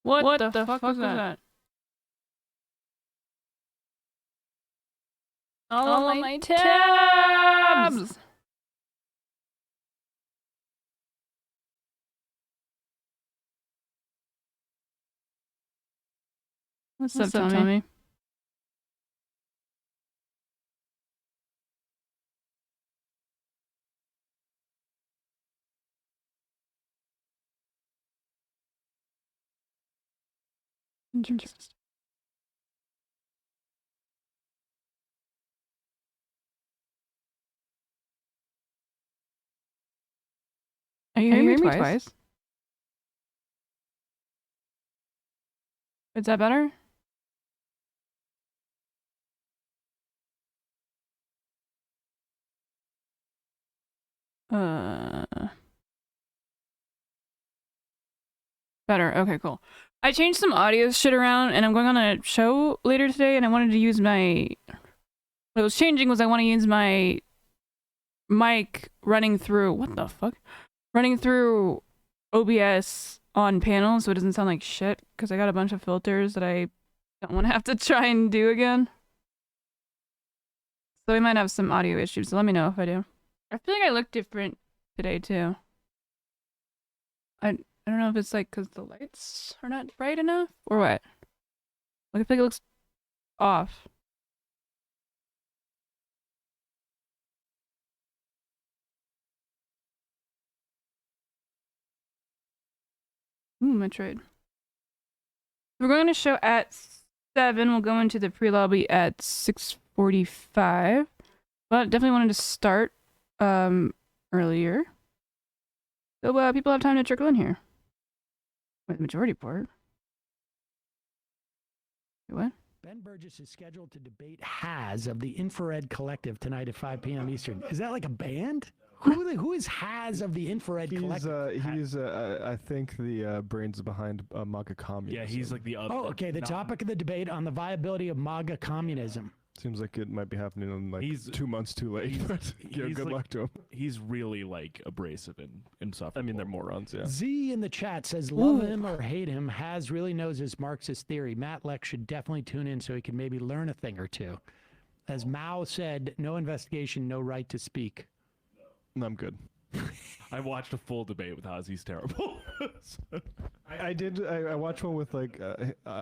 What the fuck was that? All of my tabs! What's up, Tommy? Interesting. Are you hearing me twice? Is that better? Better. Okay, cool. I changed some audio shit around, and I'm going on a show later today, and I wanted to use my... What was changing was I want to use my mic running through... What the fuck? Running through OBS on panel so it doesn't sound like shit, because I got a bunch of filters that I don't want to have to try and do again. So we might have some audio issues, so let me know if I do. I feel like I look different today, too. I don't know if it's like because the lights are not bright enough or what. Like I feel like it looks off. Ooh, Metroid. We're going to show at 7. We'll go into the pre-lobby at 6:45. But definitely wanted to start earlier. So people have time to trickle in here. Wait, the majority part. What? Ben Burgess is scheduled to debate Haz of the Infrared Collective tonight at 5 p.m. Eastern. Is that like a band? Who is Haz of the Infrared Collective? He's I think the brains behind MAGA communism. Yeah, he's like the other. Oh, okay. The topic of the debate on the viability of MAGA communism. Seems like it might be happening in like 2 months too late. But good like, luck to him. He's really like abrasive and insufferable. I mean, they're morons, yeah. Z in the chat says, love him or hate him, Haz really knows his Marxist theory. Matt Leck should definitely tune in so he can maybe learn a thing or two. As Mao said, no investigation, no right to speak. No, I'm good. I watched a full debate with Haz. He's terrible. I did. I watched one with like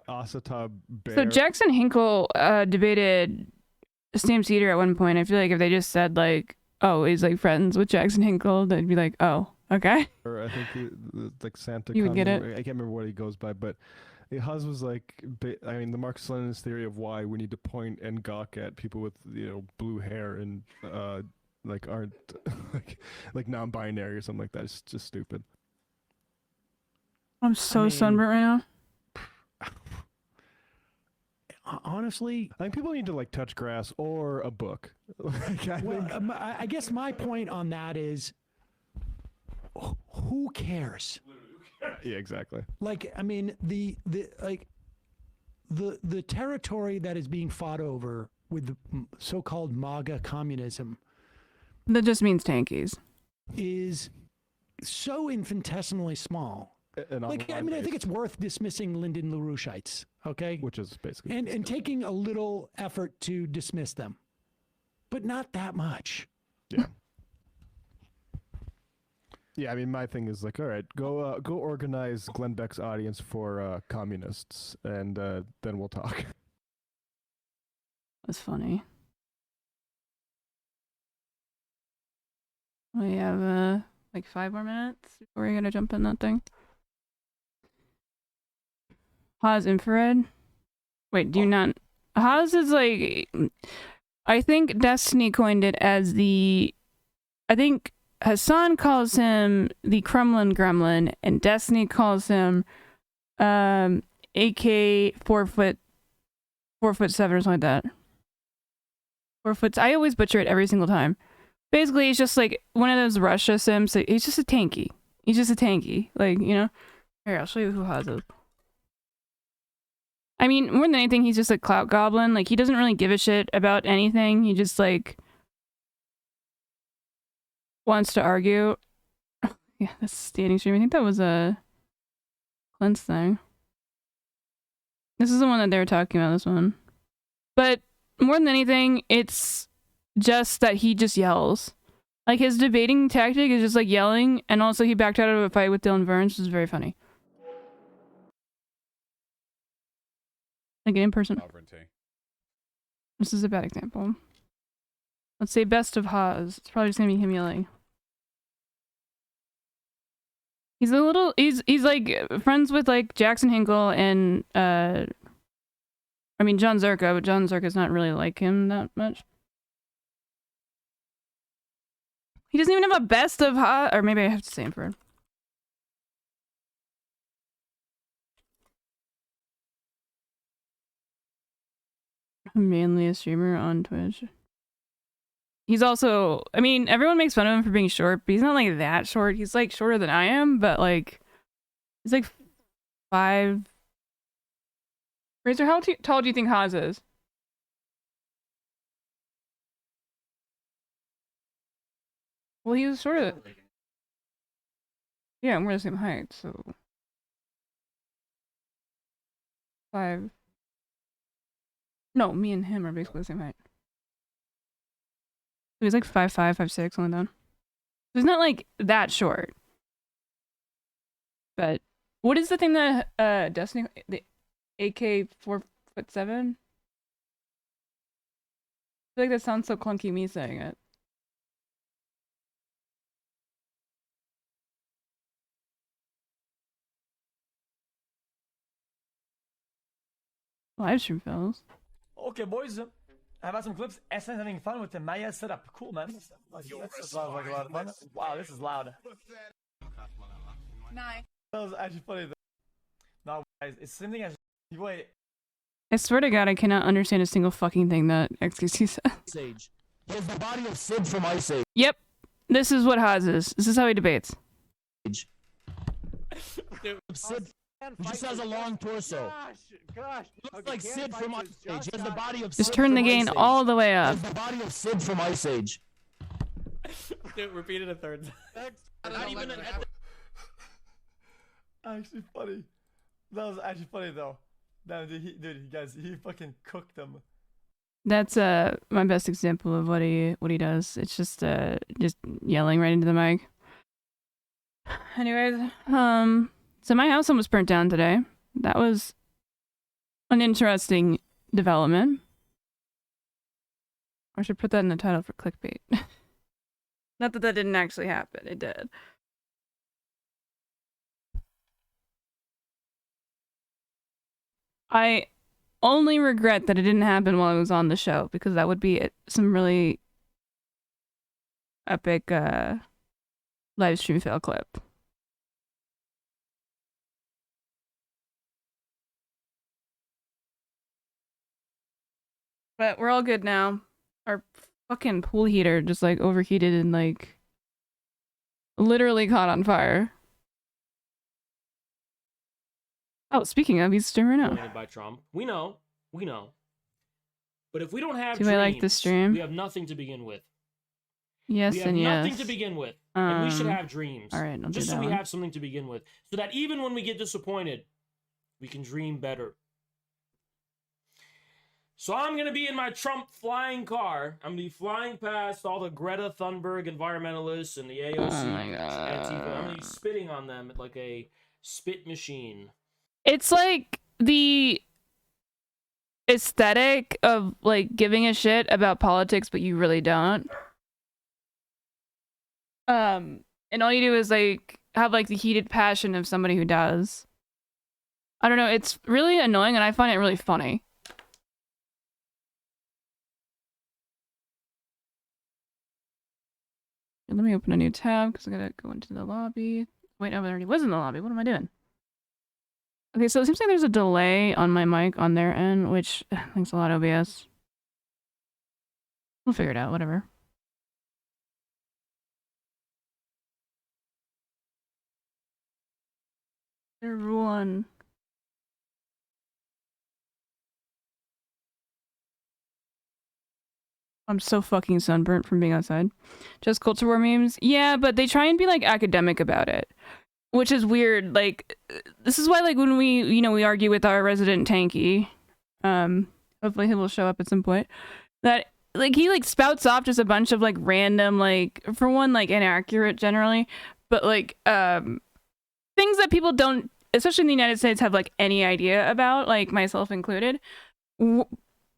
Asata Bear. So Jackson Hinkle debated Sam Cedar at one point. I feel like if they just said like, "Oh, he's like friends with Jackson Hinkle," they'd be like, "Oh, okay." Or I think like Santa. You would get it. I can't remember what he goes by, but Haz was like, I mean, the Marxist-Leninist theory of why we need to point and gawk at people with blue hair and like aren't like non-binary or something like that. It's just stupid. I'm so sunburnt right now. Honestly, I think people need to like touch grass or a book. I guess my point on that is, who cares? Yeah, exactly. Like, I mean, the territory that is being fought over with the so-called MAGA communism. That just means tankies. Is so infinitesimally small. Like, I mean, I think it's worth dismissing Lyndon LaRoucheites, okay? Which is basically... And taking a little effort to dismiss them. But not that much. Yeah. Yeah, I mean, my thing is like, all right, go organize Glenn Beck's audience for communists, and then we'll talk. That's funny. We have like 5 more minutes before we're gonna jump in that thing. Haas infrared? Wait, do you not? Haas is like, I think Destiny coined it as the, I think Hassan calls him the Kremlin Gremlin, and Destiny calls him AK 4'7" or something like that. 4 foot. I always butcher it every single time. Basically, he's just like one of those Russia sims. He's just a tanky. He's just a tanky. Like, Here, I'll show you who Haas is. I mean, more than anything, he's just a clout goblin. Like, he doesn't really give a shit about anything. He just, like, wants to argue. Yeah, that's standing stream. I think that was a Clint's thing. This is the one that they were talking about, this one. But more than anything, it's just that he just yells. Like, his debating tactic is just, like, yelling, and also he backed out of a fight with Dylan Burns, which is very funny. Like, in person. Sovereignty. This is a bad example. Let's say best of Haas. It's probably just gonna be him yelling. He's a little, he's like friends with like Jackson Hinkle and I mean John Zerka, but John Zerka's not really like him that much. He doesn't even have a best of Haas, or maybe I have to say him for it. Mainly a streamer on Twitch. He's also, I mean, everyone makes fun of him for being short, but he's not like that short. He's like shorter than I am, but like, he's like 5. Razor, how tall do you think Haas is? Well, he was shorter. Yeah, we're the same height, so 5. No, me and him are basically the same height. So he's like 5'5", 5'6", on the down. So he's not like that short. But what is the thing that Destiny, the AK 4'7"? I feel like that sounds so clunky me saying it. Live stream fails. Okay, boys. I've had some clips. Essence having fun with the Maya setup. Cool, man. That sounds like a lot of fun. Wow, this is loud. Nice. That was actually funny, though. No, guys, it's something as... Wait. I swear to God, I cannot understand a single fucking thing that XQC says. Age. He has the body of Sid from Ice Age. Yep. This is what Haas is. This is how he debates. Sid, he just has a long torso. Gosh. Looks like Sid from Ice Age. He has the body of Just Sid turn the from gain Ice Age. all the way He up. has the body of Sid from Ice Age. Dude, repeat it a third time. Not even an Actually funny. That was actually funny, though. Damn, dude, guys, he fucking cooked them. That's my best example of what he does. It's just yelling right into the mic. Anyways, so my house almost burnt down today. That was an interesting development. I should put that in the title for clickbait. Not that didn't actually happen. It did. I only regret that it didn't happen while I was on the show, because that would be some really epic live stream fail clip. But we're all good now. Our fucking pool heater just like overheated and like literally caught on fire. Oh, speaking of, he's streaming right now. By Trump. We know. But if we don't have Do dreams, I like this stream? we have nothing to begin with. Yes we have and yes. nothing to begin with. And we should have dreams. All right, I'll just do so that we one. have something to begin with. So that even when we get disappointed, we can dream better. So I'm going to be in my Trump flying car. I'm going to be flying past all the Greta Thunberg environmentalists and the AOC. Oh my God. Antifa. I'm going to be spitting on them like a spit machine. It's like the aesthetic of like giving a shit about politics, but you really don't. And all you do is like have like the heated passion of somebody who does. I don't know. It's really annoying, and I find it really funny. Let me open a new tab because I gotta go into the lobby. Wait, I already was in the lobby. What am I doing? Okay, so it seems like there's a delay on my mic on their end, which thanks a lot, OBS. We'll figure it out, whatever. Their rule on... I'm so fucking sunburnt from being outside. Just culture war memes? Yeah, but they try and be like academic about it. which is weird. Like, this is why, like, when we argue with our resident tanky, hopefully he will show up at some point, that, like, he, like, spouts off just a bunch of, like, random, like, for one, like, inaccurate generally, but, like, things that people don't, especially in the United States, have, like, any idea about, like, myself included.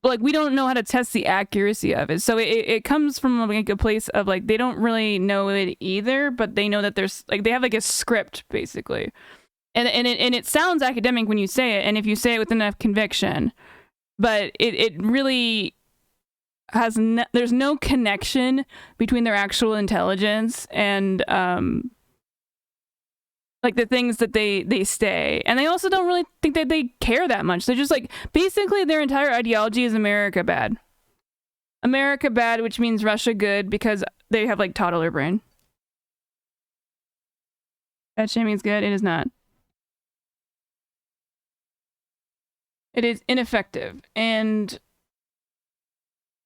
Like, we don't know how to test the accuracy of it. So it comes from, like, a place of, like, they don't really know it either, but they know that there's, like, they have, like, a script, basically. And it sounds academic when you say it, and if you say it with enough conviction, but it really has there's no connection between their actual intelligence and, like, the things that they say. And they also don't really think that they care that much. They're just, like, basically their entire ideology is America bad. America bad, which means Russia good, because they have, like, toddler brain. That shaming is good? It is not. It is ineffective. And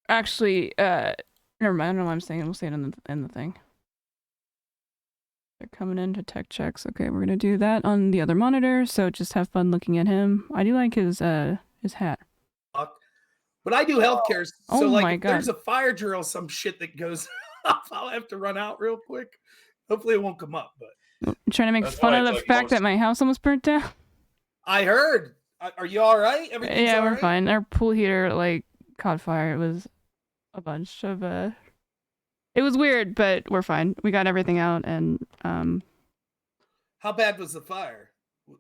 actually, never mind, I don't know what I'm saying. We'll say it in the thing. They're coming in to tech checks. Okay, we're gonna do that on the other monitor. So just have fun looking at him. I do like his hat. But I do healthcare. So Oh like, my if God. there's a fire drill, some shit that goes off, I'll have to run out real quick. Hopefully it won't come up. But I'm trying to make That's fun why of it's the like fact most- that my house almost burnt down. I heard. Are you all right? Everything's Yeah, all we're right? fine. Our pool heater, like, caught fire. It was a bunch of it was weird, but we're fine. We got everything out, and How bad was the fire?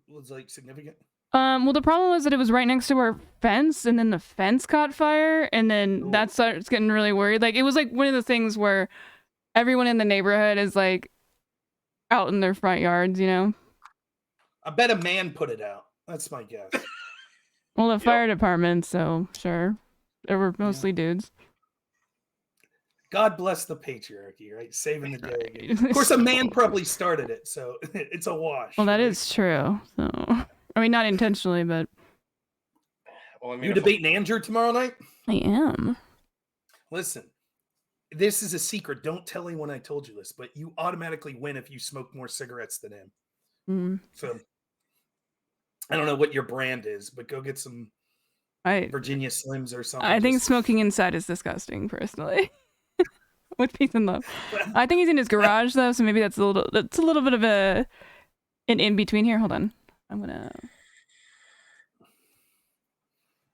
Was it, like, significant? well, the problem was that it was right next to our fence, and then the fence caught fire, and then that starts getting really worried. Like, it was like one of the things where everyone in the neighborhood is, like, out in their front yards, you know? I bet a man put it out. That's my guess. Well, the fire department, so sure. There were mostly dudes. God bless the patriarchy, right? Saving the day again. Of course, a man probably started it, so it's a wash. Well, that right? is true. So, I mean, not intentionally, but Well, I mean, You if a- debating Andrew tomorrow night? I am. Listen, this is a secret. Don't tell anyone I told you this, but you automatically win if you smoke more cigarettes than him. Mm. So I don't know what your brand is, but go get some Virginia Slims or something. I think Just- smoking inside is disgusting, personally. With peace and love. I think he's in his garage though, so maybe that's a little bit of an in between here. Hold on, I'm gonna.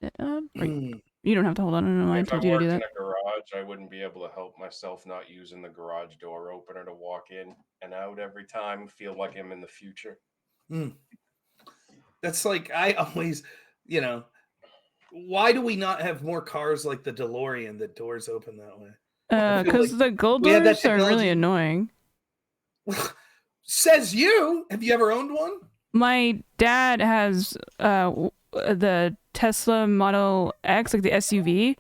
You don't have to hold on. I don't know why I if I told you to worked do in that. a garage, I wouldn't be able to help myself not using the garage door opener to walk in and out every time. Feel like I'm in the future. That's like, I always, why do we not have more cars like the DeLorean that doors open that way? Because the gold we have that doors are really technology. annoying. Says you. Have you ever owned one? My dad has the Tesla Model X, like the SUV,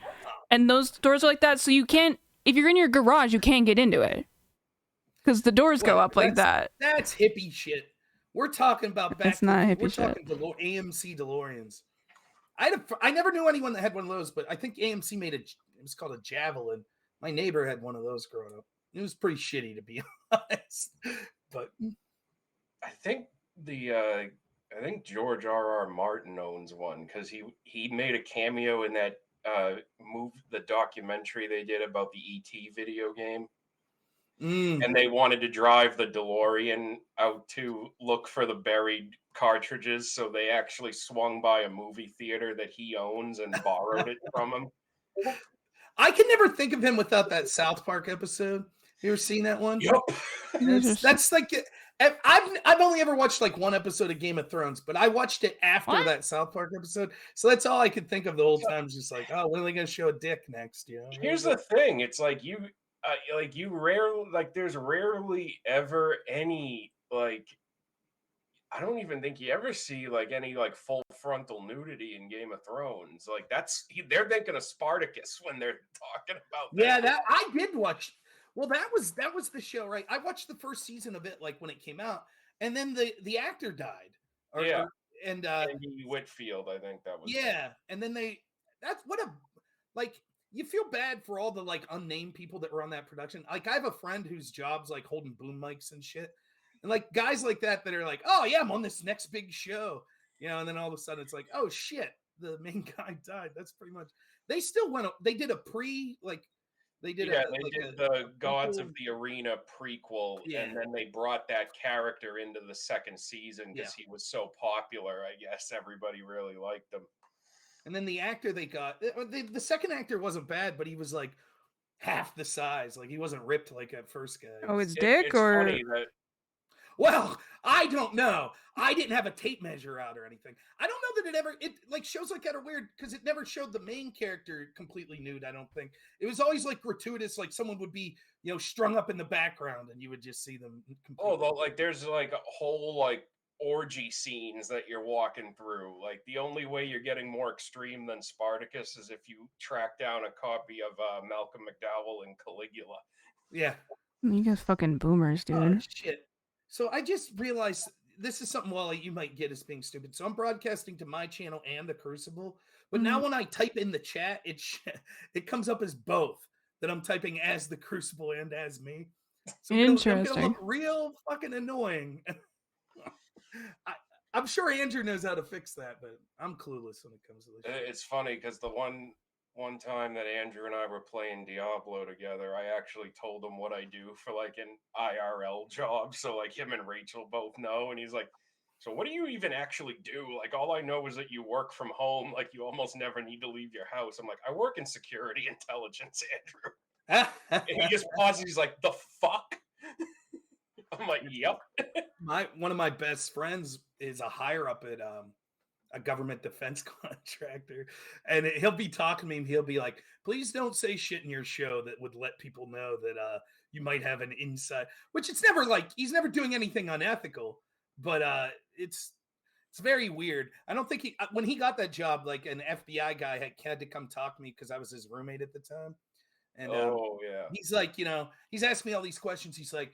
and those doors are like that. So you can't, if you're in your garage, you can't get into it because the doors go up like that. That's hippie shit. We're talking about back. It's not hippie we're shit. talking AMC DeLoreans. I never knew anyone that had one of those, but I think AMC made it was called a Javelin. My neighbor had one of those growing up. It was pretty shitty, to be honest. But I think I think George R.R. Martin owns one because he made a cameo in that the documentary they did about the E.T. video game. And they wanted to drive the DeLorean out to look for the buried cartridges, so they actually swung by a movie theater that he owns and borrowed it from him. I can never think of him without that South Park episode. You ever seen that one? Yep. That's like, I've only ever watched like one episode of Game of Thrones, but I watched it after that South Park episode. So that's all I could think of the whole time. Just like, oh, when are they going to show a dick next? You know? Here's the thing: it's like you rarely, like, there's rarely ever any, like, I don't even think you ever see like any like full frontal nudity in Game of Thrones. Like they're thinking of Spartacus when they're talking about that. Yeah, that I did watch. Well, that was the show, right? I watched the first season of it, like when it came out, and then the actor died. And Andy Whitfield, I think that was. Yeah, and then that's what a, like, you feel bad for all the like unnamed people that were on that production. Like, I have a friend whose job's like holding boom mics and shit, And like guys like that are like, oh yeah, I'm on this next big show, and then all of a sudden it's like, oh shit, the main guy died. That's pretty much. They still went. They did a pre like. They did the Gods of the Arena prequel, Yeah. and then they brought that character into the second season because he was so popular. I guess everybody really liked him. And then the actor they got, the second actor wasn't bad, but he was like half the size. Like he wasn't ripped like that first guy. Oh, it's Dick or? Funny that... Well, I don't know. I didn't have a tape measure out or anything. I don't know that it like shows like that are weird because it never showed the main character completely nude. I don't think it was always like gratuitous. Like someone would be, strung up in the background and you would just see them. Like there's like a whole like orgy scenes that you're walking through. Like the only way you're getting more extreme than Spartacus is if you track down a copy of Malcolm McDowell and Caligula. Yeah. You guys fucking boomers, dude. Oh, shit. So I just realized this is something, Wally, you might get as being stupid. So I'm broadcasting to my channel and the Crucible, but now when I type in the chat, it comes up as both, that I'm typing as the Crucible and as me. So Interesting. I'm gonna look real fucking annoying. I'm sure Andrew knows how to fix that, but I'm clueless when it comes to this. It's funny because the one time that Andrew and I were playing Diablo together, I actually told him what I do for like an IRL job. So like him and Rachel both know. And he's like, so what do you even actually do? Like, all I know is that you work from home. Like you almost never need to leave your house. I'm like, I work in security intelligence, Andrew. And he just pauses. He's like, the fuck? I'm like, yep. One of my best friends is a higher up at a government defense contractor, and he'll be talking to me and he'll be like, please don't say shit in your show that would let people know that you might have an inside, which it's never like he's never doing anything unethical, but it's very weird. I don't think when he got that job, like an FBI guy had to come talk to me because I was his roommate at the time. And he's like, he's asked me all these questions. He's like,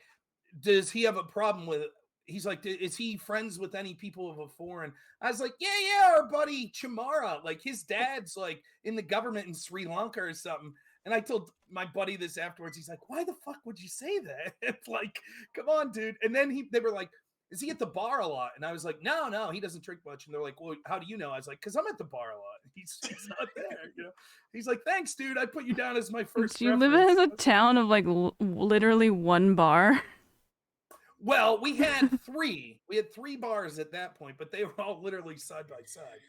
does he have a problem with it? He's like, is he friends with any people of a foreign? I was like, yeah, our buddy Chamara. Like his dad's like in the government in Sri Lanka or something. And I told my buddy this afterwards. He's like, why the fuck would you say that? It's like, come on, dude. And then they were like, is he at the bar a lot? And I was like, no, he doesn't drink much. And they're like, well, how do you know? I was like, because I'm at the bar a lot. He's not there. He's like, thanks, dude. I put you down as my first. Do you live in a town of like literally one bar? Well, we had three. We had 3 bars at that point, but they were all literally side by side.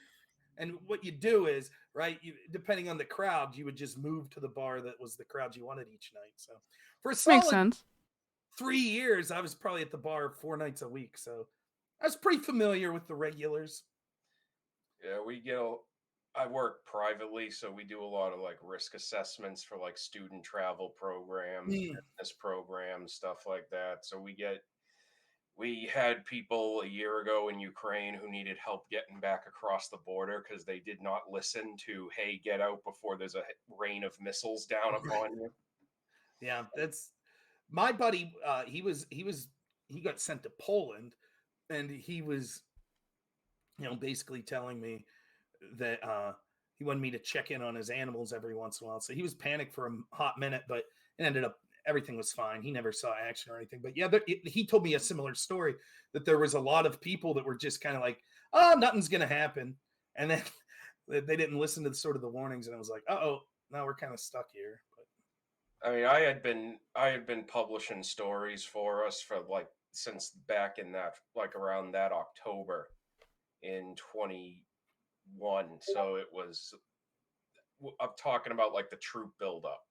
And what you do is, right, depending on the crowd, you would just move to the bar that was the crowd you wanted each night. So for a solid 3 years, I was probably at the bar 4 nights a week. So I was pretty familiar with the regulars. Yeah, I work privately, so we do a lot of like risk assessments for like student travel programs, business programs, stuff like that. So we had people a year ago in Ukraine who needed help getting back across the border because they did not listen to, hey, get out before there's a rain of missiles down upon you. Yeah, that's my buddy. He got sent to Poland, and he was, basically telling me that he wanted me to check in on his animals every once in a while. So he was panicked for a hot minute, but it ended up everything was fine. He never saw action or anything. But yeah, he told me a similar story that there was a lot of people that were just kind of like, oh, nothing's going to happen. And then they didn't listen to the warnings. And I was like, uh-oh, now we're kind of stuck here. But I mean, I had been publishing stories for us for like since back in that, like around that October in 21. So it was, I'm talking about like the troop buildup.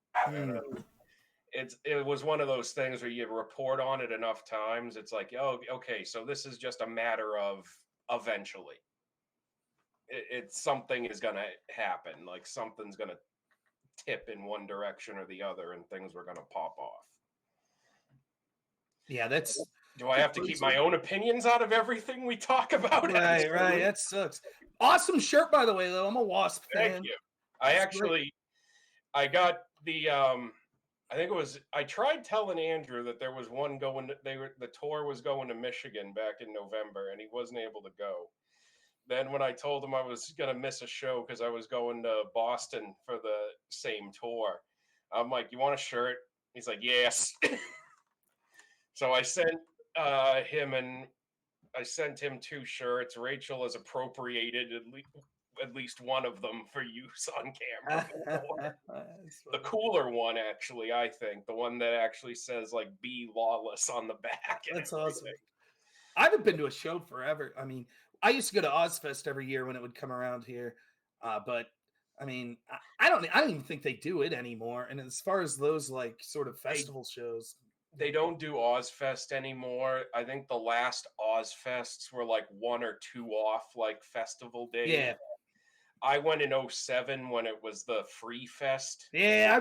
It was one of those things where you report on it enough times. It's like, oh, okay, so this is just a matter of eventually. It's something is going to happen. Like something's going to tip in one direction or the other and things were going to pop off. Yeah, that's... Do I have to keep my own opinions out of everything we talk about? Right. That sucks. Awesome shirt, by the way, though. I'm a Wasp fan. Thank you. I got the... I think it was, I tried telling Andrew that there was one the tour was going to Michigan back in November and he wasn't able to go. Then when I told him I was going to miss a show because I was going to Boston for the same tour, I'm like, you want a shirt? He's like, yes. So I sent him and I sent him 2 shirts. Rachel has appropriated at least one of them for use on camera. The cooler one, actually, I think. The one that actually says, like, be lawless on the back. That's awesome. I haven't been to a show forever. I mean, I used to go to Ozfest every year when it would come around here. But I mean, I don't even think they do it anymore. And as far as those like sort of festival shows, they don't do Ozfest anymore. I think the last Ozfests were like 1 or 2 off, like festival days. Yeah. I went in 07 when it was the Free Fest. Yeah,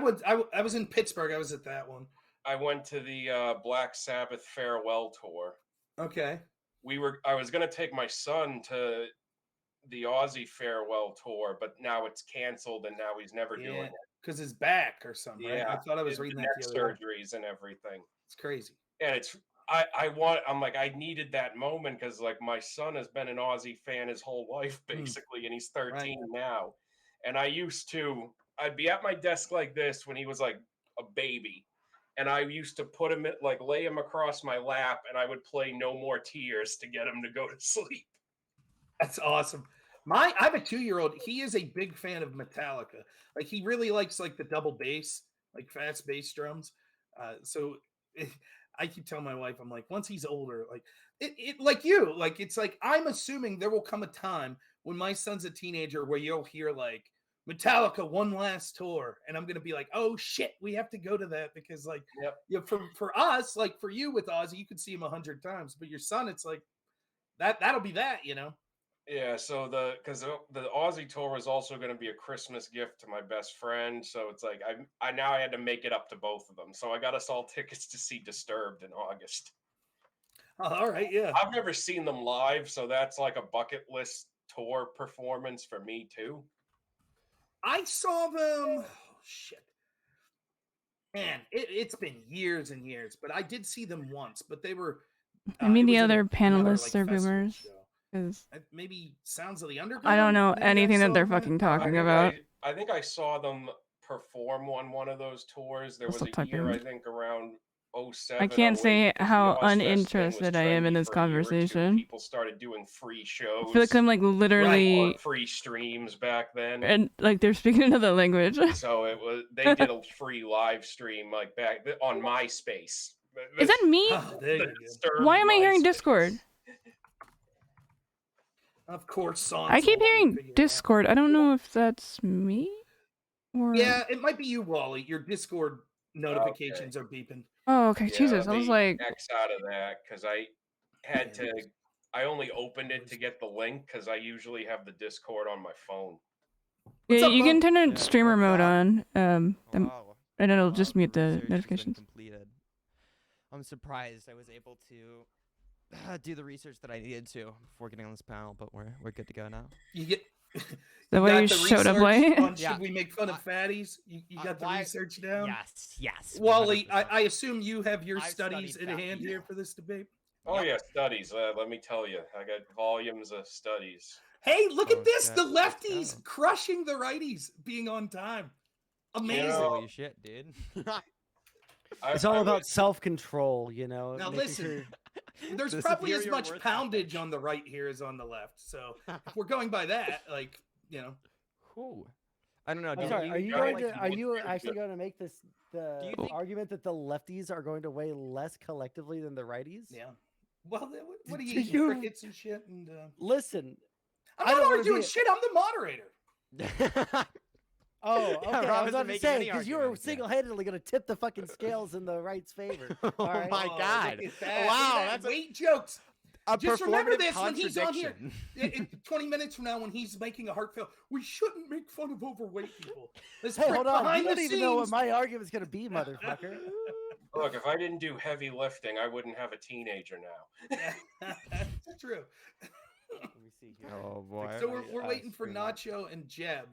I was in Pittsburgh. I was at that one. I went to the Black Sabbath farewell tour. Okay. I was gonna take my son to the Aussie farewell tour, but now it's canceled and now he's never doing it. Because his back or something. Yeah, right? I thought I was reading that neck the other day. surgeries and everything. It's crazy. And it's I needed that moment because like my son has been an Aussie fan his whole life basically, and he's 13 now. And I'd be at my desk like this when he was like a baby, and I used to put him lay him across my lap, and I would play No More Tears to get him to go to sleep. That's awesome. I have a 2-year-old. He is a big fan of Metallica. Like he really likes like the double bass, like fast bass drums. I keep telling my wife, I'm like, once he's older, like it like you, like it's like I'm assuming there will come a time when my son's a teenager where you'll hear like Metallica one last tour, and I'm gonna be like, oh shit, we have to go to that because like for us, like for you with Ozzy, you could see him 100 times, but your son, it's like that'll be that, you know. Yeah, so because the Aussie tour was also going to be a Christmas gift to my best friend, so it's like I now had to make it up to both of them. So I got us all tickets to see Disturbed in August. Oh, all right, yeah. I've never seen them live, so that's like a bucket list tour performance for me too. I saw them. Oh shit, man! It's been years and years, but I did see them once. But they were. I mean, the other panelists are boomers. Maybe Sounds of the Underground. I don't know anything that they're fucking talking about. I think I saw them perform on one of those tours. There was a year, I think, around 07. I can't say how uninterested I am in this conversation. People started doing free shows. I feel like I'm like literally free streams back then, and like they're speaking another language. So they did a free live stream like back on MySpace. Is that me? Why am I hearing Discord? Of course, I keep hearing Discord. I don't know if that's me or... Yeah, it might be you, Wally. Your Discord notifications are beeping. Oh, okay. Yeah, Jesus, I was like... X out of that because I only opened it to get the link because I usually have the Discord on my phone. Yeah, you can turn streamer mode on, and it'll just mute the notifications. Completed. I'm surprised I was able to do the research that I needed to before getting on this panel, but we're good to go now. You get the way you showed up late. Should we make fun of fatties? You got the research down? Yes. Wally, I assume you have your studies in hand here for this debate. Oh yeah, studies. Let me tell you, I got volumes of studies. Hey, look at this! The lefties crushing the righties, being on time. Amazing! Holy shit, dude! It's all about self-control, you know. Now listen, there's probably as much poundage on the right here as on the left. So if we're going by that, like, you know. Who? I don't know. I'm sorry, are you actually going to make the argument that the lefties are going to weigh less collectively than the righties? Yeah. Well, what are you eating, crickets and shit? And listen, I'm not arguing shit. I'm the moderator. Oh, okay. I was about to say, because you were single-handedly going to tip the fucking scales in the right's favor. Oh right? my God. Wow. That's weight jokes. Just remember this when he's on here. 20 minutes from now when he's making a heartfelt, we shouldn't make fun of overweight people. Hey, hold on. You don't even know what my argument's going to be, motherfucker. Look, if I didn't do heavy lifting, I wouldn't have a teenager now. That's true. Let me see here. Oh, boy. So we're waiting for Nacho and Jeb.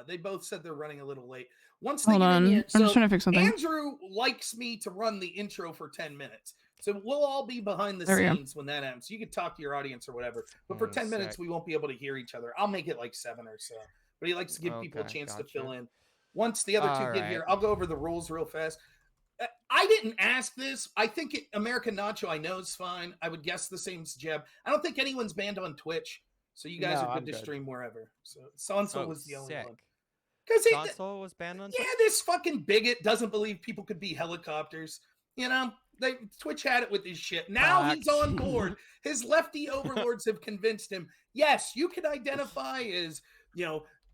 They both said they're running a little late. Once Hold on, I'm just trying to fix something. Andrew likes me to run the intro for 10 minutes. So we'll all be behind the scenes when that ends. You can talk to your audience or whatever. But for 10 minutes, we won't be able to hear each other. I'll make it like 7 or so. But he likes to give people a chance to fill in. Once the other two get here, I'll go over the rules real fast. I didn't ask this. I think American Nacho I know is fine. I would guess the same as Jeb. I don't think anyone's banned on Twitch, so you guys No, are good I'm to good. stream wherever. So Sonsol Oh, was the only sick. one. Because Console was banned on. yeah, this fucking bigot doesn't believe people could be helicopters. You know, Twitch had it with his shit. Now he's Facts. on board. His lefty overlords have convinced him. Yes, you can identify as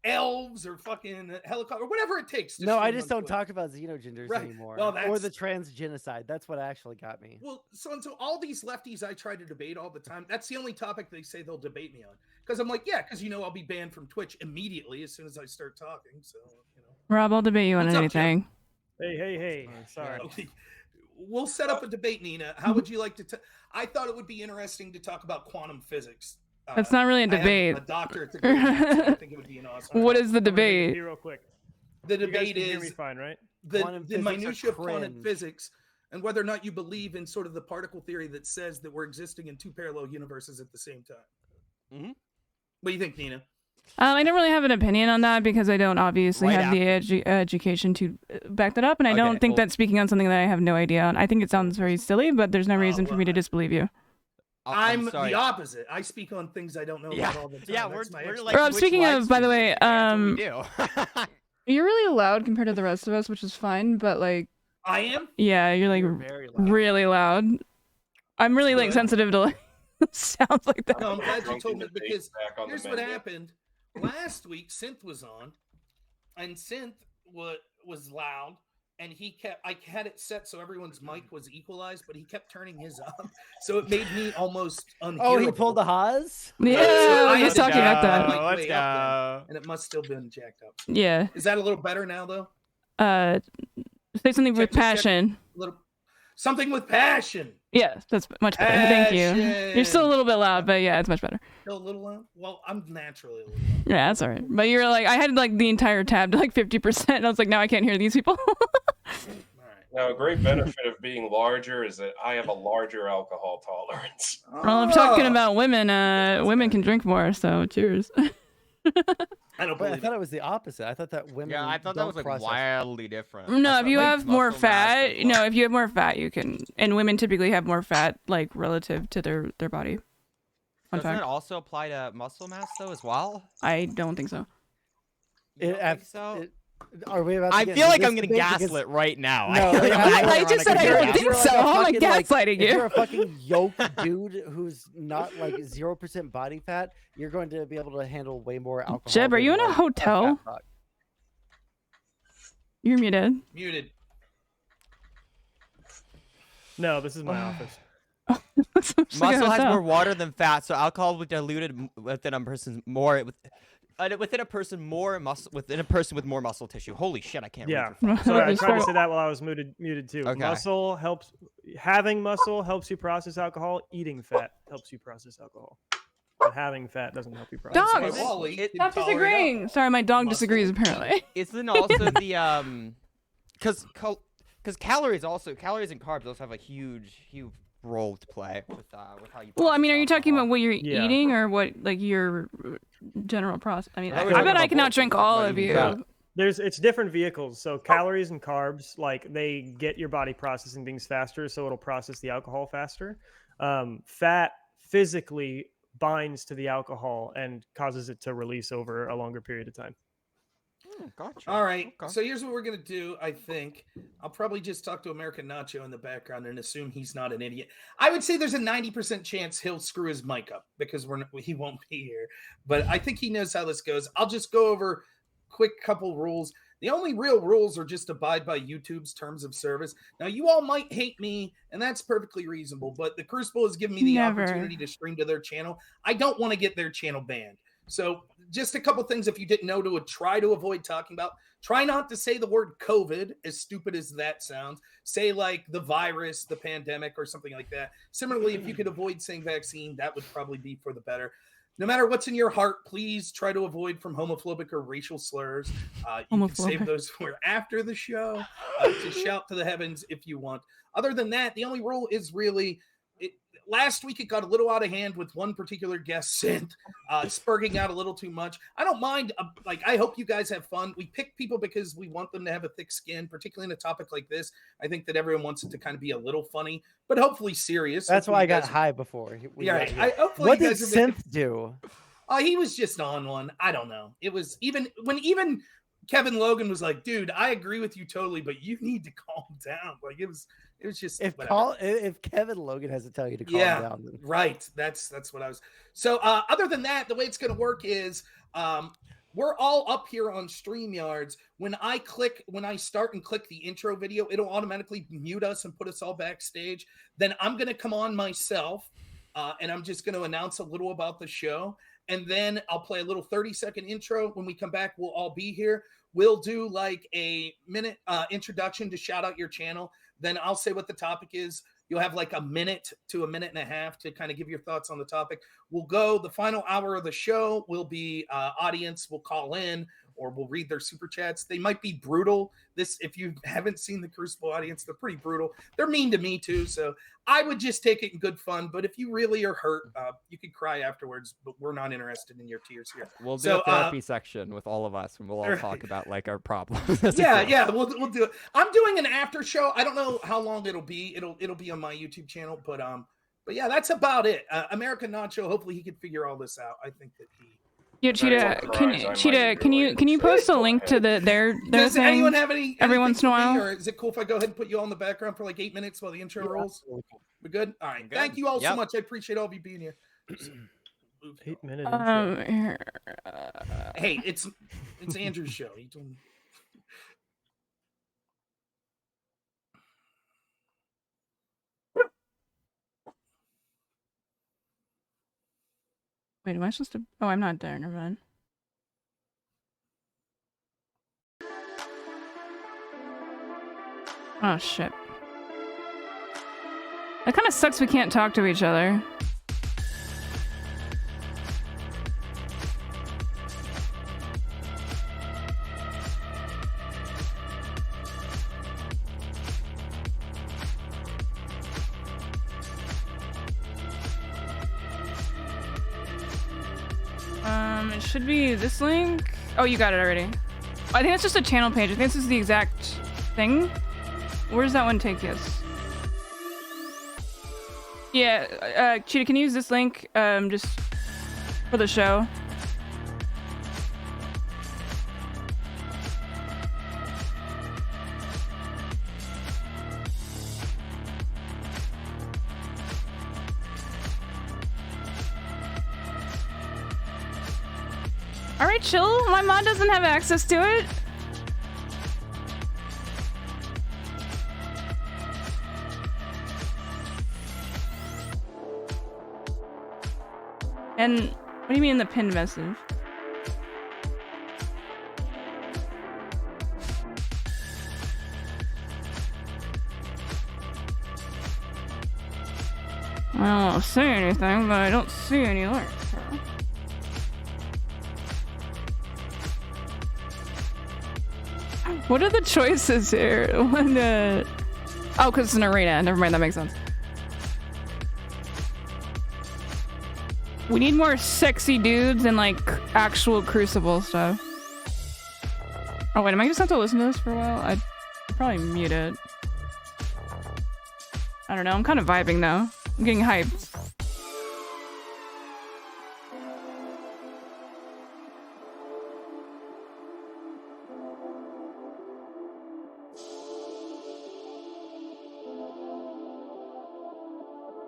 elves or fucking helicopter or whatever it takes. To No, I stream just on don't Twitch. talk about xenogenders Right. anymore. Well, or the that's- trans genocide. That's what actually got me. Well, so all these lefties I try to debate all the time. That's the only topic they say they'll debate me on. Because I'm like, yeah, because I'll be banned from Twitch immediately as soon as I start talking. So Rob, I'll debate you on What's up, anything. Hey. Sorry. Okay. We'll set up a debate, Nina. How would you like to? I thought it would be interesting to talk about quantum physics. That's not really a I have debate. a doctorate degree. I think it would be an awesome. What is the debate? Real quick. The You guys debate can hear is me fine, right? the Quantum physics minutia are of quantum cringe. physics and whether or not you believe in sort of the particle theory that says that we're existing in two parallel universes at the same time. Mhm. What do you think, Nina? I don't really have an opinion on that because I don't obviously Right have the education to back that up, and I don't Okay, think well- that's speaking on something that I have no idea on. I think it sounds very silly, but there's no reason for me to disbelieve you. I'm sorry. the opposite. I speak on things I don't know Yeah. about all the time. Yeah, That's my we're expertise. like Rob, Twitch speaking live of, by the way, streamers. That's what we do. you're really loud compared to the rest of us, which is fine, but like, I am. yeah, you're like Very loud. really loud. I'm really like Good. sensitive to like sounds like that. No, I'm glad you Drunken told me debate because back on the here's what menu. happened. Last week, Synth was on, and Synth was loud, and I had it set so everyone's mic was equalized, but he kept turning his up, so it made me almost unhearable. Oh, he pulled the Haas? Yeah, So I was had just to talking jack about my that. mic Let's way up then, go. and it must still been jacked up. Yeah. Is that a little better now, though? Say something with Check. passion. Something with passion. Yeah, that's much better. Thank you. You're still a little bit loud, but yeah, it's much better. Still a little loud? Well, I'm naturally a little Yeah, that's all right. But you're like, I had like the entire tab to like 50%, and I was like, now I can't hear these people. Now, a great benefit of being larger is that I have a larger alcohol tolerance. Well, I'm talking about women. Women can drink more, so cheers. I don't But I believe thought it was the opposite. I thought that women. Yeah, I thought that don't was like process. wildly different. No, I if thought, you like, have more muscle mass fat, as well. no, if you have more fat, you can. And women typically have more fat, like relative to their body. Fun Doesn't it fact. also apply to muscle mass though as well? I don't think so. You It, don't think so? Are we about to I get feel into like this I'm getting debate? Because- gaslit right now. No, like, I just said I don't if think you're so. like a How am I fucking, like, gaslighting If you're you? a fucking yoked dude who's not like 0% body fat, you're going to be able to handle way more alcohol. Jeb, are than, you in a like, hotel? fat fuck. You're muted. Muted. No, this is my office. Muscle has more water than fat, so alcohol will be diluted within a person's more within a person more muscle within a person with more muscle tissue. Holy shit, I can't Yeah. read for fuck's Sorry, I sake. tried to say that while I was muted too. Okay. Muscle helps. Having muscle helps you process alcohol. Eating fat helps you process alcohol. But having fat doesn't help you process. Dog! alcohol. Wally it- can Stop tolerate disagreeing. Sorry, my dog disagrees apparently. Isn't also the because calories and carbs also have a huge role to play with how you. Well, I mean, are you process talking about alcohol. what you're Yeah. eating or what like your general process? I mean, I I was bet talking I about cannot both, drink all but of you. yeah. It's different vehicles. So calories and carbs, like they get your body processing things faster, so it'll process the alcohol faster. Fat physically binds to the alcohol and causes it to release over a longer period of time. Gotcha. All right. Okay. So here's what we're gonna do. I think I'll probably just talk to American Nacho in the background and assume he's not an idiot. I would say there's a 90% chance he'll screw his mic up because he won't be here. But I think he knows how this goes. I'll just go over quick couple rules. The only real rules are just abide by YouTube's terms of service. Now, you all might hate me, and that's perfectly reasonable. But the Crucible has given me the Never. opportunity to stream to their channel. I don't want to get their channel banned. So just a couple things if you didn't know to try to avoid talking about. Try not to say the word COVID, as stupid as that sounds. Say like the virus, the pandemic, or something like that. Similarly, if you could avoid saying vaccine, that would probably be for the better. No matter what's in your heart, please try to avoid from homophobic or racial slurs. You can save those for after the show to shout to the heavens if you want. Other than that, the only rule is really last week it got a little out of hand with one particular guest synth spurging out a little too much. I don't mind. Like, I hope you guys have fun. We pick people because we want them to have a thick skin, particularly in a topic like this. I think that everyone wants it to kind of be a little funny, but hopefully serious. That's hopefully why I got high before. Hopefully what you did guys are Synth do? He was just on one. I don't know. It was even Kevin Logan was like, dude, I agree with you totally, but you need to calm down. Like, it was just if Kevin Logan has to tell you to calm down. Then. Right. That's what I was. So other than that, the way it's going to work is we're all up here on StreamYards. When I start and click the intro video, it'll automatically mute us and put us all backstage. Then I'm going to come on myself and I'm just going to announce a little about the show. And then I'll play a little 30-second intro. When we come back, we'll all be here. We'll do like a minute introduction to shout out your channel. Then I'll say what the topic is. You'll have like a minute to a minute and a half to kind of give your thoughts on the topic. We'll go the final hour of the show will be audience will call in or we'll read their super chats. They might be brutal. If you haven't seen the Crucible audience, they're pretty brutal. They're mean to me too. So I would just take it in good fun. But if you really are hurt, you could cry afterwards, but we're not interested in your tears here. We'll do a therapy section with all of us and we'll all talk about like our problems. Yeah, we'll do it. I'm doing an after show. I don't know how long it'll be. It'll be on my YouTube channel, but yeah, that's about it. American Nacho, hopefully he can figure all this out. I think that he Yeah, Cheetah, can you post a link to their Does thing anyone have any every once in a while? Or is it cool if I go ahead and put you on the background for like 8 minutes while the intro rolls? We're good? All right. Thank you all so much. I appreciate all of you being here. 8 minutes. Hey, it's Andrew's show. Wait, am I supposed to? Oh, I'm not there. Never mind. Oh shit. That kind of sucks. We can't talk to each other. It should be this link. Oh, you got it already. I think it's just a channel page. I think this is the exact thing. Where does that one take us? Yeah, Cheetah, can you use this link just for the show? Alright, chill. My mod doesn't have access to it. And what do you mean in the pinned message? I don't say anything, but I don't see any links. What are the choices here? Oh, because it's an arena. Never mind, that makes sense. We need more sexy dudes and like actual Crucible stuff. Oh wait, am I just have to listen to this for a while? I'd probably mute it. I don't know, I'm kind of vibing though. I'm getting hyped.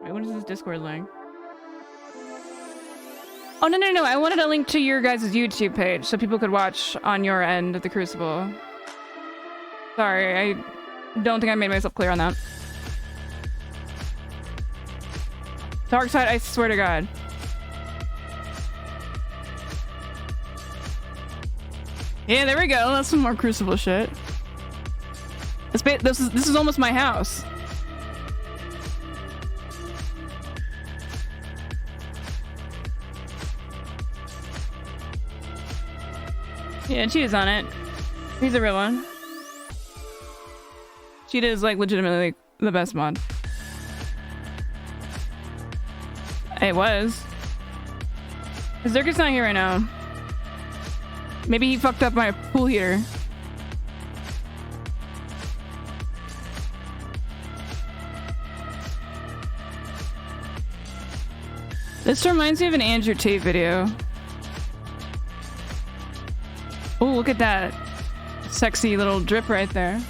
Wait, what is this Discord link? Oh, no. I wanted a link to your guys' YouTube page so people could watch on your end of the Crucible. Sorry, I don't think I made myself clear on that. Dark side, I swear to God. Yeah, there we go. That's some more Crucible shit. This is almost my house. Yeah, Cheetah's on it. He's a real one. Cheetah is like legitimately the best mod. It was. Zerka's not here right now. Maybe he fucked up my pool heater. This reminds me of an Andrew Tate video. Oh, look at that sexy little drip right there.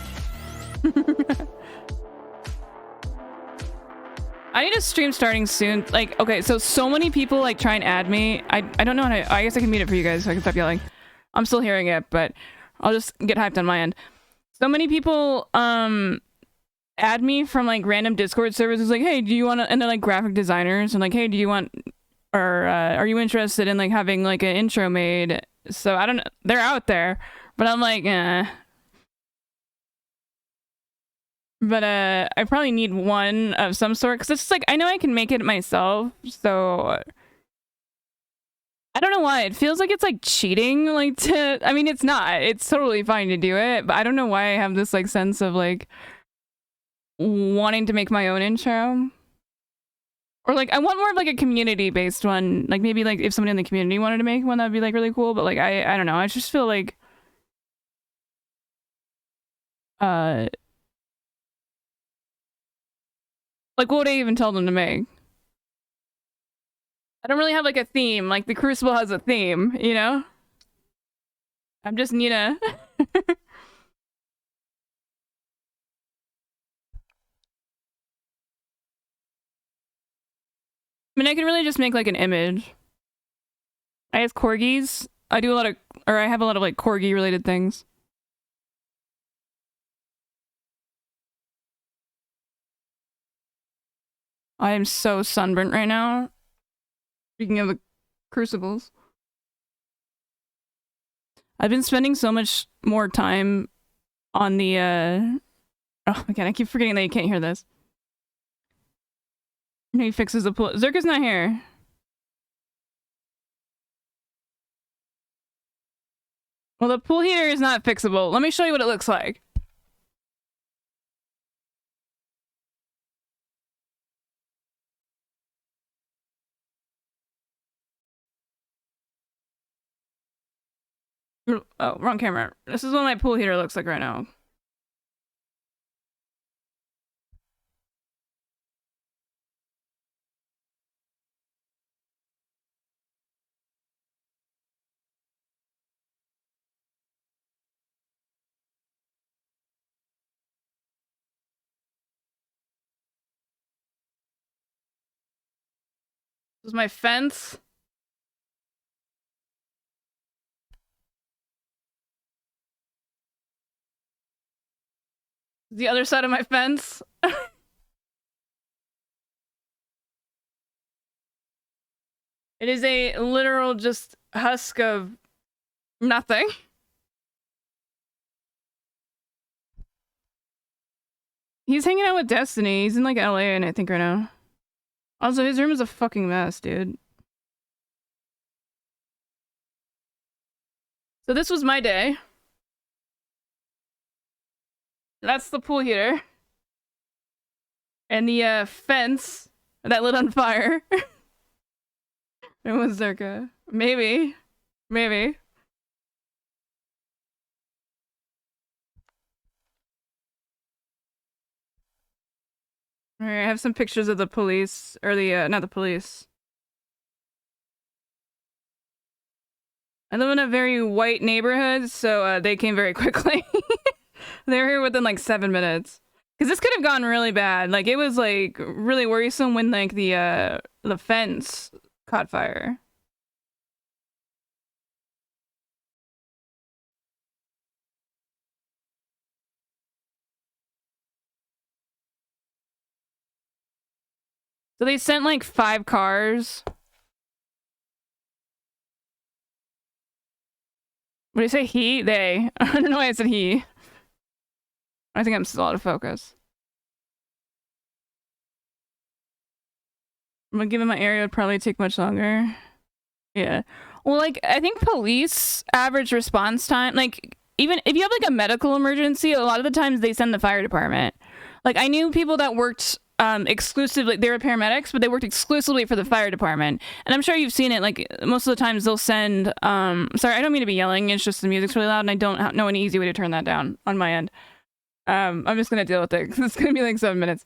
I need a stream starting soon. Like, okay, so many people like try and add me. I don't know how to, I guess I can mute it for you guys so I can stop yelling. I'm still hearing it, but I'll just get hyped on my end. So many people add me from like random Discord servers. It's like, hey, do you want to, and they're like graphic designers and like, hey, do you want, or are you interested in like having like an intro made? So I don't know, they're out there, but I'm like, But I probably need one of some sort, because it's just like, I know I can make it myself, so I don't know why. It feels like it's like cheating, like to, I mean, it's not. It's totally fine to do it, but I don't know why I have this like sense of like wanting to make my own intro. Or like, I want more of like a community-based one. Like maybe like if somebody in the community wanted to make one, that'd be like really cool, but like, I don't know. I just feel like like, what would I even tell them to make? I don't really have, like, a theme. Like, the Crucible has a theme, you know? I'm just Nina. I mean, I can really just make, like, an image. I have corgis. I do a lot of... Or I have a lot of, like, corgi-related things. I am so sunburnt right now. Speaking of the crucibles. I've been spending so much more time on the, Oh my god, I keep forgetting that you can't hear this. He fixes the pool. Zerka's not here. Well, the pool heater is not fixable. Let me show you what it looks like. Oh, wrong camera. This is what my pool heater looks like right now. This is my fence. The other side of my fence. It is a literal just husk of nothing. He's hanging out with Destiny. He's in like LA, and I think right now. Also, his room is a fucking mess, dude. So this was my day. That's the pool heater. And the fence that lit on fire. It was Zerka. Maybe. Maybe. Alright, I have some pictures of the police. Or the, not the police. I live in a very white neighborhood, so they came very quickly. They were here within like 7 minutes. Because this could have gone really bad. Like, it was like really worrisome when like the fence caught fire. So they sent like 5 cars. What did I say? He? They. I don't know why I said he. I think I'm still out of focus. I'm gonna give him my area would probably take much longer. Yeah. Well, like, I think police average response time, like, even if you have like a medical emergency, a lot of the times they send the fire department. Like, I knew people that worked exclusively, they were paramedics, but they worked exclusively for the fire department. And I'm sure you've seen it, like, most of the times they'll send, sorry, I don't mean to be yelling, it's just the music's really loud, and I don't know any easy way to turn that down on my end. I'm just gonna deal with it, because it's gonna be like 7 minutes.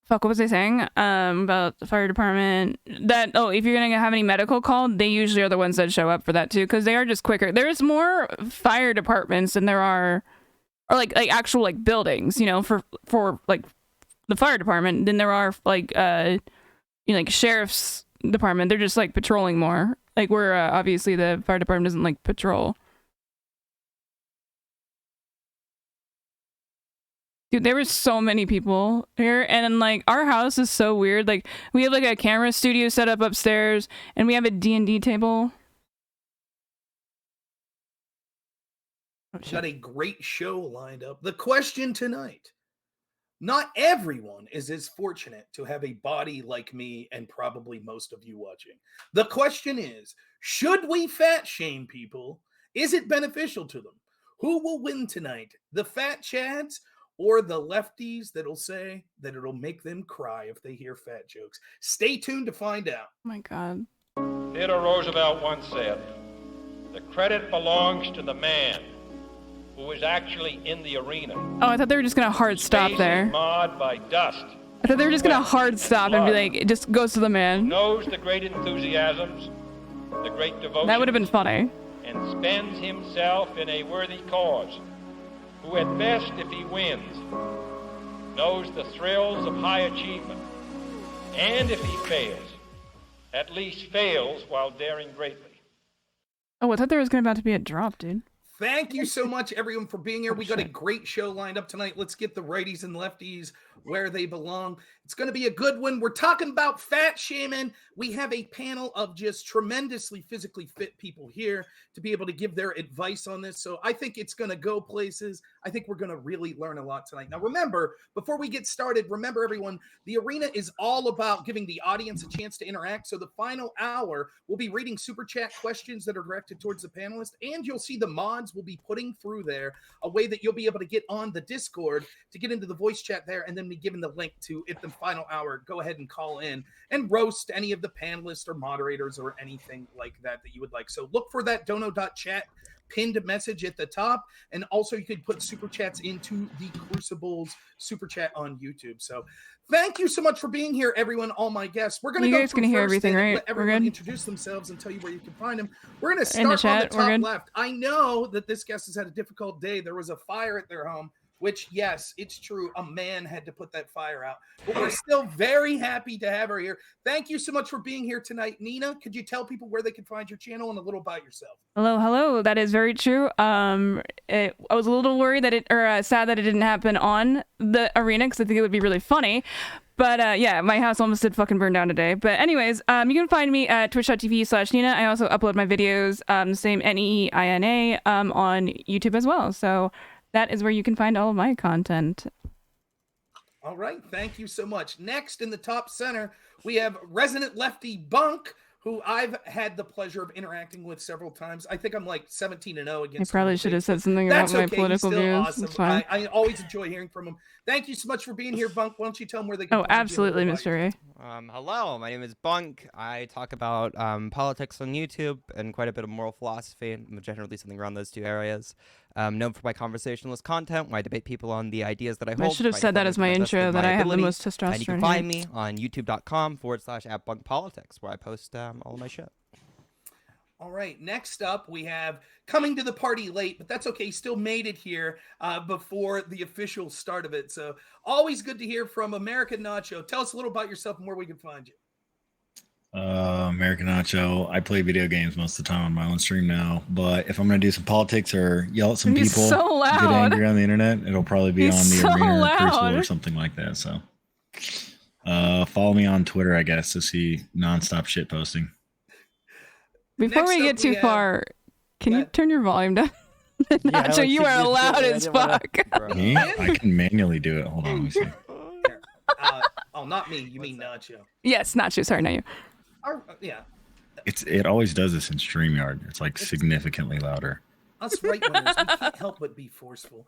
Fuck, what was I saying? About the fire department. That, oh, if you're gonna have any medical call, they usually are the ones that show up for that too, because they are just quicker. There's more fire departments than there are, or like actual like buildings, you know, for like the fire department than there are like you know, like sheriff's department. They're just like patrolling more. Like we're obviously the fire department doesn't like patrol. Dude, there were so many people here, and like our house is so weird. Like we have like a camera studio set up upstairs, and we have a D&D table. Got a great show lined up. The question tonight: not everyone is as fortunate to have a body like me and probably most of you watching. The question is: should we fat shame people? Is it beneficial to them? Who will win tonight? The fat chads? Or the lefties that'll say that it'll make them cry if they hear fat jokes. Stay tuned to find out. Oh my God. Theodore Roosevelt once said, "The credit belongs to the man who is actually in the arena." Oh, I thought they were just gonna hard stop there. Marred by dust. I thought they were just gonna hard stop and be like, it just goes to the man. Knows the great enthusiasms, the great devotion. That would have been funny. And spends himself in a worthy cause. Who at best, if he wins, knows the thrills of high achievement, and if he fails, at least fails while daring greatly. Oh, I thought there was about to be a drop, dude. Thank you so much, everyone, for being here. We got a great show lined up tonight. Let's get the righties and lefties where they belong. It's going to be a good one. We're talking about fat shaming. We have a panel of just tremendously physically fit people here to be able to give their advice on this. So I think it's going to go places. I think we're going to really learn a lot tonight. Now, remember, before we get started, remember, everyone, the arena is all about giving the audience a chance to interact. So the final hour, we'll be reading super chat questions that are directed towards the panelists, and you'll see the mods will be putting through there a way that you'll be able to get on the Discord to get into the voice chat there, and then be given the link to, at the final hour, go ahead and call in and roast any of the panelists or moderators or anything like that you would like. So look for that dono.chat pinned message at the top, and also you could put super chats into the Crucible's super chat on YouTube. So thank you so much for being here, everyone, all my guests. We're going to go guys can hear everything, right? Let everyone introduce themselves and tell you where you can find them. We're going to start on the top left. I know that this guest has had a difficult day. There was a fire at their home, which, yes, it's true. A man had to put that fire out. But we're still very happy to have her here. Thank you so much for being here tonight. Nina, could you tell people where they can find your channel and a little about yourself? Hello. That is very true. I was a little worried that sad that it didn't happen on the arena, because I think it would be really funny. But yeah, my house almost did fucking burn down today. But anyways, you can find me at twitch.tv/Nina. I also upload my videos, same NEINA, on YouTube as well. So that is where you can find all of my content. All right. Thank you so much. Next, in the top center, we have resident lefty Bunk, who I've had the pleasure of interacting with several times. I think I'm like 17-0 against. I probably should have said something about my political views. Awesome. It's fine. I always enjoy hearing from him. Thank you so much for being here, Bunk. Why don't you tell them where they can Oh, absolutely, Mr. Ray. Hello, my name is Bunk. I talk about politics on YouTube and quite a bit of moral philosophy, and generally something around those two areas. Known for my conversationalist content, where I debate people on the ideas that I hold. I should have said that as my intro, that I have the most testosterone. And you can find me on youtube.com/@bunkpolitics, where I post all of my shit. All right, next up, we have coming to the party late, but that's okay. He still made it here before the official start of it. So always good to hear from American Nacho. Tell us a little about yourself and where we can find you. American Nacho. I play video games most of the time on my own stream now, but if I'm going to do some politics or yell at some people, get angry on the internet, it'll probably be on the Arena or Crucible or something like that. So follow me on Twitter, I guess, to see nonstop shit posting. Before we get too far, can you turn your volume down? Nacho, you are loud as fuck. Me? I can manually do it. Hold on, let me see. Oh, not me. You mean Nacho? Yes, Nacho. Sorry, not you. Yeah. It always does this in StreamYard. It's like significantly louder. Us right-wingers, we can't help but be forceful.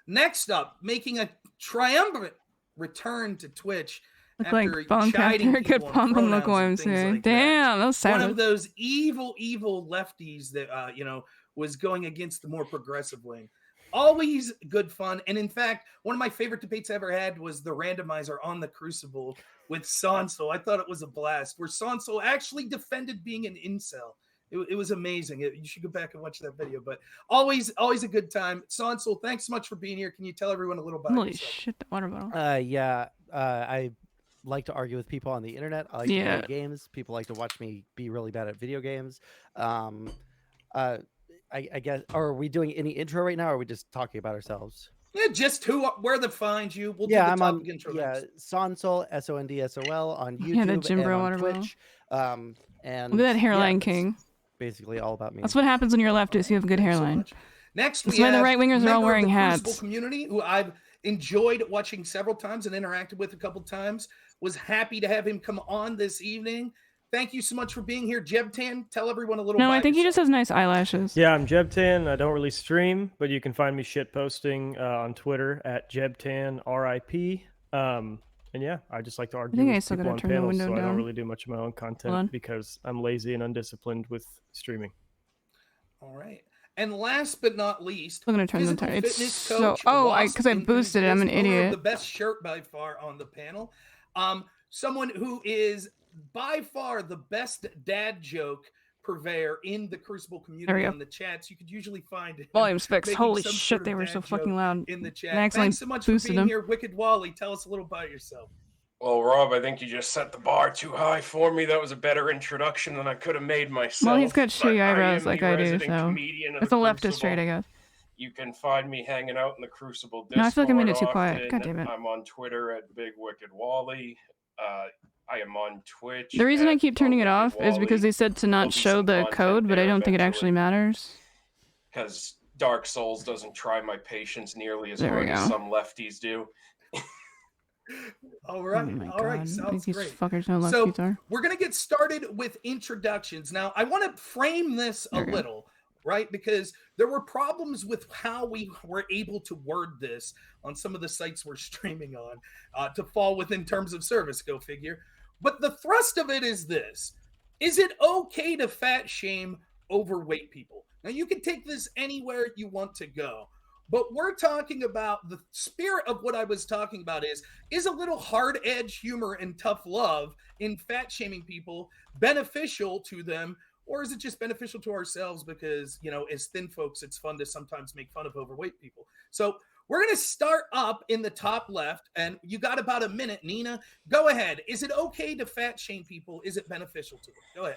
Next up, making a triumphant return to Twitch Look after like Bunk chiding after a good people on pump and pronouns look and things YMCA. like Damn, that was One savage. of those evil lefties that was going against the more progressive wing. Always good fun. And in fact, one of my favorite debates I ever had was the randomizer on the Crucible with Sonso. I thought it was a blast, where Sonso actually defended being an incel. It was amazing. You should go back and watch that video. But always a good time. Sonso, thanks so much for being here. Can you tell everyone a little about Holy yourself? shit, the water bottle. I like to argue with people on the internet. I like to play games. People like to watch me be really bad at video games. I guess, are we doing any intro right now, or are we just talking about ourselves? Yeah, just where to find you. We'll do I'm the on topic intro next. Sonsol, SONDSOL on YouTube Yeah, the Jim and Bro on water bottle. Twitch. And Look at that hairline that's king. Basically all about me. That's what happens when you're a leftist. You have a good hairline. Next, That's we why the have right wingers are all member of wearing the hats. Crucible community, who I've enjoyed watching several times and interacted with a couple times. Was happy to have him come on this evening. Thank you so much for being here, Jebtan. Tell everyone a little. No, I think he just has nice eyelashes. Yeah, I'm Jebtan. I don't really stream, but you can find me shit posting on Twitter at JebtanRIP. And yeah, I just like to argue think I with still people gotta on turn the panels, window so I don't down. really do much of my own Hold on. content because I'm lazy and undisciplined with streaming. All right. And last but not least, I'm gonna turn the physical entire. It's fitness so. coach, Oh, Wasp because I boosted it. I'm an enthusiast, owner of idiot. the best shirt by far on the panel. Someone who is by far the best dad joke purveyor in the Crucible There we community go. on the chats. You could usually find it. Volumes fixed. making Holy some shit, sort of they were dad so fucking joke loud. in the chat. And I accidentally Thanks so much for boosted being them. here, Wicked Wally. Tell us a little about yourself. Well, Rob, I think you just set the bar too high for me. That was a better introduction than I could have made myself. Well, he's got but shitty I eyebrows am like the I do, resident so comedian of that's the a leftist Crucible. trait, I guess. You can find me hanging out in the Crucible Discord. No, I feel like I made it too quiet. often. God damn it. I'm on Twitter at Big Wicked Wally. I am on Twitch. The reason I at keep turning it off is because they said to not show the code, but I don't think it actually matters. Because Dark Souls doesn't try my patience nearly as There we hard as go. some lefties do. All right. Oh my All right. God. Sounds These great. fuckers know So lefties are. we're going to get started with introductions. Now, I want to frame this a There we go. little, right? Because there were problems with how we were able to word this on some of the sites we're streaming on to fall within terms of service, go figure. But the thrust of it is this. Is it okay to fat shame overweight people? Now, you can take this anywhere you want to go. But we're talking about the spirit of what I was talking about is a little hard edge humor and tough love in fat shaming people beneficial to them, or is it just beneficial to ourselves because, as thin folks, it's fun to sometimes make fun of overweight people. So we're going to start up in the top left, and you got about a minute, Nina. Go ahead. Is it okay to fat shame people? Is it beneficial to them? Go ahead.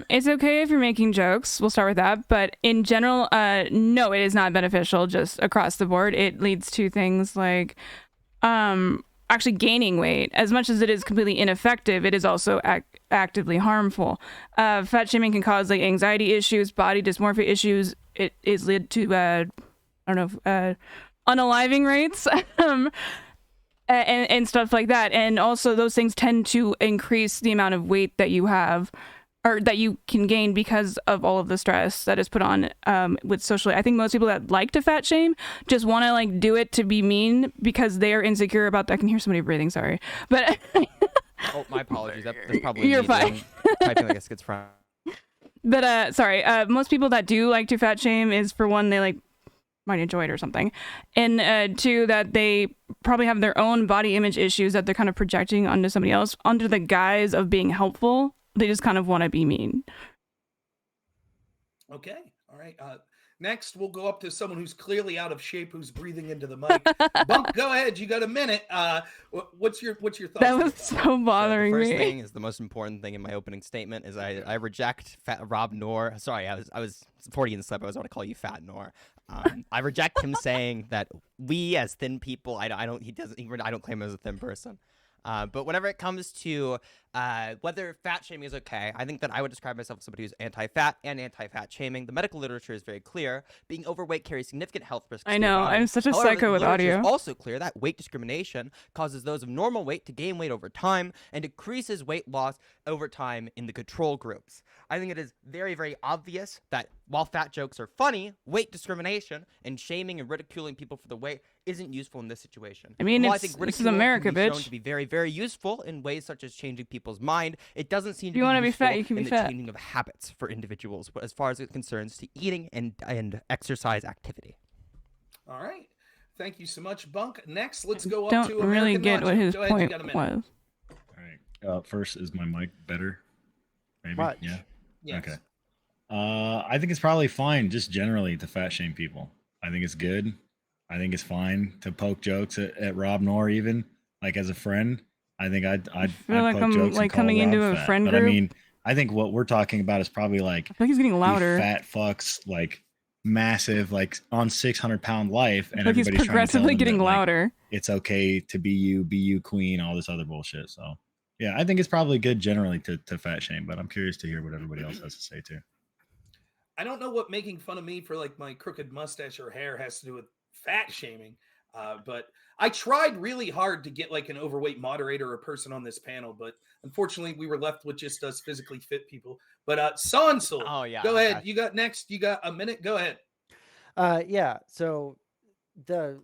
It's okay if you're making jokes. We'll start with that. But in general, no, it is not beneficial just across the board. It leads to things like actually gaining weight. As much as it is completely ineffective, it is also actively harmful. Fat shaming can cause like anxiety issues, body dysmorphia issues. It is led to unaliving rates. And stuff like that. And also those things tend to increase the amount of weight that you have or that you can gain because of all of the stress that is put on with socially. I think most people that like to fat shame just want to like do it to be mean because they are insecure about that. I can hear somebody breathing, sorry. But oh, my apologies. That's probably You're me, fine. typing like a schizophrenic. But sorry, most people that do like to fat shame is for one, they like might enjoy it or something, and two, that they probably have their own body image issues that they're kind of projecting onto somebody else under the guise of being helpful. They just kind of want to be mean. Okay. All right. Next, we'll go up to someone who's clearly out of shape, who's breathing into the mic. Bump, go ahead. You got a minute. What's your thoughts? That was so bothering the first me. thing is the most important thing in my opening statement is I reject Rob Noerr. Sorry, I was 40 and slip. I was going to call you Fat Noerr. I reject him saying that we as thin people. I don't claim him as a thin person. But whenever it comes to Whether fat shaming is okay, I think that I would describe myself as somebody who's anti-fat and anti-fat shaming. The medical literature is very clear. Being overweight carries significant health risks. I to your know. body. I'm such a However, psycho the with literature is audio. also clear that weight discrimination causes those of normal weight to gain weight over time and decreases weight loss over time in the control groups. I think it is very, very obvious that while fat jokes are funny, weight discrimination and shaming and ridiculing people for the weight isn't useful in this situation. I mean, while this is ridicule America, can be shown bitch. to be very, very useful in ways such as changing people's mind, it doesn't seem If to you be want to be useful fat, you can in be the fat. changing of habits for individuals, but as far as it concerns to eating and exercise activity. All right. Thank you so much, Bunk. Next, let's go up Don't to really American get what Nacho. his Go ahead, you point got a minute. was. All right. First, is my mic better? Maybe. Much. Yeah. Yes. Okay. I think it's probably fine, just generally, to fat shame people. I think it's good. I think it's fine to poke jokes at Rob Noerr, even like as a friend. I think I'd feel like poke I'm, jokes like, and call coming Rob into a fat. friend But I group. mean, I think what we're talking about is probably like I feel like he's getting the louder. fat fucks, like massive, like on 600-pound life, and Like he's everybody's trying to tell progressively them getting that, like, louder. it's okay to be you queen, all this other bullshit. So yeah, I think it's probably good generally to fat shame, but I'm curious to hear what everybody else has to say too. I don't know what making fun of me for like my crooked mustache or hair has to do with fat shaming, but I tried really hard to get like an overweight moderator or person on this panel, but unfortunately we were left with just us physically fit people. But Sansel, Oh, yeah, go ahead. gotcha. You got next. You got a minute. Go ahead. Yeah. So the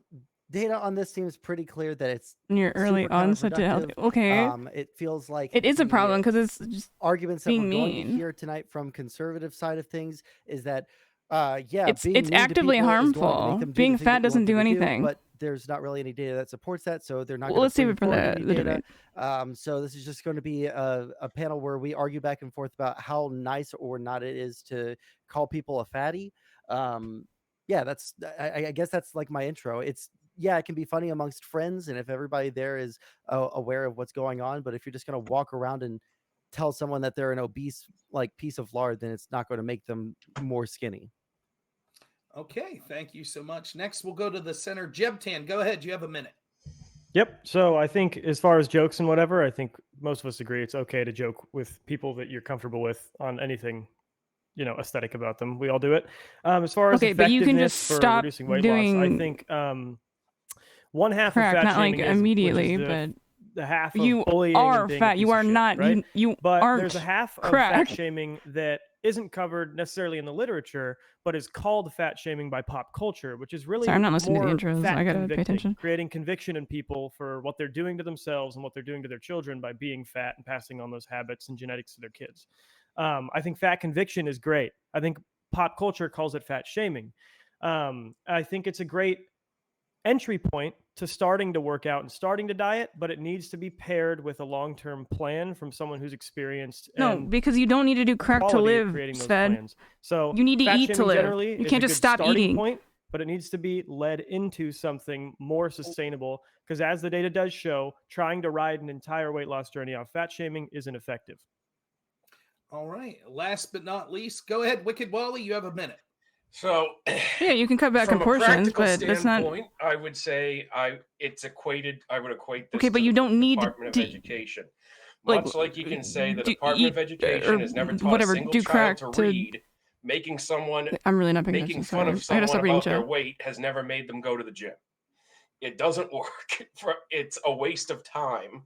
data on this seems pretty clear that it's Your early super onset to health. counterproductive. Okay. It feels like It is a the problem because it's just arguments that being we're going to mean. hear tonight from conservative side of things is that yeah, It's being it's mean to actively people is going to make harmful. them do Being the thing fat that you doesn't want do them to anything. but there's not really any data that supports that, so they're not Well, going let's to save it for forward the any data. debate. So this is just going to be a panel where we argue back and forth about how nice or not it is to call people a fatty. Yeah, that's I guess that's like my intro. It's yeah, it can be funny amongst friends, and if everybody there is aware of what's going on. But if you're just going to walk around and tell someone that they're an obese like piece of lard, then it's not going to make them more skinny. Okay, thank you so much. Next, we'll go to the center. Jebtan, go ahead. You have a minute. Yep. So I think as far as jokes and whatever, I think most of us agree it's okay to joke with people that you're comfortable with on anything, you know, aesthetic about them. We all do it. As far as Okay, but you can effectiveness just for stop reducing weight doing loss, I think one half crack, of fat not like shaming is, immediately, which is but the half of you bullying are and being fat. a You piece are of shit, not. right? You But aren't there's a half of crack. fat shaming that isn't covered necessarily in the literature, but is called fat shaming by pop culture, which is really Sorry, I'm not listening to the more intros. fat I gotta pay convicting, attention. creating conviction in people for what they're doing to themselves and what they're doing to their children by being fat and passing on those habits and genetics to their kids. I think fat conviction is great. I think pop culture calls it fat shaming. I think it's a great entry point to starting to work out and starting to diet, but it needs to be paired with a long-term plan from someone who's experienced. No, and because you don't need to do crack to quality at live, creating those Sven. plans. So You need to fat eat to shaming live. generally You is can't a just good stop starting eating. point, but it needs to be led into something more sustainable, because as the data does show, trying to ride an entire weight loss journey off fat shaming isn't effective. All right. Last but not least, go ahead, Wicked Wally. You have a minute. So Yeah, you can cut back in from a portions, practical but that's not. standpoint, I would say I would equate this Okay, but to you the don't need Department to of Education. like, Much like you can say the do- Department eat, of Education or has never taught whatever, a single do child crack to to- read, making someone I'm really not paying making attention. fun of Sorry. I gotta someone stop reading about their chat. weight has never made them go to the gym. It doesn't work. It's a waste of time.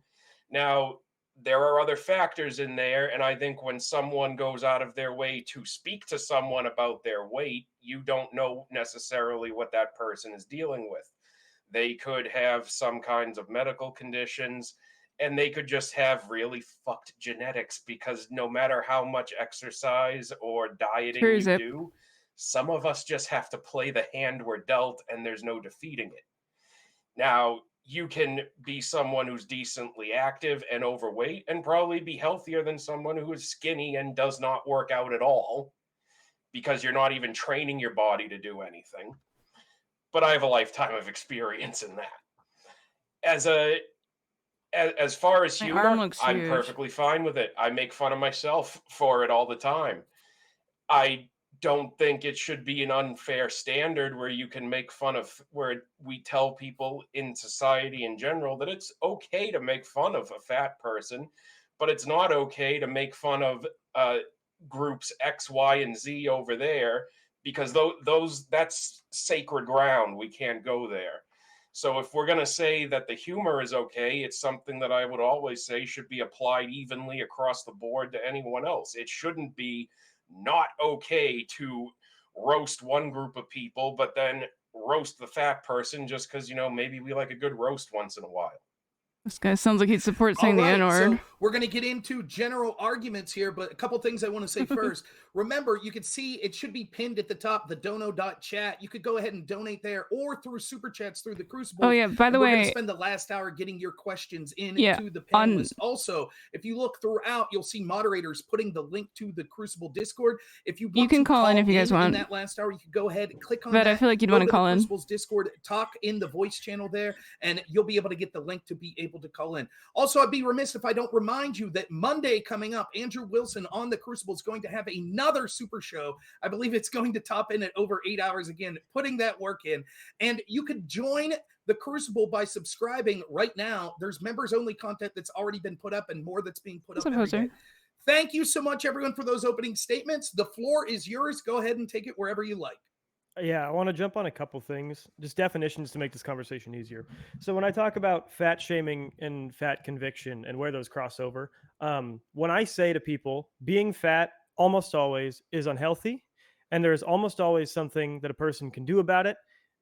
Now, there are other factors in there, and I think when someone goes out of their way to speak to someone about their weight, you don't know necessarily what that person is dealing with. They could have some kinds of medical conditions, and they could just have really fucked genetics, because no matter how much exercise or dieting True, you Zip. do, some of us just have to play the hand we're dealt, and there's no defeating it. Now, you can be someone who's decently active and overweight and probably be healthier than someone who is skinny and does not work out at all, because you're not even training your body to do anything. But I have a lifetime of experience in that. As far as My humor, arm looks I'm huge. perfectly fine with it. I make fun of myself for it all the time. I don't think it should be an unfair standard where you can make fun of, where we tell people in society in general that it's okay to make fun of a fat person, but it's not okay to make fun of groups X, Y, and Z over there, because that's sacred ground. We can't go there. So if we're going to say that the humor is okay, it's something that I would always say should be applied evenly across the board to anyone else. It shouldn't be not okay to roast one group of people, but then roast the fat person just because, maybe we like a good roast once in a while. This guy sounds like he supports saying the N-word. So we're going to get into general arguments here, but a couple things I want to say first. Remember, you can see it should be pinned at the top, the dono.chat. You could go ahead and donate there or through super chats through the Crucible. Oh, yeah. By the way, we're going to spend the last hour getting your questions in to the panelists. Also, if you look throughout, you'll see moderators putting the link to the Crucible Discord. If you can call in if you guys want. In that last hour, you could go ahead and click on but that. I feel like you'd want to call in. Crucible's Discord, talk in the voice channel there, and you'll be able to get the link to be able to call in. Also, I'd be remiss if I don't remind you that Monday coming up, Andrew Wilson on the Crucible is going to have another super show. I believe it's going to top in at over 8 hours again, putting that work in. And you could join the Crucible by subscribing right now. There's members-only content that's already been put up and more that's being put up every day. Thank you so much, everyone, for those opening statements. The floor is yours. Go ahead and take it wherever you like. Yeah, I want to jump on a couple things, just definitions to make this conversation easier. So when I talk about fat shaming and fat conviction and where those cross over, when I say to people, being fat almost always is unhealthy, and there is almost always something that a person can do about it,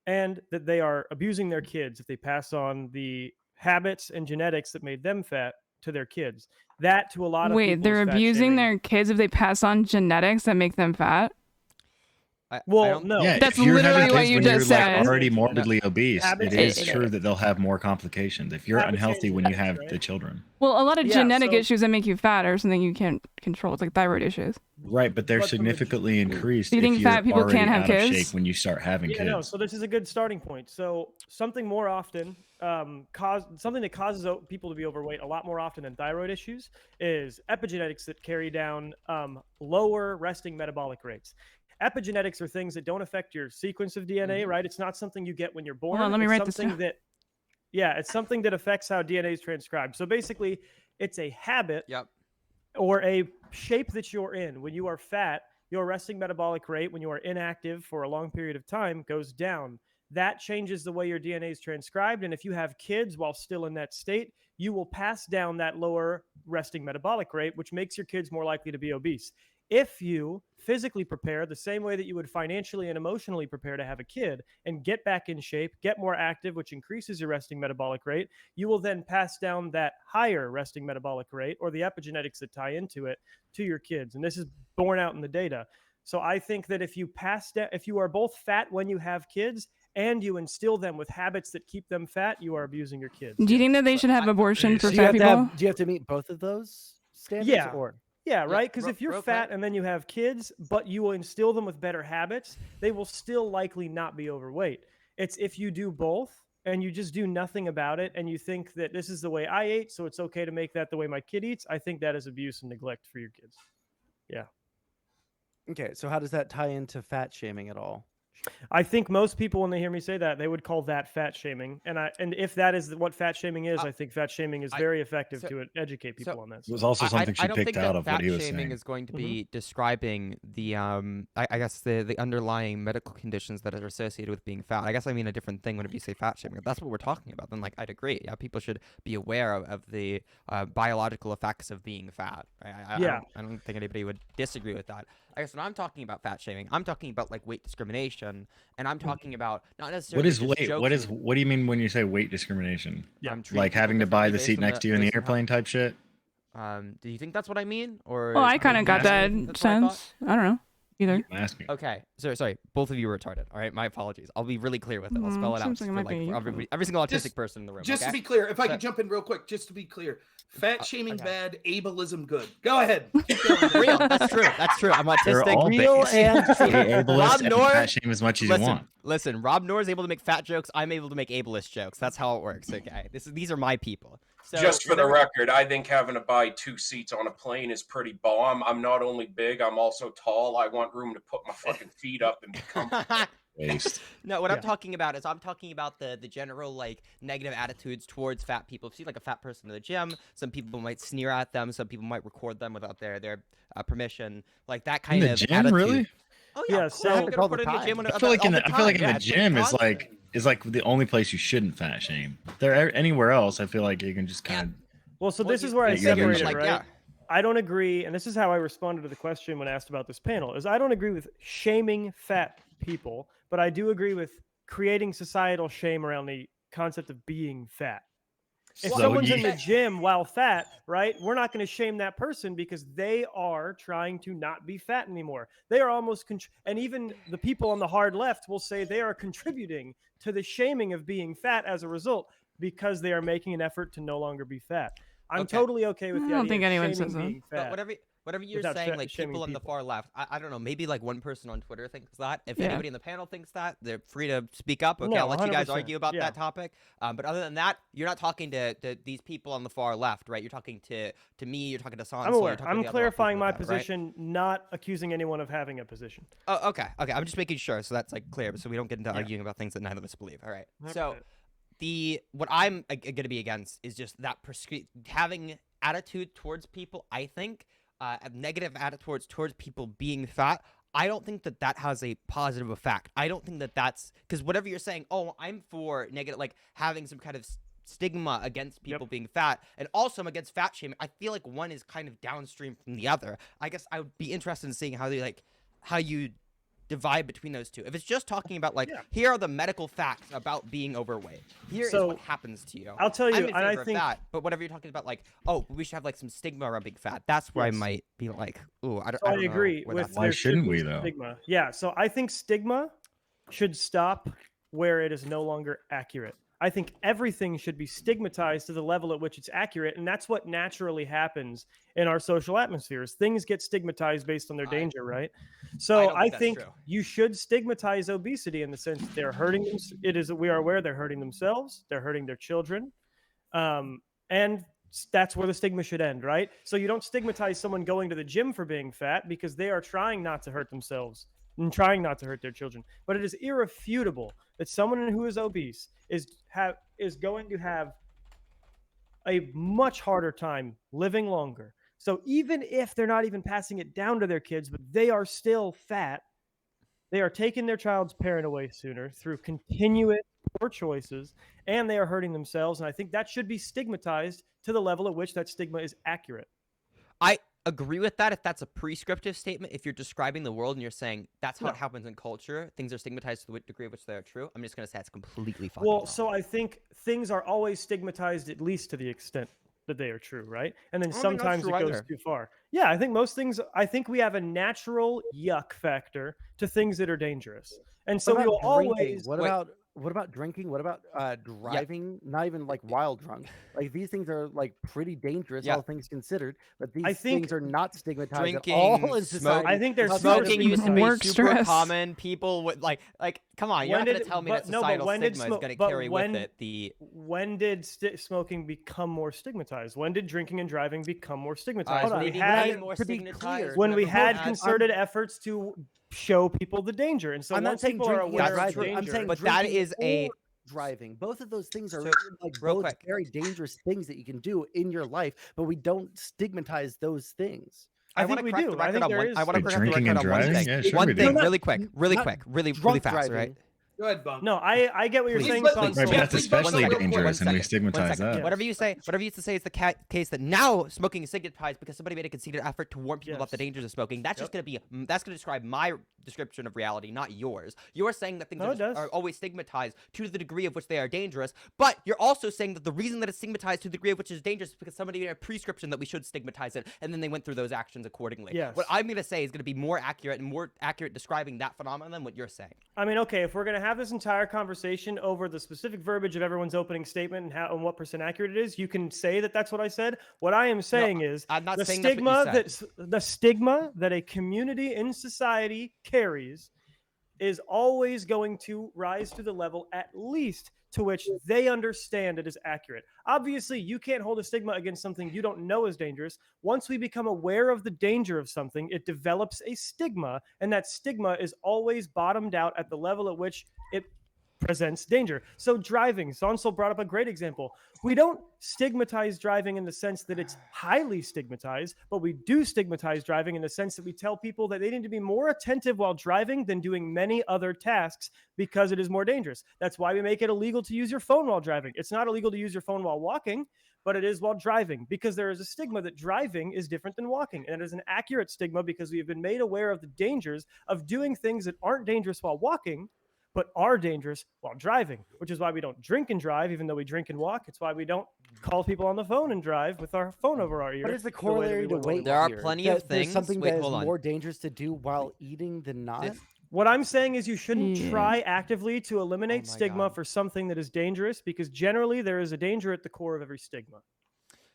and that they are abusing their kids if they pass on the habits and genetics that made them fat to their kids. That to a lot of people. Wait, they're abusing their kids if they pass on genetics that make them fat? No. Yeah, that's if you're literally having what kids you when just you're, said. Like, already morbidly obese, Habits it is and true genetics. that they'll have more complications if you're Habits unhealthy and when you genetics, have right? the children. Well, a lot of Yeah, genetic so- issues that make you fat are something you can't control. It's like thyroid issues. Right, but they're But from the- significantly increased Do you if think you're fat people already can't have out of kids? shape when you start having Yeah, kids. no. So this is a good starting point. So something more often, something that causes people to be overweight a lot more often than thyroid issues is epigenetics that carry down lower resting metabolic rates. Epigenetics are things that don't affect your sequence of DNA, right? It's not something you get when you're born. Hold on, let me It's write this something down. it's something that affects how DNA is transcribed. So basically, it's a habit Yep. or a shape that you're in. When you are fat, your resting metabolic rate, when you are inactive for a long period of time, goes down. That changes the way your DNA is transcribed. And if you have kids while still in that state, you will pass down that lower resting metabolic rate, which makes your kids more likely to be obese. If you physically prepare the same way that you would financially and emotionally prepare to have a kid and get back in shape, get more active, which increases your resting metabolic rate, you will then pass down that higher resting metabolic rate or the epigenetics that tie into it to your kids. And this is borne out in the data. So I think that if you are both fat when you have kids and you instill them with habits that keep them fat, you are abusing your kids. Do you think that they should have abortion for Do you fat have to people? do you have to meet both of those standards? Yeah. Or Yeah, right? Because real- if you're real fat quick. and then you have kids, but you will instill them with better habits, they will still likely not be overweight. It's if you do both and you just do nothing about it and you think that this is the way I ate, so it's okay to make that the way my kid eats, I think that is abuse and neglect for your kids. Yeah. Okay, so how does that tie into fat shaming at all? I think most people, when they hear me say that, they would call that fat shaming. And if that is what fat shaming is, I think fat shaming is very effective to educate people on that. It was also something she I don't picked think out that of fat what he was shaming saying. is going to be describing the I guess the underlying medical conditions that are associated with being fat. I guess I mean a different thing when you say fat shaming. If that's what we're talking about, then like I'd agree. Yeah, people should be aware of the biological effects of being fat. I don't think anybody would disagree with that. I guess when I'm talking about fat shaming, I'm talking about like weight discrimination, and I'm talking about not necessarily. What is just weight? jokes What do you mean when you say weight discrimination? Yeah. Like having to buy the based seat on next to you in the based on how- airplane type shit? Do you think that's what I mean, or? Well, I kind of got that That's what I thought? sense. I don't know. Either. I'm asking. Okay, sorry. Both of you are retarded. All right, my apologies. I'll be really clear with it. I'll spell it out seems like it for, might like, be for you. every single autistic Just- person in the room. Just okay? to be clear, if I So- could jump in real quick, just to be clear, fat shaming bad, ableism good. Go ahead. Real. That's true. That's true. I'm They're autistic. all Real based. and true. Ableist Rob and Noerr- fat shame as much as you want. Listen. Rob Noerr is able to make fat jokes. I'm able to make ableist jokes. That's how it works. Okay. These are my people. So Just for the whatever- record, I think having to buy 2 seats on a plane is pretty bomb. I'm not only big, I'm also tall. I want room to put my fucking feet up and be comfortable. waste. No, what I'm talking about is I'm talking about the general like negative attitudes towards fat people. If you see like a fat person in the gym, some people might sneer at them, some people might record them without their permission, like that kind In the of gym, attitude. really? Oh yeah, of course, you gotta put it in the gym. I feel like in the it's gym is constant. like the only place you shouldn't fat shame. There anywhere else, I feel like you can just kind of. Well, so this is where I get your separate it, energy. right? Yeah. I don't agree, and this is how I responded to the question when asked about this panel, is I don't agree with shaming fat people, but I do agree with creating societal shame around the concept of being fat. If someone's in the gym while fat, right, we're not going to shame that person because they are trying to not be fat anymore. They are almost, and even the people on the hard left will say they are contributing to the shaming of being fat as a result because they are making an effort to no longer be fat. I'm totally okay with the I don't idea think of anyone shaming says that. being fat. But whatever you're without saying, like shaming people on the far left, I don't know, maybe like one person on Twitter thinks that. If anybody in the panel thinks that, they're free to speak up. Okay, No, I'll let you guys 100%, argue about that topic. But other than that, you're not talking to these people on the far left, right? You're talking to me. You're talking to Sansa. I'm aware. You're talking I'm to the other clarifying my people, right? position, not accusing anyone of having a position. Oh, okay. I'm just making sure, so that's like clear, so we don't get into arguing about things that neither of us believe. All right. So what I'm going to be against is just that having attitude towards people. I think a negative attitude towards people being fat. I don't think that has a positive effect. I don't think that that's because whatever you're saying. Oh, I'm for negative, like having some kind of stigma against people being fat, and also I'm against fat shaming. I feel like one is kind of downstream from the other. I guess I would be interested in seeing how you divide between those two. If it's just talking about like, here are the medical facts about being overweight. Here is what happens to you. I'll tell you, I'm in and I favor of think that. But whatever you're talking about, like, oh, we should have like some stigma around being fat. That's where I might be like, ooh, I don't know. agree with why shouldn't we though? Stigma. Yeah, so I think stigma should stop where it is no longer accurate. I think everything should be stigmatized to the level at which it's accurate, and that's what naturally happens in our social atmospheres. Things get stigmatized based on their danger, right? So I think you should stigmatize obesity in the sense that they're hurting them. We are aware they're hurting themselves, they're hurting their children, and that's where the stigma should end, right? So you don't stigmatize someone going to the gym for being fat because they are trying not to hurt themselves and trying not to hurt their children. But it is irrefutable that someone who is obese is going to have a much harder time living longer. So even if they're not even passing it down to their kids, but they are still fat, they are taking their child's parent away sooner through continuous poor choices, and they are hurting themselves. And I think that should be stigmatized to the level at which that stigma is accurate. I agree with that if that's a prescriptive statement. If you're describing the world and you're saying that's how it happens in culture, things are stigmatized to the degree of which they are true, I'm just going to say it's completely fucking wrong. So I think things are always stigmatized at least to the extent that they are true, right? And then sometimes it goes too far. Yeah, I think most things, I think we have a natural yuck factor to things that are dangerous. And so we will always... What about drinking? What about driving? Not even like while drunk. Like these things are like pretty dangerous, all things considered. But these things are not stigmatized drinking, at all in society. I think there's smoking used to be super stress. common. People would like, come on, you're not going to tell me that societal stigma is going to carry with it. When did smoking become more stigmatized? When did drinking and driving become more stigmatized? When we had concerted efforts to show people the danger, and so I'm not saying people are aware of driving. I'm saying but that is driving. Both of those things are like real both very dangerous things that you can do in your life, but we don't stigmatize those things. I think we do. I want to correct the record on one thing. Yeah, sure one thing, do. really quick, really fast, right? Go ahead, Bunk. No, I get what you're saying. Right, but that's especially dangerous, and we stigmatize that. Whatever you used to say is the case that now smoking is stigmatized because somebody made a concerted effort to warn people about the dangers of smoking. That's just going to be that's going to describe my description of reality, not yours. You're saying that things are always stigmatized to the degree of which they are dangerous, but you're also saying that the reason that it's stigmatized to the degree of which it's dangerous is because somebody made a prescription that we should stigmatize it, and then they went through those actions accordingly. Yes. What I'm going to say is going to be more accurate describing that phenomenon than what you're saying. I mean, okay, if we're going to have this entire conversation over the specific verbiage of everyone's opening statement and what % accurate it is, you can say that that's what I said. What I am saying is I'm not the saying stigma the stigma that a community in society carries is always going to rise to the level at least to which they understand it is accurate. Obviously, you can't hold a stigma against something you don't know is dangerous. Once we become aware of the danger of something, it develops a stigma, and that stigma is always bottomed out at the level at which it presents danger. So driving, Sonsol brought up a great example. We don't stigmatize driving in the sense that it's highly stigmatized, but we do stigmatize driving in the sense that we tell people that they need to be more attentive while driving than doing many other tasks because it is more dangerous. That's why we make it illegal to use your phone while driving. It's not illegal to use your phone while walking, but it is while driving, because there is a stigma that driving is different than walking. And it is an accurate stigma because we have been made aware of the dangers of doing things that aren't dangerous while walking, but are dangerous while driving, which is why we don't drink and drive, even though we drink and walk. It's why we don't call people on the phone and drive with our phone over our ear. What is the corollary to weight? There are here? plenty That of things. There's something Wait, that is hold on. more dangerous to do while eating than not. What I'm saying is you shouldn't Yeah. try actively to eliminate Oh my stigma God. for something that is dangerous, because generally there is a danger at the core of every stigma.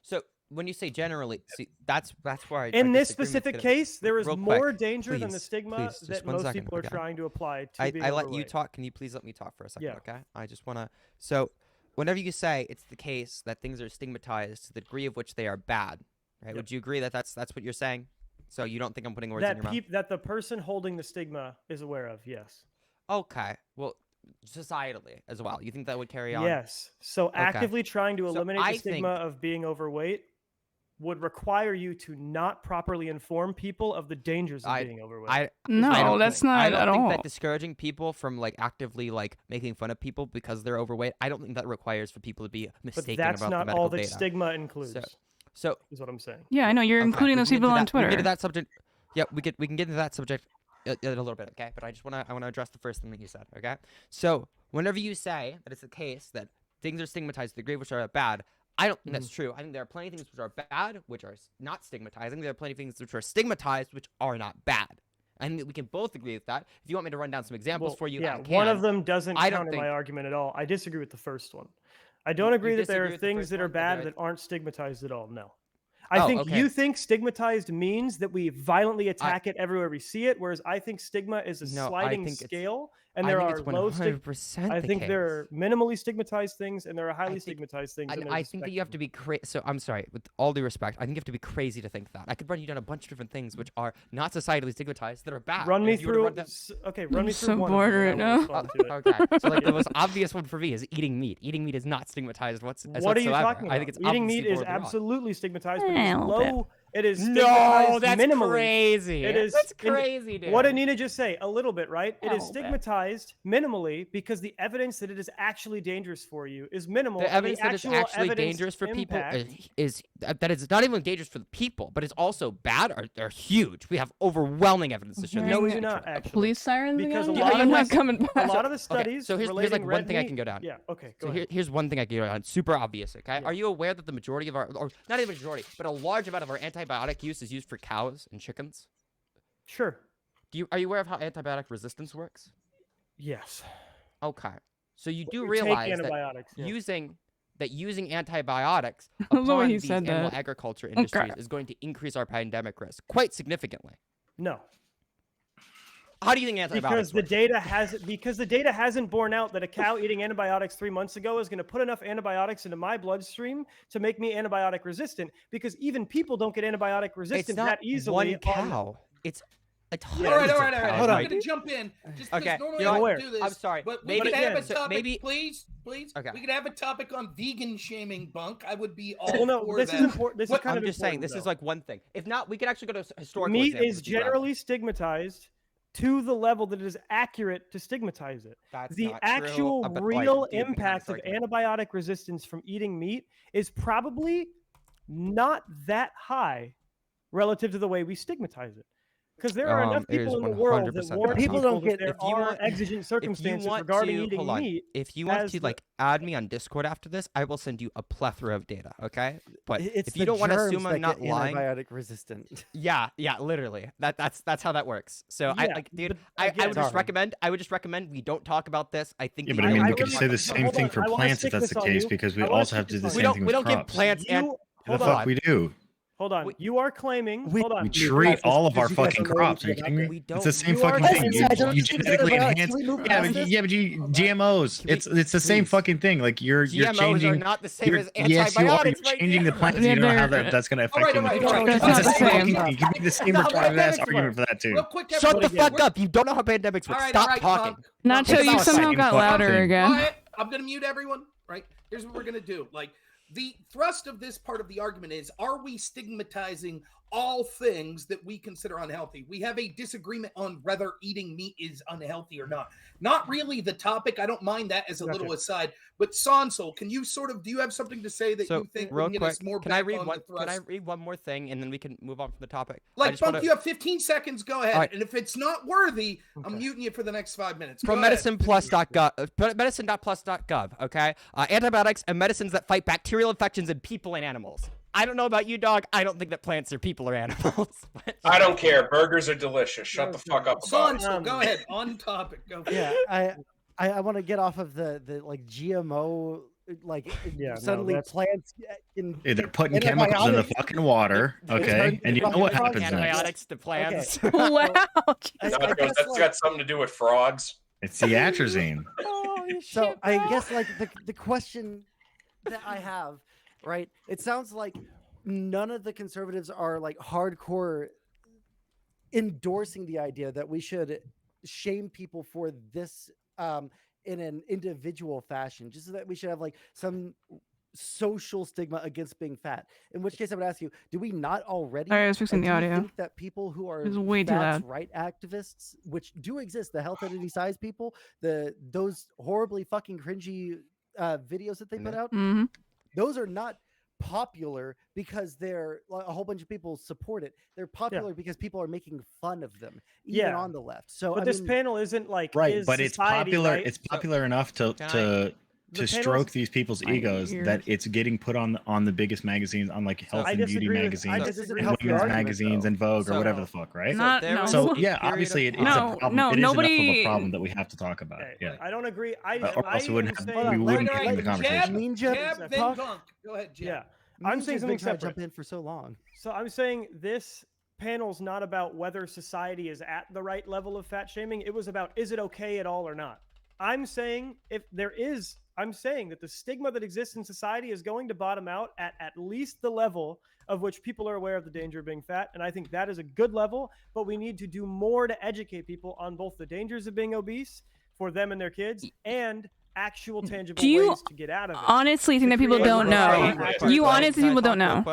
So when you say generally, see, that's where I In this disagree with specific it. case, there is Real more quick, danger than the please, stigma please, just that 1 most second, people are okay? trying to apply to being I let you overweight. talk. Can you please let me talk for a second, Yeah. okay? I just want to. So whenever you say it's the case that things are stigmatized to the degree of which they are bad, right? Yep. Would you agree that that's what you're saying? So you don't think I'm putting words in your mouth? That the person holding the stigma is aware of, yes. Okay. Well, societally as well. You think that would carry on? Yes. So Okay. actively trying to So eliminate I the stigma think- of being overweight would require you to not properly inform people of the dangers of being overweight. No, I don't that's think- I not don't at think all. that discouraging people from like actively like making fun of people because they're overweight. I don't think that requires for people to be But mistaken that's about the not medical all that data. stigma includes. So is what I'm saying. Yeah, I know you're including we those can get people into on that- We can get Twitter. to that subject. Yeah, we can get into that subject in a little bit, okay? But I just wanna address the first thing that you said, okay? So whenever you say that it's the case that things are stigmatized to the degree which are bad, I don't think that's true. I think there are plenty of things which are bad, which are not stigmatizing. There are plenty of things which are stigmatized, which are not bad. I think that we can both agree with that. If you want me to run down some examples Well, for you, yeah, I can. one of them doesn't I don't counter think my argument at all. I disagree with the first one. I don't agree that there disagree are with the things first that are one? Okay, bad I- that aren't stigmatized at all. No. I Oh, think okay. you think stigmatized means that we violently attack it everywhere we see it, whereas I think stigma is a No, I sliding think it's- scale, and I there think are it's low 100% I the think there case. are minimally stigmatized things, and there are highly stigmatized things. And and I there's a think that you have to be crazy. So I'm sorry, with all due respect, I think you have to be crazy to think that. I could run you down a bunch of different things which are not societally stigmatized that are bad. Run And me if you were to through. run down- Okay, run I'm me so through one. of bored them, right and I will now. respond to it. Okay, so like the most obvious one for me is eating meat. Eating meat is not stigmatized whatsoever. What are you talking about? I think it's Eating meat obviously is morally wrong. absolutely stigmatized, but it Eh, is a little bit. low. It is No, stigmatized that's minimally. crazy. It is That's crazy, dude. What did Nina just say? A little bit, right? It A is little bit. stigmatized minimally because the evidence that it is actually dangerous for you is minimal. The and evidence that it's actual actually evidence dangerous for people impact- is that it's not even dangerous for the people, but it's also bad. Are huge. We have overwhelming evidence to show. No, we that. do not actually. Police sirens Because again? a lot I'm of not the- coming back. A lot of the Okay, studies. so here's like relating one red thing I meat- can go down. Yeah. Okay. Go So ahead. here's one thing I can go down. Super obvious, okay? Are you aware that the majority of our, or not even majority, but a large amount of our antibiotic use is used for cows and chickens? Sure. Are you aware of how antibiotic resistance works? Yes. Okay. So you do we take realize that antibiotics, yes. using antibiotics I love the way upon he these said animal that. agriculture Okay. industries is going to increase our pandemic risk quite significantly. No. How do you think antibiotics Because the data hasn't borne out that a cow eating antibiotics 3 months ago is going to put enough antibiotics into my bloodstream to make me antibiotic resistant. Because even people don't get antibiotic resistant It's not that easily. one cow. It's a ton. All right. I'm Right? going to jump in. Just because Okay, normally you know I what? don't do this. I'm sorry. But Maybe we could have a again, so topic, maybe- please. Okay. We could have a topic on vegan shaming, Bunk. I would be all Well, no, for this that. is important. This is kind I'm of just saying, important, this is though. like one thing. If not, we could actually go to historical Meat examples is if you'd rather. generally stigmatized to the level that it is accurate to stigmatize it. That's The not true, actual but, like, real dude, we can have impact this of argument. antibiotic resistance from eating meat is probably not that high relative to the way we stigmatize it. Because there are enough it is people in the world that 100% warn People people don't that get- there If you are want- exigent circumstances want regarding to, eating hold on. meat. If you want as to the- like add me on Discord after this, I will send you a plethora of data. Okay, but It's if you the don't want to germs assume that I'm not get lying, antibiotic resistant. yeah, literally, that's how that works. So I Yeah, like, dude, but I again- would just Sorry. recommend we don't talk about this. I think Yeah, we but I don't mean, have we to could talk say the about same Hold thing on, for I wanna plants if stick that's this the on case, you. because we I wanna also have stick to do the this on same you. thing we with don't give crops. plants and You- The hold fuck on. we do. Hold on. You are claiming. Hold on. We treat all of our fucking crops. Are you kidding me? It's the same fucking thing. You genetically enhance. Yeah, but GMOs. It's the same fucking thing. Like you're changing. GMOs are not the same as yes, you are. antibiotics. You're changing the plants. You know how that's going to affect you. That's not the same. You can make the same retarded-ass argument for that too. Real quick, Shut the fuck up. You don't know how pandemics work. Stop talking. Nacho, you somehow got louder again. Quiet. I'm gonna mute everyone. Right. Here's what we're gonna do. Like, the thrust of this part of the argument is: are we stigmatizing all things that we consider unhealthy? We have a disagreement on whether eating meat is unhealthy or not. Not really the topic. I don't mind that as a little aside. But Sonsol, can you do you have something to say that you think real will get quick, us more can back I read on one? the thrust? Can I read one more thing and then we can move on from the topic? Like, Bunk, you have 15 seconds. Go ahead. Right. And if it's not worthy, I'm muting you for the next 5 minutes. From medicineplus.gov, medicine.plus.gov, okay? Antibiotics and medicines that fight bacterial infections in people and animals. I don't know about you, dog. I don't think that plants are people or animals. I don't care. Burgers are delicious. Shut the fuck up about it. Go ahead. On topic. Go. Yeah, I want to get off of the like GMO suddenly plants they're putting chemicals in the fucking water, okay? And you know what happens next. Antibiotics to plants. Okay. Wow. That's got something to do with frogs. It's the atrazine. So I guess like the question that I have, right? It sounds like none of the conservatives are like hardcore endorsing the idea that we should shame people for this in an individual fashion, just so that we should have like some social stigma against being fat. In which case I would ask you, do we not already I was fixing the audio. think that people who are It's way too loud. right activists, which do exist, the health entity size people, those horribly fucking cringy videos that they put out, those are not popular because they're a whole bunch of people support it. They're popular because people are making fun of them, even on the left. So, but this panel isn't like right, but it's popular. Right? It's popular enough to stroke these people's egos that it's getting put on the biggest magazines, on like health and beauty magazines, and women's magazines, and Vogue or whatever the fuck, right? So yeah, obviously it's a problem. It is enough of a problem that we have to talk about. Yeah, I don't agree. or else we wouldn't have the conversation. Jab, then Gunk. Go ahead, Jab. Yeah. I'm saying something separate. Jump in for so long. So I'm saying this panel's not about whether society is at the right level of fat shaming. It was about, is it okay at all or not? I'm saying I'm saying that the stigma that exists in society is going to bottom out at least the level of which people are aware of the danger of being fat. And I think that is a good level, but we need to do more to educate people on both the dangers of being obese for them and their kids and actual tangible ways to get out of it. Honestly think that people don't know? You honestly people don't know.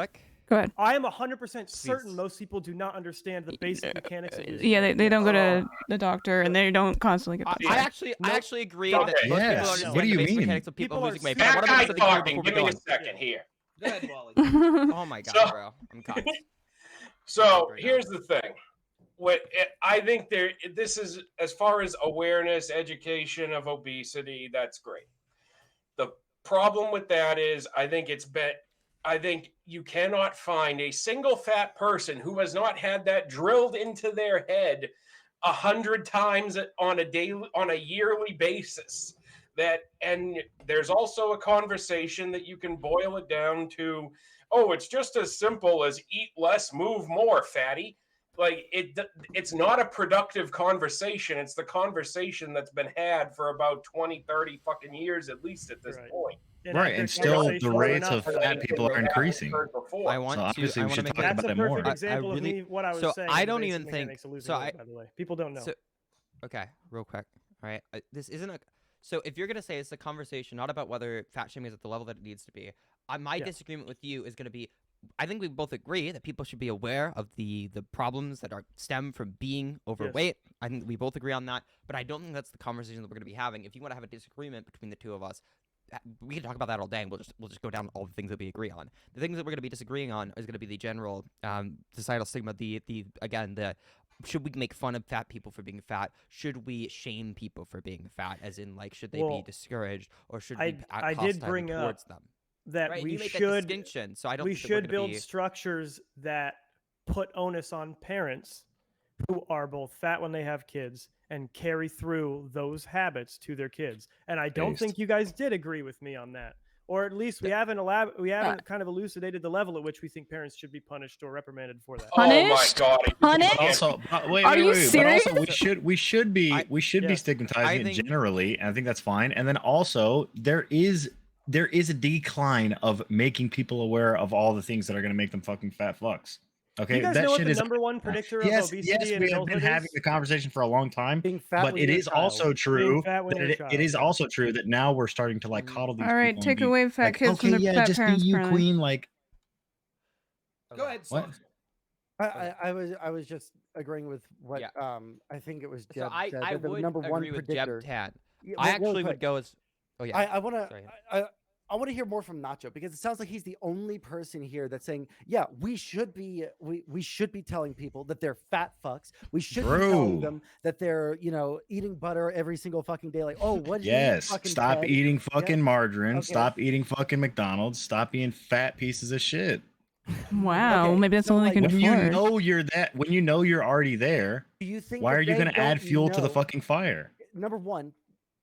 Go ahead. I am 100% certain most people do not understand the basic mechanics of this. Yeah, they don't go to the doctor and they don't constantly get I actually agree that most people don't understand the basic mechanics of people losing weight. That guy talking. Give me a second here. Go ahead, Wally. Oh my god, bro. I'm caught. So here's the thing. I think this is, as far as awareness, education of obesity, that's great. The problem with that is I think you cannot find a single fat person who has not had that drilled into their head 100 times on a yearly basis. And there's also a conversation that you can boil it down to, it's just as simple as eat less, move more, fatty. Like it's not a productive conversation. It's the conversation that's been had for about 20, 30 fucking years, at least at this point. Right, and still the rates of fat people are increasing. I want so obviously we should talk That's about a it more. perfect example of what I was saying. I don't even think. By the way, people don't know. Okay, real quick. All right, this isn't a. So if you're gonna say it's a conversation not about whether fat shaming is at the level that it needs to be, my disagreement with you is gonna be. I think we both agree that people should be aware of the problems that stem from being overweight. Yes. I think we both agree on that, but I don't think that's the conversation that we're going to be having. If you want to have a disagreement between the two of us, we can talk about that all day, and we'll just go down all the things that we agree on. The things that we're going to be disagreeing on is going to be the general societal stigma. Should we make fun of fat people for being fat? Should we shame people for being fat? As in, like, should they be discouraged, or should we I did bring towards up them? That right, we should distinction. So I don't. We should build structures that put onus on parents who are both fat when they have kids and carry through those habits to their kids. And I don't think you guys did agree with me on that. or at least we haven't kind of elucidated the level at which we think parents should be punished or reprimanded for that. Punished? Oh my God! Punished? But also, wait, Are you But serious? also, we should be stigmatizing it generally, and I think that's fine. And then also, there is a decline of making people aware of all the things that are going to make them fucking fat fucks. Okay, you guys that know what shit the is number one predictor of yes, obesity and we have been adulthood having is? the conversation for a long time, Being fat but when it you're a is child. also true fat when that you're a it is child. also true that now we're starting to like coddle these All right, people. take and be away fat like, kids okay, from their yeah, fat just be parents, you, apparently. queen. Like, Go ahead, what? Sauce. I was just agreeing with what I think it was Jeb So I said, the would number one agree with predictor. Jeb Tan. Yeah, I really actually quick. would go as. Oh yeah. I want to. I want to hear more from Nacho because it sounds like he's the only person here that's saying, yeah, we should be telling people that they're fat fucks. We should be telling them that they're, eating butter every single fucking day. Like, oh, what is yes, fucking stop Ted? eating fucking margarine. Okay. Stop eating fucking McDonald's. Stop being fat pieces of shit. Wow, Okay, maybe that's so, all they like, can When afford. you know you're already there, Do you think why that are you they going to add don't fuel to the know- fucme fire? Number one,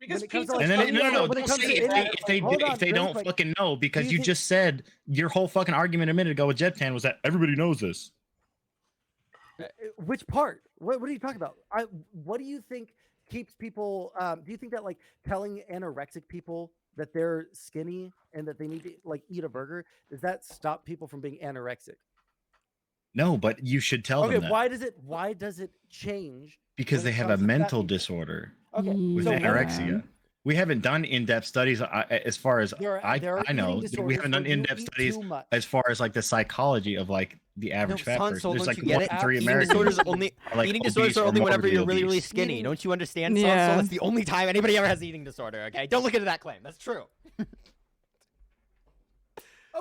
Because when it comes to, pizza. like, And then no, when it don't comes say to if they don't fucking know, because you you think- just said your whole fucking argument a minute ago with Jeptan was that everybody knows this. Which part? What are you talking about? What do you think keeps people? Do you think that like telling anorexic people that they're skinny and that they need to like eat a burger, does that stop people from being anorexic? No, but you should tell them that. Why does it change? Because they have a mental disorder with anorexia. We haven't done in-depth studies as far as I know. We haven't done in-depth studies as far as like the psychology of like the average fat person. There's like 1 in 3 Americans. Eating disorders are only whenever you're really, really skinny. Don't you understand, Sanso? That's the only time anybody ever has an eating disorder. Okay, don't look into that claim. That's true.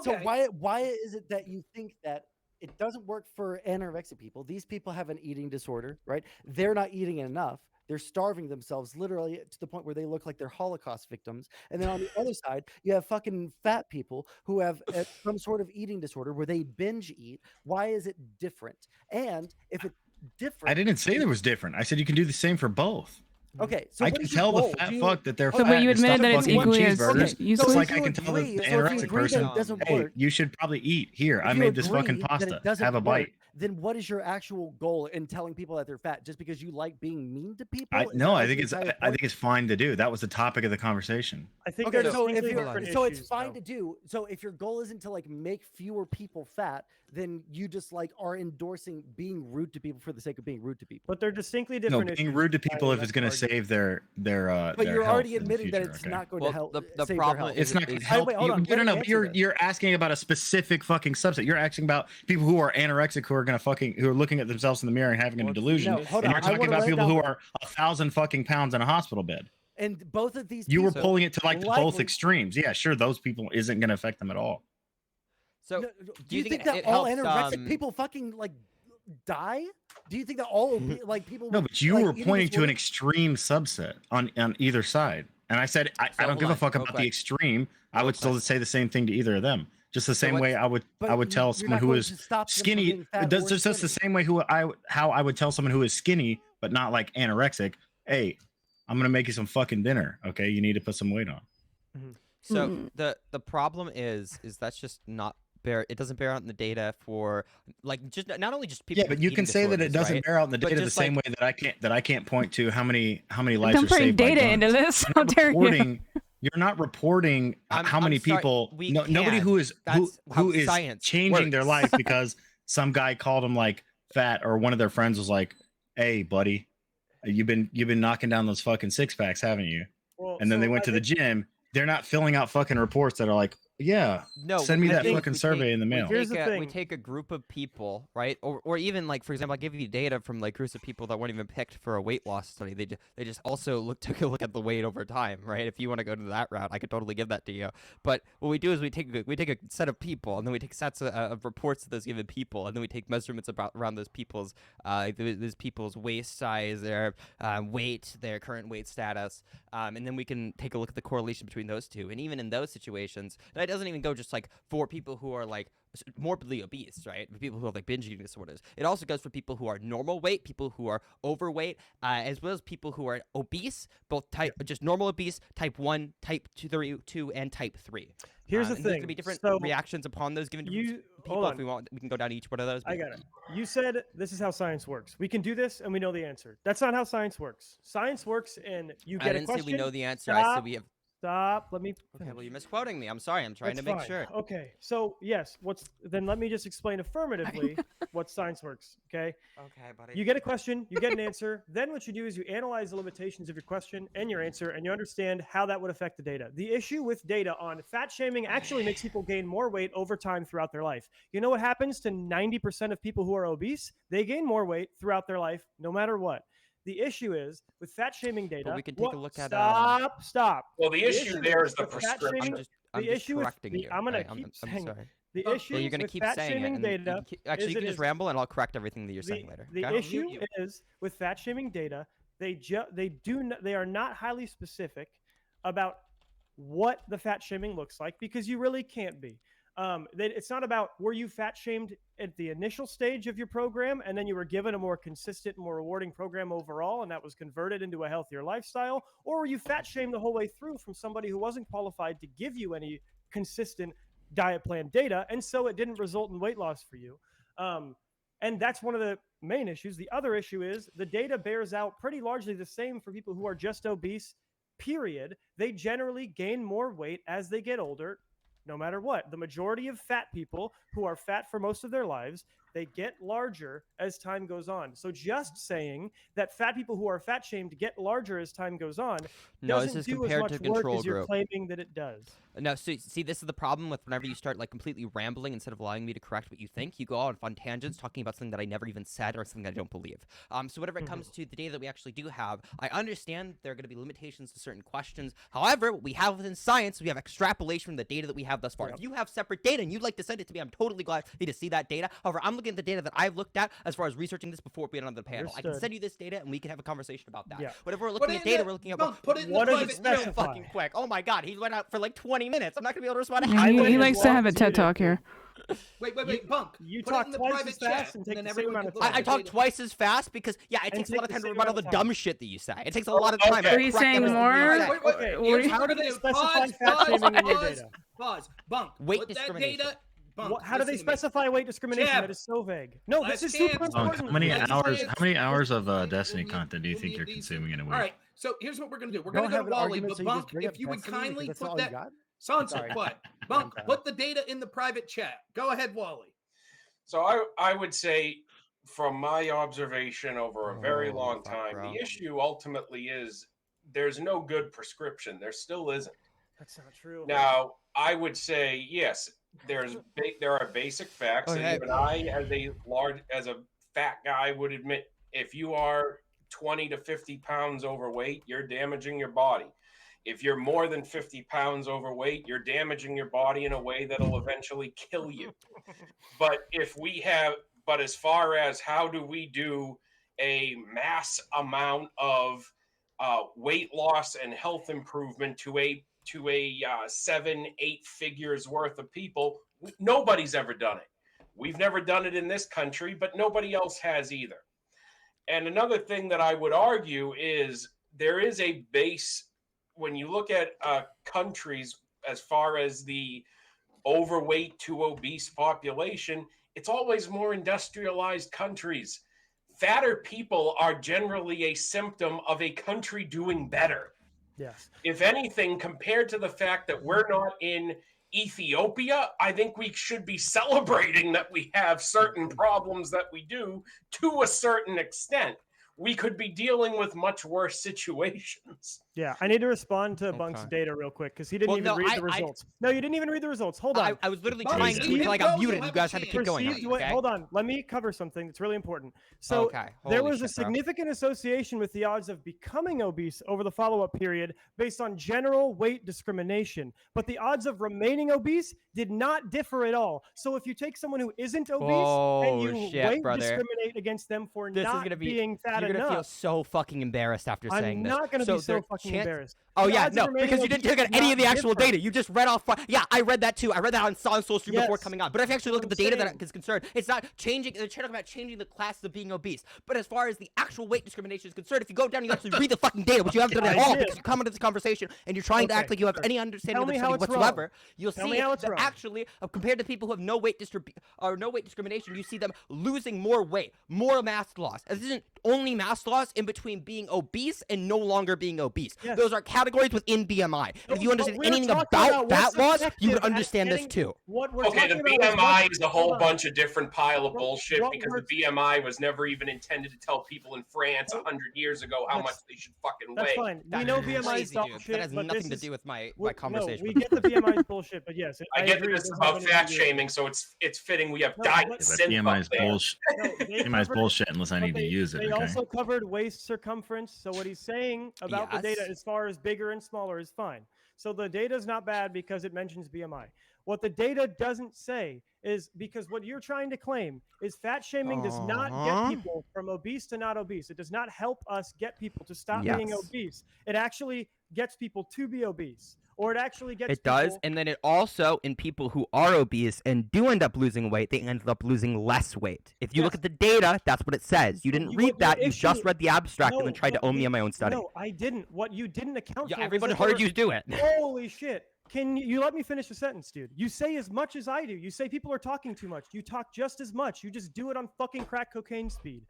So why is it that you think that it doesn't work for anorexic people? These people have an eating disorder, right? They're not eating enough. They're starving themselves literally to the point where they look like they're Holocaust victims. And then on the other side, you have fucking fat people who have some sort of eating disorder where they binge eat. Why is it different? And if it's different, I didn't say there was different. I said you can do the same for both. Okay, so I what can is your tell the goal? fat fuck that they're So, fat. but you and admitted stop that it's fucking equally as cheeseburgers. useless? Just like I can tell the anorexic person, hey, you should probably eat. Here, I made this fucking pasta. Have a bite. Then what is your actual goal in telling people that they're fat? Just because you like being mean to people? I think it's fine to do. That was the topic of the conversation. I think okay, so it's fine to do. So if your goal isn't to like make fewer people fat, then you just like are endorsing being rude to people for the sake of being rude to people. But they're distinctly different. No, being rude to people if it's going to save their But their you're health already in the admitting that future, it's okay? not going to help. The problem it's not going to help. But you're asking about a specific fucking subset. You're asking about people who are anorexic who are looking at themselves in the mirror and having a delusion. No, hold and on. you're talking about people who are 1,000 fucking pounds in a hospital bed. And both of these you were pulling it to like both extremes. Yeah, sure, those people isn't going to affect them at all. So do you think that all anorexic people fucking like die? Do you think that all like people? No, but you were pointing to an extreme subset on either side, and I said I don't give a fuck about the extreme. I would still say the same thing to either of them. Just the same way I would tell someone who is skinny. Just the same way how I would tell someone who is skinny but not like anorexic. Hey, I'm gonna make you some fucking dinner. Okay, you need to put some weight on. So the problem is that's just not. It doesn't bear out in the data for like just not only just people. Yeah, but you can say that it doesn't bear out in the data the same way that I can't point to how many lives are saved. Don't bring data into this. How dare you? You're not reporting how many people. Nobody who is changing their life because some guy called them like fat, or one of their friends was like, "Hey, buddy, you've been knocking down those fucking 6-packs, haven't you?" Well, and then they went to the gym. They're not filling out fucking reports that are like, yeah, send me that fucking survey in the mail. We take a group of people, right? Or even like, for example, I give you data from like groups of people that weren't even picked for a weight loss study. They just also took a look at the weight over time, right? If you want to go to that route, I could totally give that to you. But what we do is we take a set of people, and then we take sets of reports of those given people, and then we take measurements around those people's waist size, their weight, their current weight status, and then we can take a look at the correlation between those two. And even in those situations, that doesn't even go just like for people who are like morbidly obese, right? For people who have like binge eating disorders. It also goes for people who are normal weight, people who are overweight, as well as people who are obese, both type, just normal obese, type 1, type 2, and type 3. Here's the and thing. There's going to be different reactions upon those given different people. If we want, we can go down each one of those. I got it. You said this is how science works. We can do this and we know the answer. That's not how science works. Science works in you get a question. I didn't say we know the answer. Stop, I said we have. Stop. Let me. Okay, well, you're misquoting me. I'm sorry. I'm trying That's to make fine. sure. Okay. So yes, then let me just explain affirmatively what science works. Okay. Okay, buddy. You get a question, you get an answer. Then what you do is you analyze the limitations of your question and your answer, and you understand how that would affect the data. The issue with data on fat shaming actually makes people gain more weight over time throughout their life. You know what happens to 90% of people who are obese? They gain more weight throughout their life, no matter what. The issue is with fat shaming data. But we can take a look at. Stop. Well, the issue there is the prescription. I'm just correcting you. I'm gonna keep saying. Sorry. The issue you're going to keep fat saying shaming it. data. Actually, you can just ramble, and I'll correct everything that you're saying later. The issue is with fat shaming data. They are not highly specific about what the fat shaming looks like because you really can't be. It's not about were you fat shamed at the initial stage of your program and then you were given a more consistent, more rewarding program overall and that was converted into a healthier lifestyle, or were you fat shamed the whole way through from somebody who wasn't qualified to give you any consistent diet plan data, and so it didn't result in weight loss for you. And that's one of the main issues. The other issue is the data bears out pretty largely the same for people who are just obese, period. They generally gain more weight as they get older, no matter what. The majority of fat people who are fat for most of their lives, they get larger as time goes on. So just saying that fat people who are fat shamed get larger as time goes on doesn't do as much work as you're claiming that it does. No, so see, this is the problem with whenever you start like completely rambling instead of allowing me to correct what you think. You go out on tangents talking about something that I never even said or something that I don't believe. So whenever it comes to the data that we actually do have, I understand there are going to be limitations to certain questions. However, what we have within science, we have extrapolation from the data that we have thus far. If you have separate data and you'd like to send it to me, I'm totally glad to see that data. However, I'm looking at the data that I've looked at as far as researching this before being on the panel. I can send you this data and we can have a conversation about that. Whenever we're looking at data, we're looking at what does it specify? Fucking quick. Oh my god, he went out for like 20 minutes. I'm not going to be able to respond. He likes to have a TED talk here. Wait, Bunk. You talk twice as fast and take the same amount of time. I talk twice as fast because, it takes a lot of time to remember all the dumb shit that you say. It takes a lot of time. Are you saying more? Okay, how do they specify fat shaming in your data? Pause. Bunk. Weight discrimination. How do they specify weight discrimination? That is so vague. No, this is super important. How many hours of Destiny content do you think you're consuming in a week? All right, so here's what we're gonna do. We're gonna go to Wally, but Bunk, if you would kindly put that. Sunset, what? Bunk, put the data in the private chat. Go ahead, Wally. So I would say, from my observation over a very long time, the issue ultimately is there's no good prescription. There still isn't. That's not true. Now, I would say, yes, there are basic facts, and even I, as a fat guy, would admit if you are 20 to 50 pounds overweight, you're damaging your body. If you're more than 50 pounds overweight, you're damaging your body in a way that'll eventually kill you. But as far as how do we do a mass amount of weight loss and health improvement to a 7-8 figures worth of people, nobody's ever done it. We've never done it in this country, but nobody else has either. And another thing that I would argue is there is a base. When you look at countries as far as the overweight to obese population, it's always more industrialized countries. Fatter people are generally a symptom of a country doing better. Yes. If anything, compared to the fact that we're not in Ethiopia, I think we should be celebrating that we have certain problems that we do to a certain extent. We could be dealing with much worse situations. Yeah, I need to respond to Bunk's data real quick because he didn't even read the results. No, you didn't even read the results. Hold on. I was literally trying to until I got muted and you guys had to keep going. Hold on. Let me cover something that's really important. So there was a significant association with the odds of becoming obese over the follow-up period based on general weight discrimination. But the odds of remaining obese did not differ at all. So if you take someone who isn't obese and you weight discriminate against them for not being fat You're gonna feel so fucking embarrassed after saying this. I'm not gonna be so fucking chance- embarrassed. Oh The yeah, odds of no, remaining because you didn't obese look is at any not of the actual different. data. You just read off. Yeah, I read that too. I read that on Social Stream before Yes. coming on. But if you actually look at the That's what data I'm that is concerned, it's not changing. They're talking about changing the classes of being obese. But as far as the actual weight discrimination is concerned, if you go down, and you actually read the fucking data, which you haven't done at I all did. because you come into this conversation and you're trying to act like you have any understanding of the study whatsoever. You'll Tell see me how it's that wrong. actually, compared to people who have no weight discrimination, you see them losing more weight, more mass loss. This isn't only mass loss in between being obese and no longer being obese. Yes. Those are categories within BMI. And if you But understand we're anything talking about what's fat loss, you would effective at understand this getting- too. What we're Okay, the talking about BMI is a whole hold on. bunch of different pile of bullshit what because we're- the BMI was never even intended to tell people in France 100 years ago how much they should fucking weigh. That's fine. We know BMI is crazy, dude. bullshit. That has but nothing this to is- do with my we- conversation. No, we get the BMI is bullshit, but yes, I get that agree. this it is doesn't have about anything fat to do with it. shaming, so it's fitting we have No, diet but- But synth BMI is up there. bullshit. No, they BMI is covered- bullshit unless I need to use it. They Okay. also covered waist circumference. So what he's saying about the data Yes. as far as bigger and smaller is fine. So the data is not bad because it mentions BMI. What the data doesn't say is because what you're trying to claim is fat shaming does not get people from obese to not obese. It does not help us get people to stop being Yes. obese. It actually gets people to be obese. Or it actually gets It does, people- and then it also, in people who are obese and do end up losing weight, they end up losing less weight. If you look at the data, that's what it says. You didn't read that. You just read the abstract and then tried to own me on my own study. No, I didn't. What you didn't account Yeah, for. was everybody that there heard were- you do it. Holy shit. Can you let me finish a sentence, dude? You say as much as I do. You say people are talking too much. You talk just as much. You just do it on fucking crack cocaine speed.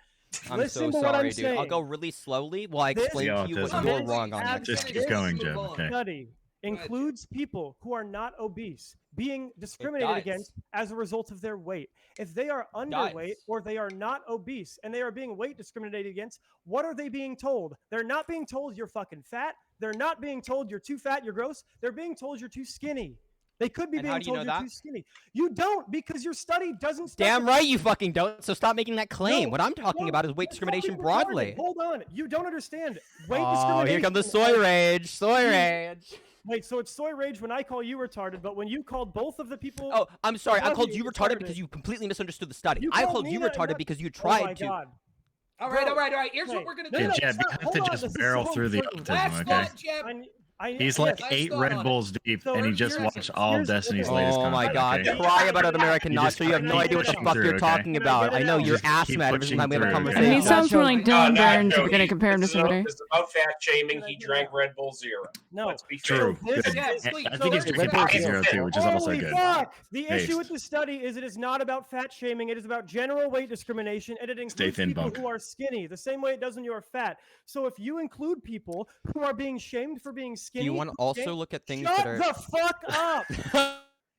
I'm Listen so to what sorry, I'm dude. I'll saying. go really slowly while I explain Yeah, to you what autism. you're wrong on. Ab- Just this keep going, Jeb. Okay. Study includes people who are not obese being discriminated does. against as a result of their weight. If they are underweight or they are not obese and they are being weight discriminated against, what are they being told? They're not being told you're fucking fat. They're not being told you're too fat, you're gross. They're being told you're too skinny. They could be And being how do you told know you're that? too skinny. You don't because your study doesn't Damn specify- right you fucking don't. So stop making that claim. No, what I'm talking no, about is weight you're discrimination fucking broadly. retarded. Hold on. You don't understand. Weight Oh, discrimination. here comes the soy rage. Soy You- rage. Wait, so it's soy rage when I call you retarded, but when you called both of the people. Oh, I'm sorry. I above called you retarded because you completely misunderstood the study. I called me you that- retarded that- because you Oh my tried to. God. All right, Bro, all right, all right. Here's what wait. we're gonna No, do. no, Jeb, stop. you have Hold to on, just this is barrel so through the important. autism, Last okay? thought, Jeb. He's yeah, like last 8 thought Red on it. Bulls deep, So and he here's- just here's- watched all of here's- Destiny's okay. latest Oh my content. god. Okay? Cry about American You just Nacho. You have no keep idea what the pushing fuck through, you're okay? talking Can I about. get I it know out? you're Just keep ass mad every pushing time we have a through, okay? conversation. He sounds more like Dylan No, Burns no, if we're gonna compare him to this is about- somebody. This is about fat shaming. He drank Red Bull Zero. No. Let's be fair. True. this- Good. Yeah, I please. think So he's here's drinking what Vodka I- Zero too, which is also Holy good. fuck! The issue Based. with the study is it is not about fat shaming. It is about general weight discrimination, and it includes thin, people Bunk. who are skinny, the same way it does when you are fat. So if you include people who are being shamed for being Do skinny, you want to also shame- look at things Shut that are... the fuck up!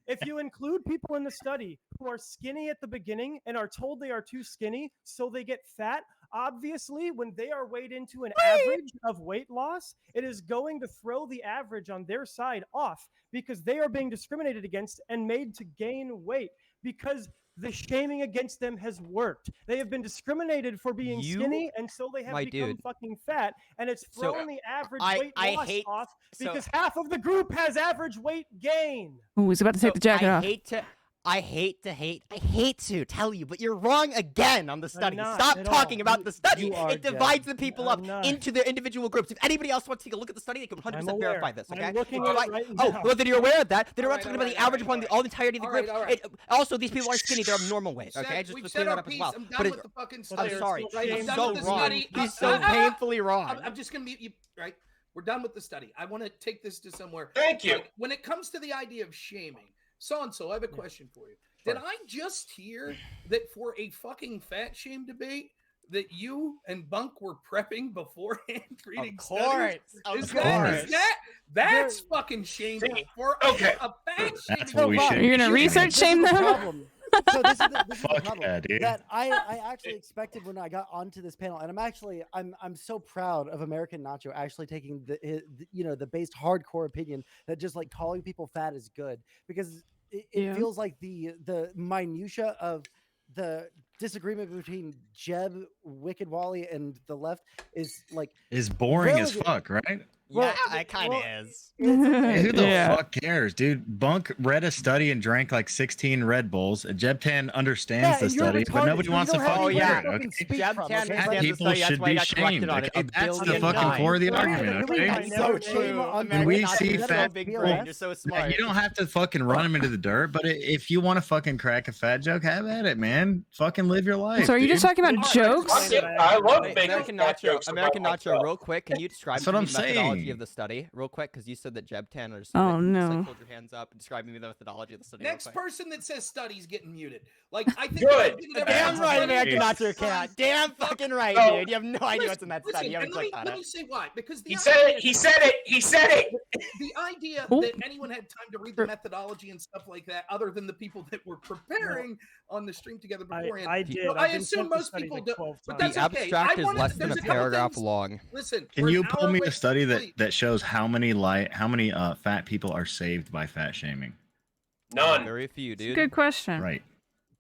If you include people in the study who are skinny at the beginning and are told they are too skinny, so they get fat, obviously, when they are weighed into an average of weight loss, it is going to throw the average on their side off because they are being discriminated against and made to gain weight because the shaming against them has worked. They have been discriminated for being You- skinny, and so they have my become dude. fucking fat, and it's So, thrown the average I- weight I loss hate- off so- because half of the group has average weight gain. Ooh, he's about to take the jacket off. I hate to tell you, but you're wrong again on the study. not Stop at talking all. about the study. you are, It divides Jeff. the people I'm up not. into their individual groups. If anybody else wants to take a look at the study, they can 100% I'm aware. verify this, I'm okay? looking at it Right- right Oh, now. well, then you're aware of that. Then we're not Alright, talking about the alright, average upon alright. all the entirety of the Alright, group. alright. Also, these people aren't skinny. They're of normal weight, We've okay? said- Just we've to said clear that our up as piece. well. I'm But done it's, with the fucking I'm study. sorry. Right, He's I'm so done with the wrong. study. He's so painfully wrong. I'm just gonna be you right. We're done with the study. I want to take this to somewhere. Thank you. Like, when it comes to the idea of shaming, so and so, I have a question for you. Did I just hear that for a fucking fat shame debate that you and Bunk were prepping beforehand reading studies? That's fucking shameful for Okay. a fat That's shaming what we debate. should You're gonna be research shaming. shame This is the them? problem. So this is the Fuck problem yeah, dude. that I actually expected when I got onto this panel, and I'm so proud of American Nacho actually taking the based hardcore opinion that just like calling people fat is good because it Yeah. feels like the minutia of the disagreement between Jeb, Wicked Wally, and the left is like Is boring as Relegated. fuck, right? Yeah, it kind of is. Hey, who the Yeah. fuck cares, dude? Bunk read a study and drank like 16 Red Bulls. Jeb10 understands the study, but nobody wants to fucking hear it. Okay, Jeb10 fat understands the people study. That's should why he be got corrected shamed. on it Okay, a that's the billion fucking times. core of the argument. Okay, That's so true. when we American see Nazi, fat big people, brain, you're so smart. you don't have to fucking run them into the dirt. But if you want to fucking crack a fat joke, have at it, man. Fucking live your life. So are you just dude. talking about jokes? I love Hey, making American fat Nacho, jokes American about Nacho, myself. real quick, can you describe That's to what me I'm the methodology saying. of the study? Real quick, because you said that Jeb10 or Oh, something. Just, no. like, hold your hands up and describe to me the methodology of the study. Next real quick. person that says studies getting muted. Like I think Good. Damn right, American Nacho cat. Damn fucking right, dude. You have no idea what's in that study. You haven't clicked on let me it. say why. Because He said it. He said it. He said it. The idea Oop. that anyone had time to read the methodology and stuff like that, other than the people that were preparing on the stream together beforehand. I did. So I I've been assume sent the most study people like do. 12 But times. that's The okay. abstract I is wanted, less than there's a couple paragraph things- long. Listen, Can we're you an pull hour me away a study from that, sleep. that shows how many fat people are saved by fat shaming? None. Very few, dude. Good question. Right.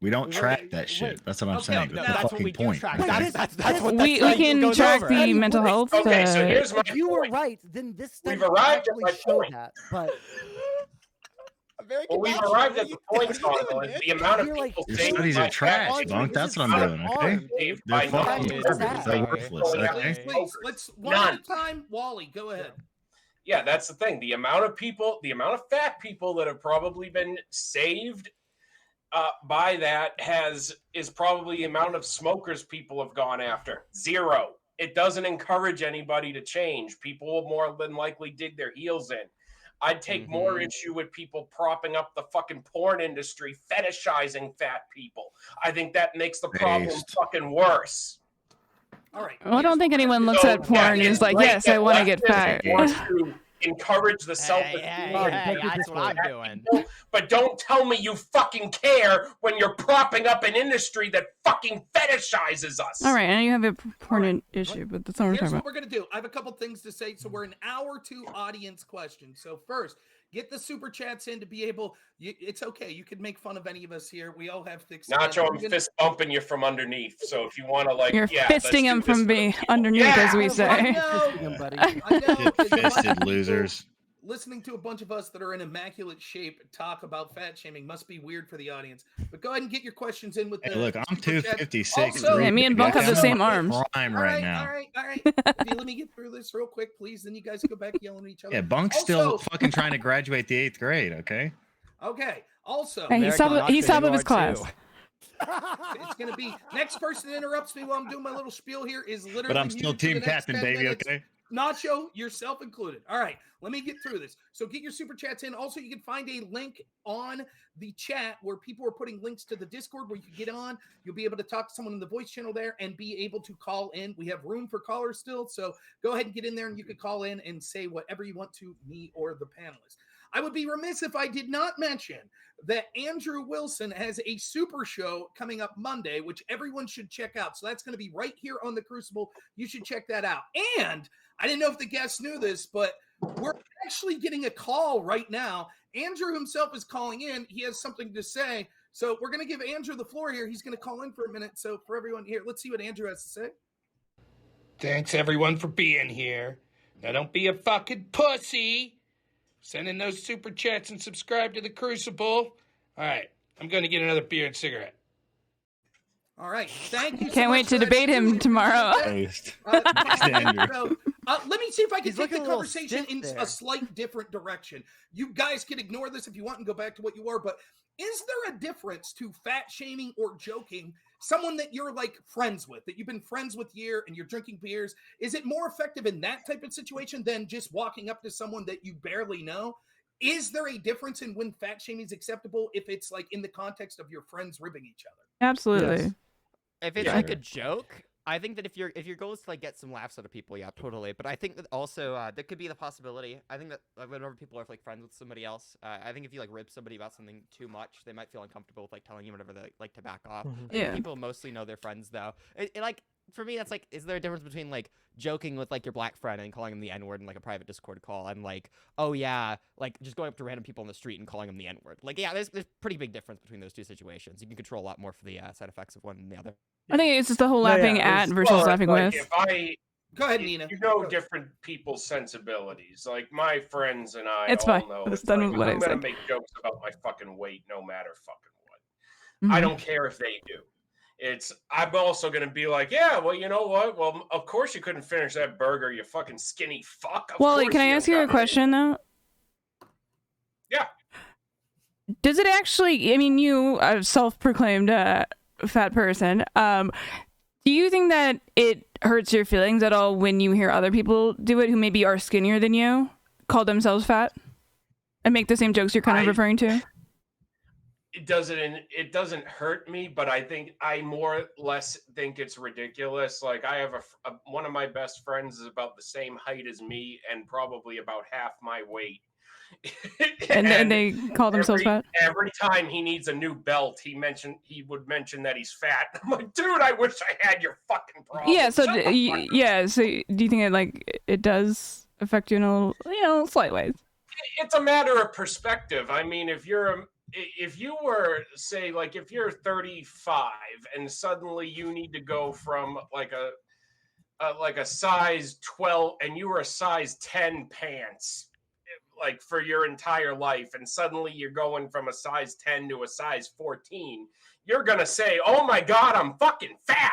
We don't track that shit. That's what I'm Okay, saying. no, That's that's the what fucking we do point. track. okay? That's what that We study can goes track over. the mental health. Okay, so here's my If you were point. right, then this study We've arrived at actually my showed point. that. But Well, we've arrived at the point, Sondland. The amount of You're like, people Your saved studies by are trash, Audrey, Bunk. this That's is what I'm so doing, okay? hard, dude. They're By fucking numbers. garbage. They're Exactly. worthless, Going out okay? with Please, let's one None. at a time. Wally, go ahead. Yeah, that's the thing. The amount of fat people that have probably been saved by that is probably the amount of smokers people have gone after. Zero. It doesn't encourage anybody to change. People will more than likely dig their heels in. I'd take more issue with people propping up the fucking porn industry, fetishizing fat people. I think that makes the problem Based. fucking worse. All right. Well, I don't think anyone looks at porn and is like, yes, I want to get fat. Want to encourage the self-esteem. Hey, that's what I'm doing. But don't tell me you fucking care when you're propping up an industry that fucking fetishizes us. All right, I know you have a porn issue, but that's not what we're Here's talking what about. we're going to do. I have a couple things to say. So we're an hour to audience questions. So first, get the super chats in to be able. It's okay. You can make fun of any of us here. We all have thick skin. Nacho, I'm fist bumping you from underneath. So if you want to, like, You're let's fisting him do this from for the being people. underneath, Yeah! as we say. I know. I know. Get 'cause a bunch of fisted, people losers. Listening to a bunch of us that are in immaculate shape talk about fat shaming must be weird for the audience. But go ahead and get your questions in with the. Hey, look, I'm super chat. 256. Also- Yeah, me and Bunk have the same arms. Prime All right right, now. all right. If you let me get through this real quick, please. Then you guys go back yelling at each other. Yeah, Bunk's Also- still fucking trying to graduate the 8th grade, okay? Okay. Also, Hey, he's top of his class. it's going to be next person that interrupts me while I'm doing my little spiel here is literally. But I'm still muted for the team next captain, 10 baby, minutes. okay? Nacho, yourself included. All right, let me get through this. So get your super chats in. Also, you can find a link on the chat where people are putting links to the Discord where you can get on. You'll be able to talk to someone in the voice channel there and be able to call in. We have room for callers still, so go ahead and get in there and you can call in and say whatever you want to me or the panelists. I would be remiss if I did not mention that Andrew Wilson has a super show coming up Monday, which everyone should check out. So that's going to be right here on the Crucible. You should check that out. And I didn't know if the guests knew this, but we're actually getting a call right now. Andrew himself is calling in. He has something to say. So we're going to give Andrew the floor here. He's going to call in for a minute. So for everyone here, let's see what Andrew has to say. Thanks, everyone, for being here. Now, don't be a fucking pussy. Send in those super chats and subscribe to the Crucible. All right, I'm going to get another beer and cigarette. All right, thank you. Can't wait to debate him tomorrow. So, let me see if I can take the conversation in a slight different direction. You guys can ignore this if you want and go back to what you were, but is there a difference to fat shaming or joking someone that you're like friends with, that you've been friends with year and you're drinking beers? Is it more effective in that type of situation than just walking up to someone that you barely know? Is there a difference in when fat shaming is acceptable if it's like in the context of your friends ribbing each other? Absolutely. Yes. If it's like a joke, I think that if your goal is to like get some laughs out of people, yeah, totally. But I think that also there could be the possibility. I think that whenever people are like friends with somebody else, I think if you like rib somebody about something too much, they might feel uncomfortable with like telling you whatever they like to back off. I think people mostly know their friends though. It like for me, that's like, is there a difference between like joking with like your black friend and calling him the N-word in like a private Discord call, and like, oh yeah, like just going up to random people on the street and calling them the N-word? Like, yeah, there's pretty big difference between those two situations. You can control a lot more for the side effects of one than the other. I think it's just the whole laughing at versus laughing with. Go ahead, Nina. You know different people's sensibilities. Like my friends and I It's all fine. know. That's It's done like, with what I I'm gonna said. make jokes about my fucking weight no matter fucking what. I Mhm. don't care if they do. I'm also gonna be like, yeah, well, you know what? Well, of course you couldn't finish that burger, you fucking skinny fuck. Of Wally, course can I you ask don't you a got it. question though? Yeah. Does it actually? I mean, you, a self-proclaimed fat person. Do you think that it hurts your feelings at all when you hear other people do it who maybe are skinnier than you, call themselves fat, and make the same jokes you're kind of referring to? It doesn't hurt me, but I more or less think it's ridiculous. Like I have one of my best friends is about the same height as me and probably about half my weight. and they call themselves fat? Every time he needs a new belt, he would mention that he's fat. I'm like, dude, I wish I had your fucking problem. Yeah. So so do you think it does affect you in a slight ways? It's a matter of perspective. I mean, if you were, say, like if you're 35 and suddenly you need to go from like a size 12 and you were a size 10 pants like for your entire life, and suddenly you're going from a size 10 to a size 14, you're gonna say, oh my god, I'm fucking fat.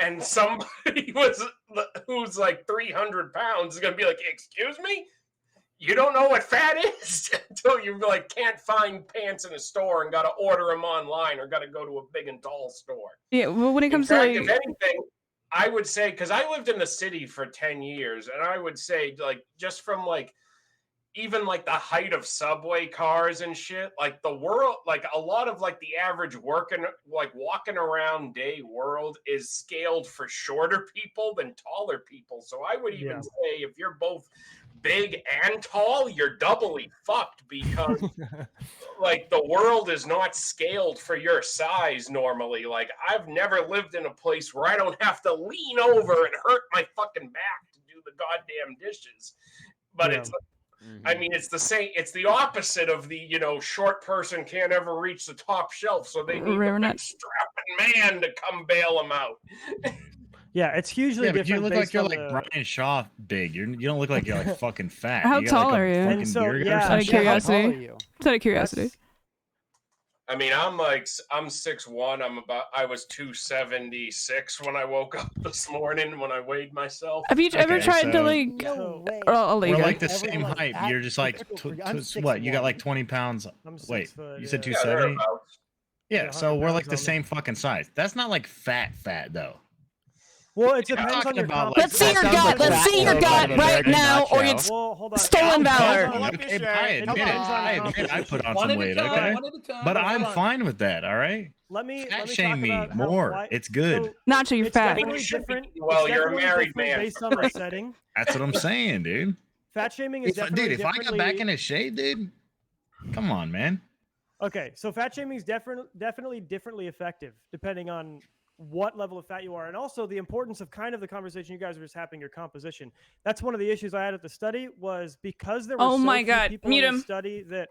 And somebody who's like 300 pounds is gonna be like, excuse me, you don't know what fat is until you like can't find pants in a store and gotta order them online or gotta go to a big and tall store. Yeah. Well, when it comes in fact, to if anything, I would say, because I lived in the city for 10 years, and I would say, like, just from like even like the height of subway cars and shit, like the world, like a lot of like the average walking around day world is scaled for shorter people than taller people. So I would even say if you're both big and tall, you're doubly fucked, because like the world is not scaled for your size normally. Like I've never lived in a place where I don't have to lean over and hurt my fucking back to do the goddamn dishes. But it's I mean, it's the same. It's the opposite of the, short person can't ever reach the top shelf, so they need a big strapping man to come bail them out. Yeah, it's hugely different. You look like you're like Brian Shaw big. You don't look like you're like fucking fat. How you tall like are you? And so, out of curiosity. Out of curiosity. I mean, I'm 6'1". I was 276 when I woke up this morning when I weighed myself. Have you ever tried to like? We're like the same height. You're just like what? You got like 20 pounds. Wait, you said 270? Yeah, so we're like the same fucking size. That's not like fat though. Well, it depends on your Let's see your gut. Let's see your gut right now, or it's stolen valor. Okay, I admit I put on some weight, okay? But I'm fine with that, all right? Let me shame me more. It's good. Not till you're fat. Well, you're a married man. Based on the setting. That's what I'm saying, dude. Fat shaming is definitely if I got back in his shade, dude, come on, man. Okay, so fat shaming is definitely differently effective depending on what level of fat you are, and also the importance of kind of the conversation you guys were just having, your composition. That's one of the issues I had at the study, was because there were so few people in the study that.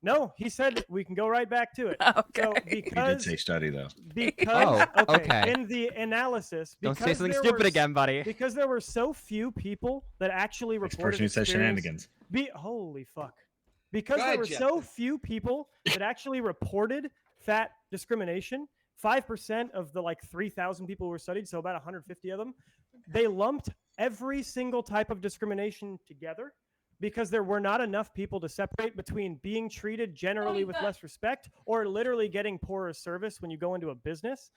No, he said we can go right back to it. Okay. So He did say study though. Because okay. In the analysis, Don't say something stupid again, buddy. Because there were so few people that actually reported. Person who said shenanigans. Holy fuck! Because there were so few people that actually reported fat discrimination. 5% of the like 3,000 people who were studied, so about 150 of them, they lumped every single type of discrimination together because there were not enough people to separate between being treated generally with less respect or literally getting poorer service when you go into a business.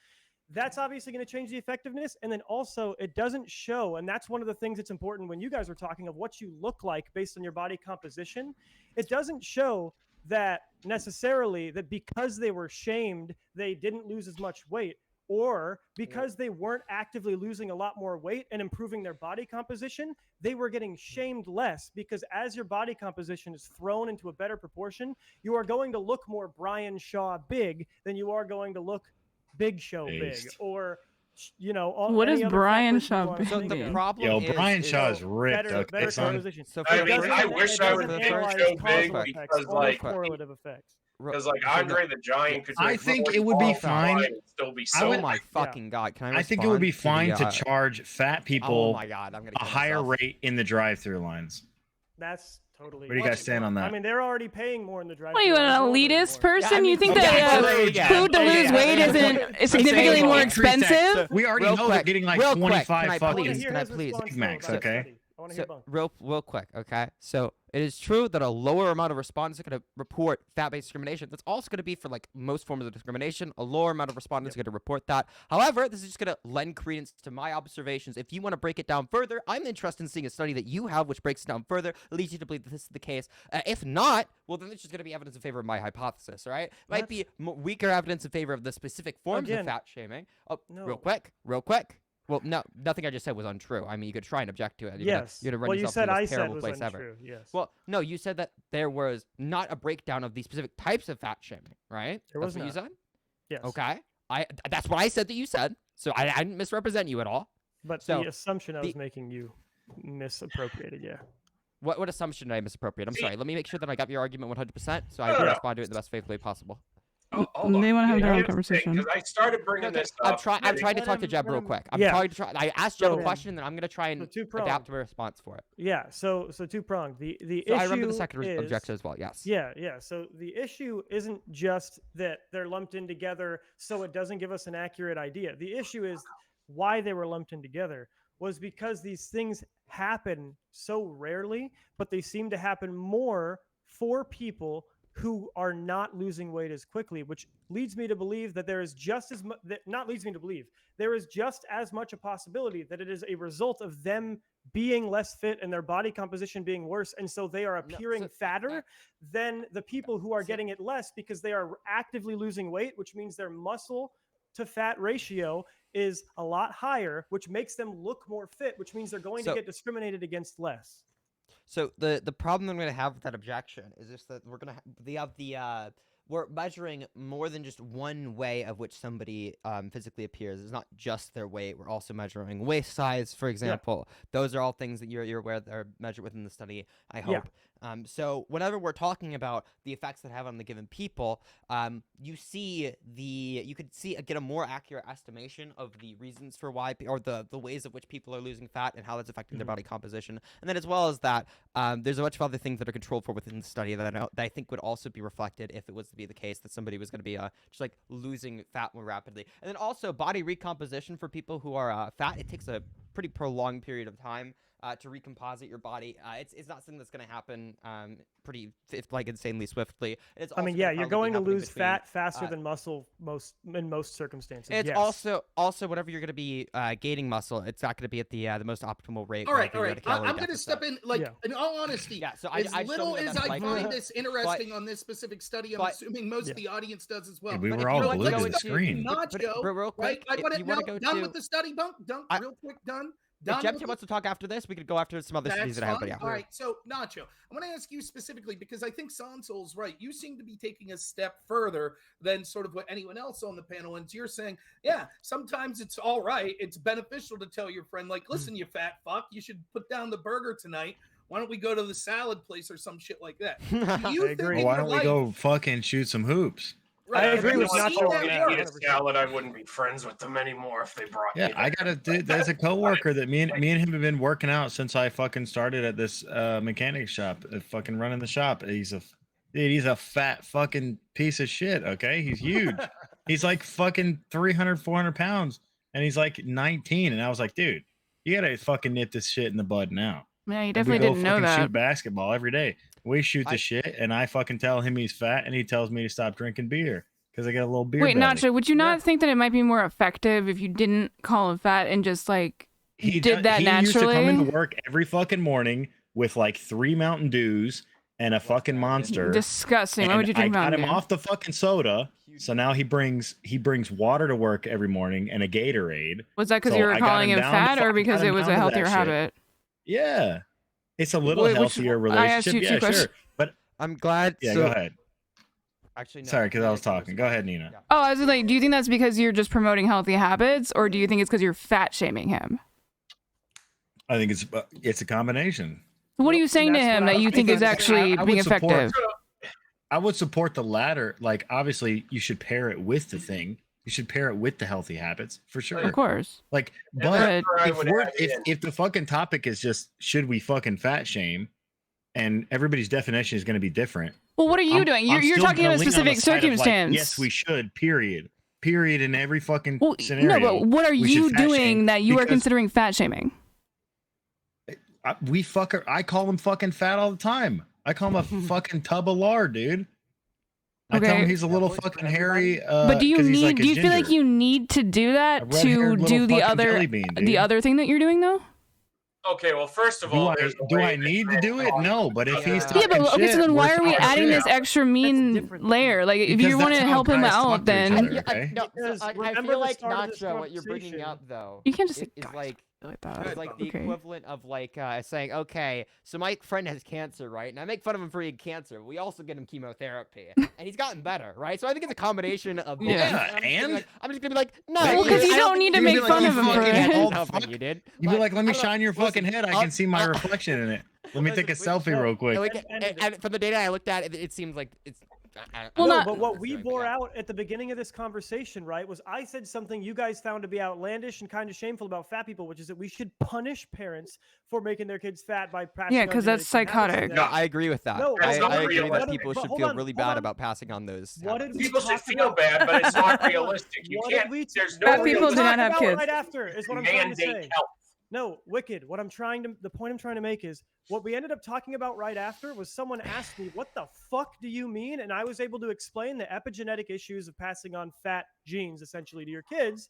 That's obviously going to change the effectiveness. And then also it doesn't show, and that's one of the things that's important when you guys were talking of what you look like based on your body composition. It doesn't show that necessarily that because they were shamed, they didn't lose as much weight, or because they weren't actively losing a lot more weight and improving their body composition, they were getting shamed less, because as your body composition is thrown into a better proportion, you are going to look more Brian Shaw big than you are going to look Big Show big, or what is Brian Shaw? So the problem is, Brian Shaw is ripped. Better son. composition. So I wish I was Big Show big because like correlative effects. Because like Andre the Giant could. I think it would be fine. And still be so. Oh my fucking god! Can I? I think it would be respond fine to charge fat people Oh my god! I'm gonna a kill higher myself. rate in the drive-through lines. That's totally. Where do you guys stand on that? I mean, they're already paying more in the drive. What are you, an elitist person? Yeah, I mean, you think okay, that okay, food to lose weight isn't significantly more expensive? We already Real know quick, they're getting like real quick, 25 fucking Can I please? Big Macs, okay? So, real quick, okay? So it is true that a lower amount of respondents are going to report fat-based discrimination. That's also going to be for like most forms of discrimination. A lower amount of respondents are going to report that. However, this is just going to lend credence to my observations. If you want to break it down further, I'm interested in seeing a study that you have which breaks it down further, leads you to believe that this is the case. If not, well, then it's just going to be evidence in favor of my hypothesis, all right? Might be weaker evidence in favor of the specific forms of fat shaming. Oh, real quick. Well, no, nothing I just said was untrue. I mean, you could try and object to it. You're gonna run yourself to the most terrible place ever. Yes. Well, no, you said that there was not a breakdown of the specific types of fat shaming, right? There was That's what you not. said? Yes. Okay. That's what I said that you said. So I didn't misrepresent you at all. But so the assumption I was making you misappropriated, yeah. What assumption did I misappropriate? I'm sorry. Let me make sure that I got your argument 100%, so I can respond to it in the best faithful way possible. They want to have their own conversation. Because I started bringing this up. I'm trying to talk to Jeb real quick. I asked Jeb a question, and then I'm going to try and adapt my response for it. Yeah, so two-pronged. The So issue I remember the second is, objection as well, yes. Yeah. So the issue isn't just that they're lumped in together so it doesn't give us an accurate idea. The issue is why they were lumped in together was because these things happen so rarely, but they seem to happen more for people who are not losing weight as quickly, which leads me to believe that there is just as much, there is just as much a possibility that it is a result of them being less fit and their body composition being worse. And so they are appearing fatter than the people who are getting it less because they are actively losing weight, which means their muscle to fat ratio is a lot higher, which makes them look more fit, which means they're going to get discriminated against less. So the problem I'm going to have with that objection is just that we're going to we're measuring more than just one way of which somebody physically appears. It's not just their weight. We're also measuring waist size, for example. Yeah. Those are all things that you're aware that are measured within the study, I hope. Yeah. So whenever we're talking about the effects that have on the given people, you could get a more accurate estimation of the reasons for why, or the ways of which people are losing fat and how that's affecting their body composition. And then as well as that, there's a bunch of other things that are controlled for within the study that I think would also be reflected if it was to be the case that somebody was going to be just like losing fat more rapidly. And then also body recomposition for people who are fat, it takes a pretty prolonged period of time to recomposite your body. It's not something that's going to happen insanely swiftly. It's you're going to lose fat faster than muscle in most circumstances. It's also whenever you're going to be gaining muscle, it's not going to be at the most optimal rate. All right. I'm going to step in, in all honesty. Yeah. So as little as I find this interesting on this specific study, I'm assuming most of the audience does as well. We were all glued to the screen. Real quick, I want to done with the study, Dunk. Real quick, done. If Jeb wants to talk after this, we could go after some other studies that I have. But yeah. All right, so Nacho, I want to ask you specifically because I think Sansol's right. You seem to be taking a step further than sort of what anyone else on the panel. And you're saying, yeah, sometimes it's all right. It's beneficial to tell your friend, like, listen, you fat fuck, you should put down the burger tonight. Why don't we go to the salad place or some shit like that? Do you think why don't we go fucking shoot some hoops? Right. I agree with Nacho. If they salad, I wouldn't be friends with them anymore if they brought me. Yeah, I got a dude. There's a coworker that me and him have been working out since I fucking started at this mechanic shop, fucking running the shop. He's a fat fucking piece of shit. Okay, he's huge. He's like fucking 300, 400 pounds, and he's like 19. And I was like, dude, you gotta fucking nip this shit in the bud now. Yeah, you definitely didn't know that. Shoot basketball every day. We shoot the shit, and I fucking tell him he's fat, and he tells me to stop drinking beer because I got a little beer. Wait, belly. Nacho, would you not think that it might be more effective if you didn't call him fat and just like did that naturally? He used to come into work every fucking morning with like 3 Mountain Dews and a fucking Monster. Disgusting. Why would you drink Mountain Dew? I got him off the fucking soda, so now he brings water to work every morning and a Gatorade. Was that because you were calling him fat, or because it was a healthier habit? Yeah. It's a little healthier relationship. I asked you two questions. Sure. But I'm glad. Yeah, go ahead. Actually, no. Sorry, because I was talking. Go ahead, Nina. Yeah. Oh, I was like, do you think that's because you're just promoting healthy habits, or do you think it's because you're fat shaming him? I think it's a combination. What are you saying to him that you think is actually being effective? I would support the latter. Like, obviously, you should pair it with the thing. You should pair it with the healthy habits for sure. Of course. Like, And but that's where I if would we're add in. if the fucking topic is just should we fucking fat shame, and everybody's definition is going to be different. Well, what are you doing? You're still talking gonna about a lean on the specific side of, like, circumstance. yes, we should. Period in every fucking No, scenario. but what are we you should fat shame doing that you are because considering fat shaming? I call him fucking fat all the time. I call him a fucking tub of lard, dude. I tell him he's a little fucking hairy. But do you 'cause he's need? like a Do you feel like ginger. you need to do A that red-haired to little do the fucking other jelly bean, dude. the other thing that you're doing though? Okay, well, first of Do all, I there's a do way I that need to do it? No, but if he's Yeah, talking but okay, shit, so then why we're are we talking adding shit. this extra mean layer? Like, if Because you want to that's how help him guys talk out, to each then other, okay? No, Because I remember feel the like start of this Nacho, what you're bringing conversation. up though, you can't just say is "Gosh," like that. it's like the Okay. equivalent of like saying, okay, so my friend has cancer, right? And I make fun of him for eating cancer. We also get him chemotherapy, and he's gotten better, right? So I think it's a combination of both. Yeah, I'm just gonna be like, no, Well, 'cause you I don't need to think make you'd be fun like, of him "You for fucking it." help Oh, me, you did. You'd be like, let me I don't shine know. your fucking head. I can see my reflection in it. Let me take a selfie real quick. Like, and from the data I looked at, it seems like it's. But what we bore out at the beginning of this conversation, right, was I said something you guys found to be outlandish and kind of shameful about fat people, which is that we should punish parents for making their kids fat by passing. Yeah, on 'cause that's genetic habits to psychotic. them. No, I agree with that. No, I that's not agree that realistic. people But should hold feel on, really hold bad on. about passing on those. What did we People should talk feel about? bad, but it's not realistic. You What can't. did we There's no Fat people do talk not have about kids. Right after is what I'm trying to say. mandate health. No, Wicked. The point I'm trying to make is what we ended up talking about right after was someone asked me, what the fuck do you mean? And I was able to explain the epigenetic issues of passing on fat genes essentially to your kids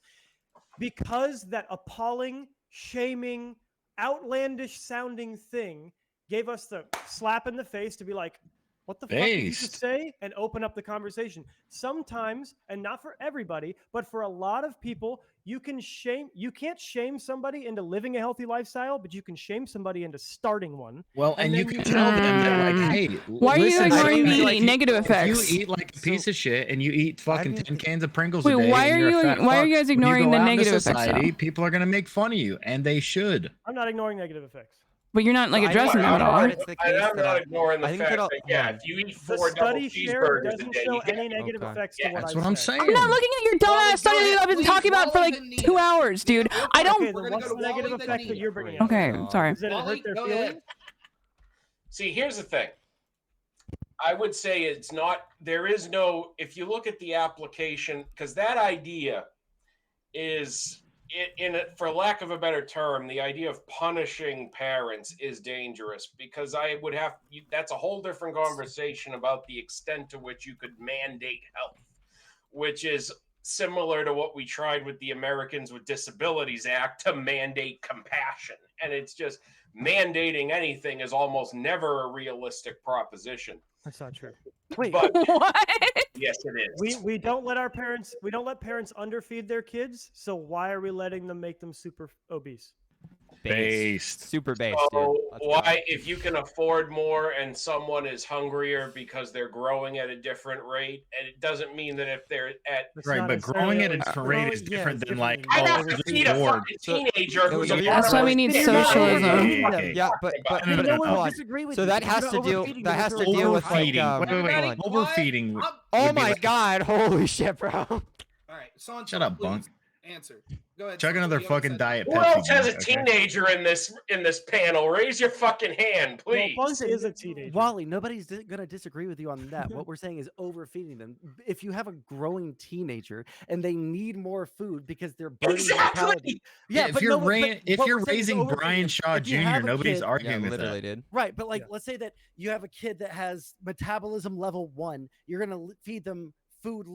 because that appalling, shaming, outlandish sounding thing gave us the slap in the face to be like, what the fuck did you just say? And open up the conversation. Sometimes, and not for everybody, but for a lot of people, you can't shame somebody into living a healthy lifestyle, but you can shame somebody into starting one. Well, and you then can tell them that, like, hey, Why are you listen, ignoring like, the negative effects? If you eat like a piece of shit and you eat fucking 10 cans of Pringles Wait, a day, why and are you're a you- fat why are you fuck, guys when ignoring go the out into negative effects, society, though? people are gonna make fun of you, and they should. I'm not ignoring negative effects. But you're not like I addressing them at all. I'm not ignoring the I think fact that that, yeah, if you eat The 4 double study share cheeseburgers a doesn't day, show you get any negative effects to what That's I what I'm said. saying. I'm not looking at your dumbass study that I've been talking about for like 2 hours, dude. I don't. Okay, then what's the negative effect that you're bringing up? Okay, sorry. Does it hurt their feelings? See, here's the thing. I would say it's not, there is no, if you look at the application, because that idea is, for lack of a better term, the idea of punishing parents is dangerous because that's a whole different conversation about the extent to which you could mandate health, which is similar to what we tried with the Americans with Disabilities Act to mandate compassion. And it's just mandating anything is almost never a realistic proposition. That's not true. Wait, But what? yes, it is. We don't let parents underfeed their kids. So why are we letting them make them super obese? Based. Super based. So Dude. Let's go. why, if you can afford more and someone is hungrier because they're growing at a different rate, and it doesn't mean that if they're at Right, but growing at a different rate is different than like, I oh, have to just feed a bored. fucking teenager who's a That's why we need socialism. Yeah, but hold on. So that has to deal with like Overfeeding. Overfeeding. oh would be my like- god, holy shit, bro. All right, Sancho, Shut up, please Bunk. answer. Go ahead. Chug Sancho, another you haven't fucking said diet Who Pepsi. else has a Bunk, okay? teenager in this panel? Raise your fucking hand, please. Well, Bunk is a teenager. Wally, nobody's going to disagree with you on that. What we're saying is overfeeding them. If you have a growing teenager and they need more food because they're burning Exactly. yeah, if but you're no, but if what you're we're saying is raising overfeeding Brian them. Shaw If you Jr., have a nobody's kid- arguing with literally that. did. Right, but like, let's say that you have a kid that has metabolism level 1. You're gonna feed them food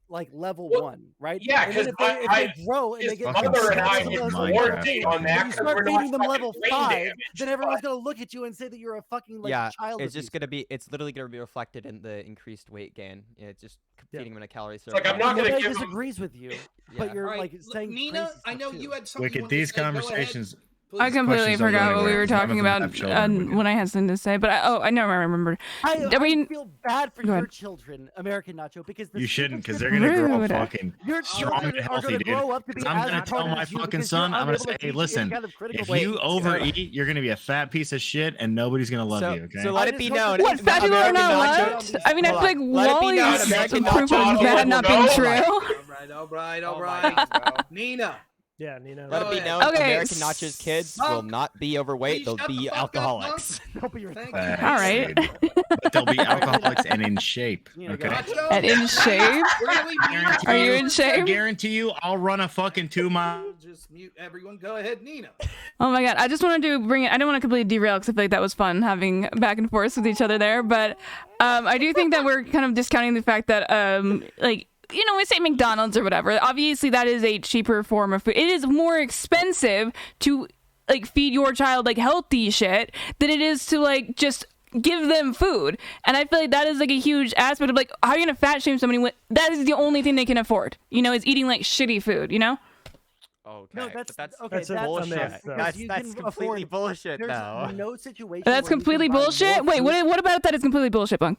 like level 1, right? Yeah, and then because if they grow and they his get mother and I metabolism did level coordinate on that you because start we're not feeding them fucking level brain 5, damaged, then everyone's but- gonna look at you and say that you're a fucking like Yeah, child. it's just abuser. it's literally gonna be reflected in the increased weight gain. It's just feeding them in a calorie surplus. like I'm not gonna Nobody give them. disagrees with you, Yeah. but you're All right, like saying Nina, crazy I stuff, know too. you had something. you Wicked, wanted to these say. Go ahead. conversations I completely Questions don't go forgot what we anywhere. were None of talking them about have children. when I had something to say, but I never remembered. I mean, feel bad for go your ahead. children, American Nacho, because the You shouldn't, because they're stupid gonna grow Rude. up fucking your strong children and are healthy, going to dude. grow up to be 'Cause I'm as gonna tell retarded my as you fucking because you're son, I'm gonna unable to say, hey, teach listen, any kind of critical if weight. you overeat, you're gonna be a fat piece of shit, and nobody's gonna love you. Okay. So let it be known. What, fat people are not Nacho- loved? I mean, I Hold feel like on. Let it be known, Wally's American proof Nacho of that will not being go. true. All right. Oh my God, Nina. Yeah, Nina. Let it be Go known, ahead. Okay, American Nacho's kids will not be overweight. They'll be alcoholics. All right. But they'll be alcoholics and in shape. Okay. And in shape? Are you in I shape? guarantee you, I'll run a fucking 2 mile. Just mute everyone. Go ahead, Nina. Oh my God. I just wanted to bring it. I don't want to completely derail because I feel like that was fun having back and forth with each other there. But I do think that we're kind of discounting the fact that, like, you know, we say McDonald's or whatever. Obviously, that is a cheaper form of food. It is more expensive to like feed your child like healthy shit than it is to like just give them food. And I feel like that is like a huge aspect of like, how are you gonna fat shame somebody when that is the only thing they can afford? You know, is eating like shitty food. You know. Okay, No, that's but okay. that's a Bullshit. myth, though. That's You that's can completely afford- bullshit, There's though. no situation. That's where you completely can buy bullshit. more Wait, food. what about that is completely bullshit, Bunk?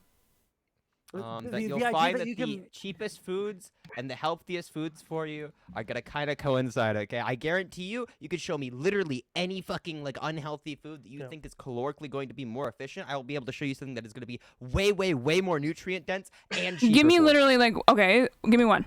That you'll idea find that that you the can- cheapest foods and the healthiest foods for you are gonna kind of coincide. Okay, I guarantee you, you could show me literally any fucking like unhealthy food that you think is calorically going to be more efficient. I will be able to show you something that is going to be way more nutrient dense and cheaper. Give me for you. literally like okay, give me one.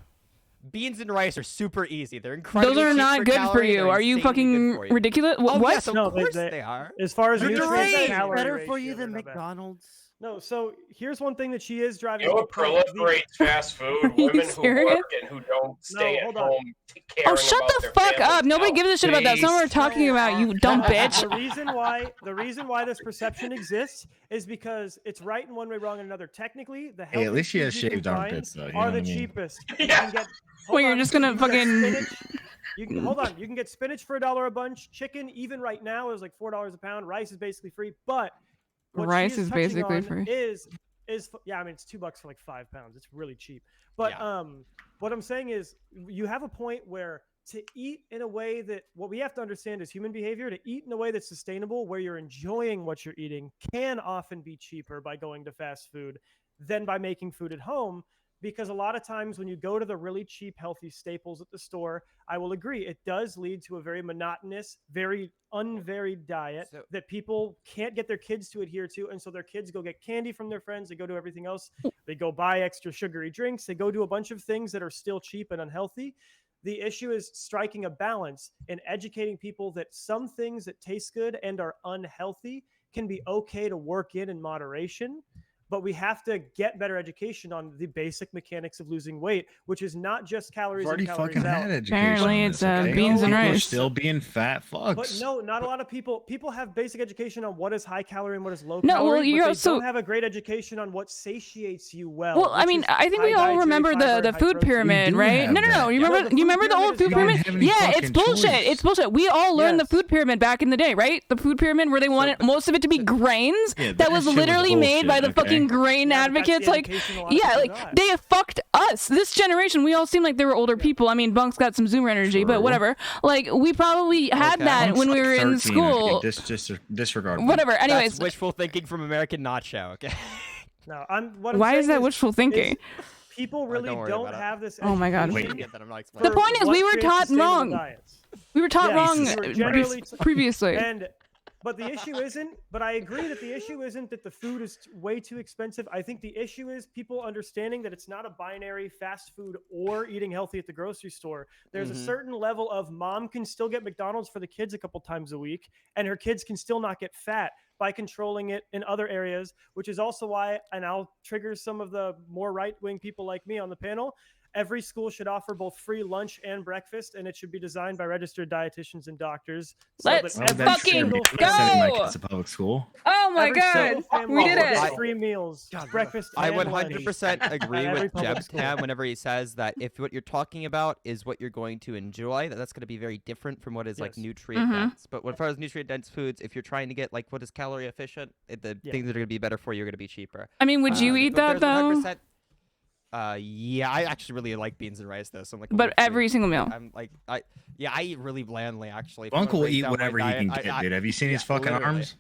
Beans and rice are super easy. They're incredibly Those are cheap not per good for calorie, you. they're Are you insanely fucking good for you. ridiculous? Oh, What? yes, of No, course they- they are. As far as They're nutrients and deranged. calorie Better ratio, for you they're than not bad. McDonald's. No, so here's one thing that she is driving. You know home what the point. proliferates fast food? you Women who serious? work and who don't stay at hold on. home caring Oh, shut about the their fuck family's up! Nobody health. gives a shit about that. That's not what we're talking about. You dumb bitch. The reason why this perception exists is because it's right in one way, wrong in another. Technically, the Hey, at least she has healthiest foods you shaved can find armpits, though. You know are what the I mean? cheapest. You can get. Wait, you're just gonna you can get fucking- spinach. You can, hold on. You can get spinach for $1 a bunch. Chicken, even right now, is like $4 a pound. Rice is basically free, but what Rice she is touching basically on free. Is yeah, I mean it's $2 for like 5 pounds. It's really cheap. But what I'm saying is you have a point where to eat in a way that what we have to understand is human behavior, to eat in a way that's sustainable, where you're enjoying what you're eating, can often be cheaper by going to fast food than by making food at home. Because a lot of times when you go to the really cheap, healthy staples at the store, I will agree, it does lead to a very monotonous, very unvaried diet that people can't get their kids to adhere to. And so their kids go get candy from their friends. They go to everything else. They go buy extra sugary drinks. They go do a bunch of things that are still cheap and unhealthy. The issue is striking a balance and educating people that some things that taste good and are unhealthy can be okay to work in moderation. But we have to get better education on the basic mechanics of losing weight, which is not just calories I've already in, calories fucking out. had education. Apparently on it's, this, okay? beans and People are rice. still being fat fucks. But no, not a lot of people have basic education on what is high calorie and what is low No, calorie. well, you're but they also- don't have a great education on what satiates you well. Well, I which mean, is I think we high all dietary remember fiber, the high food protein. pyramid, do right? have No. that. You Yeah, remember? the You food remember the old pyramid food is pyramid? don't have any Yeah, it's fucking bullshit. choice. It's bullshit. We all learned the Yes. food pyramid back in the day, right? The food pyramid where they wanted most of it to be grains. Yeah, that that was shit was literally made by the bullshit, okay? fucking grain Yeah, but that's the advocates. Like, education a lot of yeah, people like got. they have fucked us. This generation, we all seem like they were older people. I mean, Bunk's got some Zoomer energy, but True. whatever. Like, we probably had Okay. that Bunk's when we like were in 13, school. Okay? Just disregard. Bunk. Whatever. Anyways, That's wishful thinking from American Nacho. Okay. No, what I'm why is saying that wishful thinking? is people really don't worry don't about it. have this. Oh my God. education Wait. Get that I'm not The explaining. for point is, what we were creates taught sustainable wrong. diets. We were taught Yes, wrong we were generally- previously. But the issue isn't, but I agree that the issue isn't that the food is way too expensive. I think the issue is people understanding that it's not a binary fast food or eating healthy at the grocery store. There's a certain level of mom can still get McDonald's for the kids a couple times a week, and her kids can still not get fat by controlling it in other areas, which is also why, and I'll trigger some of the more right-wing people like me on the panel, every school should offer both free lunch and breakfast, and it should be designed by registered dietitians and doctors. Let's that every fucking single go! family- My kid's a public school. Oh my every God, single family we did will it. get free meals, breakfast. I and would lunch 100% agree at every with public Jeb school. Tam whenever he says that if what you're talking about is what you're going to enjoy, that's going to be very different from what is like Yes. nutrient dense. But as far as nutrient dense foods, if you're trying to get like what is calorie efficient, the Yeah. things that are going to be better for you are going to be cheaper. I mean, would you eat that there's though? 100% Yeah, I actually really like beans and rice though. So I'm like, But every single meal. I'm like, I eat really blandly actually. Bunk will eat whatever he can get, dude. Have you seen his fucking arms?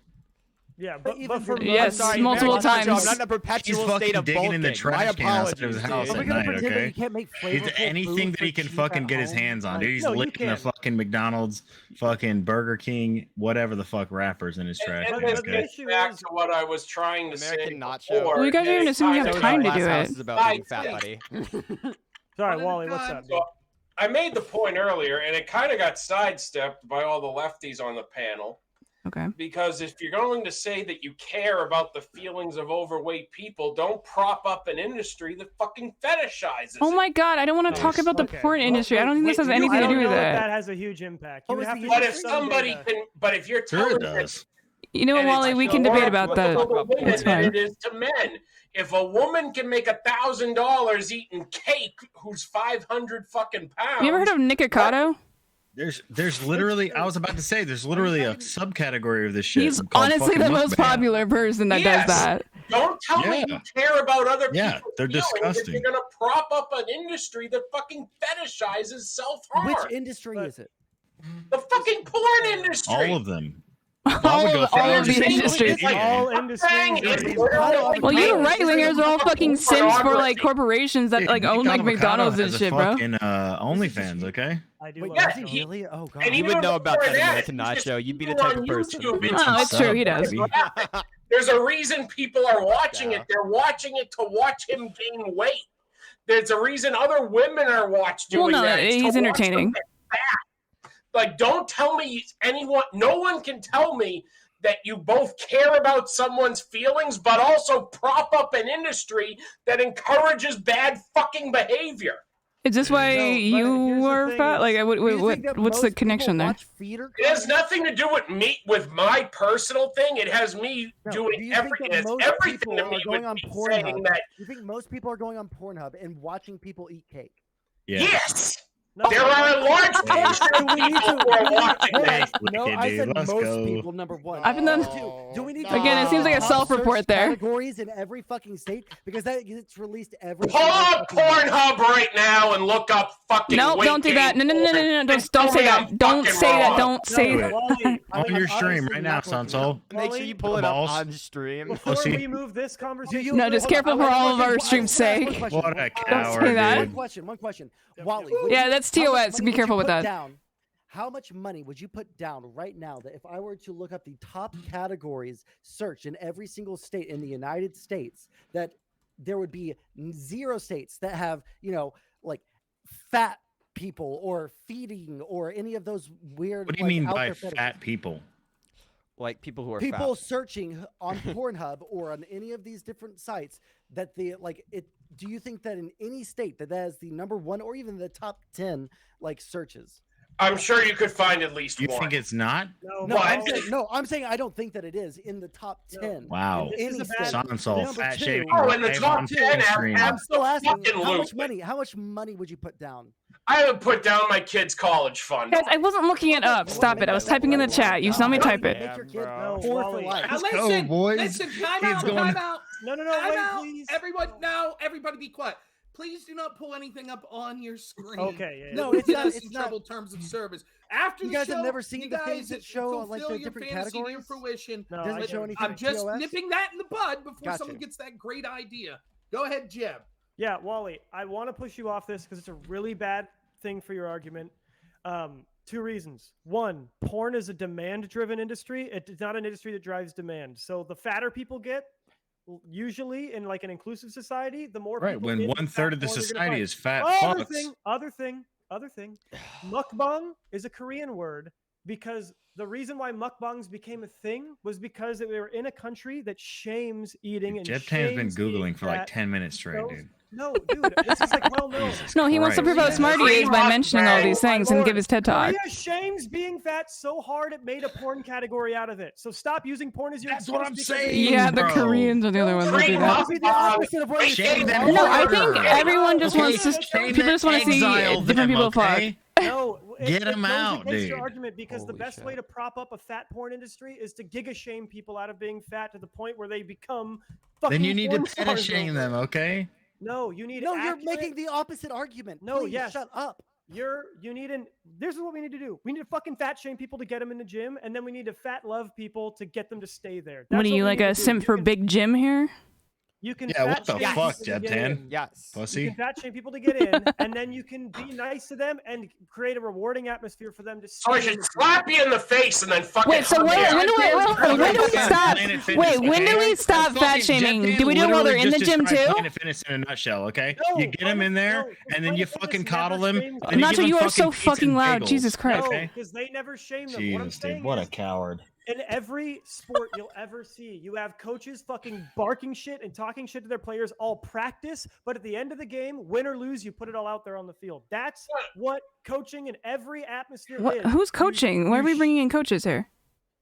Yeah, but for yes, multiple times. I'm not in a perpetual state of digging bulking. in the trash can outside of his house Are we at gonna night, pretend that okay? you can't make He's flavorful anything food that for he can cheap fucking at get his home? hands on, Like, dude. He's no, you licking the can. fucking McDonald's, fucking Burger King, whatever the fuck wrappers in his trash And can. this Okay? gets back to what I was trying to American say nacho. before. Well, you guys don't even assume you have time to do House it. is about being fat, buddy. Sorry, Wally, what's up, dude? So I made the point earlier, and it kind of got sidestepped by all the lefties on the panel. Okay. Because if you're going to say that you care about the feelings of overweight people, don't prop up an industry that fucking fetishizes Oh my god, I don't want to talk about the porn industry. I don't think this has anything to do with That it. has a huge impact. You would have to But use if some somebody data. can, but if you're Sure telling it does. You know what, and it's Wally? We can debate about more that. applicable to women That's than fine. it is to men. If a woman can make $1,000 eating cake, who's 500 fucking pounds, You ever heard of Nikocado? There's literally, I was about to say, there's literally a subcategory of this shit. He's called honestly fucking the most mukbang. popular person that Yes. does that. Don't tell me you care about other Yeah, people's they're feelings disgusting. if you're gonna prop up an industry that fucking fetishizes self-harm. Which industry is it? The fucking porn industry. All of them. All of the industries. All industries. Well, you right wingers are all fucking simps for like corporations that like own like McDonald's and shit, bro. Fucking OnlyFans, okay? I do. Wait, Yeah, does he really? Oh god. And You even would know about before that, that, American he's just Nacho. You'd be the people type on of person. YouTube. Oh, it's true. He does. There's a reason people are watching it. They're watching it to watch him gain weight. There's a reason other women are doing Well, no, that. It's to he's watch them entertaining. get fat. Like, don't tell me anyone. No one can tell me that you both care about someone's feelings, but also prop up an industry that encourages bad fucking behavior. Is this why you are fat? Like, what's the connection there? It has nothing to do with me, with my personal thing. It has me doing everything. It has everything to me with me saying that. You think most people are going on Pornhub and watching people eat cake? Yeah. Yes. There are a large portion of people who are watching that. No, I said Let's most go. people. Number one. I've been done. Number two, do we need to Again, it seems like a top self-report search there. Categories in every fucking state because that gets released every. Pull up Pornhub right now and look up fucking. No, don't do that. No. Don't say that. Don't say that. Don't say that. On your stream right now, Sansol. Make sure you pull it up on stream. Before we move this conversation, No, just careful for all of our stream's sake. What a Don't coward, say that. dude. One question. Wally. Yeah, that's TOS. Be careful with that. How much money would you put down right now that if I were to look up the top categories searched in every single state in the United States, that there would be 0 states that have, like fat people or feeding or any of those weird. What do you mean by fat people? Like people who are people fat. searching on Pornhub or on any of these different sites that do you think that in any state that is the number 1 or even the top 10 like searches? I'm sure you could find at least You one. think it's not? I'm saying I don't think that it is in the top 10. Wow. Any state. Sansol, fat shaming. Oh, in the live top on 10, stream. I'm still asking fucking how much money would you put down? I would put down my kid's college fund. Guys, I wasn't looking it up. Stop it. I was typing in the chat. You saw me type it. Make your kid poor for life. Now Let's go, boys. Listen, time Kids out, going- time out. No, Time wait, out. please. Everybody be quiet. Please do not pull anything up on your screen. Okay, No, We'll it's get not- us it's in not- trouble terms of service. After You the guys show, have never seen you the guys things that show, like, the fulfill your different fantasy to your categories? fruition. No, Doesn't I show don't. anything. I'm just TOS? nipping that in the bud before Gotcha. someone gets that great idea. Go ahead, Jeb. Yeah, Wally, I want to push you off this because it's a really bad thing for your argument. 2 reasons. 1, porn is a demand-driven industry. It's not an industry that drives demand. So the fatter people get, usually in like an inclusive society, the more Right, people when into 1/3 fat of the porn you're gonna society find. is fat Other thing. Mukbang is a Korean word because the reason why mukbangs became a thing was because they were in a country that shames eating and Jeff Tan's been shames being Googling for like fat. 10 minutes straight, So- dude. No, dude, this is like well known. No, he wants to prove how smart he is by mentioning all these things and give his TED Talk. Korea shames being fat so hard it made a porn category out of it. So stop using porn as your That's what I'm excuse because- saying. Yeah, the bro. Koreans are the other ones that do that. That would be the opposite of what you're Shame saying. them No, I harder. think everyone just wants to. Shame People just want to see exile different them, people fuck. okay? No, Get it 'em goes out, against your dude. argument because the Holy best shit. way to prop up a fat porn industry is to giga shame people out of being fat to the point where they become fucking Then you need to porn stars fetish shame over them, it. okay? No, you need. No, you're accurate- making the opposite argument. No, Please, yes. shut up. You need an. This is what we need to do. We need to fucking fat shame people to get them in the gym, and then we need to fat love people to get them to stay there. What That's are you, we like need a to do. simp for Big Jim here? You can Yeah, what fat the shame fuck, people to get in. Jebtan? Yes. You Pussy. can fat shame people to get in, and then you can be nice to them and create a rewarding atmosphere for them to. So I should slap you in the face and then fucking. Wait, so when do we stop? Wait, when do we stop fat shaming? Do we do it while they're in the gym too? Planet Fitness in a nutshell, okay? You get them in there, and then you fucking coddle them. Nacho, you are so fucking loud. Jesus Christ. No, because they never shame them. What I'm Jesus, saying dude, what a is, coward. in every sport you'll ever see, you have coaches fucking barking shit and talking shit to their players all practice, but at the end of the game, win or lose, you put it all out there on the field. That's what coaching in every atmosphere is. Who's coaching? Why are we bringing in coaches here?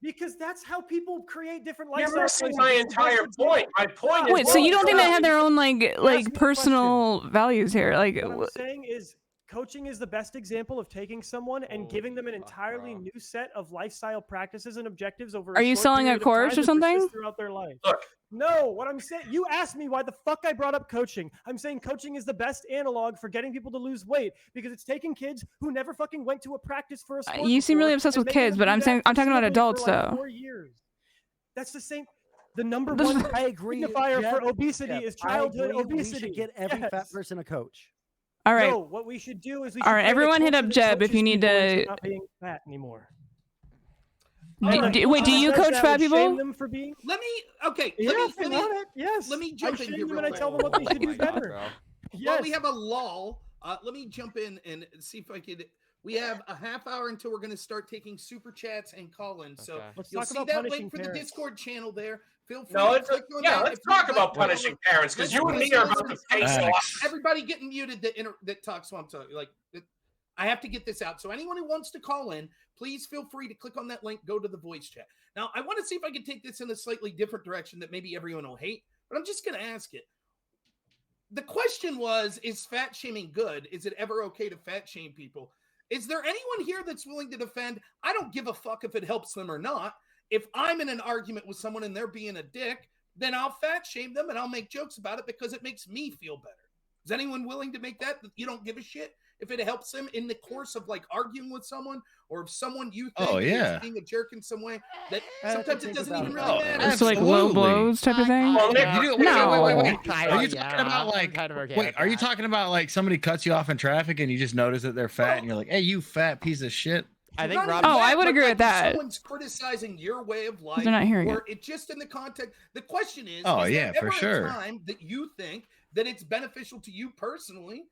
Because that's how people create different You're lifestyle missing choices. my It's the best entire example. point. My point is. Wait, so you don't think they have their own like personal values here? Like, What I'm saying is, coaching is the best example of taking someone and giving them an entirely new set of lifestyle practices and objectives over. Are you selling a course or something? Throughout their life. Look. No, what I'm saying, you asked me why the fuck I brought up coaching. I'm saying coaching is the best analog for getting people to lose weight because it's taking kids who never fucking went to a practice for a sport. You seem really before obsessed and with making kids, them but do I'm that saying I'm talking about consistently adults for like though. 4 years. That's the same. The number one I agree. signifier Jeb, for obesity Jeb, is I childhood agree. obesity. We should get every fat person a coach. All right. No, what we should do is we All should right, create a everyone hit culture up that Jeb if coaches you need people into to. not being fat anymore. Wait, do you Says coach that fat would shame people? them for being. Let me. Okay. Yes, let me. I want it. Yes. Let me I jump in shame here. them real and I tell quick. them what they should do better. While Yes. we have a lull, let me jump in and see if I could. We have a half hour until we're going to start taking super chats and call-ins. So Let's you'll talk see about that punishing link for the parents. Discord channel there. Feel free No, to let's, click on yeah, that. let's if you'd talk like about to. punishing parents because Let's you and me listen, are about listen, to face listen. off. Everybody get muted that talks while I'm talking. I have to get this out. So anyone who wants to call in, please feel free to click on that link, go to the voice chat. Now, I want to see if I can take this in a slightly different direction that maybe everyone will hate, but I'm just going to ask it. The question was, is fat shaming good? Is it ever okay to fat shame people? Is there anyone here that's willing to defend? I don't give a fuck if it helps them or not. If I'm in an argument with someone and they're being a dick, then I'll fat shame them and I'll make jokes about it because it makes me feel better. Is anyone willing to make that? You don't give a shit if it helps them in the course of like arguing with someone, or if someone you think is being a jerk in some way that sometimes it doesn't even really matter. It's like low blows type of thing. Well, Nick, No. wait. Are you talking about like? Wait, are you talking about like somebody cuts you off in traffic and you just notice that they're fat and you're like, "Hey, you fat piece of shit." I think Rob. Oh, I would agree with that. Someone's criticizing your way of life. They're not hearing or it. it just in the context. The question is, Oh, is yeah, there for ever sure. a time that you think that it's beneficial to you personally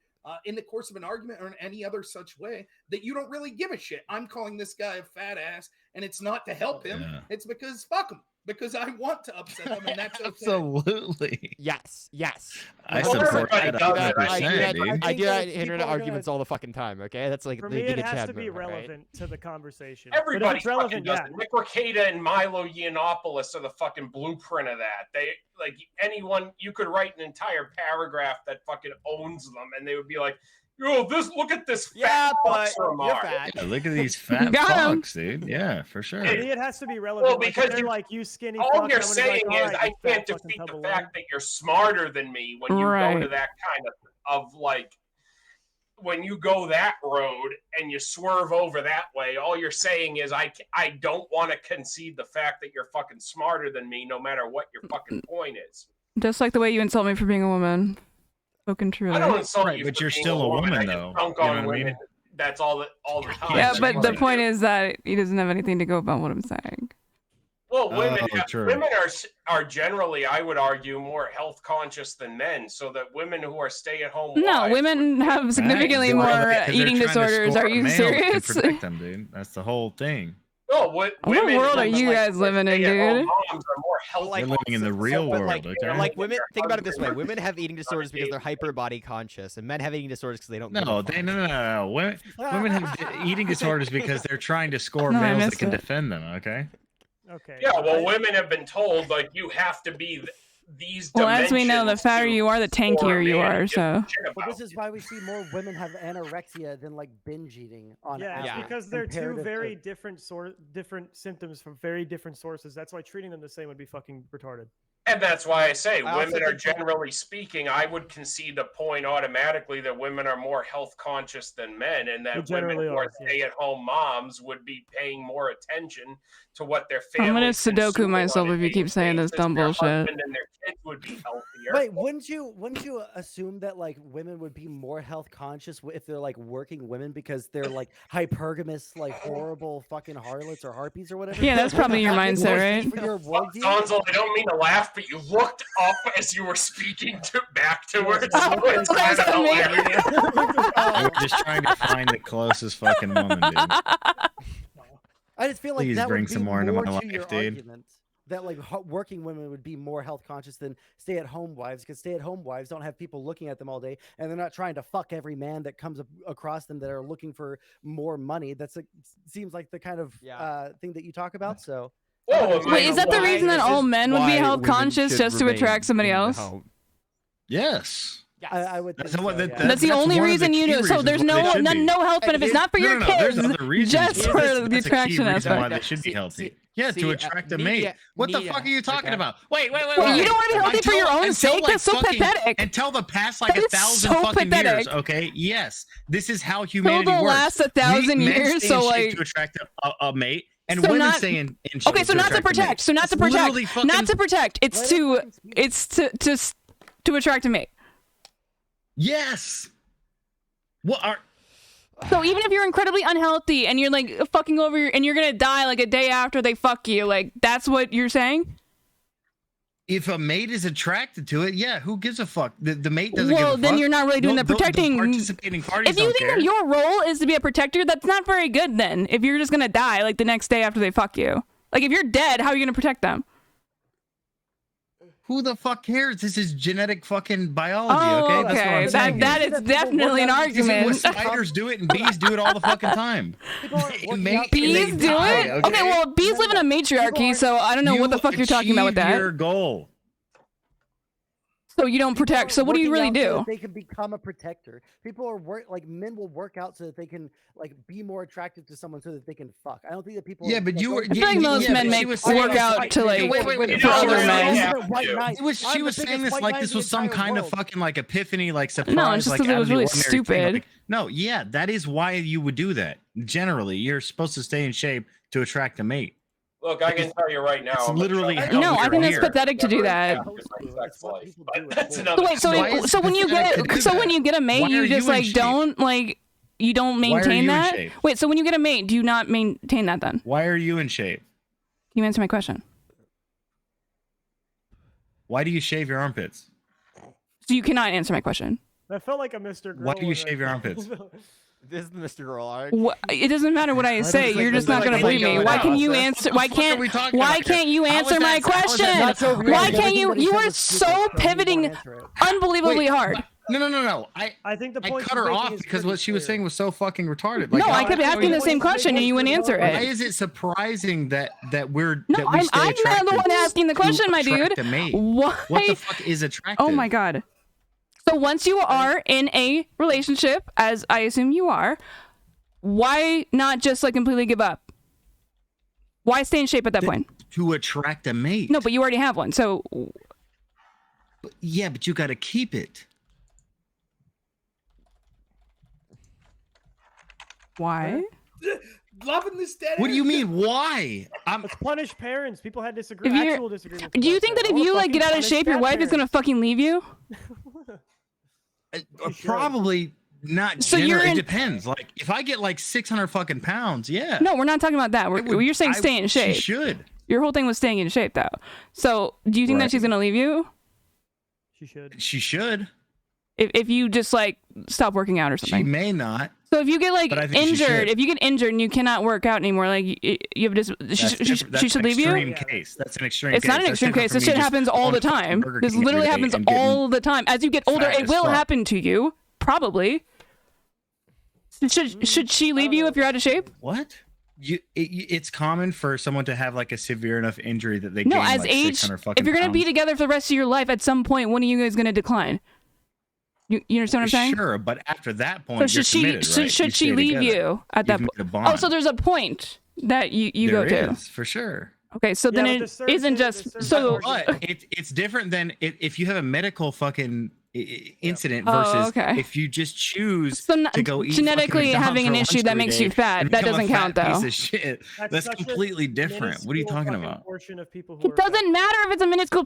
in the course of an argument or in any other such way that you don't really give a shit? I'm calling this guy a fat ass, and it's not to help him. Yeah. It's because fuck him. Because I want to upset them, and that's okay. Absolutely. Yes. I support that I 100%, dude. do that in internet people are arguments all the fucking time. Okay, that's like For the me, it big has Chad to be movement, right? relevant to the conversation. But if Everybody it's fucking relevant, does yeah. it. Nick Rekieta and Milo Yiannopoulos are the fucking blueprint of that. They like anyone you could write an entire paragraph that fucking owns them, and they would be like, "Yo, look at this fat fuck's remark." Yeah, look at these fat Got 'em. fucks, dude. Yeah, for sure. For me, it has to be relevant. Well, Like, if because they're you- like you skinny. All fuck, you're I'm gonna be like, saying "All is right, I you can't fat fucking defeat the tub of fact that you're smarter than me when you go Right. to that kind of like when you go that road and you swerve over that way. All you're saying is I don't want to concede the fact that you're fucking smarter than me, no matter what your fucking point is. Just like the way you insult me for being a woman. Spoken truly. I don't insult Right, you, but for you're being still a woman, I just though. dunk You know on what I women. mean? That's all the time. Yeah, That's but what the I point do. is that he doesn't have anything to go about what I'm saying. Well, women true. women are generally, I would argue, more health conscious than men. So that women who are stay at home No, women have significantly Right, more because they're eating trying to disorders. score Are a you male that can serious? protect them, dude. That's the whole thing. No, What women world are like, you guys living in, stay-at-home dude? moms are more healthy. You're living in the real But world, like, okay? like women, think about it this way: women have eating disorders because they're hyper body conscious, and men have eating disorders because they don't. give a No, fuck. no. Women have eating disorders because they're trying to score No, I males that missed can it. defend them. Okay. Okay. Yeah, well, women have been told like you have to be these. Well, as we know, the dimensions fatter to you are, the score a tankier you man are. to So give a shit Well, about. this is why we see more women have anorexia than like binge eating on Yeah, it's average. because they're two comparative very to- different symptoms from very different sources. That's why treating them the same would be fucking retarded. And that's why I say I also women are think that- generally speaking, I would concede the point automatically that women are more health conscious than men, and that They generally women who are are, yeah. stay-at-home moms would be paying more attention to what their I'm family. gonna Sudoku myself if you keep saying this dumb bullshit. And their kids would be healthier. Wait, wouldn't you assume that like women would be more health conscious if they're like working women because they're like hypergamous, like horrible fucking harlots or harpies or whatever? Yeah, that's probably your mindset, right? For your worldview? Gonzo, I don't mean to laugh, but you looked up as you were speaking back to her. Oh, It's kind of hilarious. We're just trying to find the closest fucking woman, dude. I just feel like Please that bring would be some more into my to life, your dude. argument that like working women would be more health conscious than stay-at-home wives because stay-at-home wives don't have people looking at them all day and they're not trying to fuck every man that comes across them that are looking for more money. That's seems like the kind of thing that you talk about. So Wait, is that the reason that all men would be health conscious just to attract somebody else? Yes. I would. That's, Think what, so, that, yeah. That's the only one of reason the you key do. So reasons there's why they no should be. health benefits, not for your There's kids, other reasons. just for That's the a key attraction reason why aspect. they should be healthy. Yeah, to attract a mate. media- What the media, fuck are you talking okay. about? Wait. Well, you don't want to be healthy for your own sake. That's so pathetic. Until the past like That is 1,000 so fucking pathetic. years, okay? Yes, this is how humanity the works. last 1,000 Men years, stay so, in shape like- to attract a mate, and So women not- stay in shape Okay, so not to attract a mate. protect. So not to It's literally protect. Not to protect. It's to attract a mate. Yes. What are? So even if you're incredibly unhealthy and you're like fucking over and you're gonna die like a day after they fuck you, like that's what you're saying? If a mate is attracted to it, yeah, who gives a fuck? The mate doesn't give a Well, fuck. then you're not really doing the The protecting. participating parties If you don't think care. that your role is to be a protector, that's not very good then. If you're just gonna die like the next day after they fuck you. Like if you're dead, how are you gonna protect them? Who the fuck cares? This is genetic fucking biology, okay? That's what I'm saying. That here. is definitely an This is argument. what spiders do it and bees do it all the fucking time. Bees do it? Okay, well, bees live in a matriarchy, so I don't know what the fuck you're talking about with Achieve that. your goal. So you don't protect. So what do you really Working out so do? that they can become a protector. People are like men will work out so that they can like be more attractive to someone so that they can fuck. I don't think that people. Yeah, but you were. I feel like most men make workout to like for other men. She was saying this like this was some kind of fucking like epiphany, like surprise. No, it's just like, because it out was of the really ordinary thing. stupid. Like, no, yeah, that is why you would do that. Generally, you're supposed to stay in shape to attract a mate. Look, I can tell you right now. It's literally how No, I you're think that's here. pathetic to do that. That's So another. wait, so when you get a mate, Why are you just you in like shape? don't like you don't Why are maintain you in that. shape? Wait, so when you get a mate, do you not maintain that then? Why are you in shape? Can you answer my question? Why do you shave your armpits? So you cannot answer my question. That felt like a Mr. Girl. Why do you shave your armpits? This is the Mr. Girl arc. It doesn't matter what I say. You're just not gonna believe me. Why can you answer? Why can't? Why can't you answer my question? Why can't you? You are so pivoting unbelievably hard. No. I think the I point cut she's her making off is because pretty what she was clear. saying was so fucking retarded. No, I how- kept asking the same question and you wouldn't answer Why it. is it surprising that we're No, that we I'm stay not the attracted one asking the to question, my attract dude. a mate? Why? What the fuck is attractive? Oh my god. So once you are in a relationship, as I assume you are, why not just like completely give up? Why stay in shape at that point? To attract a mate. No, but you already have one. So Yeah, but you got to keep it. why? Loving this dead. What do you mean? Why? Let's punish parents. People had If you're- actual disagreements. Do you about think that I if wanna you like fucking get out of punish shape, your fat wife is gonna parents. fucking leave you? Probably not. So So you're it in- depends. Like if I get like 600 fucking pounds, yeah. No, we're not talking about that. You're saying stay in shape. She should. Your whole thing was staying in shape, though. So do you think that Right. she's gonna leave you She should. She should. if you just like stop working out or She something? may not. So if you get like But I think she injured, should. if you get injured and you cannot work out anymore, like you have just she should leave you. Extreme case. That's an extreme. It's not an That's extreme different case. This from me shit just happens all going the to fucking time. Burger This King literally every day happens and getting all the time. As you get older, fat it as will fuck. happen to you. Probably. Should she leave you if you're out of shape? What? It's common for someone to have like a severe enough injury that they No, gain as like age, 600 fucking if you're gonna be pounds. together for the rest of your life, at some point, when are you guys gonna decline? You understand what I'm saying? Sure, but after that point, So you're should she committed, right? should You she stay leave together. you at that You've point? made a bond. Oh, so there's a point that you go There to. is, for sure. Okay, so then it isn't just so. But it's different than if you have a medical fucking incident versus if you just choose to go eat genetically fucking having an McDonald's for issue lunch that every makes day you fat. and That become a doesn't count, fat though. piece of shit. That's completely different. What are you talking about? Portion of people who It doesn't matter if it's a minuscule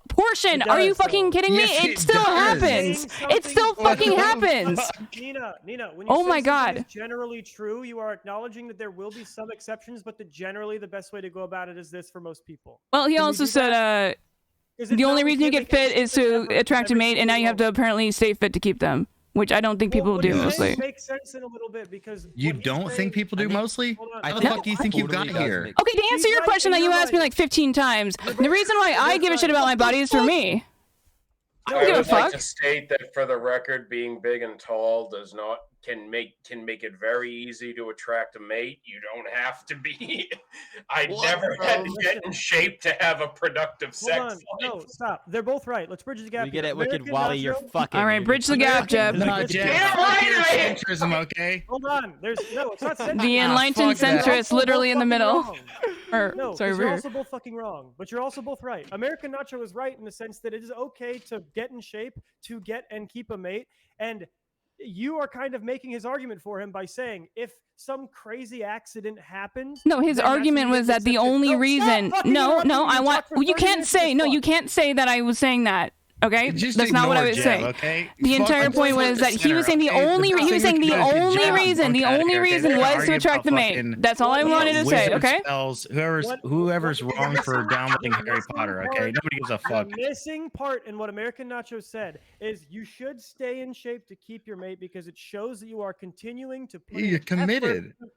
portion. Are you fucking kidding me? Yes, it still happens. It still fucking happens. Nina, when you Oh say my something God. is generally true, you are acknowledging that there will be some exceptions, but that generally the best way to go about it is this for most people. Well, he Can we also do that? said Is it the only not? We reason you can't get make fit is to attract a mate, and now you have to apparently stay fit to keep them, which I don't think people do mostly. Makes sense in a little bit because You don't think people do mostly? How the fuck do you think you got here? Okay, to answer your question that you asked me like 15 times, the reason why I give a shit about my body is for me. I don't give a would like fuck. to state that for the record, being big and tall can make it very easy to attract a mate. You don't have to be. I never had to get in shape to have a productive sex Hold on. life. No, stop. They're both right. Let's bridge the gap. We get here. it, wicked American Wally. You're nacho- fucking. All right, bridge the gap, Jeb. No, Jeb. Centrism, okay? Hold on. There's no. It's not centrist. The enlightened You're centrist, also literally both in the fucking middle. wrong. Or No, sorry, 'cause over you're here. also both fucking wrong, but you're also both right. American Nacho is right in the sense that it is okay to get in shape, to get and keep a mate, and you are kind of making his argument for him by saying if some crazy accident happens. No, his then that's argument when was you that get the accepted. only No, reason. stop fucking No, interrupting no, me. I You want. talked for Well, you 30 can't minutes say. this No, fuck. you can't say that I was saying that. Okay, Just that's not what I ignore was Jeb, saying. okay? The entire Fucking point flip was the that he was saying center, the okay? only. The He was saying the best thing we only could do is reason. The Jeb, only okay? reason They're was to arguing attract the about mate. fucking That's all I wanted to say. wizard Okay. Spells, whoever's wrong for downloading Harry Potter, okay? Nobody gives a fuck. The missing part in what American Nacho said is you should stay in shape to keep your mate because it shows that you are continuing to put You're in committed. effort.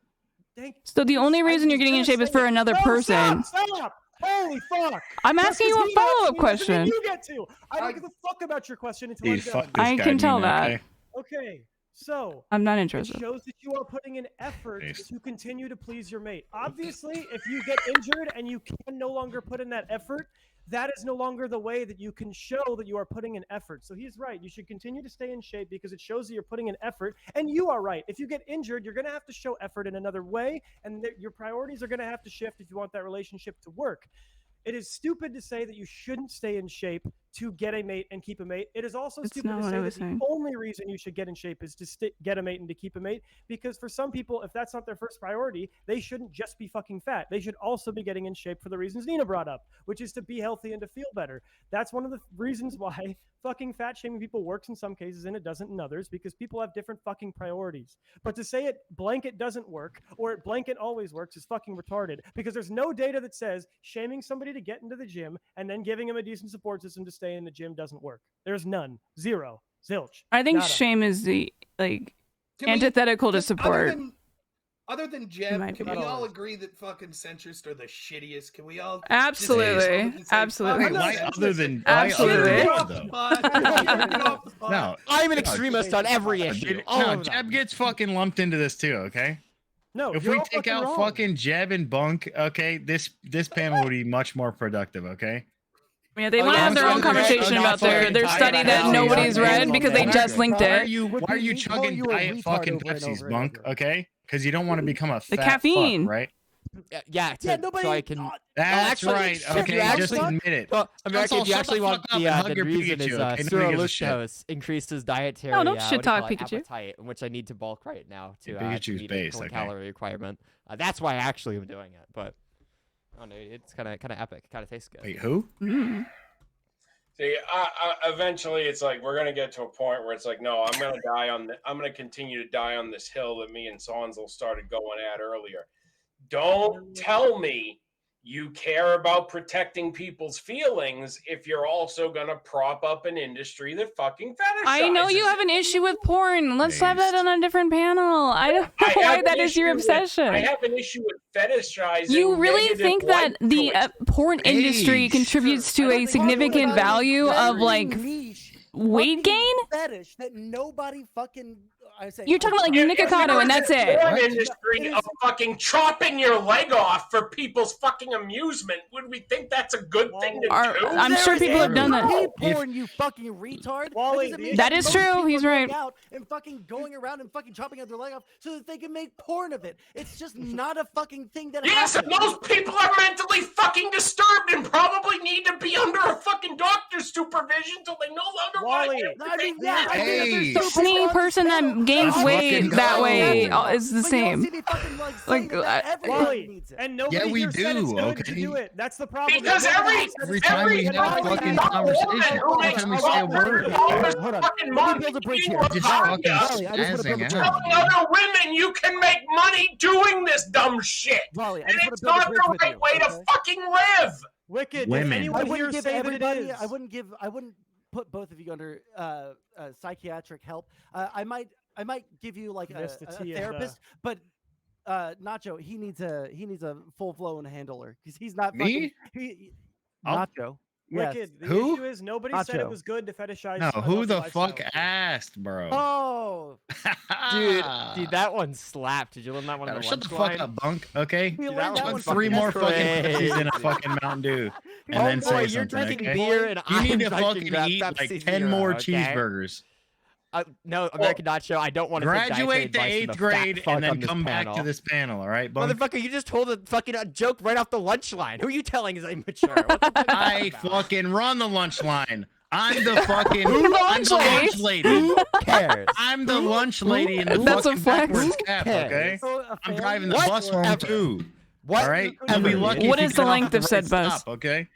Thank So the only reason you're getting in shape is for another person. Stop! Holy fuck! I'm asking you a follow-up question. You get to. I don't give a fuck about your question until Dude, I'm fuck done. this I guy, can tell Nina, that. okay? Okay, so I'm not it interested. shows that you are putting in effort Nice. to continue to please your mate. Obviously, if you get injured and you can no longer put in that effort, that is no longer the way that you can show that you are putting in effort. So he's right. You should continue to stay in shape because it shows that you're putting in effort. And you are right. If you get injured, you're going to have to show effort in another way. And your priorities are going to have to shift if you want that relationship to work. It is stupid to say that you shouldn't stay in shape to get a mate and keep a mate. It is also That's stupid not to what say I that was the saying. only reason you should get in shape is to get a mate and to keep a mate. Because for some people, if that's not their first priority, they shouldn't just be fucking fat. They should also be getting in shape for the reasons Nina brought up, which is to be healthy and to feel better. That's one of the reasons why fucking fat shaming people works in some cases and it doesn't in others, because people have different fucking priorities. But to say it blanket doesn't work or it blanket always works is fucking retarded, because there's no data that says shaming somebody to get into the gym and then giving them a decent support system to stay in the gym doesn't work. There's none. Zero. Zilch. I think Nada. shame is the like Can we- antithetical to just support. Other than Jeb, might can be. we all agree that fucking centrists are the shittiest? Can we all Absolutely. Absolutely. Wait, why other than Absolutely. No, I'm an extremist on every issue. All No, of them. Jeb gets fucking lumped into this too, okay? No, if you're we all take fucking out wrong. fucking Jeb and Bunk, okay, this panel would be much more productive, okay? Yeah, they Oh, want to yeah, have their I'm own sorry, conversation I'm about not their fucking study tired that of nobody's it. read because they just linked Why are it. you Calling chugging you a diet retard fucking over and Pepsis, over and Bunk? over. Okay, because you don't want to become a The fat caffeine. fuck, right? Yeah, nobody. so I can. That's actually, right. if Okay, you just actually- admit it. Well, American, if you shut actually the want fuck up the, and hug the your reason Pikachu, is okay? Cyril Nobody gives a shit. Leuchtos increased his dietary No, don't what do shit you talk call it, Pikachu. appetite, in which I need to bulk right now to, Yeah, to Pikachu's meet based, a okay. calorie requirement. That's why I actually am doing it. But oh no, it's kind of epic. Kind of tastes good. Wait, who? Mm. See, eventually it's like we're gonna get to a point where it's like, no, I'm gonna continue to die on this hill that me and Sonzel started going at earlier. Don't tell me you care about protecting people's feelings if you're also gonna prop up an industry that fucking fetishizes. I know you have an issue with porn. Let's have that on a different panel. I don't know why that is your obsession. I have an issue with fetishizing. You really negative think that life the choices. porn industry contributes to a significant value of like weight gain? Fetish that nobody fucking You're talking about like Nikocado, and that's it. Porn industry of fucking chopping your leg off for people's fucking amusement. Would we think that's a good thing to do? I'm sure people have done that. Porn, you fucking retard. Wally, that is true. He's right. Out and fucking going around and fucking chopping out their leg off so that they can make porn of it. It's just not a fucking thing that Yes, happens. most people are mentally fucking disturbed and probably need to be under a fucking doctor's supervision until they no longer want to. Any person that gains weight that way is the same. Like, Wally, and nobody here said it's good to do it. That's the problem. Because every time we have a fucking conversation, every time we say a word, Hold on. Let me build a bridge here. just Wally, I just want to build a bridge. telling other women you can make money doing this dumb shit. Wally, I And just it's want to build a not bridge the with right you, way to fucking live. Wicked. Women. Anyone I here wouldn't give say that it everybody. is? I wouldn't put both of you under psychiatric help. I might give you like a Missed the T of the- therapist, but Nacho, he needs a full blown handler because he's not Me? fucking, I'll- Nacho. Yes. Wicked. The Who? issue is nobody said it Nacho. was good to fetishize. No, who the unhealthy fuck lifestyles. asked, bro? Oh, Dude, that one slapped. Did you learn that one? On the Shut the lunch fuck line? up, bunk. Okay, We Dude, learned that Fuck one 3 fucking more fucking yesterday. Pepsis and a fucking Mountain Dew, and Oh then boy, say you're something. drinking Okay? beer and You I'm need to drinking fucking that eat Pepsi like 10 Zero, more okay? cheeseburgers. No, American Nacho. I don't want to Graduate to 8th grade and then come back to this panel. All right, bunk. Motherfucker, you just told a fucking joke right off the lunch line. Who are you telling is immature? What the fuck I fucking run the lunch line. I'm the fucking Who's the I'm lunch the lady? lunch lady. Who cares? I'm the lunch lady in the That's a fucking flex. backwards cap, Who okay? So, I'm driving the What? bus home Ever. too. What? All right? You'll be lucky What if you is the get off length at the of said right bus? stop, okay?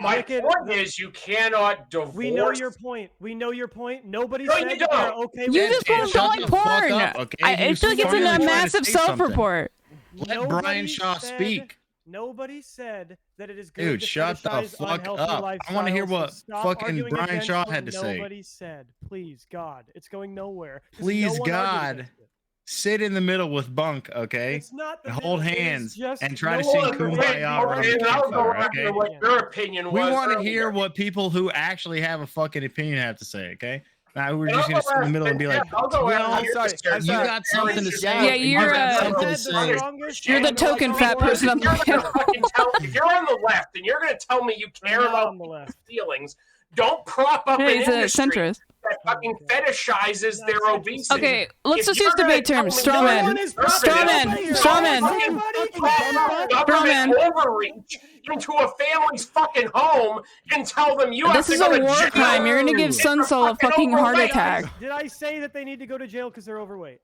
My Wicked. point is you cannot divorce. We know your point. We know your point. Nobody No, said you that they're don't. okay You with just it. call him shut going the fuck porn. up, okay? I You feel like it's really a trying to massive say something. self-report. Let Nobody Brian Shaw said- speak. Nobody said that it is good Dude, to shut the fetishize fuck unhealthy up. I wanna hear lifestyles, what so stop fucking arguing Brian against Shaw what had to say. Nobody said. Please, God, it's going nowhere. 'cause Please, no one argued God, against it. sit in the middle with Bunk, okay? It's not the And hold middle, it is hands just and try to no sing one agreed. Kumbaya around Okay, the and I'll go campfire, after okay? what your opinion We was. want to earlier. hear what people who actually have a fucking opinion have to say, okay? Now we're And just I'll gonna go sit in the after- middle and be like, yeah, I'll go well, after your sorry, discussion. you got something to say. Yeah, you you're, got uh, something to The say. strongest You're the and token like- fat person on If you're the gonna fucking if you're on the left and you're going to tell me you care I'm not about on the left. feelings, don't prop up Hey, an he's a industry centrist. that fucking fetishizes their obesity. Okay, let's If just you're use gonna debate tell terms. me Straw no man. one is Straw man. conservative, Straw man. don't fucking prop government overreach into a family's fucking home and tell them you have This to is go a to war jail crime. You're gonna give if you're Sunsol a fucking heart overweight. attack. Did I say that they need to go to jail because they're overweight?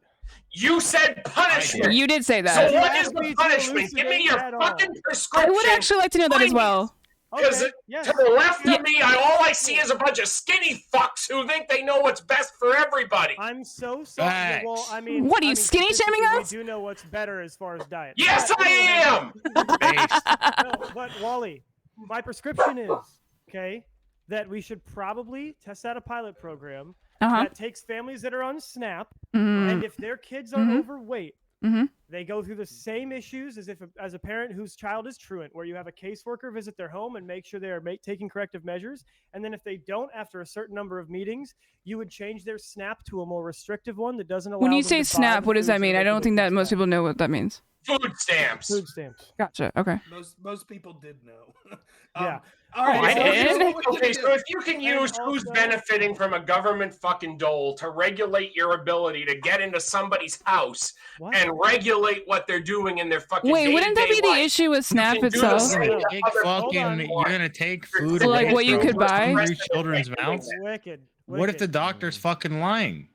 You said punishment. You did say So that. You what asked is me the to punishment? Give me elucidate your that all. fucking prescription. I would actually like to know that as well. Because Okay, yes. to the left Yeah. of me, all I see is a bunch of skinny fucks who think they know what's best for everybody. I'm so sorry. Well, I mean, What, are you I mean, skinny shaming statistically, us? We do know what's better as far as diet. Yes, But- I am. No, but Wally, my prescription is okay that we should probably test out a pilot program that takes families that are on SNAP, and if their kids are overweight, they go through the same issues as a parent whose child is truant, where you have a caseworker visit their home and make sure they are taking corrective measures. And then if they don't, after a certain number of meetings, you would change their SNAP to a more restrictive one that doesn't allow When you them say to buy snap, the what does foods that mean? I they don't can think get that most people know what that means. Food stamps. Food stamps. Gotcha. Okay. Most people did know. Yeah. All right. I so did. Okay, so if you can use who's benefiting from a government fucking dole to regulate your ability to get into somebody's house and regulate what they're doing in their fucking Wait, wouldn't that be day-to-day the life, issue with Snap you can do the itself? same You're to other you're gonna take food So, like, away what you from could buy? hungry children's mouths. Wicked. What if the doctor's fucking lying?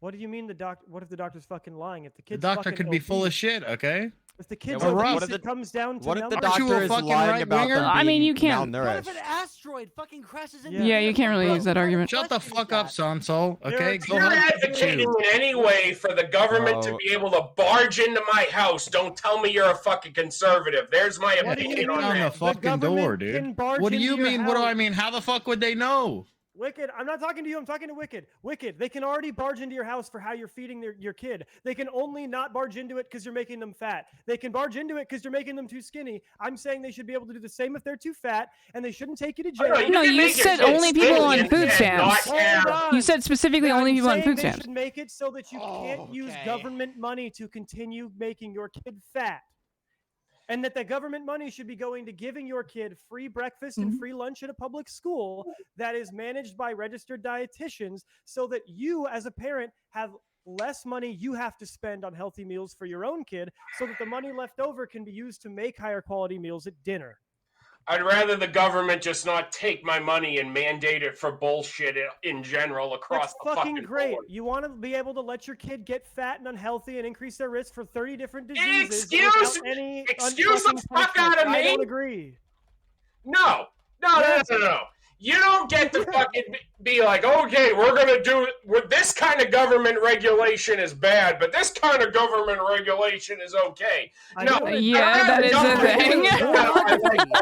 What do you mean what if the doctor's fucking lying? If the The kid's doctor fucking could be full of obese- shit, okay? If the kid's Yeah, what obese, if it comes down to What if the numbers. Aren't you a doctor is fucking lying about right-winger? them I mean, you being can't- What if malnourished? an asteroid fucking crashes into Yeah, you can't really use that argument. Shut the fuck up, Sansol. Okay, If go you're home and advocating chew. in any way for the government to Bro. be able to barge into my house, don't tell me you're a fucking conservative. There's my What do you opinion mean? on On the that. fucking government door, can dude. barge What do into you your mean? What do I house. mean? How the fuck would they know? Wicked, I'm not talking to you. I'm talking to Wicked. Wicked, they can already barge into your house for how you're feeding your kid. They can only not barge into it because you're making them fat. They can barge into it because you're making them too skinny. I'm saying they should be able to do the same if they're too fat, and they shouldn't take you to jail. No, you said only people on food stamps. You said specifically only people on food They stamps. should make it so that you can't use government money to continue making your kid fat. And that the government money should be going to giving your kid free breakfast and free lunch at a public school that is managed by registered dietitians, so that you as a parent have less money you have to spend on healthy meals for your own kid, so that the money left over can be used to make higher quality meals at dinner. I'd rather the government just not take my money and mandate it for bullshit in general across That's the fucking great. board. You want to be able to let your kid get fat and unhealthy and increase their risk for 30 different diseases. Excuse the fuck out of me. I don't agree. No. You don't get to fucking be like, okay, we're going to do it. This kind of government regulation is bad, but this kind of government regulation is okay. Yeah, that is a thing.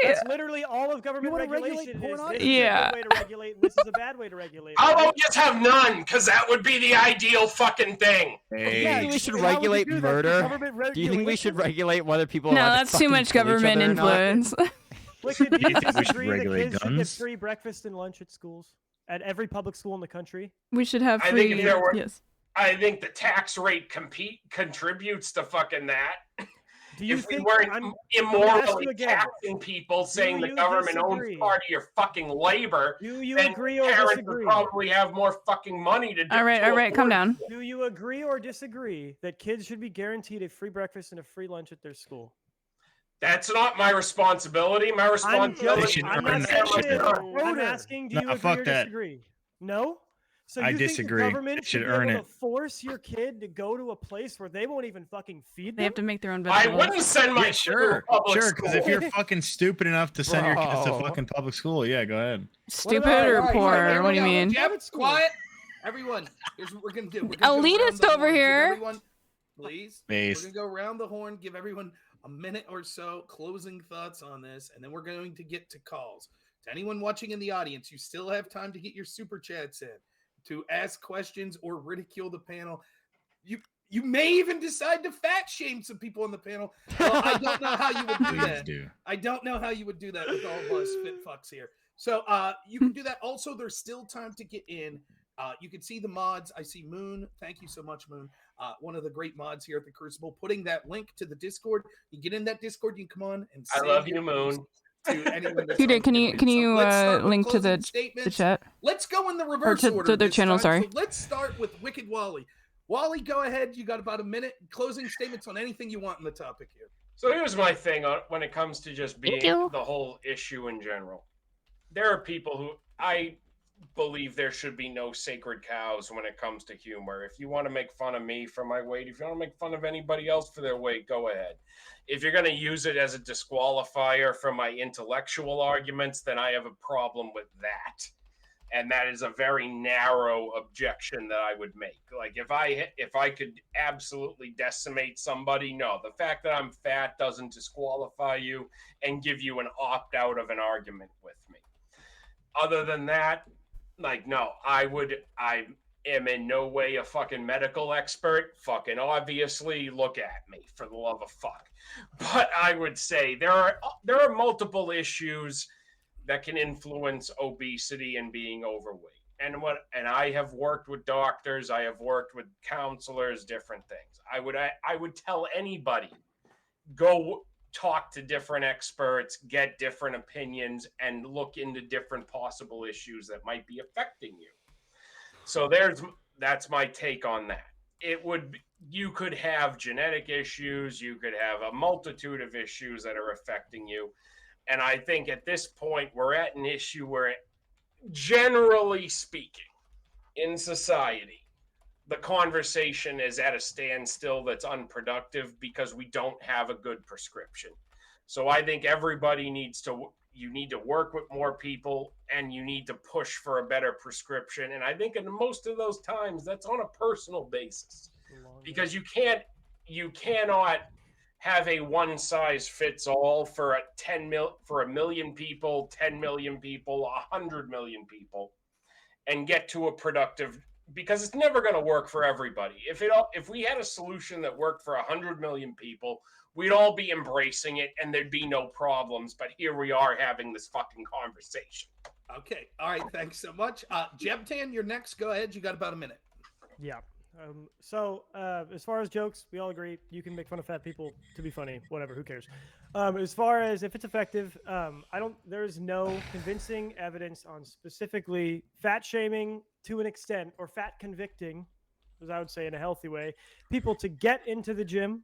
That's literally all of government regulation is. This is a Yeah. good way to regulate, and this is a bad way to regulate. How about just have none? Because that would be the ideal fucking thing. Do you think we should regulate murder? Do you think we should regulate whether people? No, are allowed to that's too fucking much kill each other government or not? influence. Wicked, do you think we should disagree that regulate kids should get guns? free breakfast and lunch at schools? At every public school in the country? We should have I free. think if there were, Yes. I think the tax rate contributes to fucking that. Do you if we think weren't I'm gonna ask immorally you again, taxing people, saying the you government disagree? owns part of your fucking labor, Do you then agree or parents disagree? would probably have more fucking money to do. All right, calm down. Do you agree or disagree that kids should be guaranteed a free breakfast and a free lunch at their school? That's not my responsibility. My responsibility. I'm not saying it is. I'm asking, do you Nah, agree fuck or that. disagree? No? So you I think disagree. the government They should be earn able it. to force your kid to go to a place where they won't even fucking feed them? They have to make their own I vegetables. wouldn't send my Yeah, kid to sure, a public sure. Because if school. you're fucking stupid enough to send your kids to Bro. fucking public school, yeah, go ahead. Stupid All or right, poor? here we What do you go. mean? Yep, quiet. Everyone, here's what we're gonna do. We're gonna go Elitist around the over horn, give here. everyone- please. Based. We're gonna go around the horn, give everyone a minute or so closing thoughts on this, and then we're going to get to calls. To anyone watching in the audience, you still have time to get your super chats in, to ask questions or ridicule the panel. You may even decide to fat shame some people on the panel. Well, I don't know how you would do Please that. do. I don't know how you would do that with all of us fit fucks here. So you can do that. Also, there's still time to get in. You can see the mods. I see Moon. Thank you so much, Moon. One of the great mods here at the Crucible, putting that link to the Discord. You get in that Discord, you can come on and I say love your you, Moon. piece to anyone that's Peter, on can camera. you So let's start with link to closing the statements. chat? Let's go in the reverse to order. their this channel, time. sorry. So let's start with Wicked Wally. Wally, go ahead. You got about a minute. Closing statements on anything you want in the topic here. So here's my thing on when it comes to just being you. the whole issue in general. There are people who I believe there should be no sacred cows when it comes to humor. If you want to make fun of me for my weight, if you want to make fun of anybody else for their weight, go ahead. If you're going to use it as a disqualifier for my intellectual arguments, then I have a problem with that. And that is a very narrow objection that I would make. Like if I could absolutely decimate somebody, no. The fact that I'm fat doesn't disqualify you and give you an opt-out of an argument with me. Other than that, like, no, I am in no way a fucking medical expert. Fucking obviously, look at me, for the love of fuck. But I would say there are multiple issues that can influence obesity and being overweight. And I have worked with doctors, I have worked with counselors, different things. I would tell anybody, go talk to different experts, get different opinions, and look into different possible issues that might be affecting you. So that's my take on that. You could have genetic issues, you could have a multitude of issues that are affecting you. And I think at this point, we're at an issue where, generally speaking, in society, the conversation is at a standstill that's unproductive because we don't have a good prescription. So I think everybody you need to work with more people and you need to push for a better prescription. And I think in most of those times, that's on a personal basis because you cannot have a one size fits all for a million people, 10 million people, 100 million people, and get to a productive, because it's never going to work for everybody. If we had a solution that worked for 100 million people, we'd all be embracing it and there'd be no problems. But here we are having this fucking conversation. Okay. All right. Thanks so much. Jebtan, you're next. Go ahead. You got about a minute. Yeah. So as far as jokes, we all agree you can make fun of fat people to be funny. Whatever. Who cares? As far as if it's effective, there's no convincing evidence on specifically fat shaming to an extent, or fat convicting, as I would say in a healthy way, people to get into the gym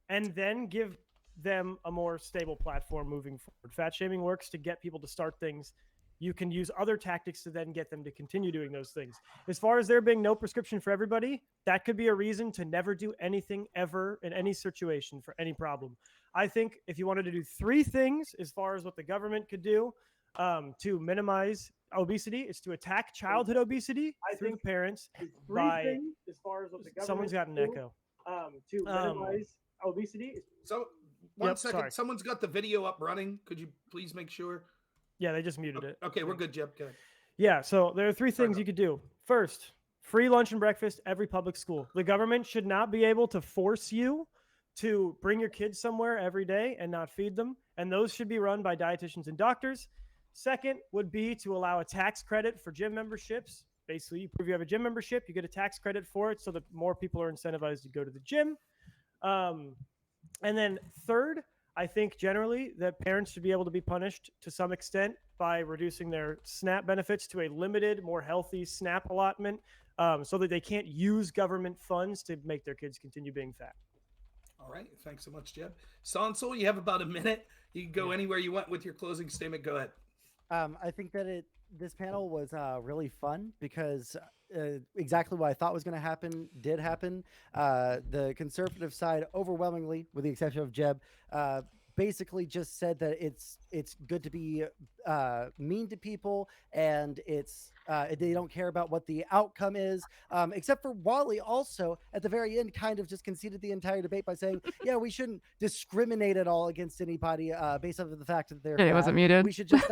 and then give them a more stable platform moving forward. Fat shaming works to get people to start things. You can use other tactics to then get them to continue doing those things. As far as there being no prescription for everybody, that could be a reason to never do anything ever in any situation for any problem. I think if you wanted to do 3 things as far as what the government could do to minimize obesity, is to attack childhood obesity through parents by, as far as what the government someone's got an echo. To minimize obesity. So one second, sorry. Someone's got the video up running. Could you please make sure? Yeah, they just muted it. Okay, we're good, Jeb. Go ahead. Yeah, so there are 3 things you could do. First, free lunch and breakfast every public school. The government should not be able to force you to bring your kids somewhere every day and not feed them, and those should be run by dietitians and doctors. Second would be to allow a tax credit for gym memberships. Basically, you prove you have a gym membership, you get a tax credit for it so that more people are incentivized to go to the gym. And then third, I think generally that parents should be able to be punished to some extent by reducing their SNAP benefits to a limited, more healthy SNAP allotment, so that they can't use government funds to make their kids continue being fat. All right. Thanks so much, Jeb. Sansol, you have about a minute. You can go anywhere you want with your closing statement. Go ahead. I think that this panel was really fun because exactly what I thought was going to happen did happen. The conservative side, overwhelmingly, with the exception of Jeb, basically just said that it's good to be mean to people, and they don't care about what the outcome is, except for Wally. Also at the very end kind of just conceded the entire debate by saying, yeah, we shouldn't discriminate at all against anybody based on the fact that they're Yeah, it wasn't muted. We should just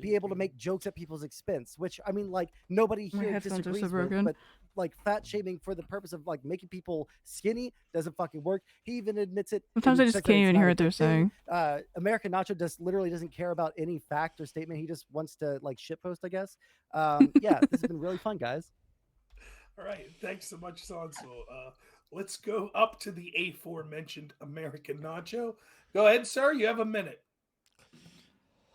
be able to make jokes at people's expense, which I mean, like, nobody My here headphones are so disagrees with, broken. but like fat shaming for the purpose of like making people skinny doesn't fucking work. He even admits it. Sometimes I just can't even hear what they're saying. American Nacho just literally doesn't care about any fact or statement. He just wants to like shitpost, I guess. Yeah, this has been really fun, guys. All right, thanks so much, Sansol. Let's go up to the aforementioned American Nacho. Go ahead, sir. You have a minute.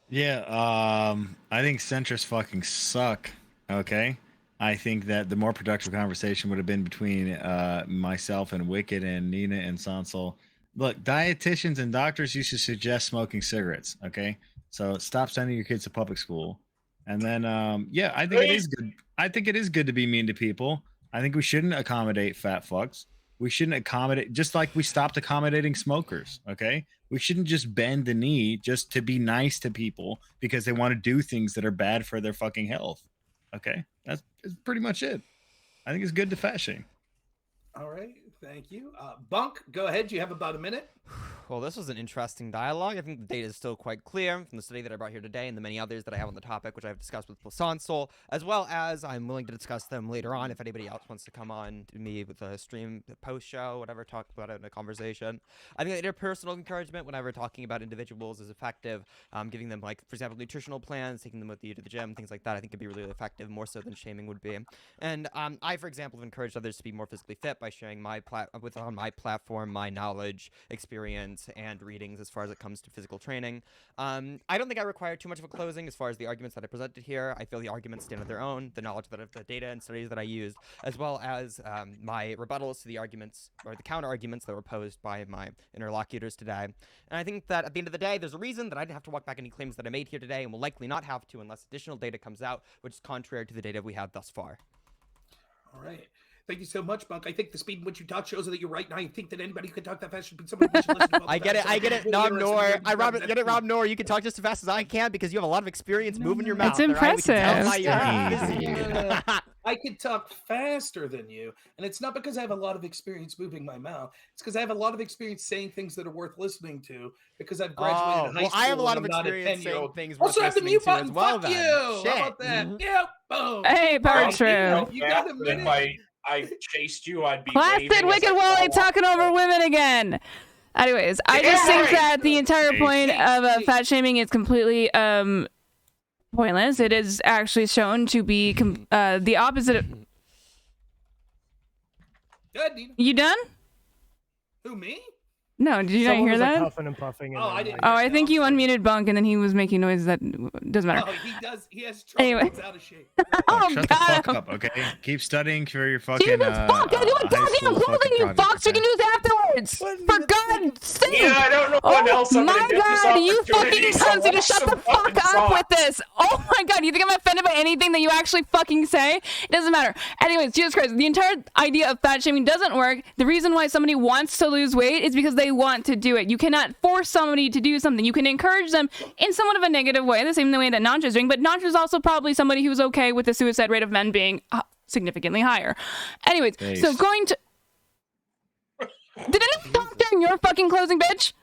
Yeah, I think centrists fucking suck. Okay, I think that the more productive conversation would have been between myself and Wicked and Nina and Sansol. Look, dietitians and doctors used to suggest smoking cigarettes. Okay, so stop sending your kids to public school. And then, yeah, I think it is good. I think it is good to be mean to people. I think we shouldn't accommodate fat fucks. We shouldn't accommodate, just like we stopped accommodating smokers. Okay, we shouldn't just bend the knee just to be nice to people because they want to do things that are bad for their fucking health. Okay, that's pretty much it. I think it's good to fat shame. All right, thank you. Bunk, go ahead. You have about a minute. Well, this was an interesting dialogue. I think the data is still quite clear from the study that I brought here today and the many others that I have on the topic, which I've discussed with Sansol, as well as I'm willing to discuss them later on if anybody else wants to come on to me with a stream, post-show, whatever, talk about it in a conversation. I think that interpersonal encouragement, whenever talking about individuals, is effective. Giving them, like, for example, nutritional plans, taking them with you to the gym, things like that, I think could be really effective, more so than shaming would be. And I, for example, have encouraged others to be more physically fit by sharing on my platform my knowledge, experience, and readings as far as it comes to physical training. I don't think I require too much of a closing as far as the arguments that I presented here. I feel the arguments stand on their own, the knowledge that the data and studies that I used, as well as my rebuttals to the arguments or the counter arguments that were posed by my interlocutors today. And I think that at the end of the day, there's a reason that I didn't have to walk back any claims that I made here today, and will likely not have to unless additional data comes out, which is contrary to the data we have thus far. All right. Thank you so much, Bunk. I think the speed in which you talk shows that you're right, and I think that anybody who can talk that fast should be somebody who should listen to. I get it. Rob Noerr. Get it, Rob Noerr. You can talk just as fast as I can because you have a lot of experience moving your mouth. It's impressive. I could talk faster than you, and it's not because I have a lot of experience moving my mouth. It's because I have a lot of experience saying things that are worth listening to. Because I've graduated high school. I have a lot of I'm not experience saying things worth also, I have the listening mute to button. as well. Fuck you. Then. How about that? Yeah. Boom. Hey, power true. You got a minute. If I chased you, I'd be Classic waving as Wicked I Wally fall talking over women again. Anyways, I just think that the entire point of fat shaming is completely pointless. It is actually shown to be the opposite of... You done? Who, me? No, did you not hear that? Huffing and puffing. And I didn't. Oh, I think you unmuted Bunk, and then he was making noises that doesn't matter. Oh, he does. He has trouble. Anyway. He's out of shape. Oh, Shut the fuck up, okay? Keep studying for your fucking Jesus fuck! I do a goddamn clothing, you fucks! We can do this afterwards! For God's sake! Yeah, I don't know what else I'm my gonna get this God, you opportunity, fucking so cunts! You watch just shut the some fuck fucking up talk. with this! Oh my God, you think I'm offended by anything that you actually fucking say? It doesn't matter. Anyways, Jesus Christ, the entire idea of fat shaming doesn't work. The reason why somebody wants to lose weight is because they want to do it. You cannot force somebody to do something. You can encourage them in somewhat of a negative way, the same way that Nantra's doing, but Nantra's also probably somebody who's okay with the suicide rate of men being significantly higher. Anyways, so going to... Did anyone talk during your fucking closing, bitch?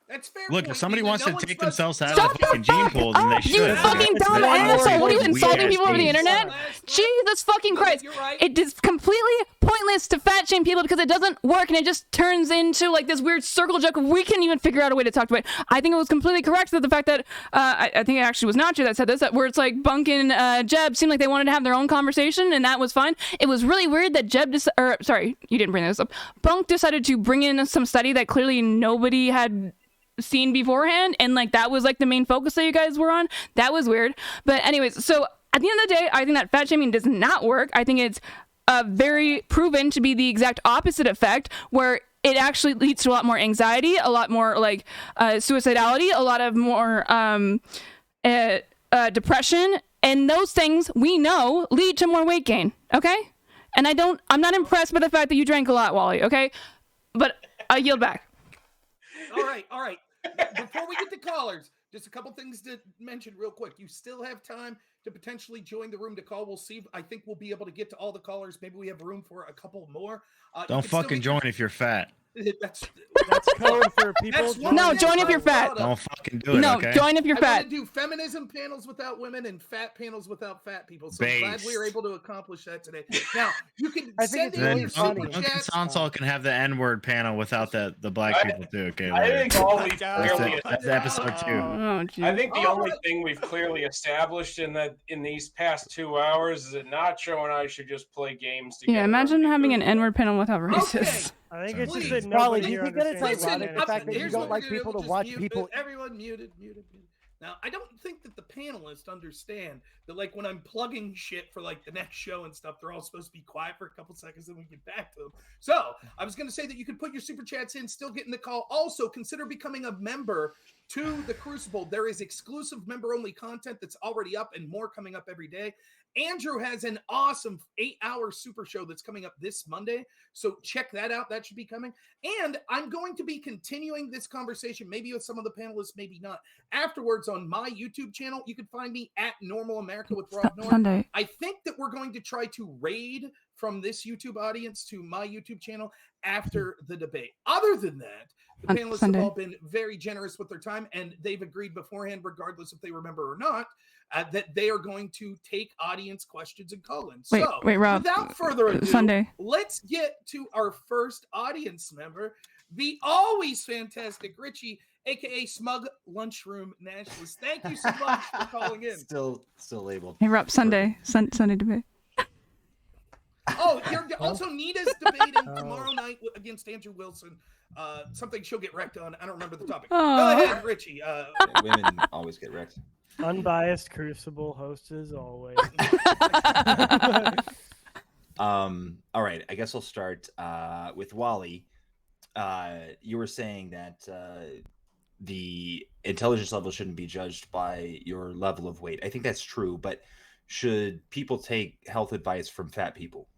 That's fair. Look, if somebody wants to take themselves out Shut of the fucking gene pool, then they should. You fucking dumb asshole! What are you insulting people over the internet? Jesus fucking Christ! It is completely pointless to fat shame people because it doesn't work and it just turns into like this weird circle joke. We can't even figure out a way to talk about it. I think it was completely correct that the fact that I think it actually was Nacho that said this, where it's like Bunk and Jeb seemed like they wanted to have their own conversation and that was fine. It was really weird that sorry, you didn't bring this up. Bunk decided to bring in some study that clearly nobody had seen beforehand, and like that was like the main focus that you guys were on. That was weird. But anyways, so at the end of the day, I think that fat shaming does not work. I think it's very proven to be the exact opposite effect, where it actually leads to a lot more anxiety, a lot more like suicidality, a lot of more depression, and those things we know lead to more weight gain. Okay, and I'm not impressed by the fact that you drank a lot, Wally. Okay, but I yield back. All right. Before we get to callers, just a couple things to mention real quick. You still have time to potentially join the room to call. We'll see. I think we'll be able to get to all the callers. Maybe we have room for a couple more. Don't fucking join if you're fat. That's code for people. No, join if you're fat. Don't fucking do it. No, okay? join if you're I fat. want to do feminism panels without women and fat panels without fat people. So I'm glad Based. we were able to accomplish that today. Now you can I think send it's in really your funny. super Duncan chats. Sansal can have the N-word panel without the black people too. Okay, I later. think all we've clearly That's episode 2. Oh, I think the All only right. thing we've clearly established in these past 2 hours is that Nacho and I should just play games together. Yeah, imagine having an N-word panel without racists. Okay. I think it's just Please, that Wally, nobody do you here think that it's understands ironic the the fact that you here's don't what like we're gonna do. people to We'll just watch mute people? Everyone muted. Now, I don't think that the panelists understand that, like, when I'm plugging shit for, like, the next show and stuff, they're all supposed to be quiet for a couple seconds and we get back to them. So, I was going to say that you can put your super chats in, still getting the call. Also, consider becoming a member to the Crucible. There is exclusive member-only content that's already up and more coming up every day. Andrew has an awesome 8-hour super show that's coming up this Monday. So check that out. That should be coming. And I'm going to be continuing this conversation, maybe with some of the panelists, maybe not, afterwards on my YouTube channel. You can find me at Normal America with Rob Noerr. Sunday. I think that we're going to try to raid from this YouTube audience to my YouTube channel after the debate. Other than that, the panelists Sunday. have all been very generous with their time, and they've agreed beforehand, regardless if they remember or not, that they are going to take audience questions and call-ins. Wait, So, Rob. without further ado, Sunday. let's get to our first audience member, the always fantastic Richie, aka Smug Lunchroom Nationalist. Thank you so much for calling in. Still labeled. Hey, Rob. Sunday. Sunday debate. Oh, you're also Nita's debating tomorrow night against Andrew Wilson. Something she'll get wrecked on. I don't remember the topic. Oh. Go ahead, Richie. Women always get wrecked. Unbiased Crucible host as always. All right, I guess I'll start with Wally. You were saying that the intelligence level shouldn't be judged by your level of weight. I think that's true, but should people take health advice from fat people?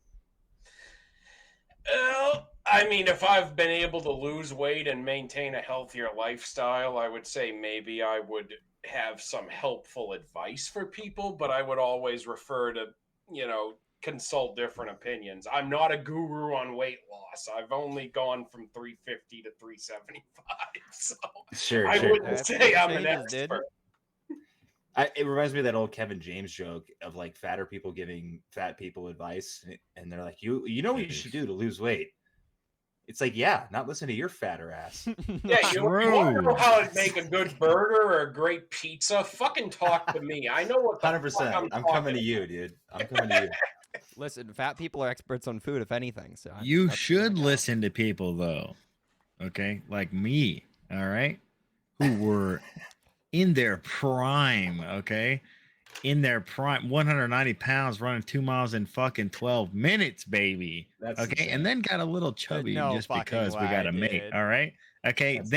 Well, I mean, if I've been able to lose weight and maintain a healthier lifestyle, I would say maybe I would have some helpful advice for people, but I would always refer to, consult different opinions. I'm not a guru on weight loss. I've only gone from 350 to 375, so Sure, I sure. wouldn't say I'm an expert. It reminds me of that old Kevin James joke of like fatter people giving fat people advice, and they're like, you know what you should do to lose weight? It's like, yeah, not listen to your fatter ass. Yeah, you want to know how to make a good burger or a great pizza? Fucking talk to me. I know what the 100%. I'm coming to you, dude. I'm coming to you. Listen, fat people are experts on food, if anything. So You should listen to people though, okay, like me, all right, who were in their prime, okay, in their prime, 190 pounds, running 2 miles in fucking 12 minutes, baby. That's okay, insane. and then got a little chubby no just fucking because we way, got a mate. dude. All right, okay, That's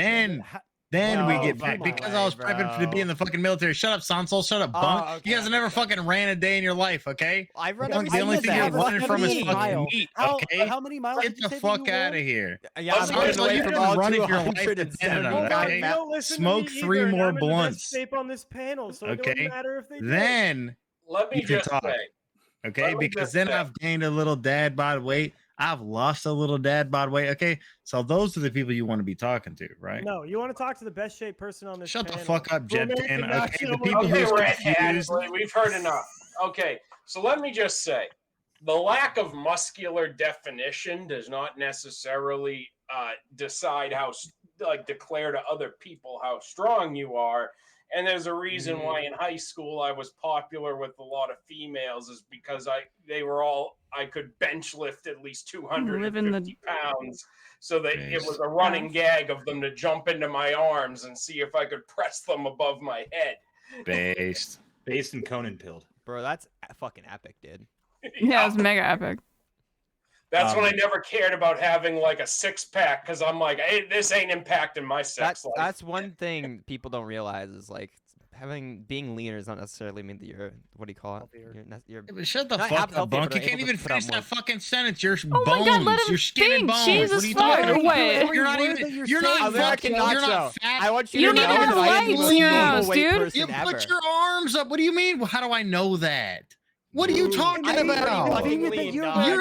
then we No get back fucking because way, I was prepping to be in the fucking military. Shut up, Sonsol. Shut up, Bunk. okay, You guys have never fucking ran a day in your life, okay? I run Bunk, every the only single thing day. you're running from is fucking miles. meat, How- okay? how many miles Get did you the say that fuck you out ran? of here. Yeah, I'm Sonsol, running away you from can all run if your life 270 depended on Hold it, on, okay? you don't listen Smoke to me 3 either, and more I'm in the best blunts. shape on this panel, so it Okay, wouldn't matter if they did. then Let me you can just talk. say, Okay, let me because just then say- I've gained a little dad bod weight. I've lost a little dad bod weight. Okay, so those are the people you want to be talking to, right? No, you want to talk to the best shaped person on this Shut the panel. fuck up, For Jed American Pan. Okay, the Nacho, people Okay, who's Red confused. Ashley, we've heard enough. Okay, so let me just say, the lack of muscular definition does not necessarily decide declare to other people how strong you are. And there's a reason why in high school I was popular with a lot of females, is because I could bench lift at least 250 pounds, so that it was a running gag of them to jump into my arms and see if I could press them above my head. Based and Conan pilled. Bro, that's fucking epic, dude. Yeah, it's mega epic. That's when I never cared about having like a six pack, because I'm like, hey, this ain't impacting my sex life. That's one thing people don't realize is like being leaner does not necessarily mean that you're, what do you call it? You're But shut the not fuck healthier, up, Bunk. but You able can't to even put out finish more. that fucking sentence. You're Oh my bones. God, let him You're skin and think. bones. Jesus what are you fuck, talking wait. about? You're not even. You're not American fucking. You're Nacho. not fat. I want you You to don't know even have that I am the lights most in your normal house, weight dude. person You ever. put your arms up. What do you mean? How do I know that? What are you talking I'm pretty about? fucking lean, You're dog. You'll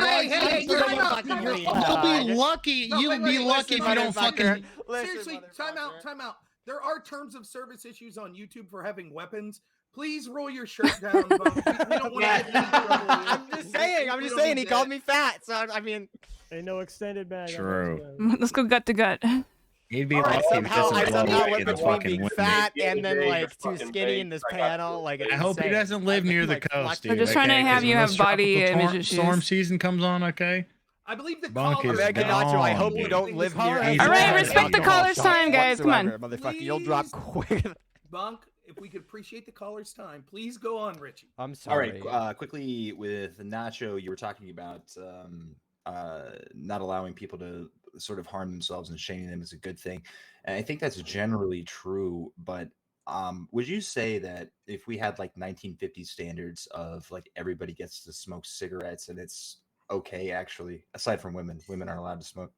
be lucky. No, You'll wait, be wait, lucky if listen, you don't fucking. Seriously, time out. There are terms of service issues on YouTube for having weapons. Please roll your shirt down. We don't want to get in trouble. I'm just saying. He called me fat, so I mean. Ain't no extended bag. True. Let's go gut to gut. He'd be I lucky if somehow this is went in the between fucking being window. fat and then like too skinny in this panel. Like, I hope he doesn't live near the coast, dude. They're just trying to okay? have 'Cause you when have this body tropical image storm- issues. Storm season comes on, okay? I believe the Bunk caller. is American Nacho, I hope you dude. don't live near. All any right, kind of respect the alcohol caller's shop time, guys. Come on. whatsoever, motherfucker. You'll drop quick. Bunk, if we could appreciate the caller's time, please go on, Richie. I'm All sorry. right, quickly with Nacho, you were talking about not allowing people to sort of harm themselves and shaming them is a good thing. And I think that's generally true, but would you say that if we had like 1950s standards of like everybody gets to smoke cigarettes and it's okay, actually, aside from women aren't allowed to smoke,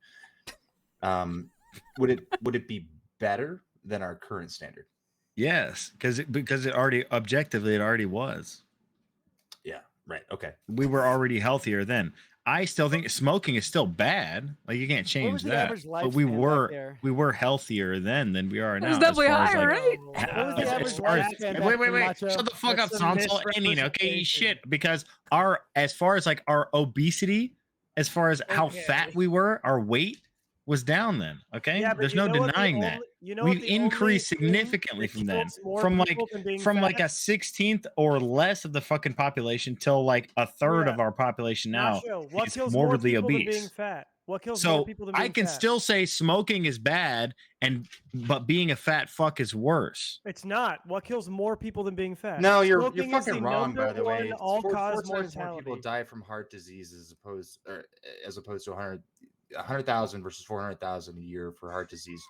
would it be better than our current standard? Yes, because it already objectively was. Yeah, right. Okay. We were already healthier then. I still think smoking is still bad. Like you can't change was the that. average But we lifespan back there? were healthier then than we are now. It's as definitely far as, higher, like, right? What was the as average far as- lifespan back wait, then, Shut Nacho? the fuck up, That's a Sonsol. Ending, okay, misrepresentation. shit. Because as far as like our obesity, as far as how Okay. fat we were, our weight was down then. Okay, Yeah, but there's you no know what the denying that. only- you know We've what the only increased thing significantly that from then, kills more from like people than being like a fat? 16th or less of the fucking population till like a third Yeah. of our population now Nacho, what is kills more morbidly people than being obese. fat? What kills more So people than being I can fat? still say smoking is bad, but being a fat fuck is worse. It's not. What kills more people than being fat? No, you're Smoking is fucking the wrong. By number the way, one all-cause four times more mortality. people die from heart disease as opposed to 100,000 versus 400,000 a year for heart disease.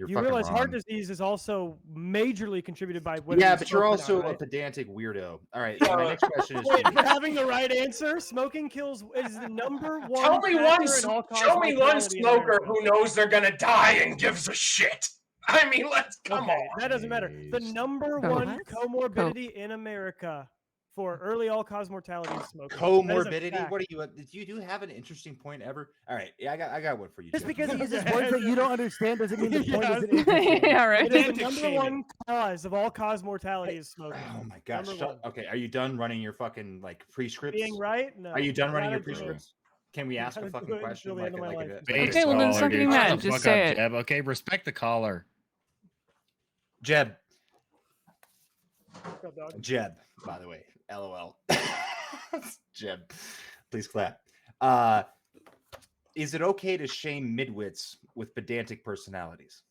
You're You fucking realize heart wrong. disease is also majorly contributed by whether Yeah, you but you're smoke or also not, a right? pedantic weirdo. All right, so my next question is Wait, for you. for having the right answer, smoking kills is the number one Tell me one. factor in all-cause Show me one mortality in smoker America. who knows they're gonna die and gives a shit. I mean, let's come Okay, on. that doesn't matter. The number Oh. one comorbidity in America for early all-cause mortality is smoking. Comorbidity? What are you? Do you have an interesting point ever? All right, yeah, I got one for you. Just Jeff. because he uses words that you don't understand doesn't mean the point isn't interesting. Yeah, right. It is the number one cause of all-cause mortality is smoking. Oh my gosh! Number one. Okay, are you done running your fucking like pre-scripts? Being right? No. Are you done running your Gotta do it. pre-scripts? Can we ask a Gotta do fucking it question? until the end of my life. Okay, well then stop getting mad. Just say it. Jeb. Okay, respect the caller. Jeb. What's up, dog? Jeb, by the way. LOL. Jeb, please clap. Is it okay to shame midwits with pedantic personalities?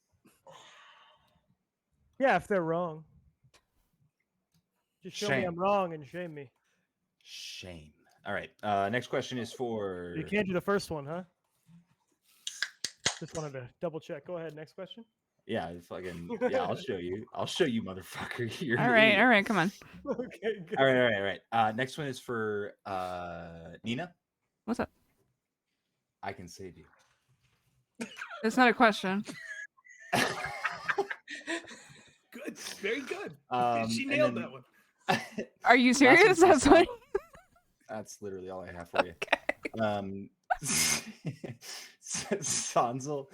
Yeah, if they're wrong. Just show me Shame. I'm wrong and shame me. Shame. All right. Next question is for. You can't do the first one, huh? Just wanted to double check. Go ahead. Next question. Yeah, yeah. I'll show you. I'll show you, motherfucker. You're an All right, idiot. all right, come on. Okay, good. All right. Next one is for Nina. What's up? I can save you. That's not a question. Good, very good. She and nailed then- that one. Are you Last one's serious? for That's what. That's literally all I have for you. Sanzel,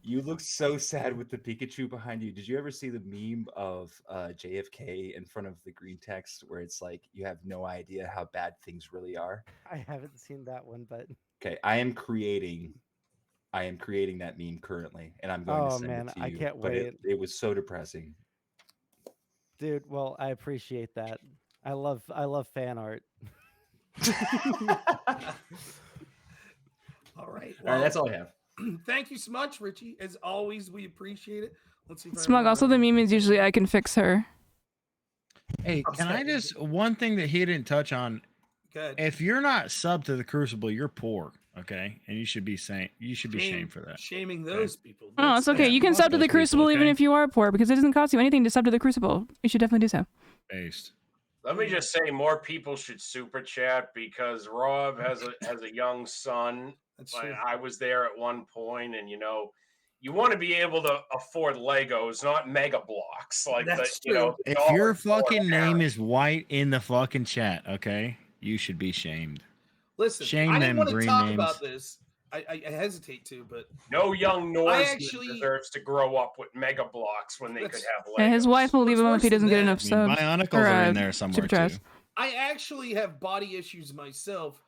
you look so sad with the Pikachu behind you. Did you ever see the meme of JFK in front of the green text where it's like, you have no idea how bad things really are? I haven't seen that one, but Okay, I am creating that meme currently, and I'm going to Oh, send man, it to I you. can't but wait. It was so depressing. dude, well, I appreciate that. I love fan art. All right. All right, that's all I have. Thank you so much, Richie. As always, we appreciate it. Let's see if I Smug. remember Also, the meme is usually I can fix her. Hey, can I just one thing that he didn't touch on? Good. If you're not subbed to the Crucible, you're poor. Okay, and you should be shamed for that. Shaming those people. Oh, it's okay. You can sub to the Crucible even if you are poor because it doesn't cost you anything to sub to the Crucible. You should definitely do so. Based. Let me just say, more people should super chat because Rob has a young son. true. I was there at one point, and you want to be able to afford Legos, not Mega Blocks. Like That's the, you know, If dollar your store fucking name parents. is white in the fucking chat, okay, you should be shamed. Listen, Shame I didn't them want to green talk names. about this. I hesitate to, but No young I Norseman actually- deserves to grow up with Mega Blocks when they could have Legos. And his wife will leave him if he doesn't get than enough that- subs. Bionicles or, are in there somewhere super trash. too. I actually have body issues myself.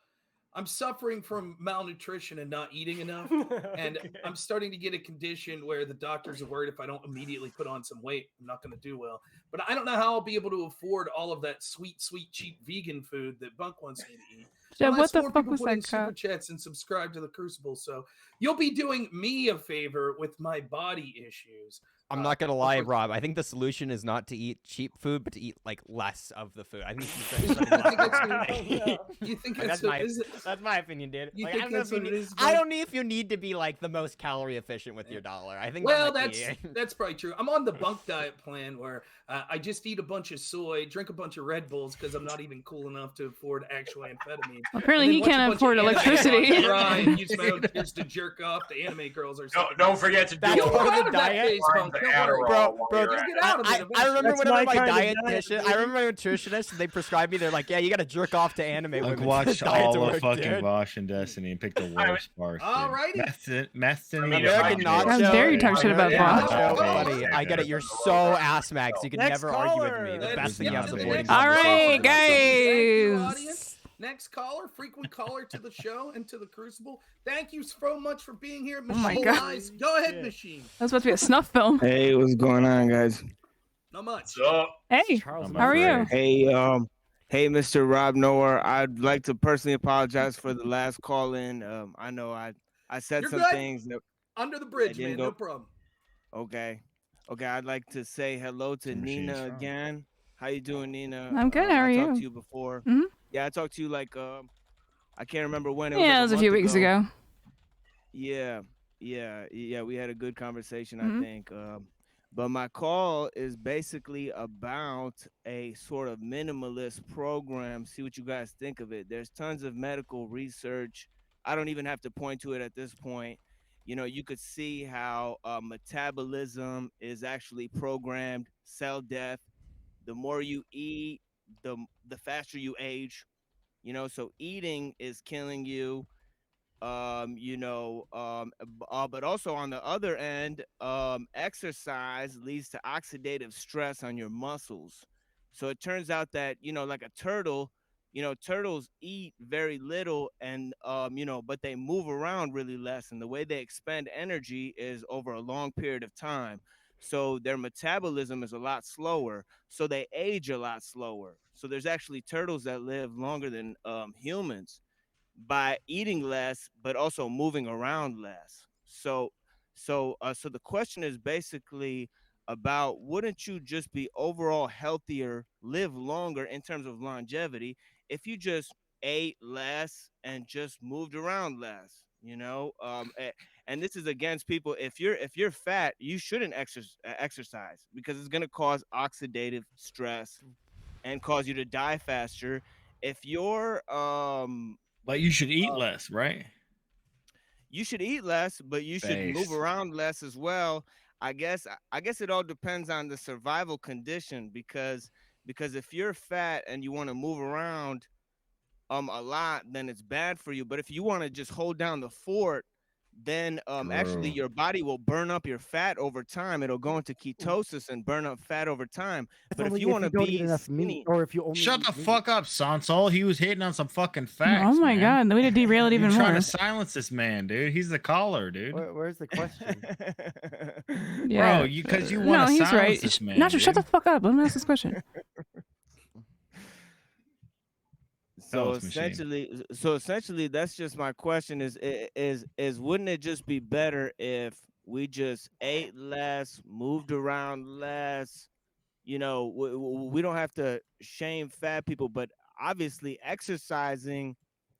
I'm suffering from malnutrition and not eating enough. And I'm starting to get a condition where the doctors are worried if I don't immediately put on some weight, I'm not going to do well. But I don't know how I'll be able to afford all of that sweet, cheap vegan food that Bunk wants me to eat. Yeah, Unless what the more fuck people was put in that super crap? chats and subscribe to the Crucible. So you'll be doing me a favor with my body issues. I'm not gonna lie, Rob. I think the solution is not to eat cheap food, but to eat like less of the food. I think You think that's that's my is it? that's my opinion, dude. You Like, think I don't know that's if you what it need, is, I bro? don't need if you need to be like the most calorie efficient with your dollar. I think Well, that might that's probably true. I'm on the bunk diet plan where I just eat a bunch of soy, drink a bunch of Red Bulls because I'm not even cool enough to afford actual amphetamine. Apparently And then he watch a can't bunch afford of anime electricity. on Dry and use my own tears to jerk off to anime girls or something. Don't forget to do You'll part get of out the of that diet. phase, Punk. Don't worry. bro, You'll get out of it I remember That's whenever my my kind of diet, dietitian, I baby. remember my nutritionist, they prescribed me. They're like, yeah, you got to jerk off to anime Like women. watch Diet to all of work, fucking dude. Bosch and Destiny and pick the worst parts. Alrighty. Meth in American Nacho. How dare you talk shit about Bosch? Buddy, I get it. You're so ass max. You can Next never argue with caller. me. The Let's best thing you get have to is the avoiding next All conversation. right, Thank you, guys. audience. Next caller, frequent caller to the show and to the Crucible. Thank you so much for being here, Oh my Machine God. Eyes. Go ahead, Machine. That was supposed to be a snuff film. Hey, what's going on, guys? Not much. Hey, Charles, how are you? Hey, hey, Mr. Rob Noerr. I'd like to personally apologize for the last call in. I know I said You're some good. things that Under the bridge, didn't man. go- No problem. okay. I'd like to say hello to Nina again. How you doing, Nina? I'm good. How are I you? talked to you before. Mhm. Yeah, I talked to you like I can't remember when. Yeah, it was a few weeks ago. Yeah, yeah, we had a good conversation, Mhm. I think. But my call is basically about a sort of minimalist program. See what you guys think of it. There's tons of medical research. I don't even have to point to it at this point. You know, you could see how metabolism is actually programmed, cell death. The more you eat, the faster you age. You know, so eating is killing you. But also on the other end, exercise leads to oxidative stress on your muscles. So it turns out that, you know, like a turtle, you know, turtles eat very little and, but they move around really less. And the way they expend energy is over a long period of time. So their metabolism is a lot slower. So they age a lot slower. So there's actually turtles that live longer than humans by eating less but also moving around less. So the question is basically about, wouldn't you just be overall healthier, live longer in terms of longevity if you just ate less and just moved around less, you know? And this is against people. If you're fat, you shouldn't exercise because it's going to cause oxidative stress and cause you to die faster. If you're But you should eat less, right? you should eat less, but you should move Based. around less as well. I guess it all depends on the survival condition, because if you're fat and you want to move around a lot, then it's bad for you. But if you want to just hold down the fort, then actually True. your body will burn up your fat over time. It'll go into ketosis and burn up fat over time. But if Only you want to don't eat be enough skinny, meat, or if you only Shut eat the meat. fuck up, Sansol. He was hitting on some fucking facts. Oh my man. god, the way to derail it even You're trying more. to silence this man, dude. He's the caller, dude. Where's the question? Yeah. Bro, because you no, want to he's silence right. this man. Nacho, shut the dude. fuck up. Let me ask this question. Tell So us, machine. essentially, that's just my question: is wouldn't it just be better if we just ate less, moved around less? You know, we don't have to shame fat people, but obviously, exercising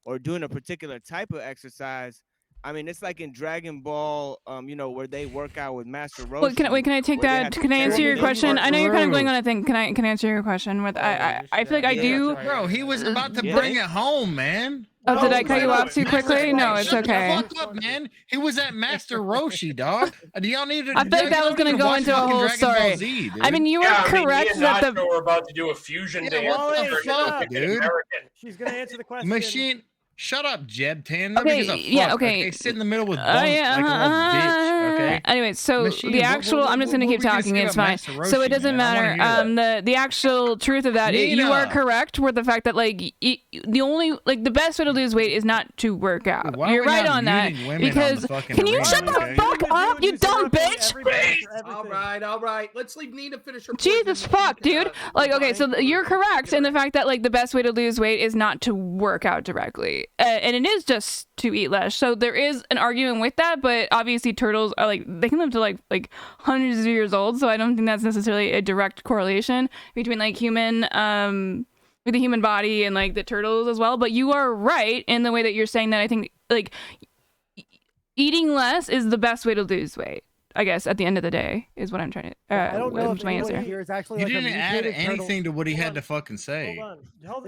or doing a particular type of exercise. I mean, it's like in Dragon Ball, where they work out with Master Roshi. Wait, can I take where they that? have to Can I answer carry your those question? I know you're kind of going parts. on a thing. Can I answer your question with I feel like I do. Bro, he was about to Yeah. bring it home, man. Oh, did I cut you off too quickly? No, it's Shut okay. the fuck up, man. He was at Master Roshi, dog. Do y'all need to? I feel like that was gonna go into a whole story. I mean, you were me correct and that Nacho the were about to do a fusion dance. What the Turn fuck, into dude? American. She's gonna answer the question. Machine, shut up, Jeb Tan. Nobody gives a fuck. yeah, okay. Sit in the middle with Bunk Yeah, like a little bitch. Okay. Anyway, so Machine, the actual, I'm just gonna keep talking. It's fine. So it doesn't matter. The actual truth of that, you are correct with the fact that the only the best way to lose weight is not to work out. Why are You're we right not on that muting women because on the fucking can you arena, shut the okay? fuck up, you dumb bitch? All right. Let's leave Nina finish her point. Jesus fuck, dude. Okay, so you're correct in the fact that the best way to lose weight is not to work out directly, and it is just to eat less. So there is an argument with that, but obviously turtles are they can live to like hundreds of years old. So I don't think that's necessarily a direct correlation between human with the human body and the turtles as well. But you are right in the way that you're saying that. I think eating less is the best way to lose weight. I guess at the end of the day is what I'm trying to. I don't know if my anyone answer. here is actually You like a didn't add mutated turtle. anything to what he had to fucking say.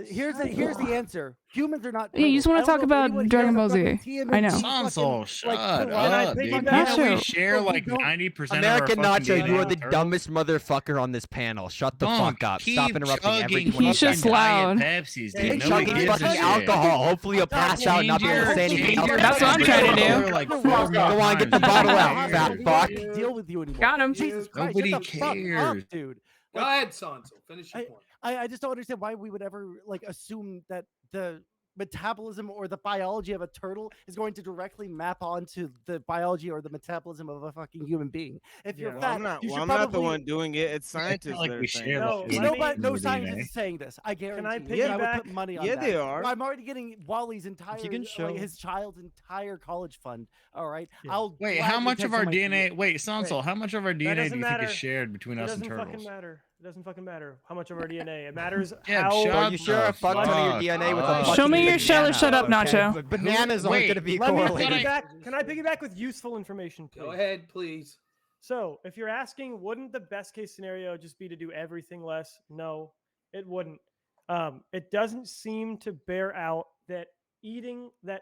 Here's the answer. Humans are not. Yeah, you just want to talk about Dragon Ball Z. I know. Sansol, shut up, dude. You That's know we true. share 90% American of our fucking Nacho, you are the DNA. dumbest motherfucker on this panel. Shut the Bunk, fuck up. Stop keep interrupting every chugging 20 He's just seconds. loud. Pepsis, dude. Keep Nobody chugging gives a fucking shit. alcohol. Hopefully you'll pass out and not be able to say anything else. That's what I'm trying to do. Go on, get the bottle out, fat fuck. Deal with you anymore. Got him. Jesus Christ, Nobody shut the fuck cares. up, dude. Go ahead, Sanso. Finish your point. I just don't understand why we would ever assume that the metabolism or the biology of a turtle is going to directly map onto the biology or the metabolism of a fucking human being. If you're fat, you should I'm not the probably- one doing it. It's scientists that are saying it. No scientist is saying this. I guarantee. I I would put money on Yeah, that. they are. I'm already getting Wally's entire, his child's entire college fund. All right, I'll Wait, how gladly much of text our him my DNA? DM. Wait, Sansol, how much of our DNA do doesn't you think matter. is shared between It us and doesn't fucking turtles? matter. It doesn't fucking matter how much of our DNA. It matters Yeah, how. shut you share a fuck ton of your DNA with a Alright. fucking Show me your shell or banana, shut up, okay? Nacho. But bananas aren't going to be Let me correlated. piggyback. Can I piggyback with useful information, please? Go ahead, please. So, if you're asking, wouldn't the best case scenario just be to do everything less? No, it wouldn't. It doesn't seem to bear out that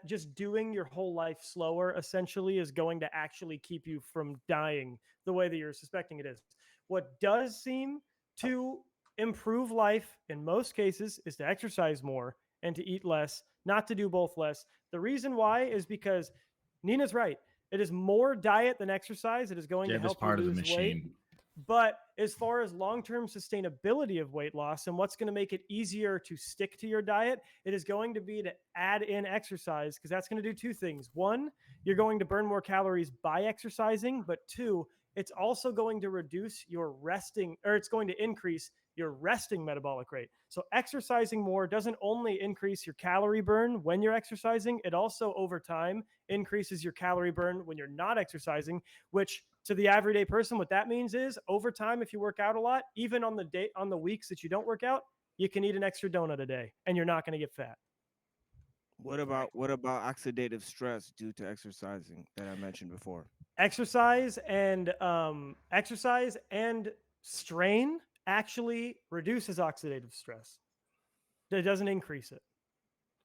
just doing your whole life slower essentially is going to actually keep you from dying the way that you're suspecting it is. What does seem to improve life in most cases is to exercise more and to eat less, not to do both less. The reason why is because Nina's right. It is more diet than exercise. It is going to Jeb is help you part of the lose weight. machine. But as far as long-term sustainability of weight loss and what's going to make it easier to stick to your diet, it is going to be to add in exercise, because that's going to do two things. One, you're going to burn more calories by exercising, but two, it's also going to reduce your resting, or it's going to increase your resting metabolic rate. So exercising more doesn't only increase your calorie burn when you're exercising, it also over time increases your calorie burn when you're not exercising, which to the everyday person, what that means is over time, if you work out a lot, even on the weeks that you don't work out, you can eat an extra donut a day and you're not going to get fat. What about oxidative stress due to exercising that I mentioned before? Exercise and strain actually reduces oxidative stress. It doesn't increase it.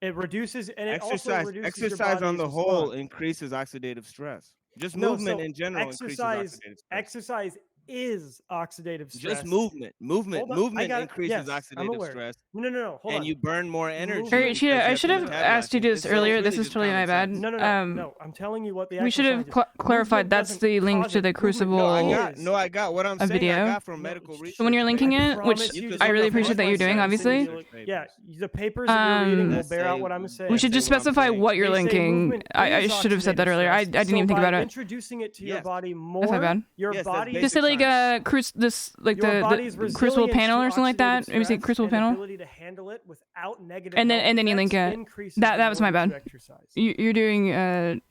It reduces, and it also reduces exercise your on the body's whole response. increases oxidative stress. Just No, movement so in general increases oxidative stress. Exercise is oxidative stress. Just movement. Hold on, I got it. Increases Yes, I'm oxidative aware. stress. No. Hold on. And you burn more energy. Movement- All right, Cheetah, I should have asked you to do this earlier. really This is just totally my common bad. sense. No. I'm telling you what the We should have actual science is. clarified Movement that's doesn't the link cause to it. the Movement Crucible I got what I'm a saying. video. I got from medical research. So when you're linking I it, which promise you I really don't appreciate that you're doing, finish my obviously. sentence and yeah, the papers that you're reading will bear out what I'm saying. We should just specify what you're They say linking. movement I is should have said that oxidative earlier. I stress. didn't even So think by about it. introducing it to your body more, That's my bad. your body Just say like your body's the Crucible resilience panel to or something like that. oxidative Maybe say stress Crucible and panel. ability to handle it without negative And then health you link effects it. increases That the was my more that bad. you exercise. You're doing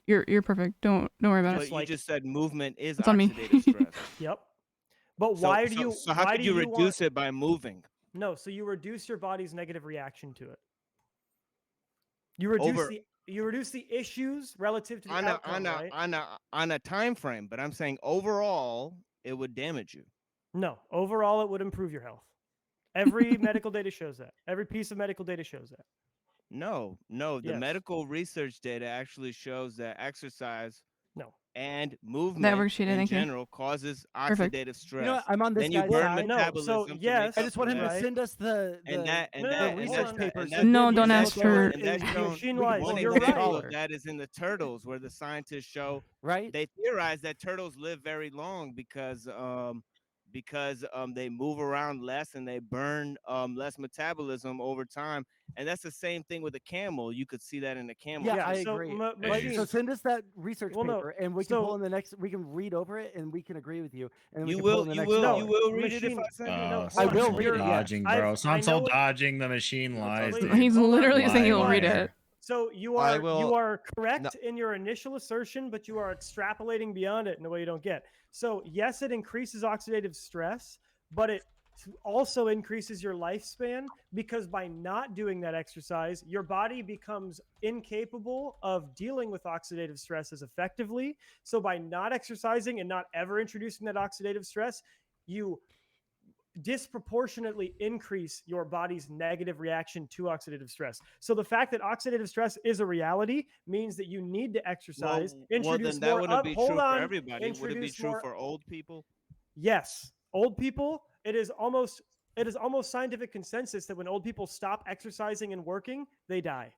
you're perfect. Don't worry about But it. you just said movement is It's on me. oxidative stress. Yep. But why do you? So how why could do you want- reduce it by moving? No, so you reduce your body's negative reaction to it. You reduce the issues relative to the outcome, right? on a time frame, but I'm saying overall it would damage you. No, overall it would improve your health. Every medical data shows that. Every piece of medical data shows that. No, the Yes. medical research data actually shows that exercise and That movement works, Sheeta, in thank you. general causes Perfect. oxidative stress. You know what? I'm on this then you guy's burn side. metabolism. So, to yes, make I just want him up to for that. send us the research papers. No, don't ask for- And that's shown. Machine One lies. You're example right. of that is in the turtles, where the scientists show right. They theorize that turtles live very long because they move around less and they burn less metabolism over time. And that's the same thing with a camel. You could see that in a camel. Yeah, I so agree. machines- So send us that research Well, no, paper, and we can so- pull in the next. We can read over it, and we can agree with you. And we You can pull will- in the you next will- hour. you will read it if I send you. I Hold will on, read it. dodging, yes. bro. I Sanso know- dodging the machine lies. He's dude. literally saying he will Liar. read it. So you I are will- you are correct in your initial assertion, but you are extrapolating beyond it in a way you don't get. So yes, it increases oxidative stress, but it also increases your lifespan, because by not doing that exercise, your body becomes incapable of dealing with oxidative stress as effectively. So by not exercising and not ever introducing that oxidative stress, you disproportionately increase your body's negative reaction to oxidative stress. So the fact that oxidative stress is a reality means that you need to exercise. Well, introduce then that more wouldn't be hold true on, for everybody. Would it be introduce true more- for old people? Yes, old people. It is almost scientific consensus that when old people stop exercising and working, they die.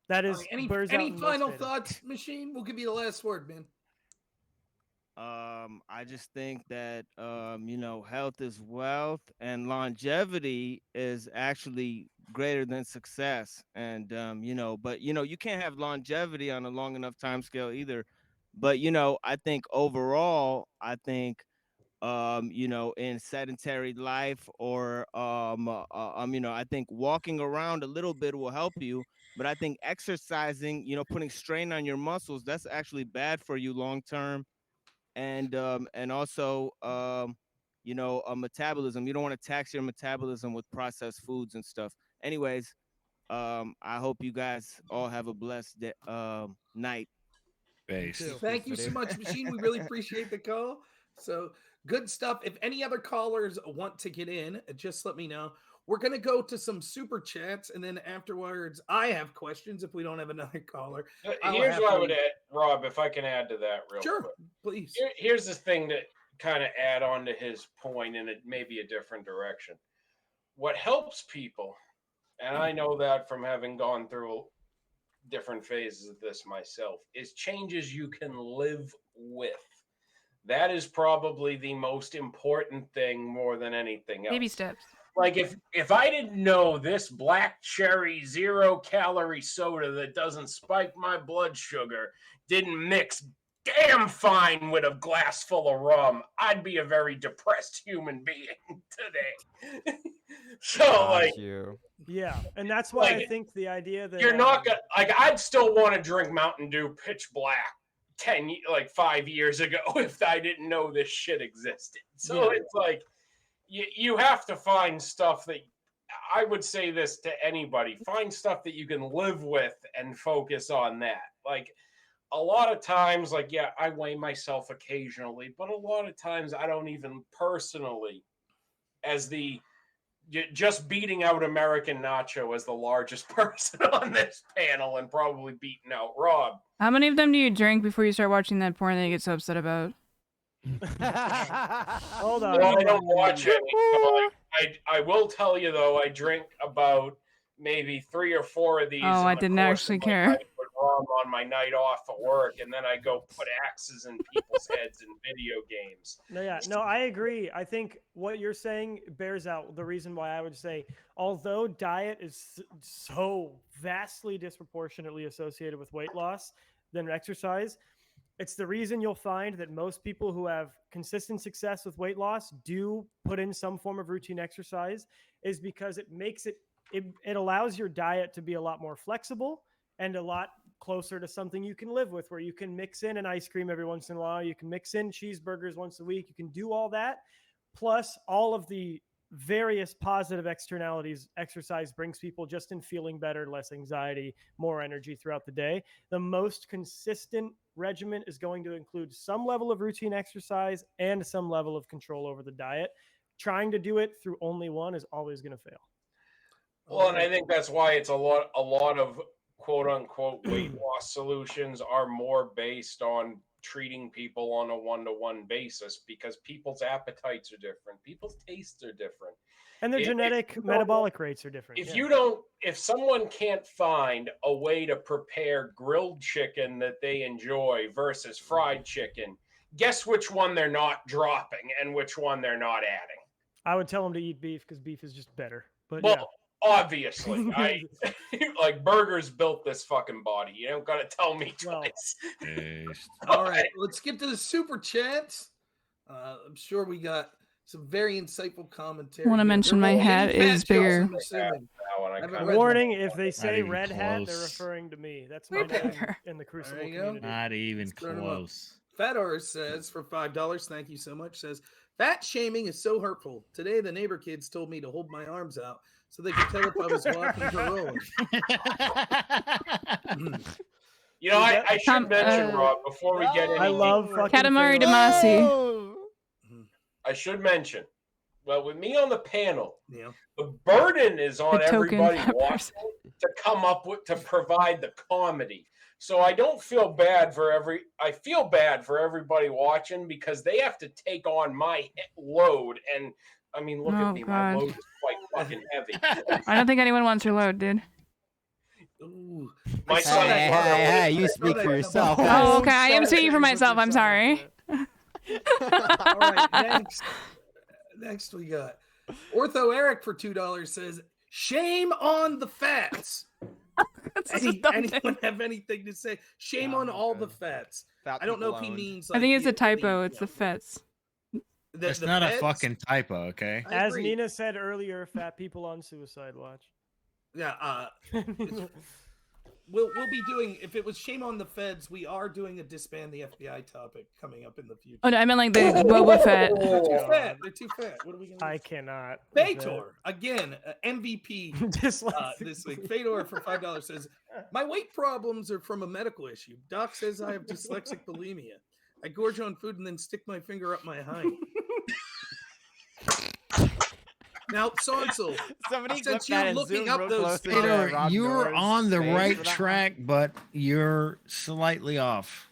That is Any bears out in most final data. thoughts, Machine? We'll give you the last word, man. I just think that health is wealth, and longevity is actually greater than success. And but you can't have longevity on a long enough time scale either. But I think overall, in sedentary life, or I think walking around a little bit will help you. But I think exercising, putting strain on your muscles, that's actually bad for you long term. And also metabolism. You don't want to tax your metabolism with processed foods and stuff. Anyways, I hope you guys all have a blessed night. Thank you so much, Machine. We really appreciate the call. So good stuff. If any other callers want to get in, just let me know. We're going to go to some super chats, and then afterwards, I have questions if we don't have another caller. Here's what I would add, Rob, if I can add to that real quick. Please. Here's the thing to kind of add on to his point, and it may be a different direction. What helps people, and I know that from having gone through different phases of this myself, is changes you can live with. That is probably the most important thing more than anything else. Baby steps. Like if I didn't know this black cherry 0-calorie soda that doesn't spike my blood sugar didn't mix damn fine with a glass full of rum, I'd be a very depressed human being today. Yeah, and that's why I think the idea that you're not gonna I'd still want to drink Mountain Dew pitch black 5 years ago if I didn't know this shit existed. So it's like you have to find stuff that, I would say this to anybody, find stuff that you can live with and focus on that. Like a lot of times, I weigh myself occasionally, but a lot of times I don't even personally, as just beating out American Nacho as the largest person on this panel and probably beating out Rob. How many of them do you drink before you start watching that porn that you get so upset about? Hold on. Well, I don't watch any. So I will tell you though, I drink about maybe 3 or 4 of these. Oh, I didn't actually care. On my night off at work, and then I go put axes in people's heads in video games. No, I agree. I think what you're saying bears out the reason why I would say, although diet is so vastly disproportionately associated with weight loss than exercise, it's the reason you'll find that most people who have consistent success with weight loss do put in some form of routine exercise, is because it makes it allows your diet to be a lot more flexible and a lot closer to something you can live with, where you can mix in an ice cream every once in a while, you can mix in cheeseburgers once a week, you can do all that, plus all of the various positive externalities exercise brings people just in feeling better, less anxiety, more energy throughout the day. The most consistent regimen is going to include some level of routine exercise and some level of control over the diet. Trying to do it through only one is always going to fail. Well, and I think that's why it's a lot of quote unquote weight loss solutions are more based on treating people on a 1-to-1 basis, because people's appetites are different, people's tastes are different, and their genetic metabolic rates are different. If someone can't find a way to prepare grilled chicken that they enjoy versus fried chicken, guess which one they're not dropping and which one they're not adding? I would tell them to eat beef because beef is just better. But obviously, like burgers built this fucking body. You don't gotta tell me twice. All right, let's get to the super chats. I'm sure we got some very insightful commentary. I want to mention my hat is bigger. Warning, if they say red hat, they're referring to me. That's my name in the Crucible community. Not even close. Fedor says, for $5, thank you so much, says, fat shaming is so hurtful. Today, the neighbor kids told me to hold my arms out so they could tell if I was walking or rolling. I should mention, Rob, before we get into... I love fucking Katamari Damacy. I should mention, well, with me on the panel, the burden is on everybody watching to come up with, to provide the comedy. So I don't feel bad I feel bad for everybody watching, because they have to take on my load. And I mean, look at me, my load is quite fucking heavy. I don't think anyone wants your load, dude. Ooh. My son, hey, you speak for yourself. Oh, okay. I am speaking for myself. I'm sorry. All right, next we got Ortho Eric for $2 says, shame on the fats. Anyone have anything to say? Shame on all the fats. I don't know if he means. I think it's a typo. It's the fats. It's not a fucking typo, okay? As Nina said earlier, fat people on suicide watch. Yeah. we'll be doing, if it was shame on the feds, we are doing a disband the FBI topic coming up in the future. Oh, no, I meant like the Boba Fett. They're too fat. They're too fat. What are we gonna do? I cannot. with that. Fator again, MVP this week. Fator for $5 says, "My weight problems are from a medical issue. Doc says I have dyslexic bulimia. I gorge on food and then stick my finger up my hind." Now, Sonsel, since you're looking up those Fator, you're on the right track, but you're slightly off.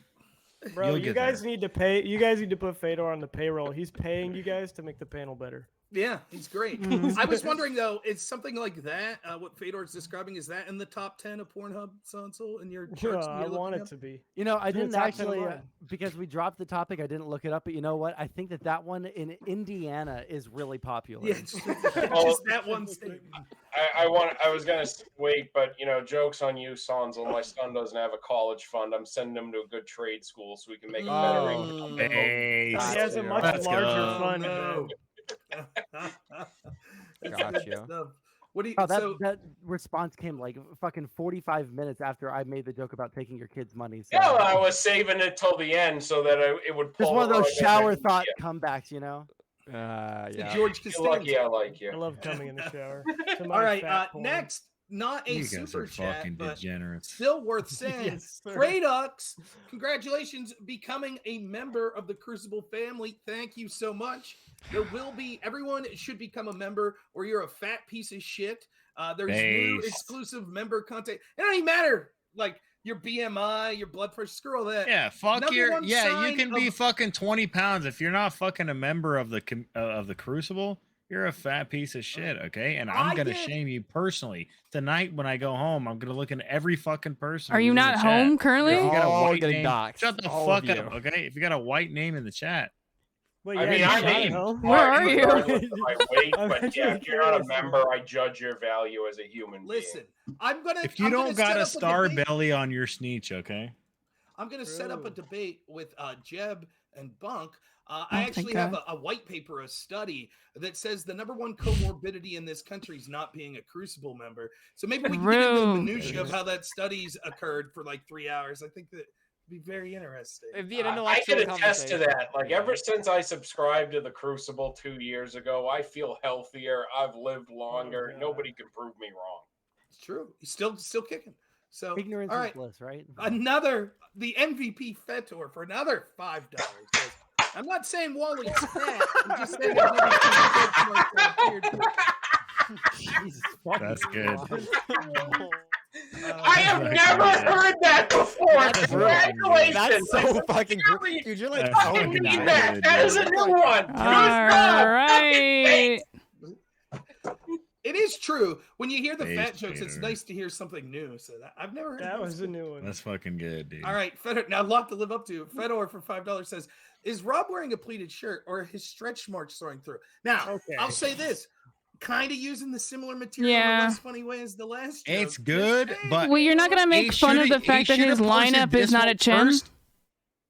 Bro, You'll you get guys need to pay. You guys need to put Fedor on the payroll. He's paying you guys to make the panel better. Yeah, he's great. I was wondering though, is something like that what Fedor is describing? Is that in the top 10 of Pornhub, Sonsel? In your charts? I want it to be. You know, I It's in the didn't top 10 actually of mine. because we dropped the topic. I didn't look it up, but you know what? I think that one in Indiana is really popular. Yeah, just that one state. I was gonna wait, but jokes on you, Sonzel. My son doesn't have a college fund. I'm sending him to a good trade school so we can make a better income. Hey, He has a much larger fund. No. Gotcha. What do you? Oh, so that response came like fucking 45 minutes after I made the joke about taking your kids' money. So. Yeah, well, I was saving it till the end so that it would. Just pull one of those right in shower there. thought comebacks, you know. Yeah. George You're Costanza. lucky I like you. I love coming in the shower. To my All right, fat porn. next, not a You guys super are chat, fucking but degenerates. still worth saying. Yes, sir. Kraydux, congratulations becoming a member of the Crucible family. Thank you so much. There will be, everyone should become a member or you're a fat piece of shit. There's new Based. exclusive member content. It don't even matter, like your BMI, your blood pressure, screw all that. Yeah, fuck Number your. one Yeah, you sign can be of- fucking 20 pounds if you're not fucking a member of the Crucible. You're a fat piece of shit, okay? And I'm I gonna did- shame you personally tonight when I go home. I'm gonna look at every fucking person. Are you who's in not the chat. home currently? If you got a All white getting name, doxxed, shut the all of fuck you. up, okay? If you got a white name in the chat, Wait, I mean, you're I not at mean, home? Where are you? regardless of my weight, I'm but actually yeah, if you're not a curious. member, I judge your value as a human Listen, being. I'm gonna. if you I'm don't gonna got set a up star debate. belly on your sneech, okay? I'm going to set up a debate with Jeb and Bunk. I thank actually have God. a white paper, a study that says the number one comorbidity in this country is not being a Crucible member. So maybe we can get into the Rude. minutia of how that study's occurred for like 3 hours. I think that would be very interesting. It'd be an I intellectual can attest to conversation. that. Like ever since I subscribed to the Crucible 2 years ago, I feel healthier. I've lived longer. God. Nobody can prove me wrong. It's true. He's still kicking. So Ignorance all is right, bliss, right? the MVP Fetor for another $5. Says, I'm not saying Wally's fat. I'm just saying I'm giving some benchmarks on beard. Jesus fucking That's good. Christ. I have never heard that before. That's Congratulations. That's so I fucking really dude. You're like That's so fucking need nice. that. That is a new one. Good All job. right. It is true. When you hear the Face fat jokes, it's painter. nice to hear something new. So I've never heard That those was a new one. That's fucking good, dude. All right, Fedor. Now, a lot to live up to. Fedor for $5 says, "Is Rob wearing a pleated shirt or his stretch marks showing through?" Now, Okay. I'll say this: kind of using the similar material in Yeah. a less funny way as the last. Joke. It's good, Just saying. but Well, you're not gonna make he fun of shoulda- the fact he that his shoulda posted lineup is this not one a chin. first,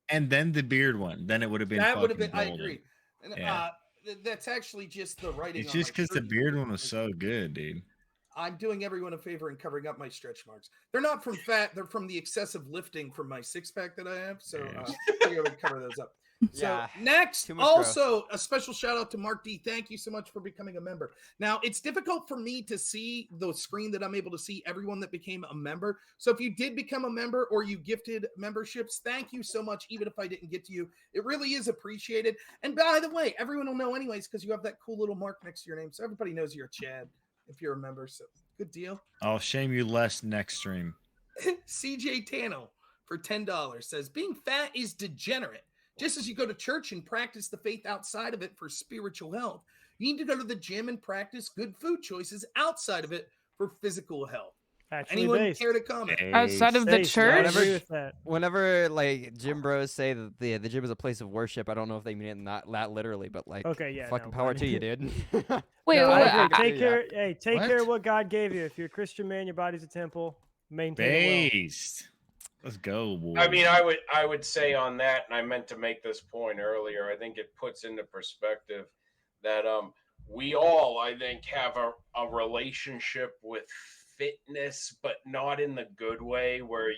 and then the beard one. Then it would have been. that would have fucking been. I golden. agree. And, Yeah. that's actually just the writing. It's on just my because the shirt. beard one was so good, dude. I'm doing everyone a favor and covering up my stretch marks. They're not from fat; they're from the excessive lifting from my six pack that I have. So I figure I would cover those up. So Yeah, next, too much growth. also a special shout out to Mark D. Thank you so much for becoming a member. Now it's difficult for me to see the screen that I'm able to see everyone that became a member. So if you did become a member or you gifted memberships, thank you so much. Even if I didn't get to you, it really is appreciated. And by the way, everyone will know anyways because you have that cool little mark next to your name, so everybody knows you're a Chad if you're a member. So good deal. I'll shame you less next stream. CJ Tano for $10 says being fat is degenerate. Just as you go to church and practice the faith outside of it for spiritual health, you need to go to the gym and practice good food choices outside of it for physical health. Actually Anyone based. care to comment? Outside of the Based, I church? agree with that. Whenever like gym bros say that the gym is a place of worship, I don't know if they mean it not that literally, but like, Okay, yeah, fucking no, power but- to you, dude. Wait, No, wait, I wait, agree. I- Take care. Hey, take What? care of what God gave you. If you're a Christian man, your body's a temple. Maintain it Based. Let's go, boy. I mean, I would say on that, and I meant to make this point earlier. I think it puts into perspective that we all, I think, have a relationship with fitness, but not in the good way where,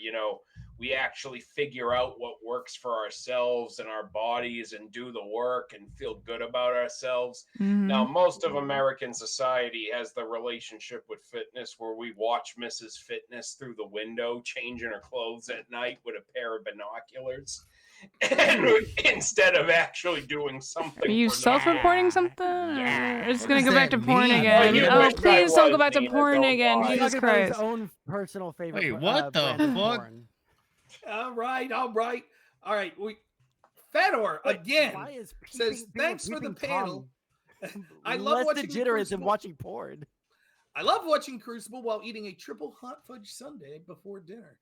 we actually figure out what works for ourselves and our bodies and do the work and feel good about ourselves. Now, most of American society has the relationship with fitness where we watch Mrs. Fitness through the window, changing her clothes at night with a pair of binoculars. Instead of actually doing something. Are you self-reporting something? Yeah. Or it's gonna go back to porn again. Oh, please don't go back to porn again. He's Jesus talking about his Christ. own personal favorite. Wait, what the brand of fuck? porn. All right. Fedor again says, "Thanks for the panel. I love watching degenerates and Crucible. watching porn. I love watching Crucible while eating a triple hot fudge sundae before dinner.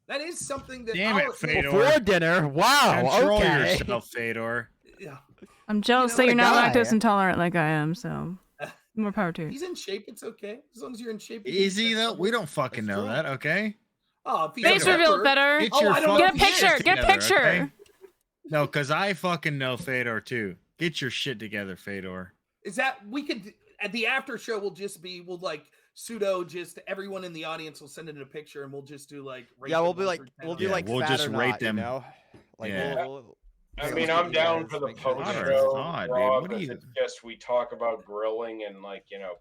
That is something that Damn it, Fedor. Before dinner. Wow. Control okay. yourself, Fedor. Yeah. I'm jealous that you're not lactose intolerant like I am, so more power to you. He's in shape. It's okay as long as you're in shape. Is he though? We don't fucking know that, okay? Oh, if he's Face a reveal, pepper- Fedor. Get your I don't fucking know if he Get a is. picture. Get a together, picture. okay? No, because I fucking know Fedor too. Get your shit together, Fedor. Is that we could at the after show? We'll like pseudo just everyone in the audience will send in a picture and we'll just do like Yeah, we'll be one like through 10. we'll do like we'll fat just or rate not, them. You know? Like Yeah. I mean, I'm down for the post God, show. God, dude, Raw, what are 'cause you- it's just we talk about grilling and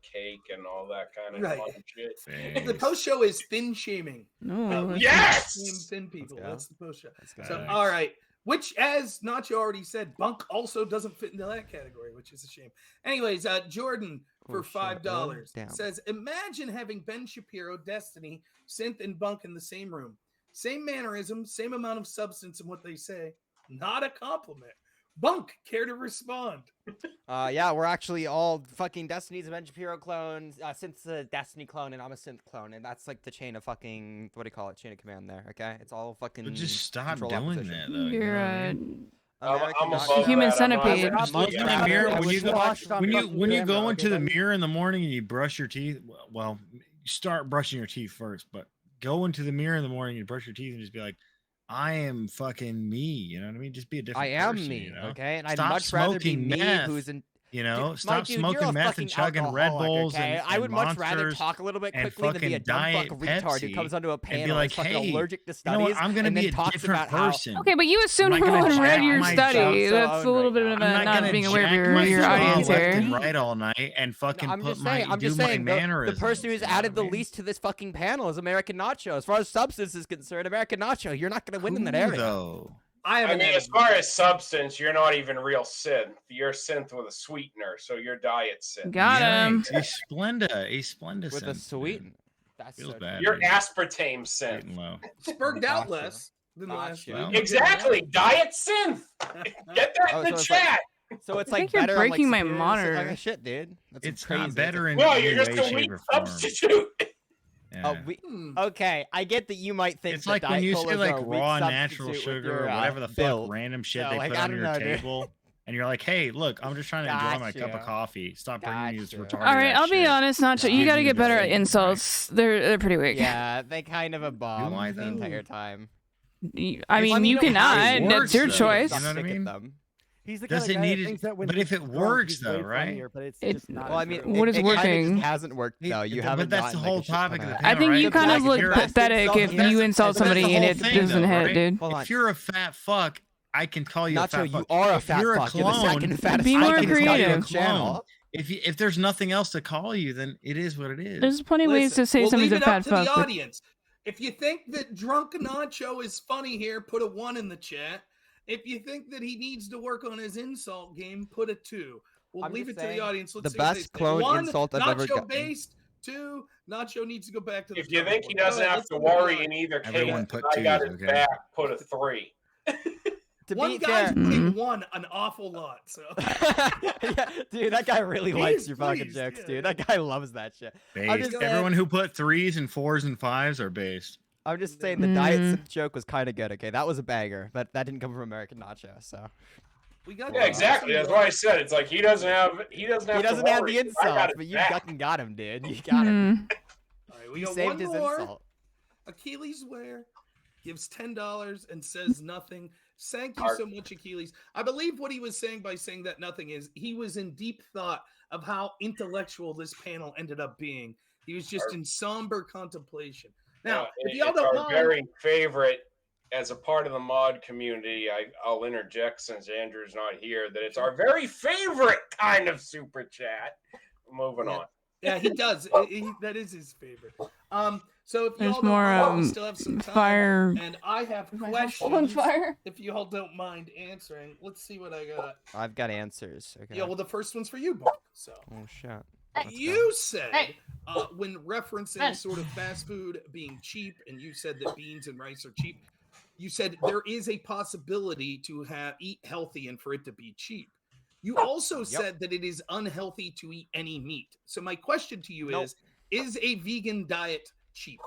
cake and all that kind of Right. fun shit. Well, the post show is thin shaming. No. We Yes! shame thin people. go. That's the post show. go. So all right. Which, as Nacho already said, Bunk also doesn't fit into that category, which is a shame. Anyways, Jordan for $5 Damn. says, "Imagine having Ben Shapiro, Destiny, Synth, and Bunk in the same room. Same mannerism, same amount of substance in what they say. Not a compliment. Bunk, care to respond?" Yeah, we're actually all fucking Destiny's a Ben Shapiro clone, Synth's a Destiny clone, and I'm a Synth clone, and that's like the chain of fucking chain of command there. Okay, it's all fucking. But just stop control doing opposition. that, though. You You're know what I a mean? I'm Not- above human that. I'm not- centipede. Look in the mirror when you go when you go into the okay, mirror in the morning and you brush your teeth. Well, you start brushing your teeth first, but go into the mirror in the morning and brush your teeth and just be like, "I am fucking me." You know what I mean? Just be a different. I am person, me, you know? okay, and Stop I'd much rather be smoking me meth. who's in. You know, Dude, stop my dude, you're smoking a meth fucking and chugging Red alcoholic, Bulls okay? and I would much rather Monsters talk a little bit and quickly than be a fucking dumb Diet fuck retard who Pepsi comes onto a and be panel like, that's fucking "Hey, allergic to you know what? studies I'm gonna and be then a talks different about how person." Okay, but you assumed I'm not gonna everyone read jack your my study. jaw That's a little bit of I'm not not gonna being aware of jack your my jaw audience left here. and right all night and fucking I'm put just my saying, I'm do just my saying, the mannerisms. person who's you know added what I the mean? least to this fucking panel is American Nacho. As far as substance is concerned, American Nacho, you're not going to win in that Who, area. though? I mean, as far as substance, you're not even real synth. You're synth with a sweetener, so you're diet synth. Got him. Yikes, a Splenda With a sense, sweet. dude. That's Feels so bad. You're dude. aspartame Getting synth. low. Spurged out Gotcha. less than last Gotcha. week. Exactly, diet synth. Get that Oh, in the so it's chat. So it's I like think you're better. breaking my like, superior, monitor. Like, shit, dude. That's It's crazy. not better in No, any you're just way, a shape, weak or form. substitute. Oh, okay. I get that you might think It's that like when Diet you say Colas like are a weak raw natural substitute with sugar your, or whatever the build. fuck random shit So, they like, put I on don't your know, dude. table, and you're like, "Hey, look, I'm just trying to enjoy my cup of Gotcha. coffee. Stop bringing me this Gotcha. retarded." All right, ass I'll be shit." honest, Nacho. You Gives got to you get better at brain, insults. They're pretty weak. Yeah, they kind of a bomb I, the though? entire time. I mean, you cannot. It That's works, your though. choice. You know what I Stick at mean? them. He's the Does kind it of guy need that it- thinks that when but if he's it drunk, works, he's though, way right? funnier, but it's It- just not. Well, I mean, What is it kinda working? just hasn't worked though. You haven't. But that's the gotten, whole like, a shit topic ton of the of- I think right? you kind Like, of if look you're a- pathetic if you insult But that's somebody the and whole it thing, doesn't though, hit, right? dude. Hold on. If you're a fat fuck, I can call you a Nacho, fat you fuck. are a If fat you're a fuck. You're the clone, second fattest Be fuck more in the creative. channel. If there's nothing else to call you, then it is what it is. There's plenty of ways to say we'll somebody's leave a it up fat to the fuck. but- audience. If you think that drunk Nacho is funny here, put a 1 in the chat. If you think that he needs to work on his insult game, put a 2. We'll I'm leave just it to the saying, audience. Let's the see what they best say. clone 1, insult I've ever Nacho gotten. based. 2, Nacho needs to go back to the If you drawing think he board. Go doesn't ahead, have let's to move on. worry in either Everyone case, put I got twos, his okay? back. Put a 3. To One be guy's fair, putting 1 an awful lot. So yeah, dude, that guy really likes Please, your fucking please, jokes, yeah. dude. That guy loves that shit. I'm Based. just Everyone saying, who put 3s and 4s and 5s are based. I'm just saying the diet synth joke was kind of good. Okay, that was a banger, but that didn't come from American Nacho, so we got Yeah, exactly. That's why I said it's like he doesn't have he to doesn't have worry. the I got insult, his but you back. fucking got him, dude. You got him. All right, we You got saved one his more. insult. Achilles Ware gives $10 and says nothing. Thank you so much, Achilles. I believe what he was saying by saying that nothing is he was in deep thought of how intellectual this panel ended up being. He was just in somber contemplation. Now, if y'all it's don't our mind, very favorite, as a part of the mod community, I'll interject since Andrew's not here, that it's our very favorite kind of super chat. Moving on. Yeah, he does. That is his favorite. So if There's y'all don't more mind, we still have some time, fire. and I have My house questions. on fire. If y'all don't mind answering, let's see what I got. I've got answers. Okay. Yeah, well, the first one's for you, Bonk. So. Oh shit. You said when referencing sort of fast food being cheap, and you said that beans and rice are cheap. You said there is a possibility to eat healthy and for it to be cheap. You also said that it is unhealthy to eat any meat. So my question to you is a vegan diet cheap?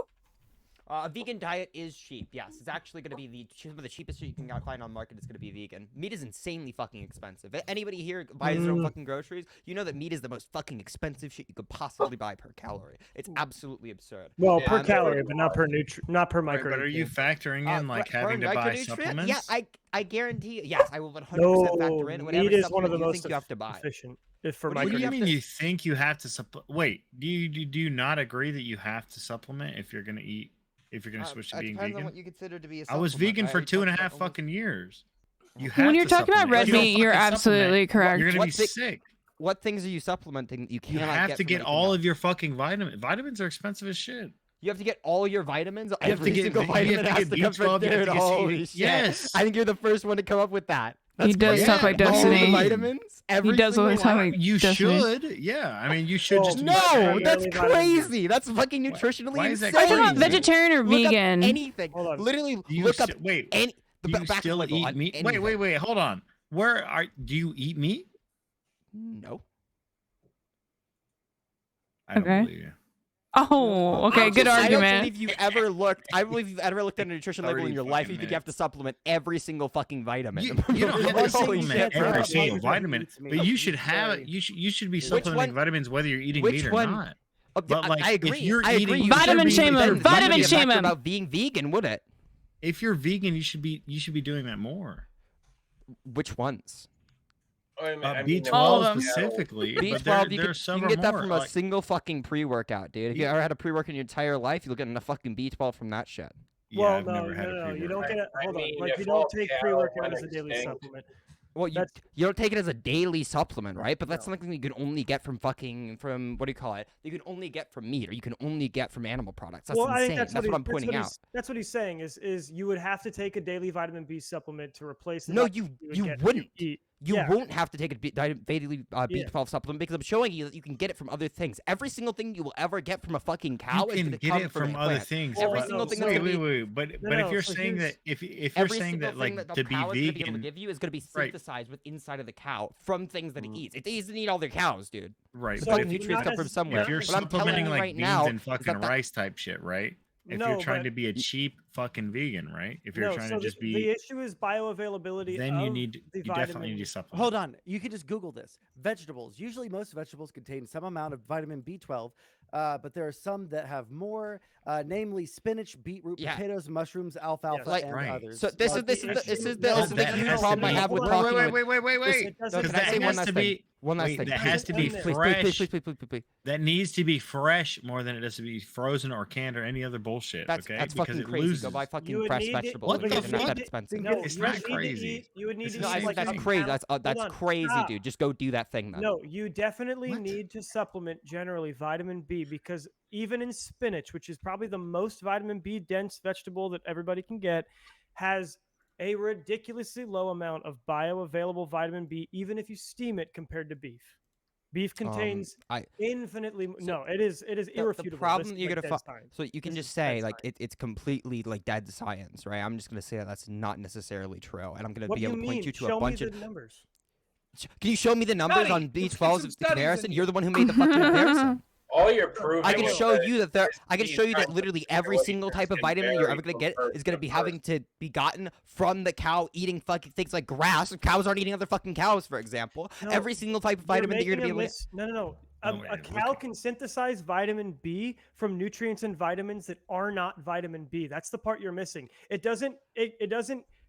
A vegan diet is cheap. Yes, it's actually going to be the cheapest shit you can find on the market. Is going to be vegan. Meat is insanely fucking expensive. Anybody here buys their own fucking groceries? You know that meat is the most fucking expensive shit you could possibly buy per calorie. It's absolutely absurd. Well, per calorie, but not per not per micronutrient. But are you factoring in like having to buy supplements? Yeah, I guarantee. Yes, I will 100% factor in whatever meat is one of the you most think you have to buy. efficient. For What do you mean you think you have to Wait, do you not agree that you have to supplement if you're going to eat? If you're going to switch to being depends vegan? on what you consider to be a I was supplement, vegan right? for Are you 2.5 fucking years. You have When you're to talking about supplement. red If you don't meat, you're fucking absolutely supplement, correct. You're going to be sick. What things are you supplementing that you You cannot have get to from get anything all else? of your fucking vitamins. Vitamins are expensive as shit. You have to get all your vitamins. You have to Every get- single you have vitamin to has get to come from B12, you have to dude. get C- Holy shit! Yes. I think you're the first one to come up with that. He does talk like Destiny. All the vitamins. He does always talk like You Destiny. should. Yeah. I mean, you should just. No, that's crazy. That's fucking nutritionally Why is that insane. Are you talking about vegetarian or Look up vegan? anything. Literally, You look up wait. any. You back still level eat on meat? anything. Wait. Hold on. Do you eat meat? No. I don't Okay. believe you. Oh, okay, good I don't argument. believe you've ever looked. I believe you've ever looked at a nutrition label in your life. You think you have to supplement every single fucking vitamin. You don't have to Holy supplement shit, bro. every single vitamin, but you should have it. You should be supplementing vitamins whether you're eating meat or not. Okay, But like, I agree. if you're I eating, agree. you should Vitamin be- shame him. Then Vitamin wouldn't be a shame factor him. about being vegan, would it? If you're vegan, you should be doing that more. Which ones? B12 specifically, but B12, there are you several can get that more. from a Like, single fucking pre-workout, dude. If you Yeah. ever had a pre-workout in your entire life, you'll get enough fucking B12 from that shit. yeah, Well, I've no, never had a no, you pre-workout. don't get it. I Hold mean, on, like if you don't all take cow pre-workout went as a daily extinct- supplement. Well, you don't take it as a daily supplement, right? But that's something you can only get from what do you call it? You can only get from meat, or you can only get from animal products. That's Well, I insane. think That's what I'm pointing out. That's what he's saying is you would have to take a daily vitamin B supplement to replace. The No, vitamin you would get wouldn't. when eat. You Yeah. won't have to take a daily B12 supplement because I'm showing you that you can get it from other things. Every single thing you will ever get from a fucking cow You is can going to get come it from from a other plant. things. Every but- single thing that's wait, gonna be, but No, if you're so saying here's- that if you're every saying single that like thing that to the be cow is going to be able to vegan, give you is going to be right. synthesized with inside of the cow from things that it eats. It doesn't eat all their cows, dude. right? The But fucking if, nutrients come from somewhere. if you're What I'm telling supplementing you like right beans now and is fucking that rice type shit, right? If No, you're trying but- to be a cheap fucking vegan, right? If you're No, trying so to just the be, issue is bioavailability. then you need the you definitely need vitamin- to supplement. Hold on. You can just Google this. Vegetables. Usually most vegetables contain some amount of vitamin B12, but there are some that have more, namely spinach, beetroot, Yeah. potatoes, mushrooms, alfalfa, Like- and Right. others. So this Like, is the that huge has problem to I be- have with Hold on. talking. Wait. Listen, No, Because can I that say one has last to thing? be One last wait, thing. that has to be Please, fresh. please. That needs to be fresh more than it does to be frozen or canned or any other bullshit. That's Okay, that's because fucking it crazy. loses. Go buy fucking You would fresh need it- vegetables. What the They're not fuck? that expensive. No, It's you not would need to crazy. eat- You would need It's to the No, eat same like that's thing. crazy. Hold That's on, crazy, stop. dude. Just go do that thing then. No, you definitely What? need to supplement generally vitamin B because even in spinach, which is probably the most vitamin B dense vegetable that everybody can get, has a ridiculously low amount of bioavailable vitamin B, even if you steam it compared to beef. Beef contains infinitely. No, it is irrefutable. The problem This is you're like gonna dead science. so you can This just is dead say like science. it's completely like dead science, right? I'm just gonna say that's not necessarily true, and I'm gonna What be do able you to point mean? you to Show a bunch me of. the numbers. Can you show me the numbers Study. on Let's B12's get some studies comparison? in You're the one who made the fucking comparison. All you're proving I can is show that you that this I can show you that disease literally has every single type of can vitamin you're vary ever gonna from get person is gonna to be having to be gotten from the cow eating fucking things like grass. Cows aren't eating other fucking cows, for example. No, Every single type of You're vitamin that you're gonna making be a able to. No. No, A wait, cow can synthesize vitamin B from nutrients and vitamins that are not vitamin B. That's the part you're missing. It doesn't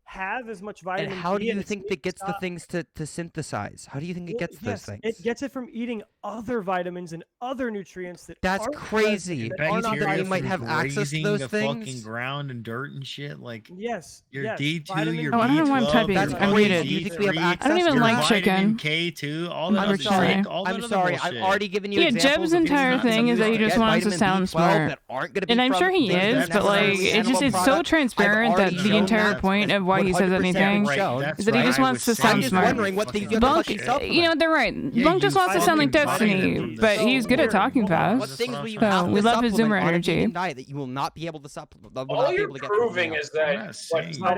have as much And vitamin how D do in you its think meat it gets the stock. things to synthesize? How do you think it gets those Yes, things? it gets it from eating other vitamins and other nutrients that That's aren't crazy. present, that are not Bacteria you vitamins. might have from access to grazing those the things. fucking ground and dirt and shit. Like Yes, your yes, D2, vitamin your D. Oh, I don't know why I'm B12, typing. your I'm fucking muted. Do you think we have D3, access I don't even your like vitamin chicken. K2, all that other Unfortunately. shit, all that I'm other sorry. bullshit. I've already given you Yeah, examples Jeb's of entire things thing is that he get just wants to vitamin sound B12 smart. that aren't going to be And I'm from sure he things is, that but like necessarily it's just animal it's so products. I've transparent that already the shown entire that. point of why he says 100% anything shown is that he just wants to sound I'm just smart. wondering what things you Bunk, fucking supplement. you know, they're right. Bunk just wants to sound like Destiny, but he's good at talking What fast. things will you So have to we love his supplement Zoomer on a energy. vegan diet that you will not be able to supplement? All you're proving is that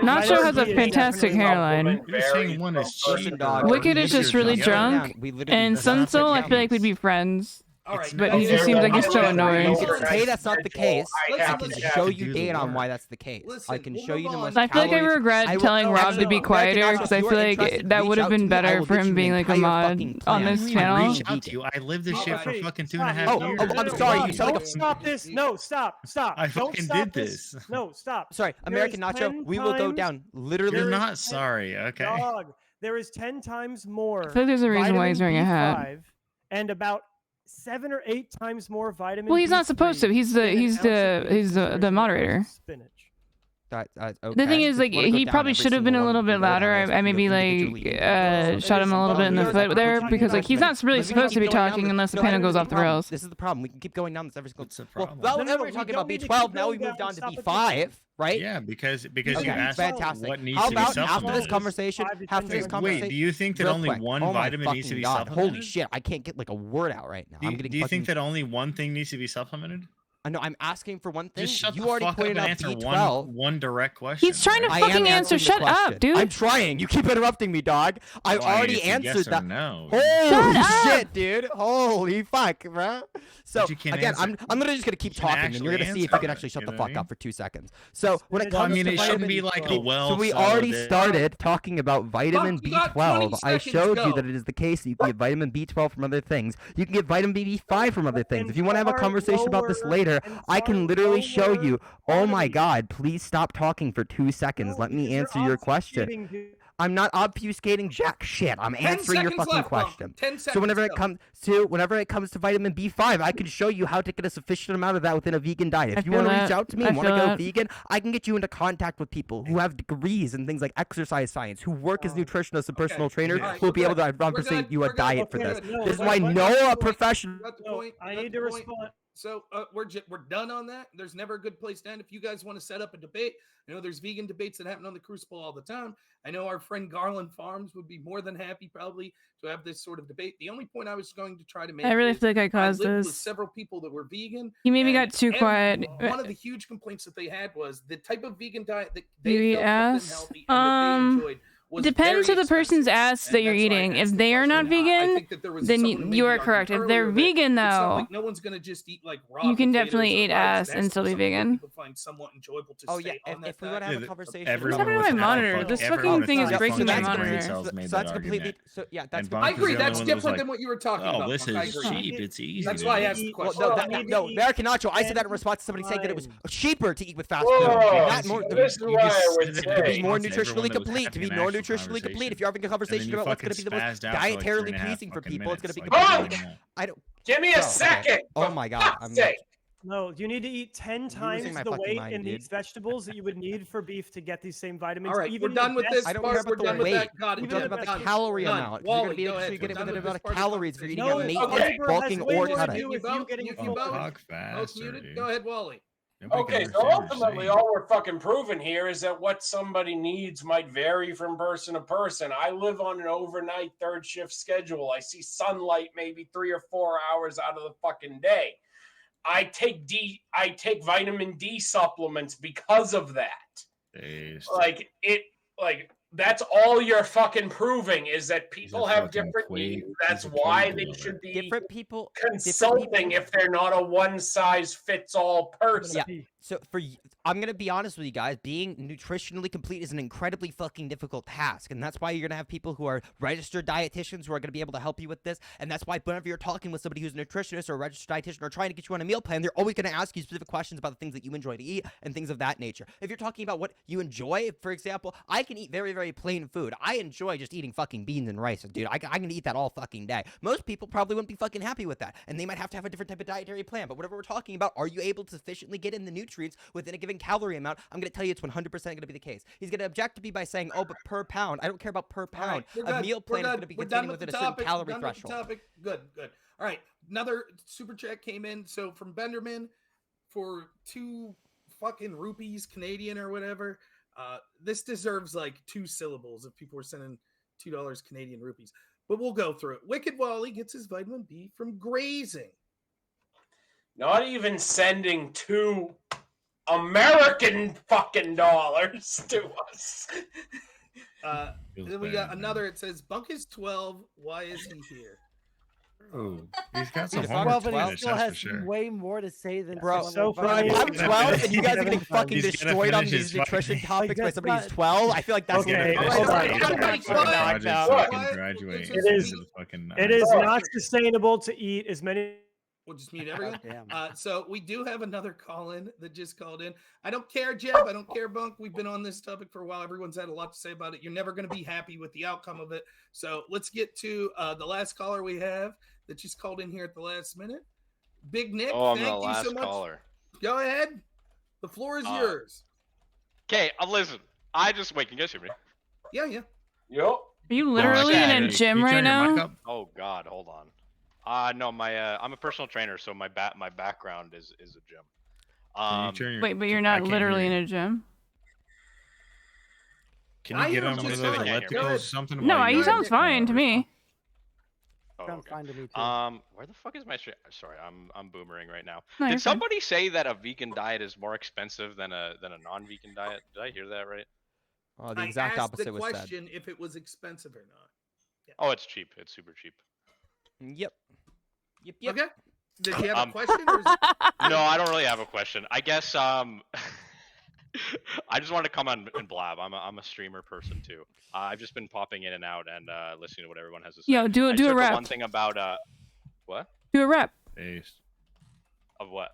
Nacho has a fantastic hairline. One is cheap. Wicked is just really drunk, and Sunsoul, I feel like we'd be friends. But he just seems like he's so annoying. Say that's not the case. I can show you do the data on work. why that's the case. I can show you the most. I feel like I regret telling Rob to be quieter because I feel like that would have been better for him being like a mod on this channel. Reach out to you. I lived this shit for fucking 2.5 Oh, years. I'm sorry. You sound like Don't stop this. No, stop. I Don't fucking stop did this. No, stop. Sorry, American There is Nacho. 10 We will go times- down. Literally. You're not sorry, okay? Dog, there is 10 times more. I feel like there's a reason why he's wearing a hat. vitamin B5 and about 7 or 8 times more vitamin. Well, he's not supposed to. He's the the moderator. Spinach. Okay. The thing is, like, he probably should have been a little bit louder. I maybe like shot him a little bit in the foot there because like he's not really supposed to be talking unless the panel goes off the rails. This is the problem. We can keep going down this every single. problem? Well, No, we're we talking don't about need to B12. keep Now we going moved down. on to Stop the B5, right? Yeah, because you Okay, asked fantastic. what needs How to be about after supplemented. this conversation? After this conversation. Wait, do you think that real only quick. one Oh my vitamin needs to fucking be God. supplemented? Holy shit! I can't get like a word out right now. I'm getting. Do you think fucking- that only one thing needs to be supplemented? I know. I'm asking for one thing. Just shut You the already fuck up pointed and out answer B12. one direct question. He's trying to I am fucking answer. answering the Shut question. up, dude. I'm trying. You keep interrupting me, dog. I Why, already it's a yes answered or that. no. Holy Shut up. shit, dude. Holy fuck, bro. So you can't again, answer. I'm literally just gonna keep You can talking, and you're actually gonna see if answer you can it, actually shut you the know what I fuck mean? up for 2 seconds. So when it Well, I comes mean, to it shouldn't be vitamin like a so we already well-studied- started talking about vitamin Buck, you got 20 B12. I seconds, showed you go. that it is the case that you can get vitamin B12 from other things. You can get vitamin B5 from other things. If you want to have a conversation about this later, I can literally show you. Oh my God! Please stop talking for 2 seconds. Let me answer your question. I'm not obfuscating jack shit. I'm 10 answering your seconds fucking left, Bump. question. 10 So whenever it seconds, comes to vitamin B5, I can show you how to get a sufficient amount of that within a vegan diet. If you feel want to reach that. out to me I and want to feel go that. vegan, I can get you into contact with people who have degrees in things like exercise science, who work as nutritionists and personal trainers, All right, who will be able to we're good. present you a We're good. diet for Okay, this. good. This is No, why but- no but- professional. Got the point. I got need the to point. respond. So we're done on that. There's never a good place to end. If you guys want to set up a debate, I know there's vegan debates that happen on the Crucible all the time. I know our friend Garland Farms would be more than happy probably to have this sort of debate. The only point I was going to try to make I really is feel like I caused lived with this. several people that were vegan. He maybe and got too quiet. One of the huge complaints that they had was the type of vegan diet that Do they you felt kept them ask? healthy and that they enjoyed. Was Depends very to the person's ass that you're eating. If they are not vegan, think that there was then someone you are maybe correct. argued If they're earlier that vegan, it's not though, like no one's gonna just eat like raw you can potatoes definitely or eat rice. ass It has and to still be be something that vegan. people find somewhat enjoyable to Oh stay yeah, on that if we want to diet. have a conversation, What's happening to my monitor? This fucking thing is breaking my monitor. So that's completely. So yeah, that's. I agree. That's different than what you were talking about. Oh, this Buck. I is agree. cheap. It's easy. That's to why I do. asked the Well, question. no, American Nacho. I said that in response to somebody saying that it was cheaper to eat with fast food. Whoa, Not more, this is why I would to say. be more Everyone nutritionally that was complete. To having be an more actual nutritionally complete. If you're having a conversation you about what's going to fucking be the most spazzed out for like dietarily 3.5 pleasing for fucking people, it's going to be minutes. completely. I don't. Give me a Bro, second. Oh my God. I'm sake. No, you need to eat 10 times losing my the fucking weight mind, in dude. these vegetables that you would need for beef to get these same vitamins. All right, Even we're done the with best- this I don't part. care about We're the done with weight. that. Got it. We're Even talking the about the best- calorie Done. amount. If Wally, you're going to be go able ahead. to get We're done it with about this part of the calories, if you're No, going to get a maintenance, fiber bulking, has way or more cut to it. do with you getting full. Talk Both faster, muted. dude. Go ahead, Wally. Nobody Okay, can so understand what you're ultimately, saying. all we're fucking proving here is that what somebody needs might vary from person to person. I live on an overnight third shift schedule. I see sunlight maybe 3 or 4 hours out of the fucking day. I take vitamin D supplements because of that. Taste. Like that's all you're fucking proving is that people have fucking different Quake. needs. That's He's a why cave they dweller. should be Different people consulting if they're not a one-size-fits-all person. Yeah. So I'm gonna be honest with you guys. Being nutritionally complete is an incredibly fucking difficult task, and that's why you're gonna have people who are registered dietitians who are gonna be able to help you with this. And that's why whenever you're talking with somebody who's a nutritionist or a registered dietitian or trying to get you on a meal plan, they're always gonna ask you specific questions about the things that you enjoy to eat and things of that nature. If you're talking about what you enjoy, for example, I can eat very, very plain food. I enjoy just eating fucking beans and rice, dude. I can eat that all fucking day. Most people probably wouldn't be fucking happy with that, and they might have to have a different type of dietary plan. But whatever we're talking about, are you able to sufficiently get in the nutrients within a given calorie amount? I'm going to tell you it's 100% going to be the case. He's going to object to me by saying, oh, but per pound. I don't care about per pound. A meal plan is going to be containing within a certain calorie threshold. Good. All right. Another super chat came in. So from Benderman for 2 fucking rupees, Canadian or whatever. This deserves like 2 syllables if people were sending $2 Canadian rupees. But we'll go through it. Wicked Wally gets his vitamin B from grazing. Not even sending 2 American fucking dollars to us. Then we got another. It says, Bunk is 12. Why is he here? Oh, he's got some He's homework 12, to but he finish, still that's has for sure. way more to say than Bro, someone so like I'm Bunk. 12 and you guys are getting fucking He's gonna destroyed on finish these his nutrition fucking- topics by Like, somebody that's who's 12. I feel like that's Okay, a little hold on. bit. He's got Right projects now. so he can graduate. It is- into the fucking It is not sustainable to eat as many. We'll just mute everyone. Damn. So we do have another call-in that just called in. I don't care, Jeb. I don't care, Bunk. We've been on this topic for a while. Everyone's had a lot to say about it. You're never going to be happy with the outcome of it. So let's get to the last caller we have that just called in here at the last minute. Big Nick, Oh, I'm the thank you last so much. caller. Go ahead. The floor is yours. Okay, listen. Wait, can you guys hear me? Yeah. Yep. Are you literally in a gym right now? Oh God, hold on. No, I'm a personal trainer, so my background is a gym. Wait, but you're not literally in a gym? Can you get on one of those ellipticals or something? No, while he you- sounds fine to me. Oh, Sounds okay. fine to me too. Where the fuck is my stream? Sorry, I'm boomering right now. No, you're Did fine. somebody say that a vegan diet is more expensive than a non-vegan diet? Did I hear that right? Oh, the I exact asked opposite the was said. question if it was expensive or not. Oh, it's cheap. It's super cheap. Yep. Okay. Did you have a question? Or is No, I don't really have a question. I guess I just wanted to come on and blab. I'm a streamer person too. I've just been popping in and out and listening to what everyone has to say. Yo, do I a just heard the rep. One thing about what? Do a rep. Of what?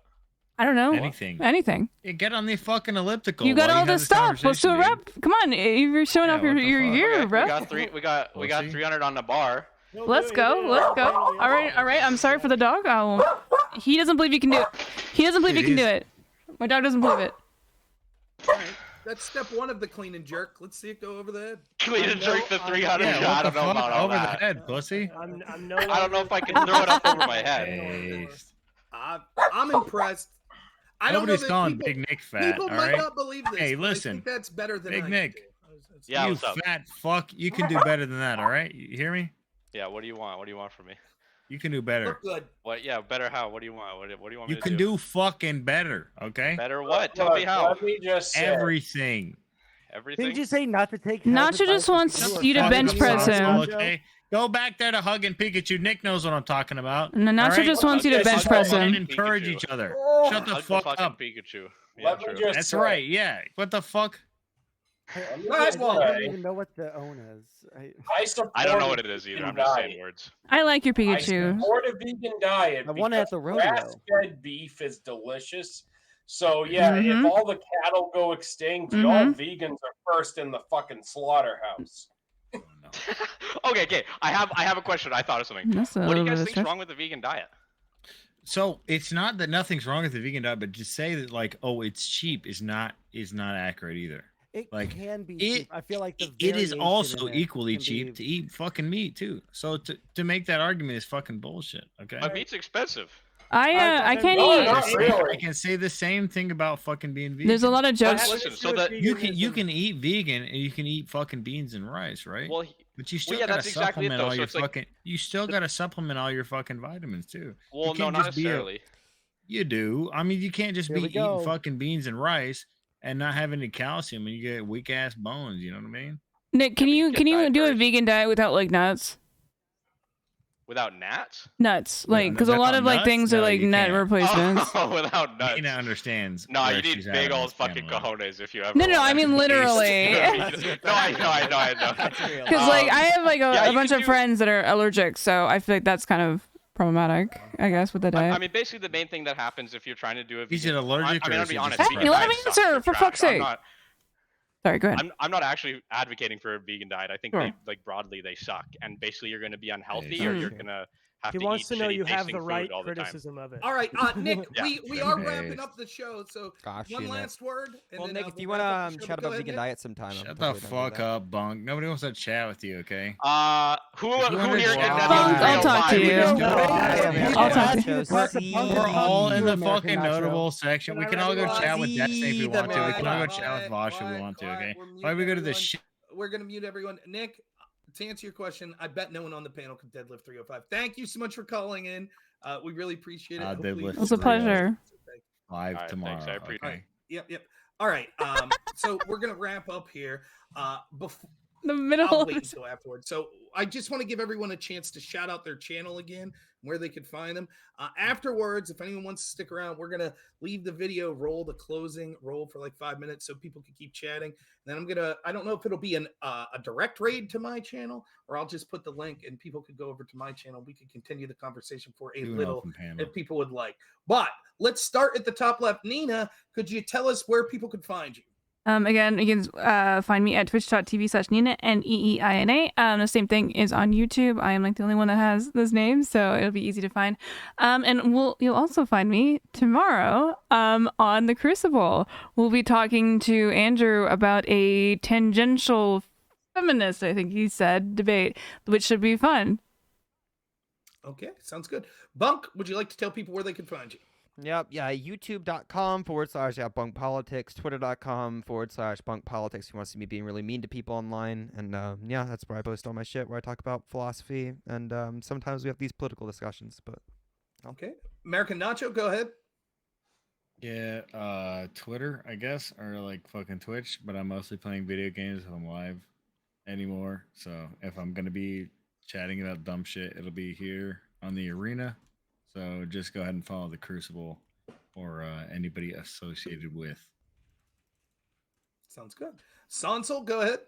I don't know. Anything. Anything. Yeah, get on the fucking elliptical. You got while all have this stuff. Let's do a conversation, rep. Come on, you're showing off your gear, Okay, bro. We got 300 on the bar. Let's go. Let's go. All right. I'm sorry for the dog. He doesn't believe you can do it. He doesn't believe you can do it. My dog doesn't believe it. All right. That's step 1 of the clean and jerk. Let's see it go over the head. Clean and jerk the 300. Yeah, I don't know about all over that. the head, pussy. I'm I don't know if I can throw it up over my head. I'm impressed. I don't know Nobody's that calling people, Big Nick fat. people all might right? not believe this. Hey, but I listen. think that's better than Big I Nick. do. Yeah, you what's up? fat fuck. You can do better than that, all right? You hear me? Yeah, what do you want? What do you want from me? You can do better. Look good. What? Yeah, better how? What do you want? What do you want me You to can do fucking better, okay? Better what? Tell me how. Let me just say, Everything. Everything. Didn't you say not to take? Nacho just wants you to bench press him. Okay? Go back there to hugging Pikachu. Nick knows what I'm talking about. No, Nacho all right? just wants you to bench press And him. encourage Pikachu. each other. Shut the Hug fuck fucking up. Pikachu. Yeah, Let me true. just That's say- right. Yeah. What the fuck? I don't even know what the own is. I don't know what it is either. I'm just saying words. I like your I Pikachu. support a vegan diet. I want it at the because rodeo. Grass-fed beef is delicious. So yeah, Mhm. if all the cattle go extinct, y'all vegans are first in the fucking slaughterhouse. Okay. I have a question. I thought of something. That's a What do you little bit guys of think's stress. wrong with the vegan diet? So it's not that nothing's wrong with the vegan diet, but to say that like, oh, it's cheap is not accurate either. It Like, can be. it- cheap. I feel like the It is variation also in it equally can cheap be- to eat fucking meat too. So to make that argument is fucking bullshit. Okay. But meat's expensive. I can't No, eat. not really. I can say the same thing about fucking being vegan. There's a lot of jokes. Listen, so that You can eat vegan and you can eat fucking beans and rice, right? well, But you still yeah, gotta that's exactly it, supplement though. all So your it's like- fucking. You still gotta supplement all your fucking vitamins too. well, You no, can't not just be necessarily. You do. I mean, you can't just Here be we eating go. fucking beans and rice and not have any calcium, and you get weak ass bones. You know what I mean? Nick, can you do a vegan diet without like nuts? Without gnats? Nuts, like because a lot of like things are like nut replacements. Oh, without nuts. Nina understands. No, where you need she's at big on old this fucking panel. cojones if you ever. No, I mean literally. No, I know. Because like I have like yeah, a you bunch can of friends that are allergic, so I feel like that's kind of problematic, I guess, with the diet. I mean, basically, the main thing that happens if you're trying to do a vegan. Is it allergic I mean, or I'll is be it honest. just Hey, vegan let me diets suck. answer, They're for trash. fuck's sake. Sorry, go ahead. I'm not actually advocating for a vegan diet. I think Sure. they like broadly they suck, and basically you're going to be unhealthy Yeah, or sure. you're going to have He to wants eat to know shitty you have tasting the right food all the time. criticism of it. All right, Nick, Yeah. we are wrapping up the show, so Gosh, one Nick. last word. And Well, then, Nick, if you we'll want wrap up to the show. chat But go about ahead, vegan Nick. diet sometime, I'm Shut the totally down to do fuck that. up, Bunk. Nobody wants to chat with you, okay? Who If you wanna here can chat- Bunk, I'll talk to you. I'll talk to you. We're all in the American fucking Nacho. notable section. We can all go chat with Destiny if we want to. We can all go chat with Quiet, Vosh if we want to, quiet. okay? We're Why do we go to muting the everyone. shit? We're gonna mute everyone. Nick, to answer your question, I bet no one on the panel could deadlift 305. Thank you so much for calling in. We really appreciate it. Hopefully It was a pleasure. Live All right, tomorrow. thanks, I appreciate okay? Yep. All right. So we're gonna wrap up here. Before The middle. I'll of wait this- until afterwards. So I just want to give everyone a chance to shout out their channel again, where they could find them. Afterwards, if anyone wants to stick around, we're gonna leave the video roll, the closing roll for like 5 minutes, so people can keep chatting. And then I don't know if it'll be a direct raid to my channel, or I'll just put the link and people could go over to my channel. We could continue the conversation for a Do an little open panel. if people would like. But let's start at the top left. Nina, could you tell us where people could find you? Again, you can find me at twitch.tv/Nina, Neeina. The same thing is on YouTube. I am like the only one that has those names, so it'll be easy to find. And you'll also find me tomorrow on the Crucible. We'll be talking to Andrew about a tangential feminist, I think he said, debate, which should be fun. Okay, sounds good. Bunk, would you like to tell people where they can find you? Yep, yeah, youtube.com/Bunk Politics, twitter.com/Bunk Politics if you want to see me being really mean to people online. And yeah, that's where I post all my shit, where I talk about philosophy. And sometimes we have these political discussions, but. Okay. American Nacho, go ahead. Yeah, Twitter, I guess, or like fucking Twitch, but I'm mostly playing video games if I'm live anymore. So if I'm gonna be chatting about dumb shit, it'll be here on the arena. So just go ahead and follow the Crucible or anybody associated with. Sounds good. Sansel, go ahead.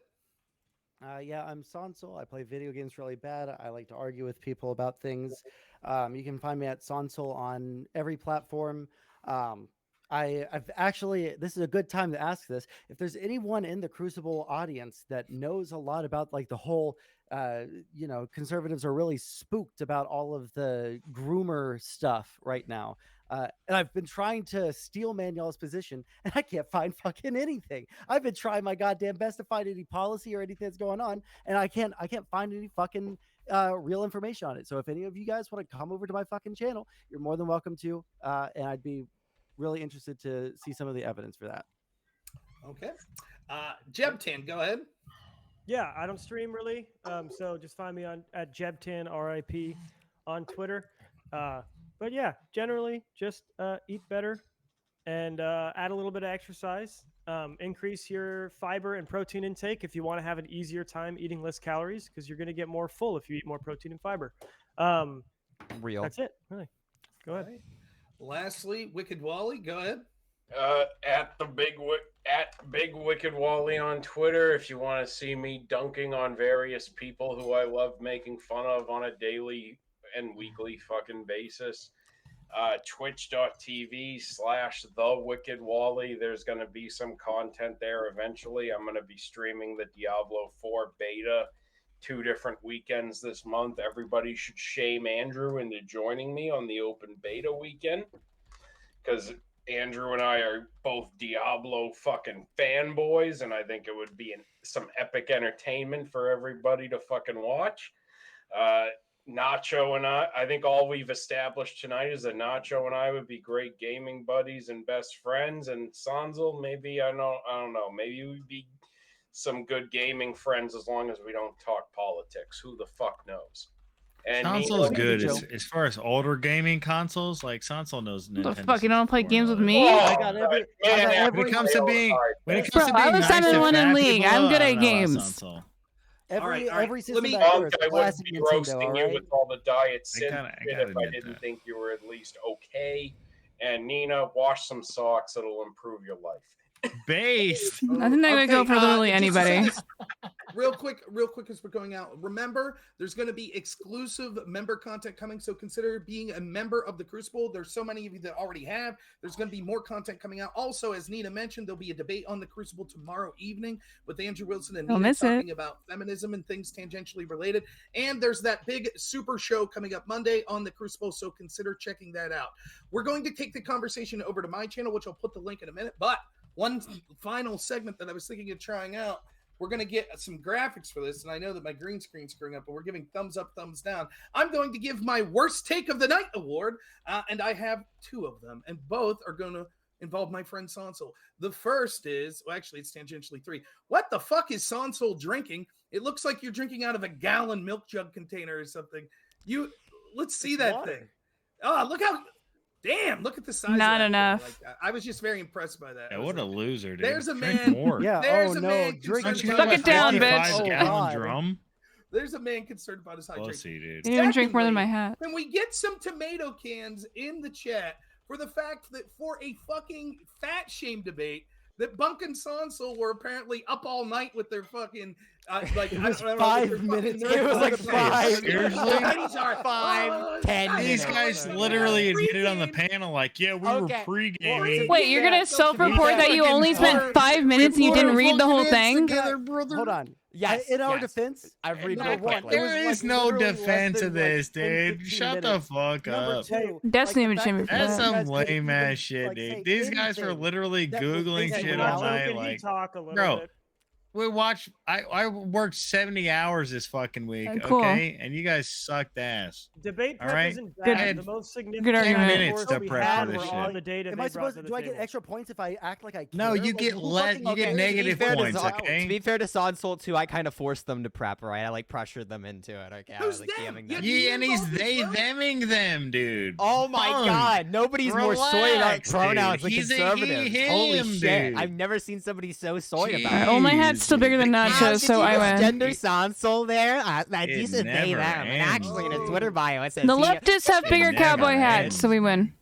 Yeah, I'm Sansel. I play video games really bad. I like to argue with people about things. You can find me at Sansel on every platform. I've actually, this is a good time to ask this. If there's anyone in the Crucible audience that knows a lot about like the whole, conservatives are really spooked about all of the groomer stuff right now. And I've been trying to steal Manuel's position, and I can't find fucking anything. I've been trying my goddamn best to find any policy or anything that's going on, and I can't find any fucking real information on it. So if any of you guys want to come over to my fucking channel, you're more than welcome to, and I'd be really interested to see some of the evidence for that. Okay. Jebtan, go ahead. Yeah, I don't stream really, so just find me at Jebtan RIP on Twitter. But yeah, generally just eat better and add a little bit of exercise. Increase your fiber and protein intake if you want to have an easier time eating less calories, because you're going to get more full if you eat more protein and fiber. Real. That's it. Really. Go ahead. Right. Lastly, Wicked Wally, go ahead. At Big Wicked Wally on Twitter if you want to see me dunking on various people who I love making fun of on a daily and weekly fucking basis. Twitch.tv/TheWickedWally. There's going to be some content there eventually. I'm going to be streaming the Diablo 4 beta 2 different weekends this month. Everybody should shame Andrew into joining me on the open beta weekend, because Andrew and I are both Diablo fucking fanboys, and I think it would be some epic entertainment for everybody to fucking watch. Nacho and I think all we've established tonight is that Nacho and I would be great gaming buddies and best friends, and Sanzel, maybe I don't know, maybe we'd be some good gaming friends as long as we don't talk politics. Who the fuck knows? And Console's good. As far as older gaming consoles, like Sansel knows Nintendo. What the fuck? You don't play games with me? I got every when it comes to being Bro, I was nice to 7-1 in fat League. people, I'm good I at don't know about games. Sansel. Every system I back there is wouldn't classic be Nintendo, roasting all you right? with all the diet I synth gotta shit if I admit didn't that. think you were at least okay. And Nina, wash some socks; it'll improve your life. Base. I think that would go for literally just to say anybody. this real quick as we're going out. Remember, there's going to be exclusive member content coming, so consider being a member of the Crucible. There's so many of you that already have. There's going to be more content coming out. Also, as Nina mentioned, there'll be a debate on the Crucible tomorrow evening with Andrew Wilson and Don't Nina miss it. talking about feminism and things tangentially related. And there's that big super show coming up Monday on the Crucible, so consider checking that out. We're going to take the conversation over to my channel, which I'll put the link in a minute, but one final segment that I was thinking of trying out. We're going to get some graphics for this, and I know that my green screen's screwing up, but we're giving thumbs up, thumbs down. I'm going to give my Worst Take of the Night award, and I have two of them, and both are going to involve my friend Sonsol. The first is, well, actually, it's tangentially three. What the fuck is Sonsol drinking? It looks like you're drinking out of a gallon milk jug container or something. Let's see that water. thing. Oh, look how... Damn, look at the size Not of that enough. thing. Like, I was just very impressed by that. Yeah, I was what a like, loser, dude. There's a Drink man. more. Yeah. There's oh a no, man drink. concerned Suck about it down, his bitch. 55-gallon drum. There's a man concerned about his hydration. Pussy, dude. You didn't drink more than my Secondly, hat. Can we get some tomato cans in the chat for the fact that for a fucking fat shame debate that Bunk and Sonsol were apparently up all night with their fucking like It was I don't know, with their 5 minutes. fucking It was like nerd 5. Seriously? These are 5, 10 These guys literally admitted on the panel, like, yeah, we were Okay. pre-gaming. Wait, you're gonna self-report that you fucking only spent 5 minutes and you didn't read the whole thing? Hold on. Yes. In our yes. defense, I've read number it one, quickly. it was There like is no literally less defense than, of like, this, 10, dude. 15 Shut the minutes. fuck Number up. two, Destiny like, would the shame me fact for that That's that. you some guys couldn't lame ass even, shit, like, say dude. These guys were anything literally that was googling basically shit valid. all So night. can he Like, talk a little bro, bit? we watched. I worked 70 hours this fucking week, Cool. okay? And you guys sucked ass. Debate All prep right. isn't Good- bad. I had The most Good significant argument. 10 minutes scores to we prep had for were this on shit. the data Am they I brought supposed to to? the Do I get table. extra points if I act like I care? No, you Like, get who less. fucking- You get okay, negative To be fair to points, Zon- okay? To be fair to Sonsol too, I kind of forced them to prep, right? I like pressured them into it. Okay, I was Who's like them? DMing Yeah, them. Yeah, and he's involved as they well? theming them, dude. Oh my Punk. god, nobody's more soy about Relax, pronouns dude. than He's a he, conservatives. Holy him, shit. dude. I've never seen somebody so soy about Alright, it. well, my hat's still bigger than Nacho's, so I win. Gender Sonsol there? That It you said they never them. And actually in a ends. Twitter bio it says The he- leftists have It bigger never cowboy hats, ends. so we win.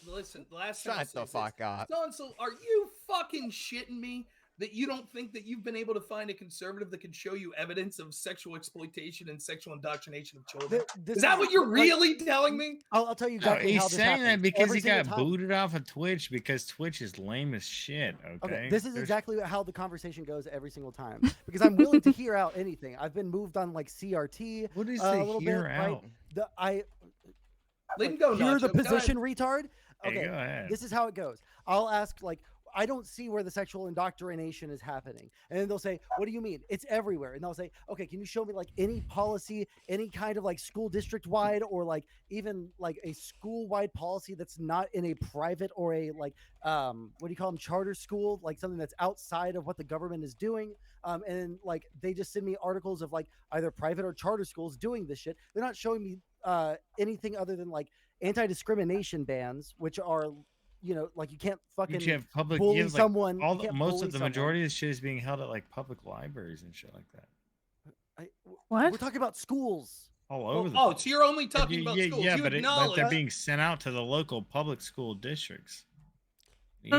Listen, last thing I'll Shut say the is fuck this. up. Sonsol, are you fucking shitting me that you don't think that you've been able to find a conservative that can show you evidence of sexual exploitation and sexual indoctrination of children? Is that what you're really telling me? I'll tell you No, exactly how he's this saying that happens. because Every he got single time. booted off of Twitch because Twitch is lame as shit. Okay, This is There's- exactly how the conversation goes every single time because I'm willing to hear out anything. I've been moved on like CRT. What is a the little hear bit, out? Right? Let him go, Hear the Nacho. Go position ahead. retard. Hey, Okay, go ahead. this is how it goes. I'll ask like, I don't see where the sexual indoctrination is happening. And then they'll say, what do you mean? It's everywhere. And they'll say, okay, can you show me like any policy, any kind of like school district wide or like even like a school wide policy that's not in a private or a like, what do you call them? Charter school, like something that's outside of what the government is doing. And like, they just send me articles of like either private or charter schools doing this shit. They're not showing me anything other than like anti-discrimination bans, which are, you know, like you can't fucking You have public, bully you have, like, someone. all you the, can't most bully of the someone. majority of the shit is being held at like public libraries and shit like that. What? We're talking about schools. All over the Oh, place. so you're only But talking about schools. Yeah, you but acknowledge they're being sent out to the local public school districts.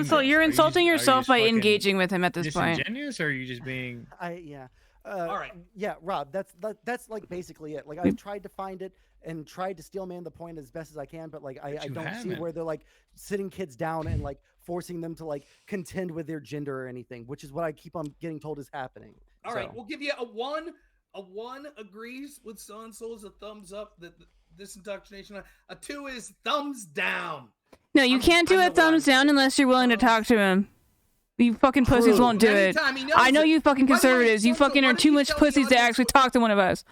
So you're Are you insulting just- are you yourself just by fucking engaging with him at this point. disingenuous, or are you just being? All right. Yeah, Rob, that's like basically it. Like I've tried to find it and tried to steel man the point as best as I can, but like I you don't see haven't. where they're like sitting kids down and like forcing them to like contend with their gender or anything, which is what I keep on getting told is happening. All right, So, we'll give you a one. A one agrees with Sonsol is a thumbs up. That this indoctrination. A two is thumbs down. No, you can't do a thumbs down unless you're willing to talk to him. You fucking pussies True. won't do it. Anytime he knows I know it. you fucking By the way, conservatives. You Sonsol, fucking why are don't too you much tell the pussies to audience actually talk to one of us.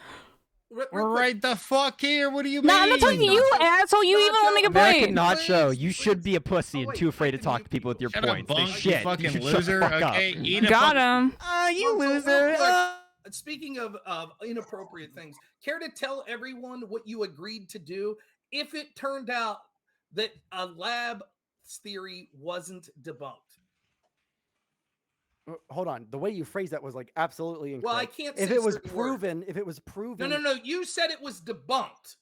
We're right the fuck here. What do you mean? No, I'm not talking to you, asshole. You even want to make a American point. Nacho, you should be a pussy and too afraid to talk to people with your Shut up, points. They bunk, you shit. fucking should loser, Shut the fuck okay? up. Eat a Got fuck- him. You Sonsol, real loser. quick, speaking of inappropriate things, care to tell everyone what you agreed to do if it turned out that a lab theory wasn't debunked? Hold on. The way you phrased that was like absolutely incorrect. Well, I can't if say it was certain proven, words. if it was proven. No. You said it was debunked.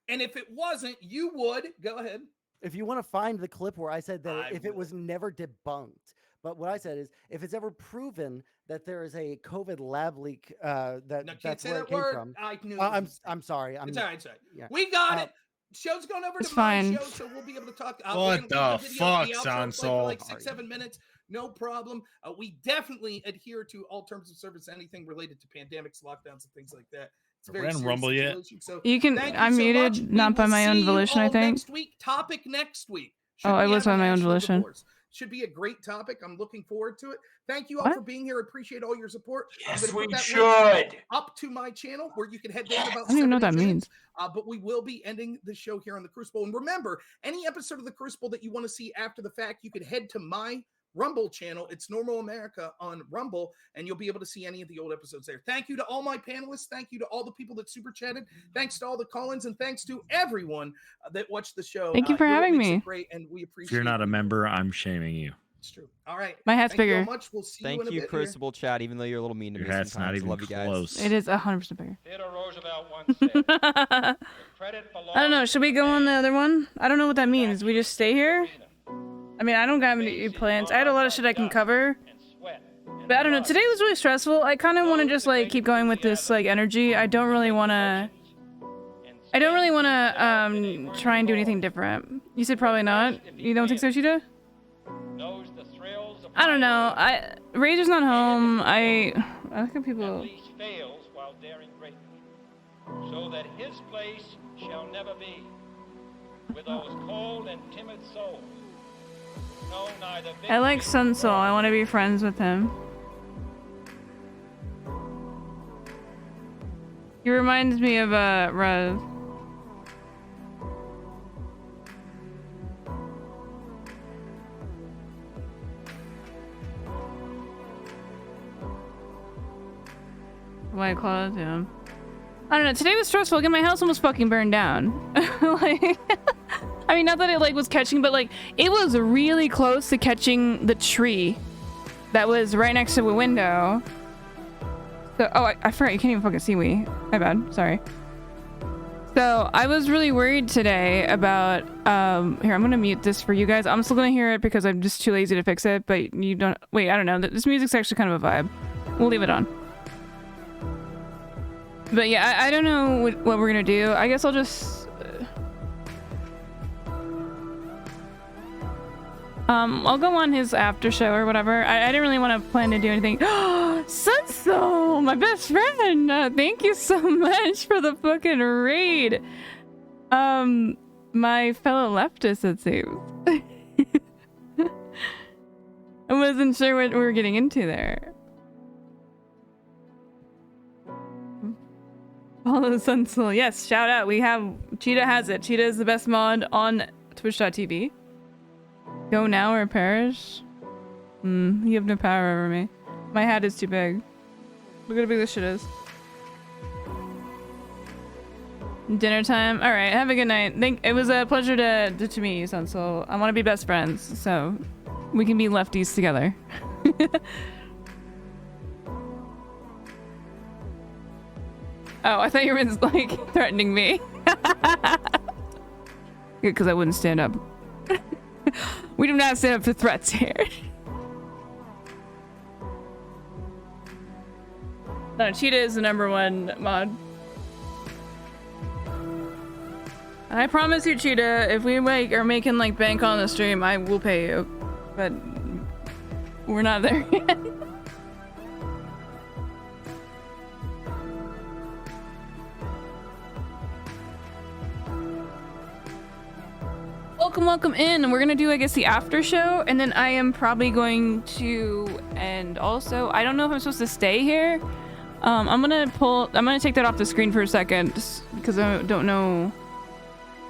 And if it wasn't, you would. Go ahead. If you want to find the clip where I said that it was never debunked, but what I said is if it's ever proven that there is a COVID lab leak, that's where it came from. I knew. I'm sorry. It's all right. It's all right. Yeah. We got it. Show's going over It's to my fine. show, so we'll be able to talk. What the fuck, the outro Sans play for Soul? like 6-7 minutes. No problem. We definitely adhere to all terms of service, anything related to pandemics, lockdowns, and things like that. It's a very Ran serious Rumble yet? situation. So You can. thank I'm so muted, much. not by my own See you volition. I all think. next week. Topic next week. Oh, I Should be was on by my own national volition. divorce. Should be a great topic. I'm looking forward to it. Thank you all What? for being here. Appreciate all your support. Yes, I'm gonna we put that should. link up to my channel where you can head down about I don't even know what 7 that minutes. means. But we will be ending the show here on the Crucible. And remember, any episode of the Crucible that you want to see after the fact, you can head to my Rumble channel. It's Normal America on Rumble, and you'll be able to see any of the old episodes there. Thank you to all my panelists. Thank you to all the people that super chatted. Thanks to all the call-ins, and thanks to everyone that watched the show. Thank you for You're what having makes it me. great, and we appreciate If you're not it. a member, I'm shaming you. It's true. All right. My hat's Thank you all bigger. much. We'll see you in Thank a you, bit Crucible Chat, even though you're a little mean to Your me hat's not sometimes. I even love you guys. close. It is 100% bigger. Theodore Roosevelt once said, "The credit belongs I don't know. Should we go on the other one? I don't know what that means. We just stay here? I mean, I don't got any plans. I had a lot of shit I can cover. But I don't know. Today was really stressful. I kind of want to just like keep going with this like energy. I don't really want to try and do anything different. You said probably not. You don't think so, Cheetah? knows the thrills of I don't know. Razor's not home. I look at people. fails while daring greatly, so that his place shall never be with those cold and timid souls. No, neither I like Sun Soul. I want to be friends with him. He reminds me of Rev. Why I call it to him. I don't know. Today was stressful. Again, my house almost fucking burned down. Like, I mean, not that it like was catching, but like it was really close to catching the tree that was right next to the window. So, oh, I forgot. You can't even fucking see me. My bad. Sorry. So I was really worried today about. Here, I'm gonna mute this for you guys. I'm still gonna hear it because I'm just too lazy to fix it. But you don't. Wait, I don't know. This music's actually kind of a vibe. We'll leave it on. But yeah, I don't know what we're gonna do. I guess I'll just. I'll go on his after show or whatever. I didn't really want to plan to do anything. Sunso, my best friend. Thank you so much for the fucking raid. My fellow leftist, it seems. I wasn't sure what we were getting into there. Follow Sunsoul. Yes, shout out. We have Cheetah has it. Cheetah is the best mod on Twitch.tv. Go now or perish? You have no power over me. My hat is too big. Look at how big this shit is. Dinner time. All right. Have a good night. It was a pleasure to meet you, Sunsoul. I want to be best friends, so we can be lefties together. Oh, I thought you were like threatening me. Because I wouldn't stand up. We do not stand up for threats here. No, Cheetah is the #1 mod. I promise you, Cheetah, if we like are making like bank on the stream, I will pay you. But we're not there yet. Welcome in. We're gonna do, I guess, the after show, and then I am probably going to end also. I don't know if I'm supposed to stay here. I'm gonna take that off the screen for a second, because I don't know.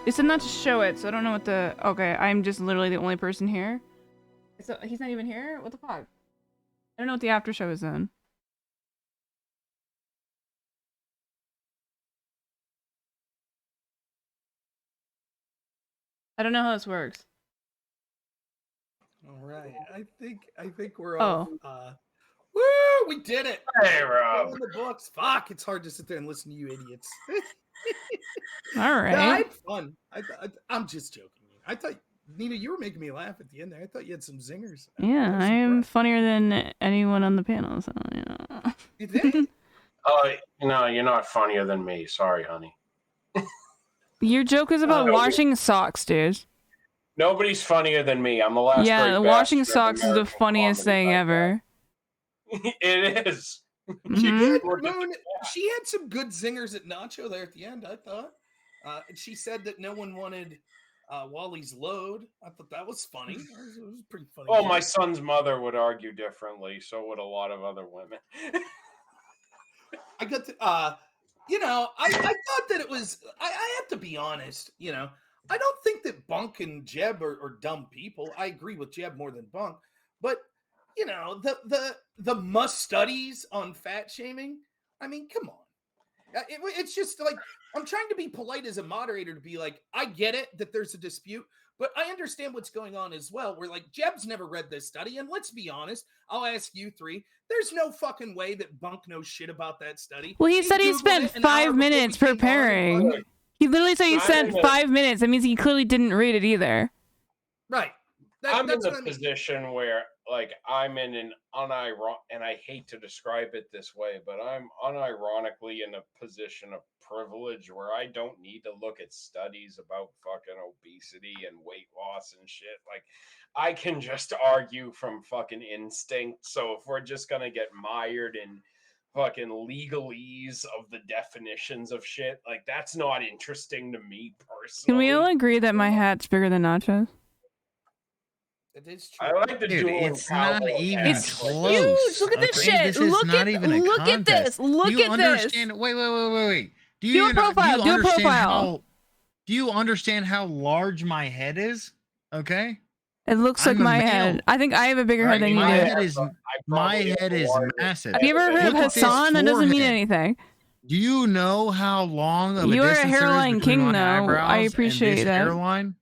It said not to show it, so I don't know what the. Okay, I'm just literally the only person here. So he's not even here? What the fuck? I don't know what the after show is then. I don't know how this works. All right. I think we're all Woo! We did it. Hey, Rob. In the books. Fuck! It's hard to sit there and listen to you idiots. All right. No, I had fun. I'm just joking. I thought Nina, you were making me laugh at the end there. I thought you had some zingers. Yeah, I am funnier than anyone on the panel. So You think? Oh no, you're not funnier than me. Sorry, honey. Your joke is about washing socks, dude. Nobody's funnier than me. I'm the last. Yeah, great washing bastard of socks is the American funniest comedy. thing ever. It is. She had some good zingers at Nacho there at the end, I thought. She said that no one wanted Wally's load. I thought that was funny. It was pretty funny. Oh, my son's mother would argue differently. So would a lot of other women. I got to, I thought that it was, I have to be honest, I don't think that Bunk and Jeb are dumb people. I agree with Jeb more than Bunk, but the must studies on fat shaming. I mean, come on. It's just like, I'm trying to be polite as a moderator to be like, I get it that there's a dispute, but I understand what's going on as well. We're like, Jeb's never read this study. And let's be honest, I'll ask you three. There's no fucking way that Bunk knows shit about that study. Well, he said he spent 5 minutes preparing. He literally said he spent 5 minutes. That means he clearly didn't read it either. Right. I'm in the position where, like, I'm in an and I hate to describe it this way, but I'm unironically in a position of privilege where I don't need to look at studies about fucking obesity and weight loss and shit. Like, I can just argue from fucking instinct. So if we're just gonna get mired in fucking legalese of the definitions of shit, like, that's not interesting to me personally. Can we all agree that my hat's bigger than Nachos? It is true. I like the Dude, dueling it's not cowboy even hat. It's close. huge. Look at this okay? shit. This is Look not at even a look at contest. this. Look Do you at this. understand? Wait. Do a profile. Do a profile. Do you understand how large my head is? Okay. It looks like I'm a my male. head. I think I have a bigger head than you do. My head is massive. Have you ever heard of Look at this Hassan? That doesn't mean forehead. anything. Do you know how long of a You are a distance there is hairline between king, my though. eyebrows I and appreciate this that. hairline?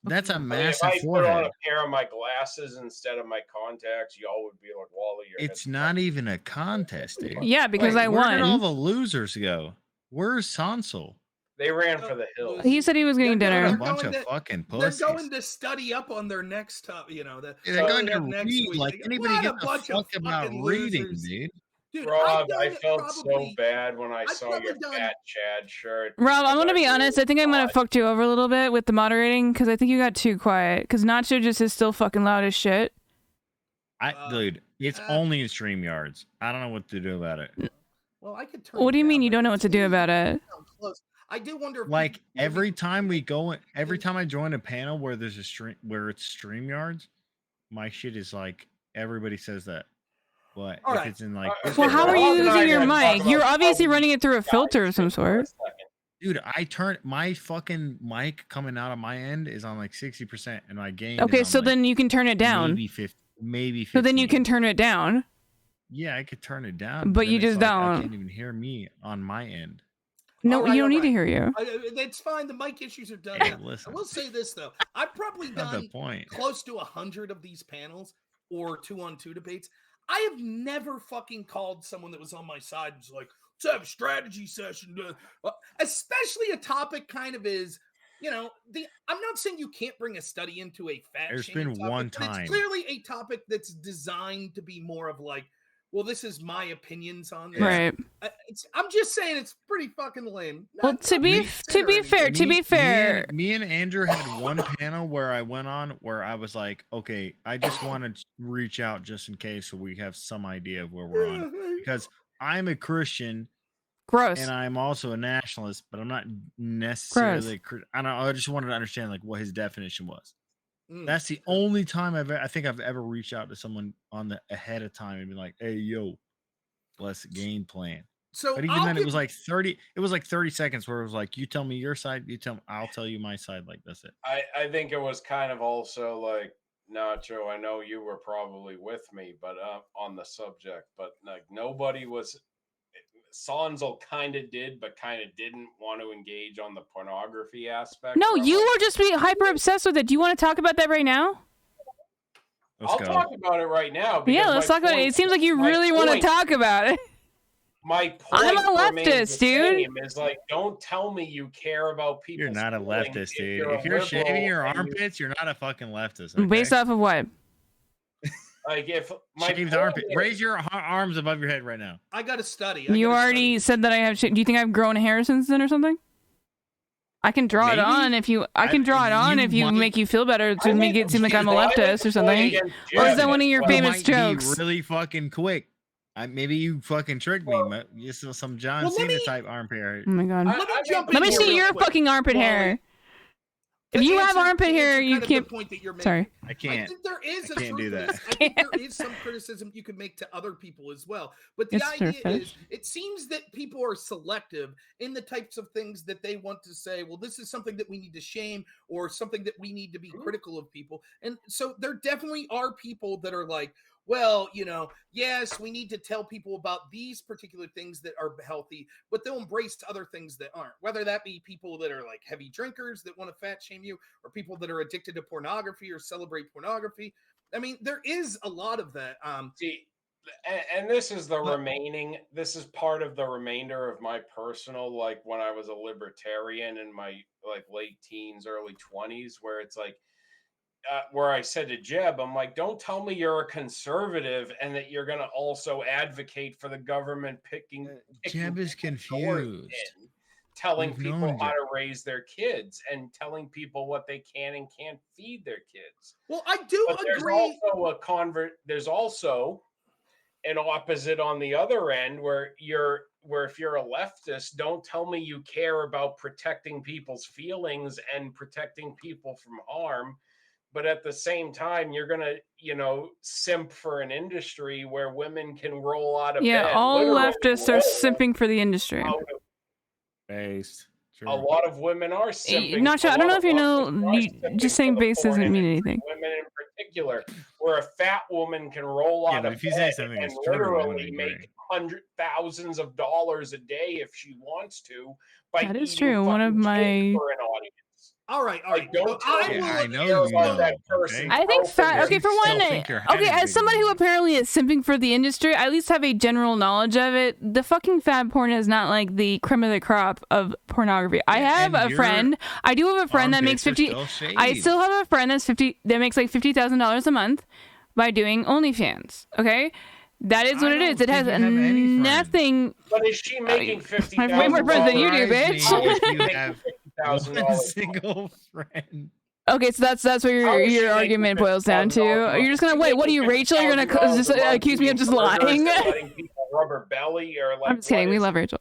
That's a I mean, massive if I put on forehead. a pair of my glasses instead of my contacts, y'all would be like, Wally, your It's not even a contest, dude. Yeah, because I Where did all won. the losers go? Where's Sansel? They ran for the hills. He said he was getting They're dinner. a bunch of fucking pussies. They're going to study up on their next top, They're going to next read week. like anybody What a gives a bunch of fuck about fucking reading, losers. dude. Dude, Rob, I've I done felt so probably- bad when I I've saw your probably done- fat Chad shirt. Rob, I'm gonna be honest. I think I might have fucked you over a little bit with the moderating because I think you got too quiet. Because Nacho just is still fucking loud as shit. Dude, it's only in StreamYards. I don't know what to do about it. Well, I could turn. What do you mean you don't know what to do about it? Close. I do wonder. If Like every time I join a panel where there's a stream where it's StreamYards, my shit is like everybody says that. But All if right. it's in like Well, how are you using your talk mic? about You're obviously how running it through a filter of some sort. dude, I turn my fucking mic coming out of my end is on like 60% and my gain Okay, is on so like then you can turn it down. maybe 50 maybe 15. So then you can turn it down. Yeah, I could turn it down. But you then it's just like I don't. can't even hear me on my end. No, All right, you don't all need to right. hear you. It's fine. The mic issues are done. Hey, now. listen. I will say this though. I've probably Not the done point. close to 100 of these panels or 2-on-2 debates. I have never fucking called someone that was on my side and was like, let's have a strategy session. Especially a topic kind of is, I'm not saying you can't bring a study into a fat There's shaming been topic, one but time. it's clearly a topic that's designed to be more of like, well, this is my opinions on this. Right. I'm just saying it's pretty fucking lame. Well, to be fair, Me and Andrew had one panel where I went on where I was like, okay, I just want to reach out just in case so we have some idea of where we're on. Because I'm a Christian. Gross. And I'm also a nationalist, but I'm not necessarily I just wanted to understand like what his definition was. That's the only time I think I've ever reached out to someone on the ahead of time and been like, "Hey, yo, let's game plan." So, but even then, it was like 30. It was like 30 seconds where it was like, "You tell me your side. I'll tell you my side." Like that's it. I think it was kind of also like, Nacho, I know you were probably with me, but on the subject, but like nobody was. Sonzel kind of did, but kind of didn't want to engage on the pornography aspect. No, you were just being hyper obsessed with it. Do you want to talk about that right now? Let's I'll go. talk about it right now. Yeah, let's talk about it. It seems like you really want to talk about it. My point I'm a remains leftist, the dude. same, is like, don't tell me you care about people. You're not a leftist, dude. If you're liberal shaving your and armpits, you're not a fucking leftist. Okay? Based off of what? Like, if my Shaved point armpit. is- Raise your arms above your head right now. I got to study. You already said that I have. Do you think I've grown hair since then or something? I can draw it Maybe. on if you. I can draw it on if you make you feel better to make it seem like I'm a leftist or something. Or is that one of your famous jokes? Be really fucking quick. Maybe you fucking tricked me. You saw some John Cena type armpit hair. Oh my god. Let me see your fucking armpit hair. If you have armpit hair, you can't. Sorry. I can't. I think there is I can't do that. I think there is some criticism you can make to other people as well. But the It's their idea is, fetish. it seems that people are selective in the types of things that they want to say. Well, this is something that we need to shame, or something that we need to be critical of people. And so there definitely are people that are like, well, yes, we need to tell people about these particular things that are healthy, but they'll embrace other things that aren't, whether that be people that are like heavy drinkers that want to fat shame you, or people that are addicted to pornography or celebrate pornography. I mean, there is a lot of that. See, and this is this is part of the remainder of my personal, like, when I was a libertarian in my like late teens, early 20s, where it's like, where I said to Jeb, I'm like, don't tell me you're a conservative and that you're going to also advocate for the government picking Jeb is confused. Telling We've people known how Jeb. to raise their kids and telling people what they can and can't feed their kids. Well, I do agree. There's also an opposite on the other end where if you're a leftist, don't tell me you care about protecting people's feelings and protecting people from harm. But at the same time, you're going to, simp for an industry where women can roll out of bed. Yeah, all literally leftists are simping for the industry. Based. A lot of women are simping. Nacho, I don't know if you know. Just saying base doesn't mean anything. Women in particular, where a fat woman can roll out of if you say bed something and that's true, I literally wouldn't make $100,000s of dollars a day if she wants to. By That is eating true. One of fucking my. cake for an audience. All right. Don't tell me I know care you about know. that person. I think fat. Okay, for one, think you're okay, as somebody who apparently is simping for the industry, I at least have a general knowledge of it. The fucking fat porn is not like the cream of the crop of pornography. I have a friend. I do have a friend that makes 50. I still have a friend that's 50 that makes like $50,000 a month by doing OnlyFans. Okay. That is what it is. It has nothing. But is she making $50,000? I have way more friends than you do, bitch. You have one single friend. Okay, so that's what your argument boils down to. You're just gonna wait. What are you, Rachel? You're gonna just accuse me of just lying? Letting people rubber belly or like. I'm just kidding. We love Rachel.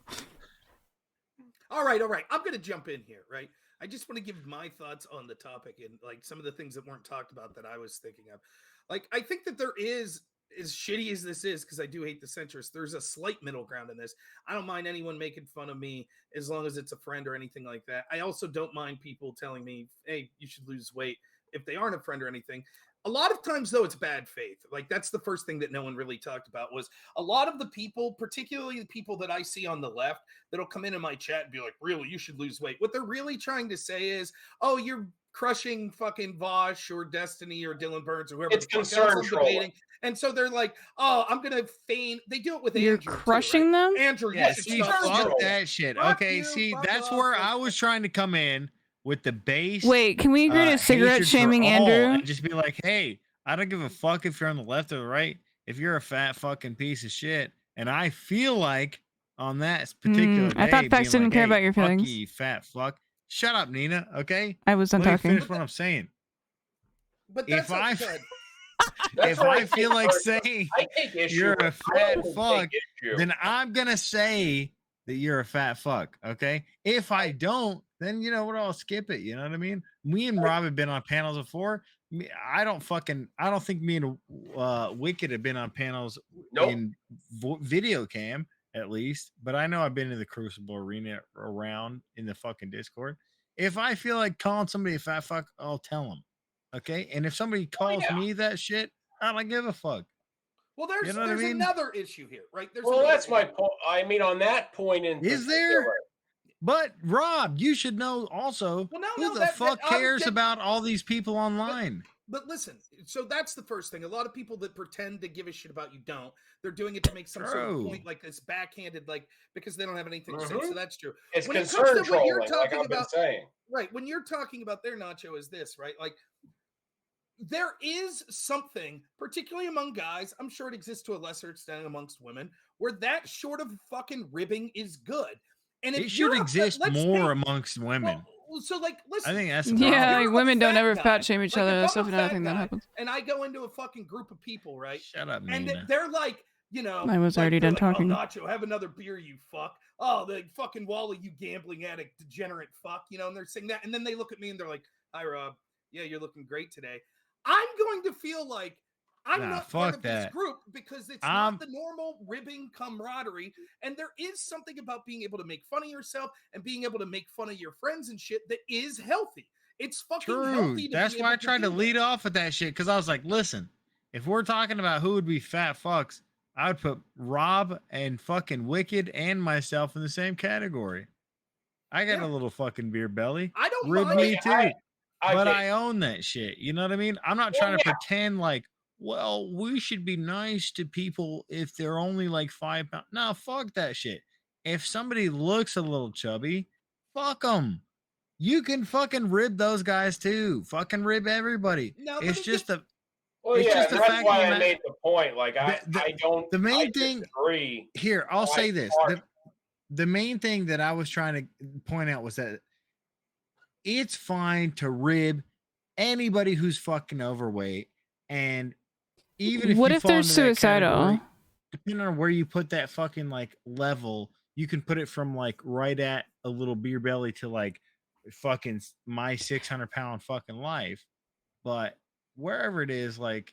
All right. I'm going to jump in here, right? I just want to give my thoughts on the topic and like some of the things that weren't talked about that I was thinking of. Like, I think that there is, as shitty as this is, because I do hate the centrist, there's a slight middle ground in this. I don't mind anyone making fun of me as long as it's a friend or anything like that. I also don't mind people telling me, hey, you should lose weight if they aren't a friend or anything. A lot of times, though, it's bad faith. Like, that's the first thing that no one really talked about was a lot of the people, particularly the people that I see on the left, that'll come into my chat and be like, really, you should lose weight. What they're really trying to say is, oh, you're crushing fucking Vosh or Destiny or Dylan Burns or whoever. It's concern trolling. And so they're like, oh, I'm going to feign. They do it with You're Andrew. crushing too, right? them? Andrew, Yeah, you should see, stop fuck trolling. that shit. Fuck Okay, you, see, fuck that's off. where I was trying to come in with the base. Wait, can we agree to cigarette hatred for shaming all Andrew? and just be like, hey, I don't give a fuck if you're on the left or the right. If you're a fat fucking piece of shit, and I feel like on that particular day, I thought Bex being didn't care hey, about your fuck feelings. you fat fuck. Shut up, Nina. Okay, I was done Let me talking. finish what I'm saying. But that's If I good. if I feel like saying I take issue you're a with- I fat don't take fuck, issue. then I'm gonna say that you're a fat fuck. Okay. If I don't, then you know what? I'll skip it. You know what I mean? Me and Rob have been on panels before. I don't think me and Wicked have been on panels in video cam at least, but I know I've been in the Crucible arena around in the fucking Discord. If I feel like calling somebody a fat fuck, I'll tell them. Okay. And if somebody calls me that shit, I don't give a fuck. Well, there's You know what I mean? another issue here, right? There's Well, another that's my point. I mean, on that point in Is there? particular- But Rob, you should know also Well, no, who no, the that- fuck that- I'm cares just- about all these people online? But listen, so that's the first thing. A lot of people that pretend to give a shit about you don't. They're doing it to make some sort of point, like this backhanded, like because they don't have anything to say. So that's true. It's when it concern comes to what you're trolling, like talking I've been about, saying. right? When you're talking about their Nacho is this, right? Like there is something, particularly among guys, I'm sure it exists to a lesser extent amongst women, where that sort of fucking ribbing is good. And if It should you're exist more amongst women. well, so like, listen, I think that's the Yeah, problem. like women don't ever guy, fat shame each like, other. if That's I'm a definitely another fat thing that guy happens. and I go into a fucking group of people, right? Shut up, and Nina. they're like, you know, I was like, already they're done like, talking. Oh, Nacho, have another beer, you fuck. Oh, the fucking Wally, you gambling addict, degenerate fuck. You know, and they're saying that, and then they look at me and they're like, "Hi, Rob. Yeah, you're looking great today." I'm going to feel like I'm not part of this group because it's not the normal ribbing camaraderie. And there is something about being able to make fun of yourself and being able to make fun of your friends and shit that is healthy. It's fucking healthy. That's why I tried to lead off with that shit, because I was like, listen, if we're talking about who would be fat fucks, I would put Rob and fucking Wicked and myself in the same category. I got a little fucking beer belly. I don't Rib mind me it. too. But get I own that shit. You know what I mean? I'm not trying to pretend like, well, we should be nice to people if they're only like 5 pounds. No, fuck that shit. If somebody looks a little chubby, fuck them. You can fucking rib those guys too. Fucking rib everybody. It's just the. Well, it's yeah, just the that's fact why of I made the point. Like, I don't. The main I thing disagree. here, I'll say this: the main thing that I was trying to point out was that it's fine to rib anybody who's fucking overweight, and even if What you if fall they're into that suicidal? category, depending on where you put that fucking like level, you can put it from like right at a little beer belly to like fucking my 600-pound fucking life. But wherever it is, like,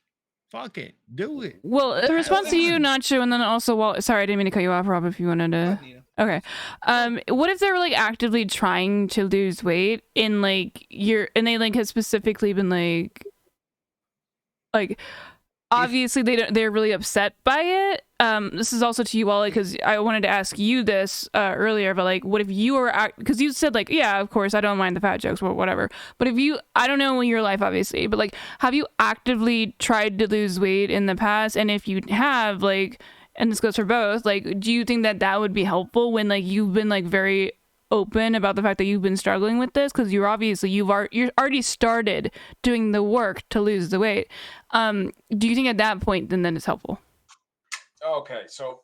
fuck it, do it. Well, in response to you, Nacho, and then also, well, sorry, I didn't mean to cut you off, Rob. If you wanted to, okay. What if they were like actively trying to lose weight and like and they like have specifically been like obviously they're really upset by it. This is also to you, Wally, because I wanted to ask you this earlier, but like, what if you were because you said like, yeah, of course I don't mind the fat jokes or whatever, but if you, I don't know in your life obviously, but like, have you actively tried to lose weight in the past? And if you have, like, and this goes for both, like, do you think that that would be helpful when like you've been like very open about the fact that you've been struggling with this, because you're already started doing the work to lose the weight? Do you think at that point then it's helpful? Okay, so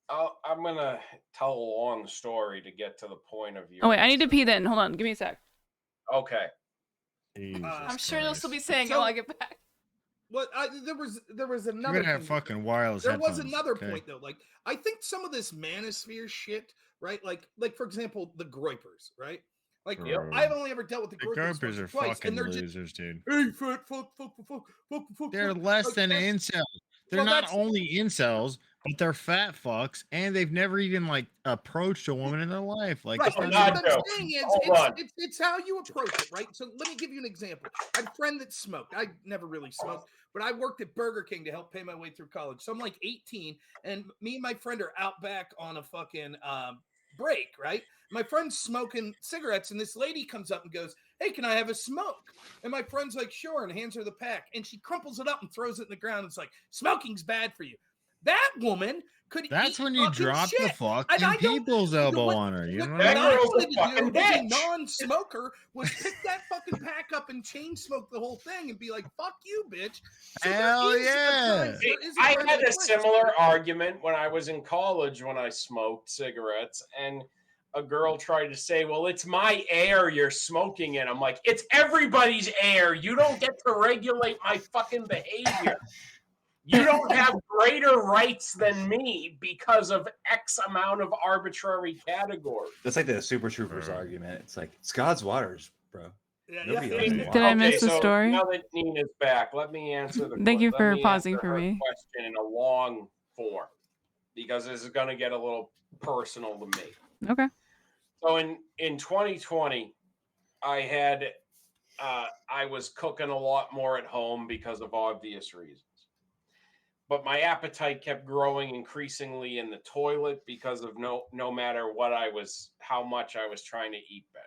I'm gonna tell a long story to get to the point of view. Oh wait, I need to pee then. Hold on, give me a sec. Okay. I'm sure they'll still be saying it when I get back. What there was another. You're gonna have fucking wireless There was headphones, another okay? point though. Like, I think some of this manosphere shit, right? Like for example, the Groypers, right? Like, I've only ever dealt with the Groypers. Groypers are twice, fucking and they're losers, dude. Hey, fuck. They're less than incels. They're not only incels, but they're fat fucks, and they've never even like approached a woman in their life. Like, Right, it's but not what even- I'm saying is, it's how you approach it, right? So let me give you an example. I had a friend that smoked. I never really smoked, but I worked at Burger King to help pay my way through college. So I'm like 18, and me and my friend are out back on a fucking break, right? My friend's smoking cigarettes, and this lady comes up and goes, "Hey, can I have a smoke?" And my friend's like, "Sure," and hands her the pack, and she crumples it up and throws it in the ground. It's like, smoking's bad for you. That woman could. That's eat when you fucking drop shit. the And fucking I don't- people's elbow on her. You know what What I I mean? wanted to do as a non-smoker was pick that fucking pack up and chain smoke the whole thing and be like, "Fuck you, bitch." So Hell there is a yeah. time- there is I time had and a place. similar argument when I was in college when I smoked cigarettes, and a girl tried to say, "Well, it's my air you're smoking in." I'm like, "It's everybody's air. You don't get to regulate my fucking behavior. You don't have greater rights than me because of X amount of arbitrary categories." That's like the Super Troopers argument. It's like, it's God's waters, bro. Nobody owns the Did I water. miss the so story? Now that Nina's back, let me answer the Thank you let for me pausing answer for her me. question in a long form, because this is going to get a little personal to me. Okay. So in 2020, I was cooking a lot more at home because of obvious reasons. But my appetite kept growing increasingly in the toilet because of no matter what how much I was trying to eat better.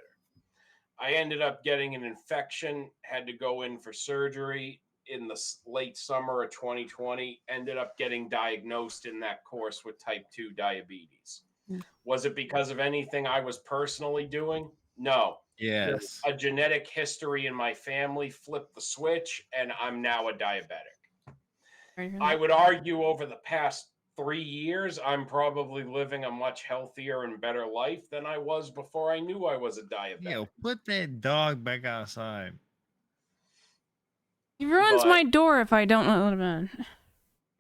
I ended up getting an infection, had to go in for surgery. in the late summer of 2020 ended up getting diagnosed in that course with type 2 diabetes. Was it because of anything I was personally doing? No. Yes. A genetic history in my family flipped the switch, and I'm now a diabetic. I would argue over the past 3 years, I'm probably living a much healthier and better life than I was before I knew I was a diabetic. Yo, put that dog back outside. He ruins my door if I don't let him in.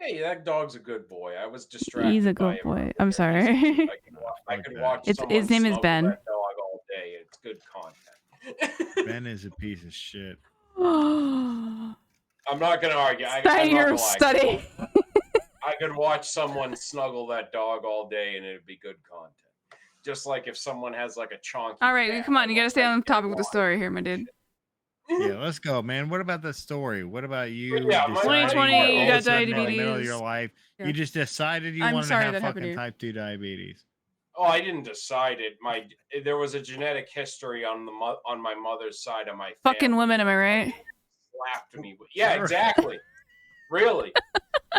Hey, that dog's a good boy. I was distracted. He's a by good him. boy. I'm sorry. I could watch His name is snuggle Ben. that dog all day. It's good content. Ben is a piece of shit. I'm not gonna argue. Study your study. I could watch someone snuggle that dog all day, and it'd be good content. Just like if someone has like a chonky. All right, come on. You gotta stay on topic with the story here, my dude. Yeah, let's go, man. What about the story? What about you? Yeah, 2020, you got in the middle of diabetes. your life, Yeah. you just decided you I'm wanted sorry to have that happened to fucking you. type 2 diabetes. Oh, I didn't decide it. There was a genetic history on my mother's side of my family. Fucking women, am I right? Slapped me. Yeah, Sure. exactly. Really.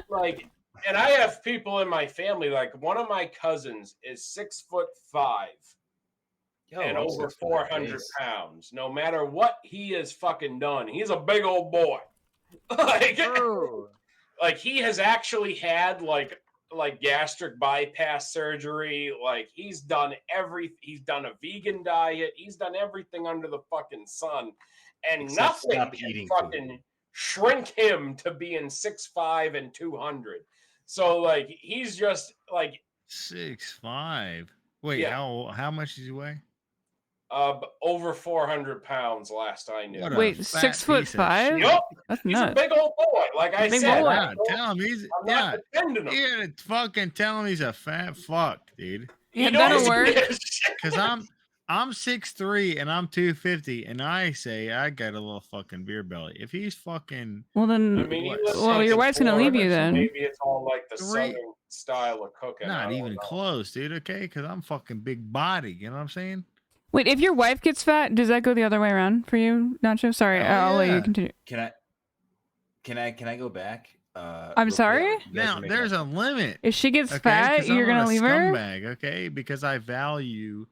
Like, and I have people in my family. Like, one of my cousins is 6'5" and I'm over 6 foot 400 base. pounds. No matter what he has fucking done, he's a big old boy. like he has actually had like gastric bypass surgery. Like he's done he's done a vegan diet. He's done everything under the fucking sun, and Except nothing stop can eating fucking shrink him to being 6'5" and 200. So like he's just like 6'5". Wait, Yeah. how much did you weigh? Over 400 pounds last I knew. What a Wait, fat 6'5"? Yup. That's He's nuts. a big old boy. Like I Big said, boy. Yeah, tell him he's I'm not defending him. You gotta fucking tell him he's a fat fuck, dude. Yeah, that'll work. Cause I'm 6'3" and I'm 250, and I say I got a little fucking beer belly. If he's fucking Well then, I mean, he what, lives well, like your in wife's gonna leave you Florida, so then. Maybe it's all like the Three- southern style of cooking. I not don't even know. close, dude. Okay, because I'm fucking big body. You know what I'm saying? Wait, if your wife gets fat, does that go the other way around for you, Nacho? Sorry, Hell I'll let yeah. you continue. Can I go back? I'm sorry? You guys Now are making there's a limit. If she gets Okay, fat, 'cause you're I'm gonna a leave her? scumbag, okay? Because I value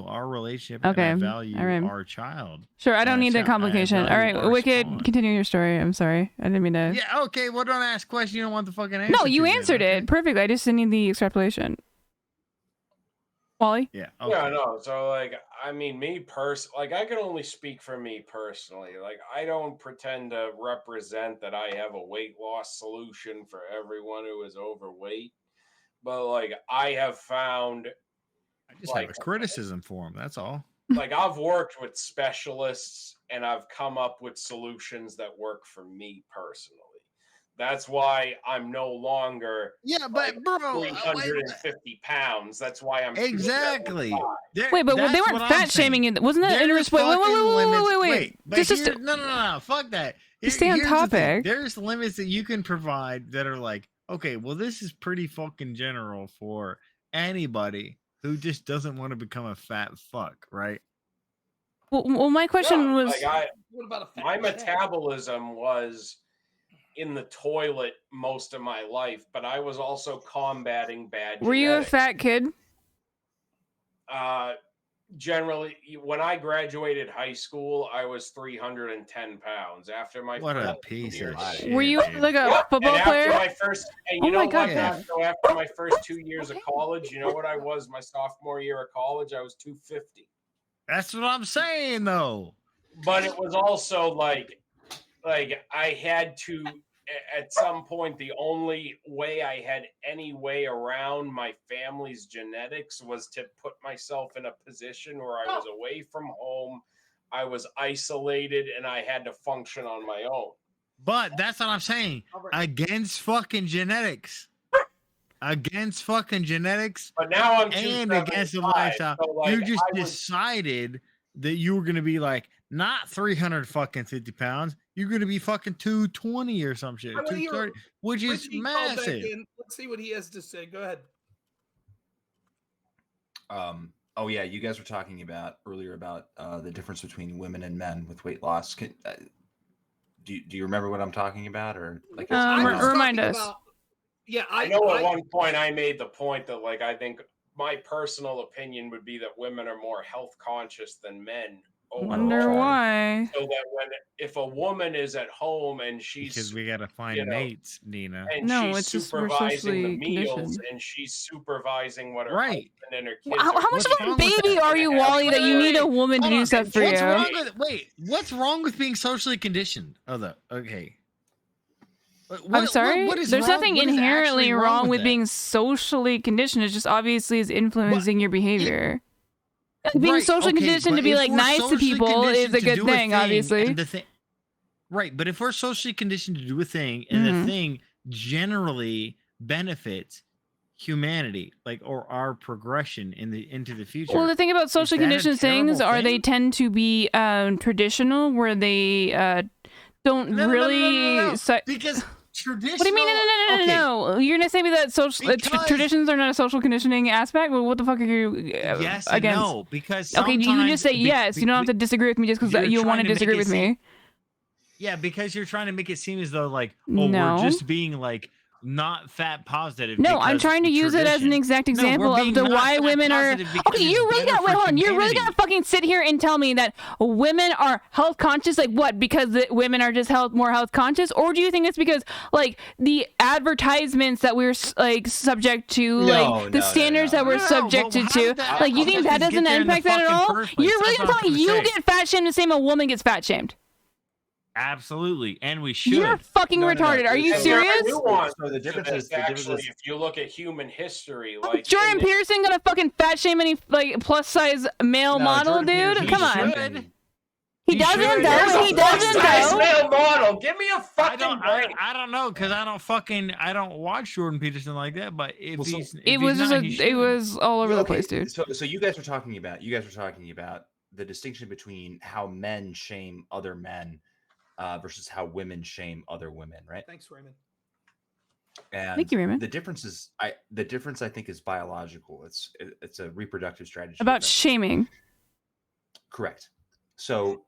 our relationship Okay, and I value all right. our child. Sure, I don't And need the I complication. All value right, our Wicked, spawn. continue your story. I'm sorry, I didn't mean to. Yeah, okay. Well, don't ask questions you don't want the fucking answer. No, you to, then, answered okay? it perfectly. I just didn't need the extrapolation. Wally? Yeah. Yeah, no. So like, I mean, like I can only speak for me personally. Like, I don't pretend to represent that I have a weight loss solution for everyone who is overweight. But like, I have found, I just have a criticism for him. That's all. like, I've worked with specialists and I've come up with solutions that work for me personally. That's why I'm no longer Yeah, but bro, 350 pounds. That's why I'm exactly. 275. Wait, but they That's weren't what I'm fat shaming saying. you. Wasn't that There's wait, fucking limits. wait. But Just no, fuck that. Just stay on Here's the thing. topic. There's limits that you can provide that are like, okay, well, this is pretty fucking general for anybody who just doesn't want to become a fat fuck, right? Well, my question was. Like What about a fat my check? metabolism was in the toilet most of my life, but I was also combating bad Were you a genetics. fat kid? Generally, when I graduated high school, I was 310 pounds. After my What a first piece year- of shit. Were you like a Yep, football and player? After my first, and you Oh know my what? God. After my first 2 years of college, you know what I was my sophomore year of college? I was 250. That's what I'm saying, though. But it was also like I had to at some point, the only way I had any way around my family's genetics was to put myself in a position where I was away from home, I was isolated, and I had to function on my own. But that's what I'm saying. Against fucking genetics. Against fucking genetics. But now I'm and against the 275, lifestyle. so, like, you just I was- decided that you were gonna be like not 350 pounds. You're gonna be fucking 220 or some shit. I wanna hear 230, which is Richie called back massive. in. Let's see what he has to say. Go ahead. Oh yeah, you guys were talking about earlier about the difference between women and men with weight loss. Do you remember what I'm talking about, or like? Remind us. I know at one point I made the point that like I think my personal opinion would be that women are more health conscious than men. Wonder why. So that if a woman is at home and she's because we gotta find mates, Nina. and No, she's it's just we're supervising the socially meals conditioned. and she's supervising what her Right. husband and her kids. How are much doing. of a baby are you, Wally, that you need a woman to do stuff for What's you? wrong with what's wrong with being socially conditioned? Okay. I'm sorry. What is There's wrong- nothing what is inherently actually wrong with that? being socially conditioned. It's just obviously is influencing your behavior. Being Right, socially okay, conditioned to but be if like we're nice to socially people is conditioned a to good do thing, obviously. and right, but if we're socially conditioned to do a thing and the thing generally benefits humanity, like or our progression into the future. Well, the thing about socially conditioned things are they thing? tend to be traditional, where they don't really. Because traditional. What do you mean? No. You're gonna say me that social traditions are not a social conditioning aspect? Well, what the fuck are you Yes against? and no, because okay, you can just say sometimes yes. You don't have to disagree with me just because you're you want trying to to make disagree it with seem- me. Yeah, because you're trying to make it seem as though like, No. we're just being like not fat positive. No, I'm because trying to use it as an tradition. exact No, we're example of being the not why fat women are. positive because Okay, you it's really better got. Wait, for hold on. You're really humanity. gonna fucking sit here and tell me that women are health conscious? Like what? Because the women are just more health conscious, or do you think it's because like the advertisements that we're like subject to, like the standards that we're subjected to? Like you think that doesn't impact that at all? You're really gonna tell me you get fat shamed the same a woman gets fat shamed? Absolutely, and we should. You're fucking retarded. Are you serious? So the difference is Actually, if you look at human history, like Jordan Peterson gonna fucking fat shame any like plus size male model, dude? Come on. He doesn't though. He doesn't though. Male model. Give me a fucking break. I don't know because I don't watch Jordan Peterson like that. But if he's if It he's was just not, he it should. was all over the place, dude. So you guys were talking about the distinction between how men shame other men versus how women shame other women, right? Thanks, Raymond. And Thank you, Raymond. the difference I think is biological. It's a reproductive strategy. About shaming. Correct. So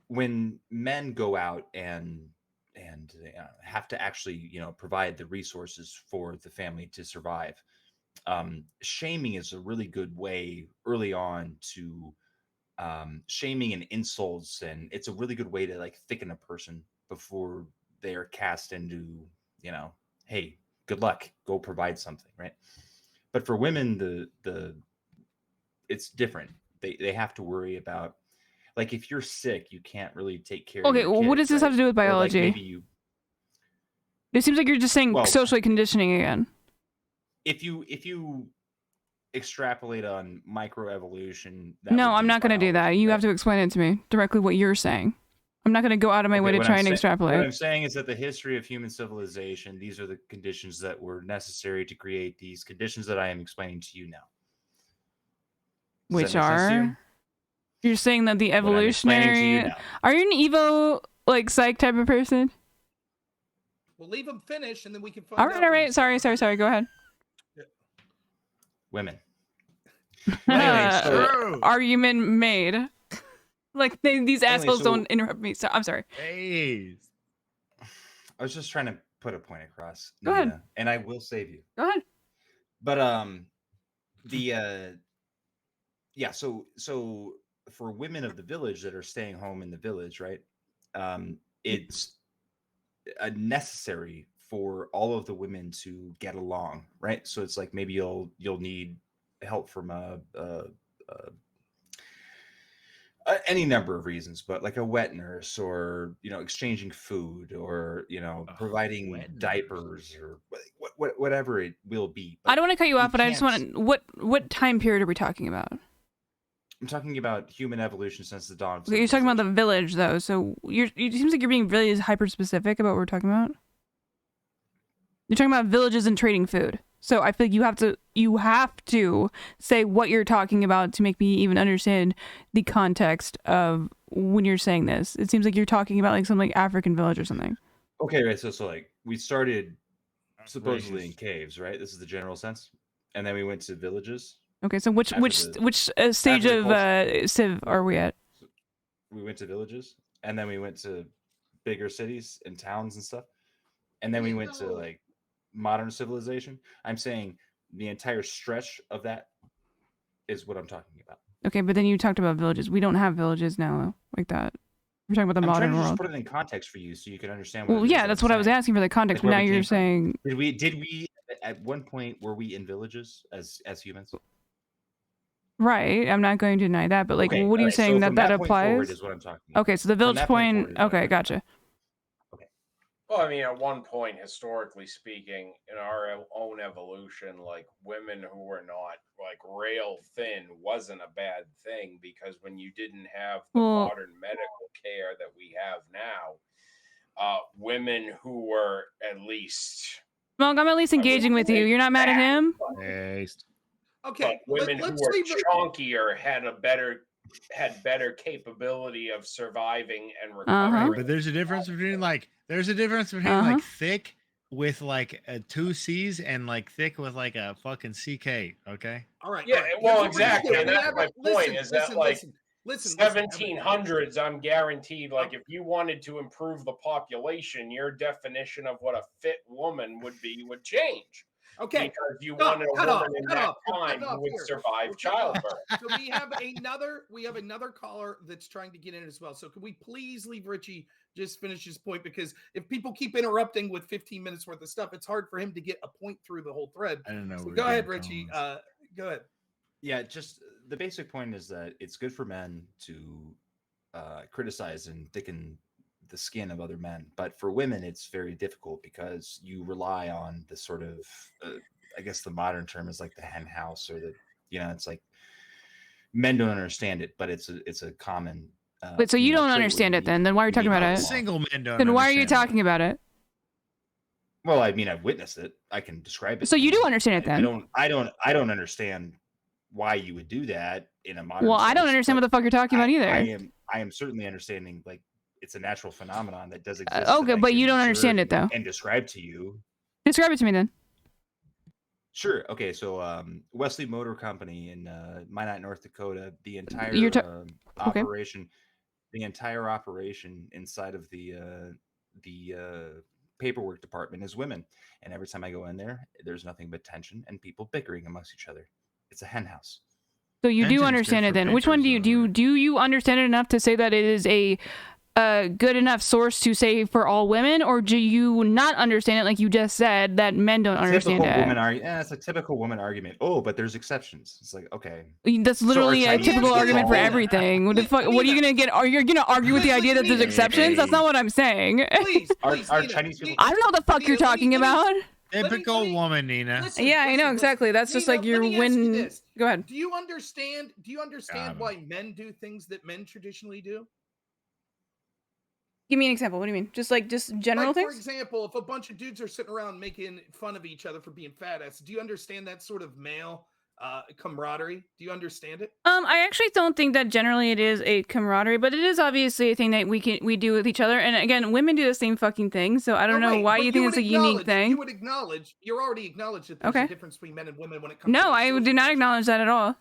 when men go out and have to actually provide the resources for the family to survive, shaming is a really good way early on to shaming and insults, and it's a really good way to like thicken a person before they're cast into hey, good luck, go provide something, right? But for women, the it's different. They have to worry about, like, if you're sick, you can't really take care of your what kids, does this have to do with right? Or, like, biology? maybe you It seems like you're just saying socially conditioning again. if you extrapolate on microevolution. No, I'm not going to do that. You have to explain it to me directly what you're saying. I'm not going to go out of my way to try and extrapolate. What I'm saying is that the history of human civilization, these are the conditions that were necessary to create these conditions that I am explaining to you now. Which are? You're saying that the What I'm explaining to you evolutionary... now. Are you an Evo, like, psych type of person? We'll leave them finish, and then we can find All right. Sorry. Go ahead. Women. Argument made. Like, these assholes so- don't interrupt me. So, I'm sorry. Hey. I was just trying to put a point across. Go ahead. Nina, and I will save you. Go ahead. But so for women of the village that are staying home in the village, right? It's necessary for all of the women to get along, right? So it's like maybe you'll need help from any number of reasons, but like a wet nurse, or exchanging food, or providing diapers, or whatever it will be. I don't want to cut you off, but I just can't- want to... What time period are we talking about? I'm talking about human evolution since the dawn of Okay, you're talking about the village, though, so it seems like you're being really hyper-specific about what we're talking about. You're talking about villages and trading food. So I feel like you have to say what you're talking about to make me even understand the context of when you're saying this. It seems like you're talking about like some like African village or something. Okay, right. So like we started supposedly in caves, right? This is the general sense, and then we went to villages. Okay, so which stage of Civ are we at? We went to villages, and then we went to bigger cities and towns and stuff, and then we went to like modern civilization. I'm saying the entire stretch of that is what I'm talking about. Okay, but then you talked about villages. We don't have villages now like that. We're talking about the modern trying to world. just put it in context for you so you can understand what Well, it is yeah, that that's I'm what I was saying. asking for the context. Like But where now we you're came from. saying Did we at one point were we in villages as humans? right. I'm not going to deny that, but like, Okay, what are you alright, saying so that from that that point forward applies? is what I'm talking about. Okay, so the From village that point point. forward is what I'm Okay, gotcha. Well, I mean, at one point, historically speaking, in our own evolution, like women who were not like rail thin wasn't a bad thing because when you didn't have the modern medical care that we have now, women who were at least Monk, I'm at least engaging with you. You're not mad at him? Okay, women who let's were leave it. chunkier had better capability of surviving and recovering. Right, but there's a difference between like like thick with like a 2 C's and like thick with like a fucking CK. Okay. All right. Yeah, all right. well, Here's what we're gonna exactly, do. and We that's have my a- point. Is that like listen, 1700s? I'm guaranteed. Like, if you wanted to improve the population, your definition of what a fit woman would be would change. Okay, because you Stop, wanted a cut woman off, in cut that off, we're time cutting who off would here. survive childbirth. So we have another caller that's trying to get in as well. So can we please leave Richie just finish his point? Because if people keep interrupting with 15 minutes worth of stuff, it's hard for him to get a point through the whole thread. I don't know. So go ahead, Richie. Go ahead. Yeah, just the basic point is that it's good for men to criticize and thicken the skin of other men, but for women it's very difficult because you rely on the sort of I guess the modern term is like the hen house, or the, you know, it's like men don't understand it, but it's a common Wait, so you don't understand it then? Then why are you talking about it? Single men don't. Then why are you talking about it? Well, I mean, I've witnessed it. I can describe it. So you do understand it then? I don't understand why you would do that in a modern Well, I don't sense, understand what but the fuck you're talking about either. I am certainly understanding, like, it's a natural phenomenon that does exist. Okay, but you don't understand it though. And describe to you. Describe it to me then. Sure. Okay. So, Wesley Motor Company in Minot, North Dakota, the entire operation, the entire operation inside of the paperwork department is women, and every time I go in there, there's nothing but tension and people bickering amongst each other. It's a hen house. So you do understand it then. Which one do you understand it enough to say that it is a good enough source to say for all women, or do you not understand it like you just said that men don't understand it? It's a typical woman argument. Oh, but there's exceptions. It's like, okay, that's literally a typical argument for everything. What the fuck? What are you gonna get? Are you gonna argue with the idea that there's exceptions? That's not what I'm saying. Are Chinese people? I don't know what the fuck you're talking about. Typical woman, Nina. Yeah, I know exactly. That's just like your win. Go ahead. Do you understand why men do things that men traditionally do? Give me an example. What do you mean? Just general like, things? For example, if a bunch of dudes are sitting around making fun of each other for being fat ass, do you understand that sort of male camaraderie? Do you understand it? I actually don't think that generally it is a camaraderie, but it is obviously a thing that we do with each other. And again, women do the same fucking thing, so I don't know why you think it's a unique thing. You would acknowledge. You're already acknowledged that there's a difference between men and women when it comes. No, to I do not acknowledge that at all.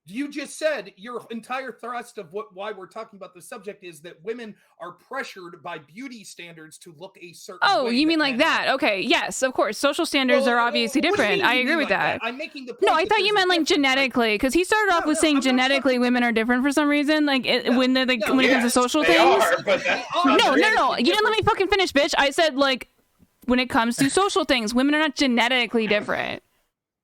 You just said your entire thrust of why we're talking about the subject is that women are pressured by beauty standards to look a certain way. Oh, you mean like that? Okay, yes, of course. Social standards are obviously different. I agree with that. I'm making the point. No, I thought you meant like genetically, because he started off with saying genetically women are different for some reason. Like when it comes to social things. No. You didn't let me fucking finish, bitch. I said like when it comes to social things, women are not genetically different.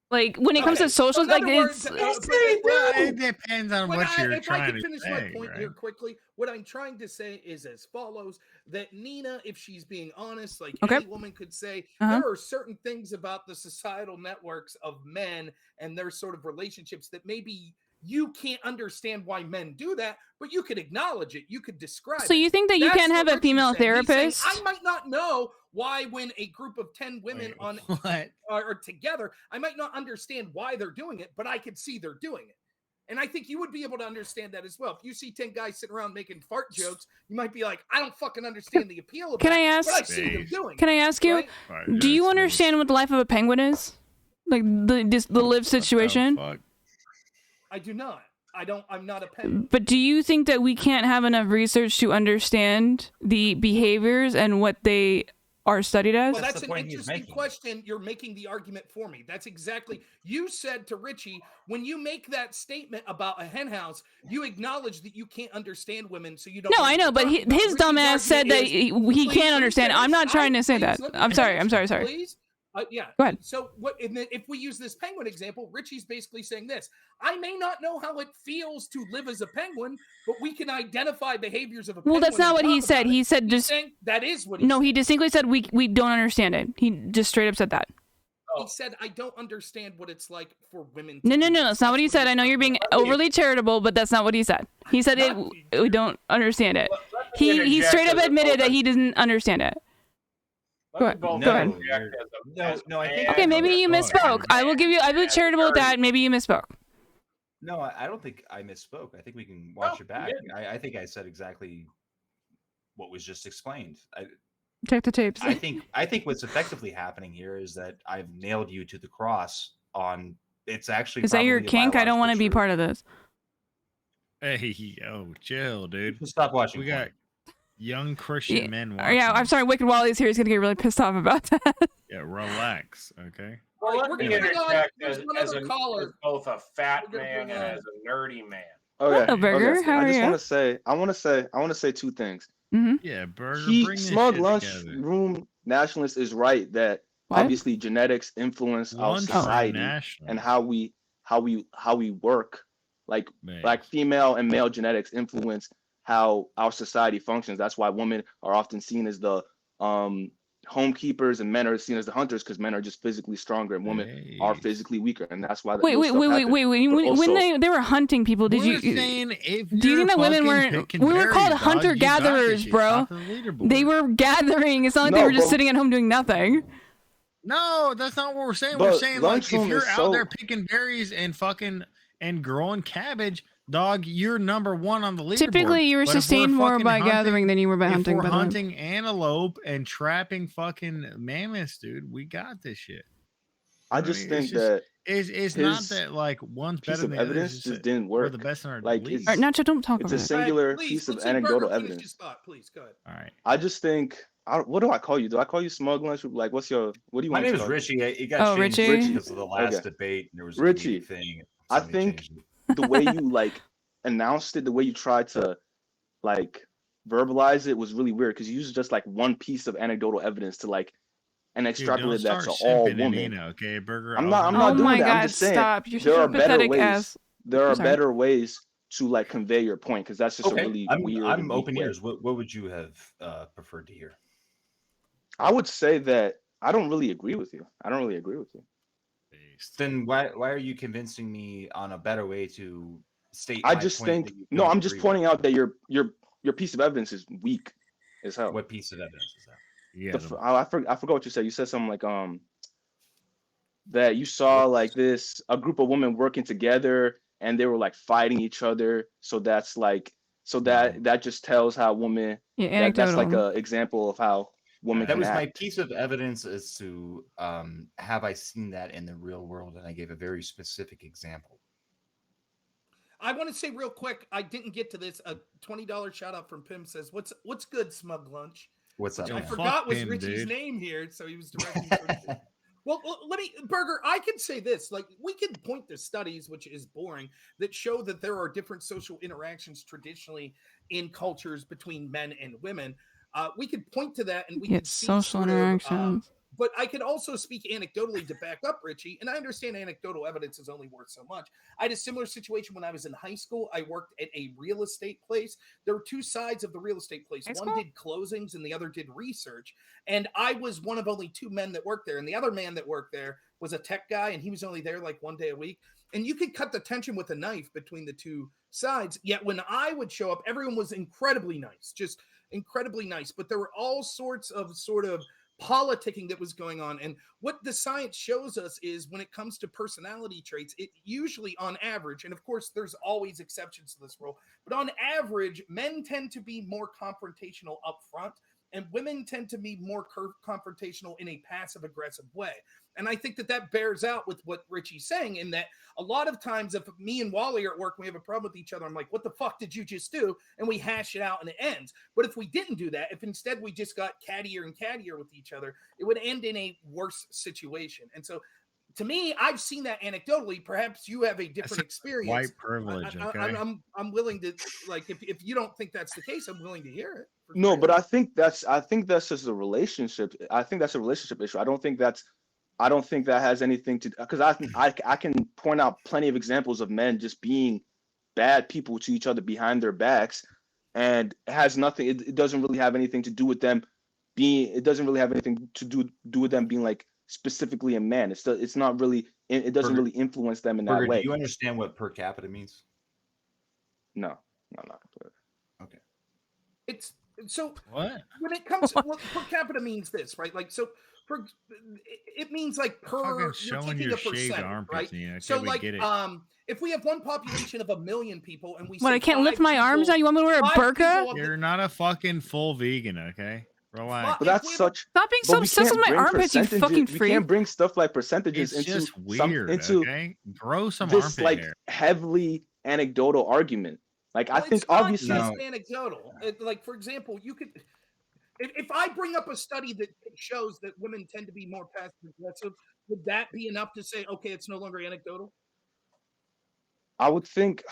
Like when it comes to social, like it depends on what you're trying to say. If I can finish my point here quickly, what I'm trying to say is as follows: that Nina, if she's being honest, like any woman could say, there are certain things about the societal networks of men and their sort of relationships that maybe you can't understand why men do that, but you could acknowledge it. You could describe it. So you think that you can't have a female therapist? I might not know why when a group of 10 women are together, I might not understand why they're doing it, but I could see they're doing it. And I think you would be able to understand that as well. If you see 10 guys sitting around making fart jokes, you might be like, I don't fucking understand the appeal of but I see them doing Can I ask you, do you understand what the life of a penguin is? Like the live situation? I do not. I'm not a penguin. But do you think that we can't have enough research to understand the behaviors and what they are studied as? Well, that's an interesting question. You're making the argument for me. That's exactly, you said to Richie, when you make that statement about a hen house, you acknowledge that you can't understand women, so you don't. No, I know, but his dumbass said that he can't understand. I'm not trying to say that. I'm sorry. Please. Yeah. Go ahead. So if we use this penguin example, Richie's basically saying this: I may not know how it feels to live as a penguin, but we can identify behaviors of a penguin. Well, that's not what he said. He said just. That is what he No, said. he distinctly said we don't understand it. He just straight up said that. He said, I don't understand what it's like for women. No, that's not what he said. I know you're being overly charitable, but that's not what he said. He said we don't understand it. He straight up admitted that he didn't understand it. Go ahead. No, I think. Okay, maybe you misspoke. I will be charitable with that. Maybe you misspoke. No, I don't think I misspoke. I think we can watch it back. I think I said exactly what was just explained. Check the tapes. I think what's effectively happening here is that I've nailed you to the cross on. It's actually. Is that your kink? I don't want to be part of this. Hey, chill, dude. Just stop watching. We got young Christian men watching. Yeah, I'm sorry. Wicked Wally's here. He's gonna get really pissed off about that. Yeah, relax, okay. Well, let me interject as caller. both a fat man and as a nerdy man. Okay. Hello, Burger. How are you? I want to say two things. Mm-hmm. Yeah, Burger. Bring Smug this shit together. Lunchroom Nationalist is right that obviously genetics influence our society and how we work. Like black female and male genetics influence how our society functions. That's why women are often seen as the homekeepers and men are seen as the hunters, because men are just physically stronger and women are physically weaker, and that's why. Wait. When they were hunting people, do you think that women weren't? We were called hunter gatherers, bro. They were gathering. It's not like they were just sitting at home doing nothing. No, that's not what we're saying. But we're saying like if lunchroom you're is out there picking berries and growing cabbage, dog, you're number one on the leaderboard. Typically, you were But if sustained more fucking by gathering than you were by hunting. If we're by the way. hunting antelope and trapping fucking mammoths, dude, we got this shit. I just think that it's not that like one's better than the other. Evidence just didn't work. We're the best in our like league. All right, Nacho, don't talk it's over a it. singular Right, please, piece of let's see anecdotal Burger finish evidence. his thought. Please go ahead. All right. I just think. What do I call you? Do I call you Smug Lunch? Like, what do you My want name to is call Richie. you? It got changed Richie? because of the last Okay. debate. And there was a Richie. thing. I Somebody think changed it. the way you like announced it, the way you tried to like verbalize it was really weird, because you used just like one piece of anecdotal evidence to like and extrapolate that to all women. Nina, okay, Burger. I'm not doing that. I'm just saying You're there such a are better pathetic ways. ass. There are sorry. better ways to like convey your point, because that's just a really weird. I'm and weak open way. ears. What would you have preferred to hear? I would say that I don't really agree with you. Then why are you convincing me on a better way to state? I my just point think that you no. don't I'm just agree pointing out that your piece of evidence is weak as hell. What piece of evidence is that? Yeah, I forgot what you said. You said something like that you saw like a group of women working together and they were like fighting each other. So that's like that just tells how women. Yeah, that's like anecdotal. an example of how women That can was my act. piece of evidence as to have I seen that in the real world, and I gave a very specific example. I want to say real quick, I didn't get to this. A $20 shout out from Pim says, "What's good, Smug Lunch?" What's up? I man? forgot was Pim, Richie's dude. name here, so he was directing. Well, let me, Burger. I can say this: like, we can point to studies, which is boring, that show that there are different social interactions traditionally in cultures between men and women. We could point to that, and we Yeah, can see social sort of, interactions. but I can also speak anecdotally to back up Richie, and I understand anecdotal evidence is only worth so much. I had a similar situation when I was in high school. I worked at a real estate place. There were two sides of the real estate place. One did closings and the other did research. And I was one of only two men that worked there. And the other man that worked there was a tech guy, and he was only there like one day a week. And you could cut the tension with a knife between the two sides. Yet when I would show up, everyone was incredibly nice, just incredibly nice. But there were all sorts of sort of politicking that was going on. And what the science shows us is when it comes to personality traits, it usually on average, and of course there's always exceptions to this rule, but on average, men tend to be more confrontational up front and women tend to be more confrontational in a passive aggressive way. And I think that bears out with what Richie's saying, in that a lot of times if me and Wally are at work and we have a problem with each other, I'm like, what the fuck did you just do? And we hash it out and it ends. But if we didn't do that, if instead we just got cattier and cattier with each other, it would end in a worse situation. And so to me, I've seen that anecdotally. Perhaps you have a different experience. White privilege, okay? I'm willing to, like, if you don't think that's the case, I'm willing to hear it. No, but I think that's just a relationship. I think that's a relationship issue. I don't think that has anything to, because I can point out plenty of examples of men just being bad people to each other behind their backs, and it has nothing. It doesn't really have anything to do with them being. It doesn't really have anything to do with them being like specifically a man. It's not really. It doesn't really influence them in that way. Do you understand what per capita means? No. Okay. It's so what when it comes to per capita means this, right? Like, so it means like per, you're taking a percent, right? So like if we have one population of 1 million people and we I can't lift my arms now? You want me to wear a burqa? You're not a fucking full vegan, okay? Relax. But that's such. Stop being so obsessed with my armpits, you fucking freak. We can't bring stuff like percentages It's into just weird, okay? Grow some this armpit like hair. heavily anecdotal argument. Like, I think it's not obviously just anecdotal. Like, for example, you could, if I bring up a study that shows that women tend to be more passive aggressive, would that be enough to say, okay, it's no longer anecdotal? I would think.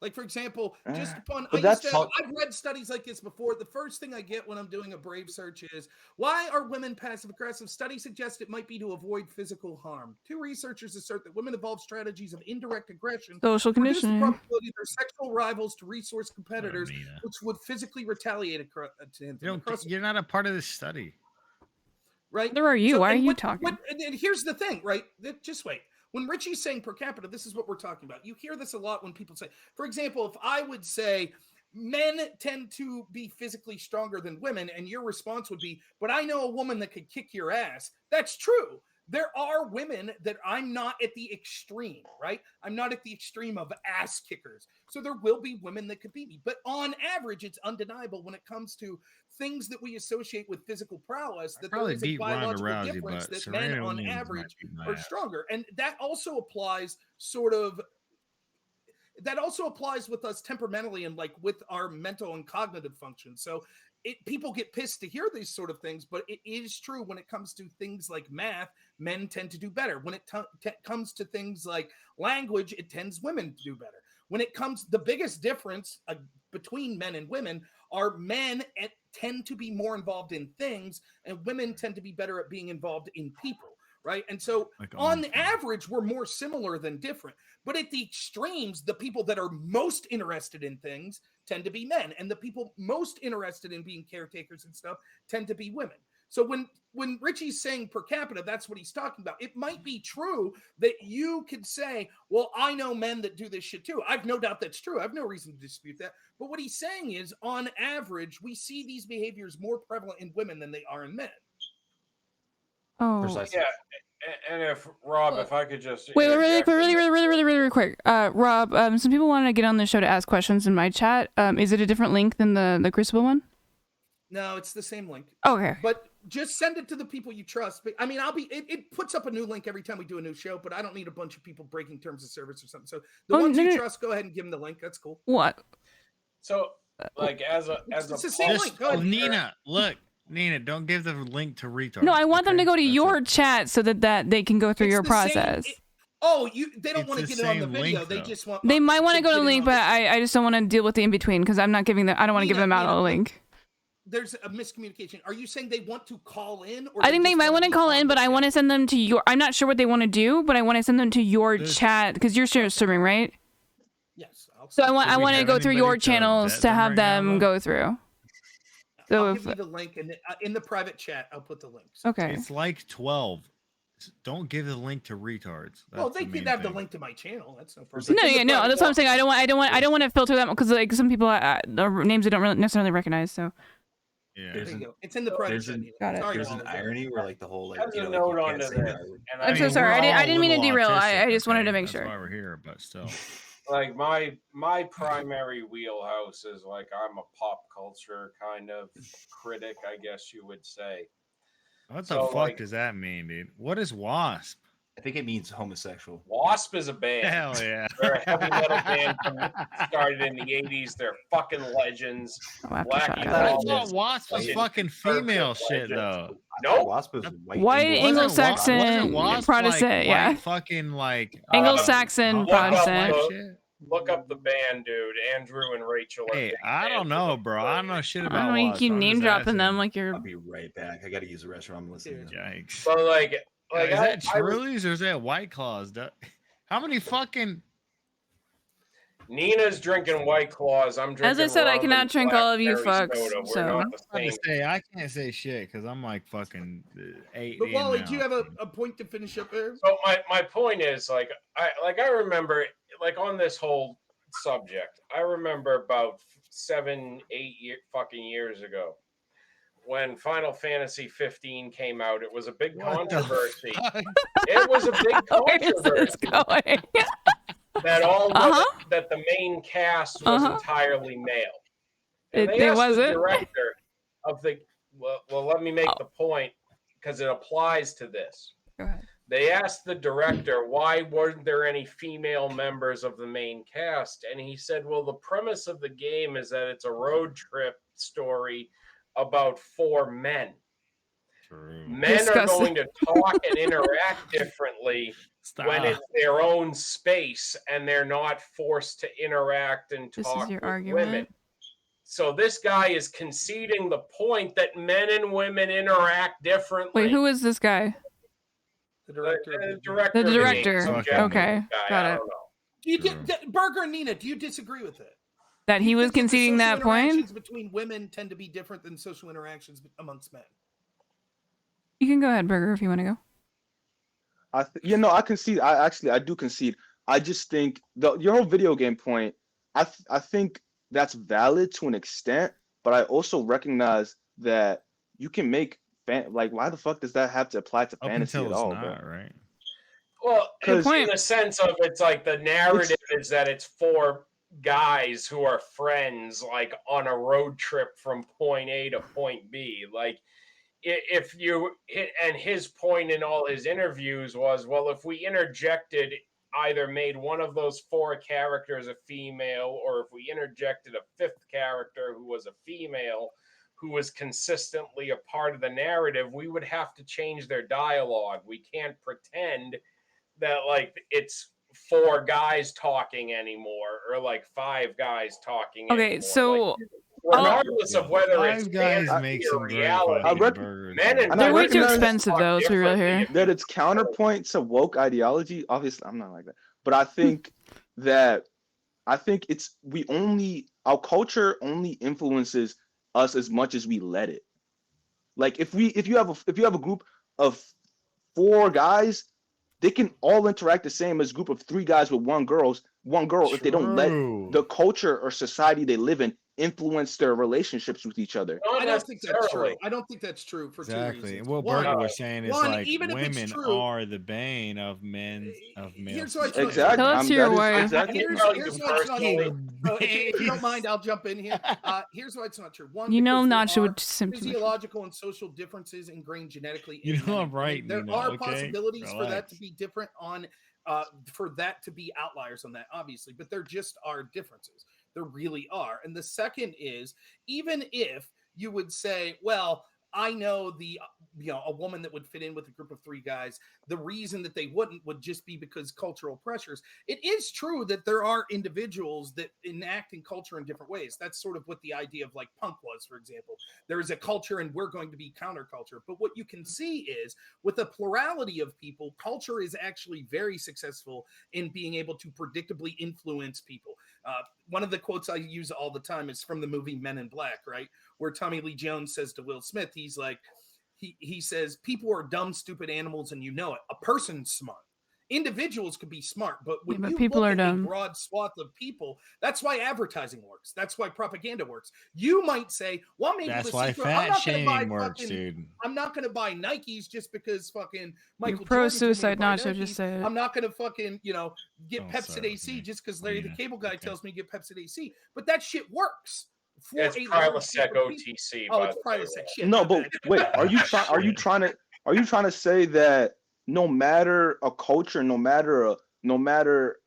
Like, for example, just upon, But I've read studies like this before. The first thing I get when I'm doing a Brave search is, why are women passive aggressive? Studies suggest it might be to avoid physical harm. 2 researchers assert that women evolve strategies of indirect aggression, social conditioning, reduce the probability of their sexual rivals to resource competitors, which would physically retaliate to them. You're not a part of this study. Right? There are you. Why are you talking? And here's the thing, right? Just wait. When Richie's saying per capita, this is what we're talking about. You hear this a lot when people say, for example, if I would say men tend to be physically stronger than women, and your response would be, but I know a woman that could kick your ass. That's true. There are women that I'm not at the extreme, right? I'm not at the extreme of ass kickers. So there will be women that could beat me. But on average, it's undeniable when it comes to things that we associate with physical prowess that there is a biological difference that men on average are stronger. And that also applies with us temperamentally and like with our mental and cognitive function. So people get pissed to hear these sort of things, but it is true when it comes to things like math, men tend to do better. When it comes to things like language, it tends women to do better. When it comes, the biggest difference between men and women are men tend to be more involved in things, and women tend to be better at being involved in people. Right. And so on the average, we're more similar than different. But at the extremes, the people that are most interested in things tend to be men. And the people most interested in being caretakers and stuff tend to be women. So when Richie's saying per capita, that's what he's talking about. It might be true that you could say, well, I know men that do this shit too. I've no doubt that's true. I have no reason to dispute that. But what he's saying is, on average, we see these behaviors more prevalent in women than they are in men. Oh. Precisely. Yeah, and if Rob, if I could just wait, really quick, Rob. Some people wanted to get on the show to ask questions in my chat. Is it a different link than the Crucible one? No, it's the same link. Okay. But just send it to the people you trust. But I mean, it puts up a new link every time we do a new show, but I don't need a bunch of people breaking terms of service or something. So the ones you trust, go ahead and give them the link. That's cool. What? So, like, as it's the same link. Go ahead. Nina, look. Nina, don't give the link to retards. No, I want them to go to your chat so that they can go through your process. They don't want to get it on the video. They just want. They might want to go to the link, but I just don't want to deal with the in between because I'm not giving them. I don't want to give them out a link. There's a miscommunication. Are you saying they want to call in? Or I think they might want to call in, but I want to send them to your. I'm not sure what they want to do, but I want to send them to your chat because you're streaming, right? Yes. So I want to go through your channels to have them go through. So I'll give you the link in the private chat. I'll put the links. Okay. It's like 12. Don't give the link to retards. Well, they could have the link to my channel. That's no problem. No. That's what I'm saying. I don't want to filter them because like some people are names I don't really necessarily recognize. So. Yeah. There you go. It's in the private chat. There's an irony where like the whole like. There's a note onto this. I'm so sorry. I didn't mean to derail. I just wanted to make sure. That's why we're here, but still. like my primary wheelhouse is like I'm a pop culture kind of critic, I guess you would say. What the fuck does that mean, dude? What is WASP? I think it means homosexual. Wasp is a band. Hell yeah. They're a heavy metal band started in the 80s. They're fucking legends. Blackie I thought WASP was fucking female shit, though. No, WASP is White Anglo-Saxon Protestant, yeah. Fucking like Anglo-Saxon Protestant. Look up the band, dude. Andrew and Rachel. Hey, I don't know, bro. I don't know shit I about don't know, you WASP. keep I'm name just dropping asking. them like you're. I'll be right back. I got to use the restroom. I'm listening. Yikes. So like is that Truly's or is that White Claws? How many fucking? Nina's drinking White Claws. I'm drinking. As I said, I rum cannot and drink all of you blackberry fucks. soda. We're So not the same. I can't say shit because I'm like fucking 8. But Wally, in do you now. have a point to finish up there? So my point is like I remember like on this whole subject, I remember about 7-8 fucking years ago when Final Fantasy 15 came out. It was a big controversy. It was a big controversy that that the main cast was entirely male. And they asked the director of the well, let me make the point because it applies to this. Go ahead. They asked the director, why weren't there any female members of the main cast? And he said, well, the premise of the game is that it's a road trip story about 4 men. True. Men are going to talk and interact differently when it's their own space and they're not forced to interact and talk This is your with argument? women. So this guy is conceding the point that men and women interact differently. wait, who is this guy? The director. The director. The of director. game, some Japanese Okay, guy, got I it. don't know. Do you Burger and Nina, do you disagree with it? That he was Think the conceding social that point. interactions between women tend to be different than social interactions amongst men. You can go ahead, Burger, if you want to go. I concede. I do concede. I just think your whole video game point. I think that's valid to an extent, but I also recognize that you can make like why the fuck does that have to apply to fantasy at all, bro? Right. Well, in the sense of it's like the narrative is that it's 4 guys who are friends, like on a road trip from point A to point B. Like, if you and his point in all his interviews was, well, if we interjected, either made one of those 4 characters a female, or if we interjected a 5th character who was a female, who was consistently a part of the narrative, we would have to change their dialogue. We can't pretend that like it's 4 guys talking anymore or like 5 guys talking Okay, anymore. so regardless of whether it's 5 guys fantasy make or some great reality, fucking burgers. men and they're way women too talk expensive though. To be real differently. here. That it's counterpoint to woke ideology. Obviously, I'm not like that, but I think our culture only influences us as much as we let it. Like if you have a group of 4 guys, they can all interact the same as a group of 3 guys with one girl if they don't let the culture or society they live in influence their relationships with each other. I don't think that's true. I don't think that's true for 2 Exactly. reasons. What One, Burger was saying is one, like even if it's women true- are the bane of male. Here's what it's Exactly. Tell us your way. Exactly. Here's why it's not true. If you don't mind, I'll jump in here. Here's why it's not true. One, You know, because Nacho there would are simply. physiological and social differences ingrained genetically. You in know men I'm and women. right, There Nina, are okay? possibilities for that Relax. to be different for that to be outliers on that, obviously, but there just are differences. There really are. And the second is, even if you would say, well, I know a woman that would fit in with a group of 3 guys, the reason that they wouldn't would just be because cultural pressures. It is true that there are individuals that enact in culture in different ways. That's sort of what the idea of like punk was, for example. There is a culture and we're going to be counterculture. But what you can see is with a plurality of people, culture is actually very successful in being able to predictably influence people. One of the quotes I use all the time is from the movie Men in Black, right? Where Tommy Lee Jones says to Will Smith, he's like, he says, people are dumb, stupid animals and you know it. A person's smart. Individuals could be smart, but when you people look are at dumb. a broad swath of people, that's why advertising works. That's why propaganda works. You might say, "Well, I'm able That's to why see through. I'm fat not going to buy shaming works, fucking. dude. I'm not going to buy Nikes just because fucking Michael pro Jordan told me to suicide buy nacho, Nikes. just say it. I'm not going to fucking get Don't Pepsi start with AC me. just because Larry the Yeah, Cable Guy okay. tells me to get Pepsi AC. But that shit works. For It's a large Prilosec group of people. OTC. Oh, by it's the way. Prilosec. Shit. No, my but bad. wait, are you trying to say that no matter a culture, no matter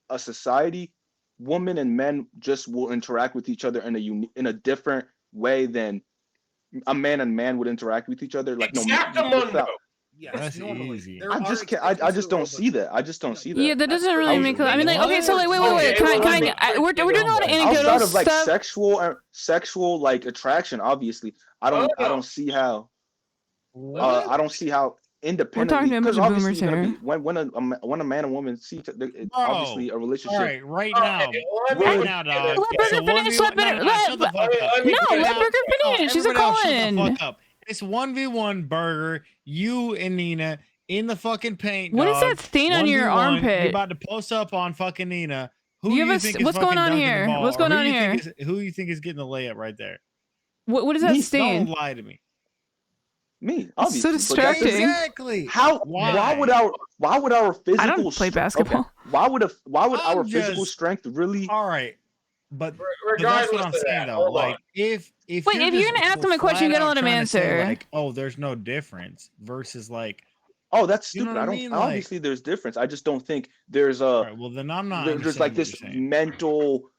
a society, women and men just will interact with each other in a different way than a man and man would interact with each other? Like Exactamundo. Yes, That's normally. easy. There I are just exceptions just to the don't rule, see that. I just don't see that. Yeah, that doesn't really How's- make. I mean, like, okay, so like, wait. Okay, Can well, I? We're doing a lot of anecdotal outside of like stuff. sexual like attraction, obviously, I don't see how. I don't see how independently, to a bunch because of obviously boomers you're gonna here. be when a man and woman see obviously a relationship. All right, right now, would- right now, dog. Let Burger finish. Let Burger. Shut the fuck up. Let Burger finish. She's a Everybody else, shut Colin. the fuck up. It's 1v1 Burger. You and Nina in the fucking paint. What is dog. that stain on your 1v1, armpit? You're about to post up on fucking Nina. Who You do have you a- think is what's fucking going on dunking the here? ball? What's Or going who on do you think here? Who do you think is getting the layup right there? What is that stain? Don't lie to me. Me, It's so obviously. but that's distracting. Exactly. How? Why would our physical? I don't play basketball. Okay. Why would our I'm physical just- strength really? All right, but regardless that's what I'm of that, saying though. hold Like on. if Wait, you're if you're just gonna ask them a question, you flat gotta out let them trying to say, answer. like, oh, there's no difference versus like, Oh, that's you know stupid. what I I don't. mean? Like, Obviously, there's difference. I just don't think there's all right, well then I'm not. there's like understanding this what you're saying. mental.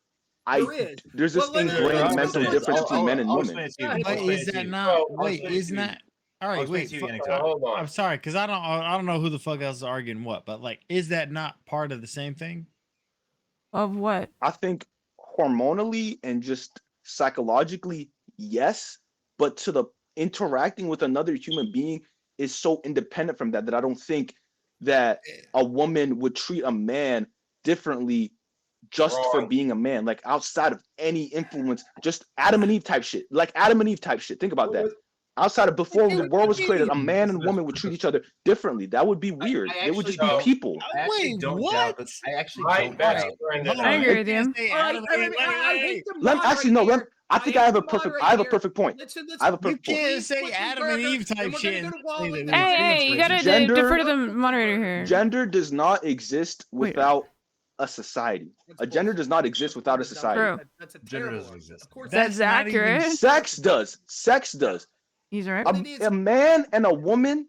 There is. There's this Well, let me- ingrained mental I'll- difference between men and I'll women. explain it to you. Go ahead, But I'll is that not? Wait, isn't that? All right, wait. Hold on. I'm sorry, because I don't know who the fuck else is arguing what, but like, is that not part of the same thing? Of what? I think hormonally and just psychologically, yes, but to the interacting with another human being is so independent from that I don't think that a woman would treat a man differently just for being a man, like outside of any influence, just Adam and Eve type shit. Like Adam and Eve type shit. Think about that. Outside of before the world was created, a man and woman would treat each other differently. That would be weird. They would just be people. I actually don't doubt that. I actually don't best doubt. friend and I agree with you. I think I have a perfect point. Listen, I have a You perfect point. can't say Adam and Eve type shit. Hey, you gotta defer to the moderator here. Gender does not exist without a society. A gender does not exist without a society. True. That's a Gender terrible doesn't one. exist. Of course, That's accurate. Sex does. Sex does. He's right. A man and a woman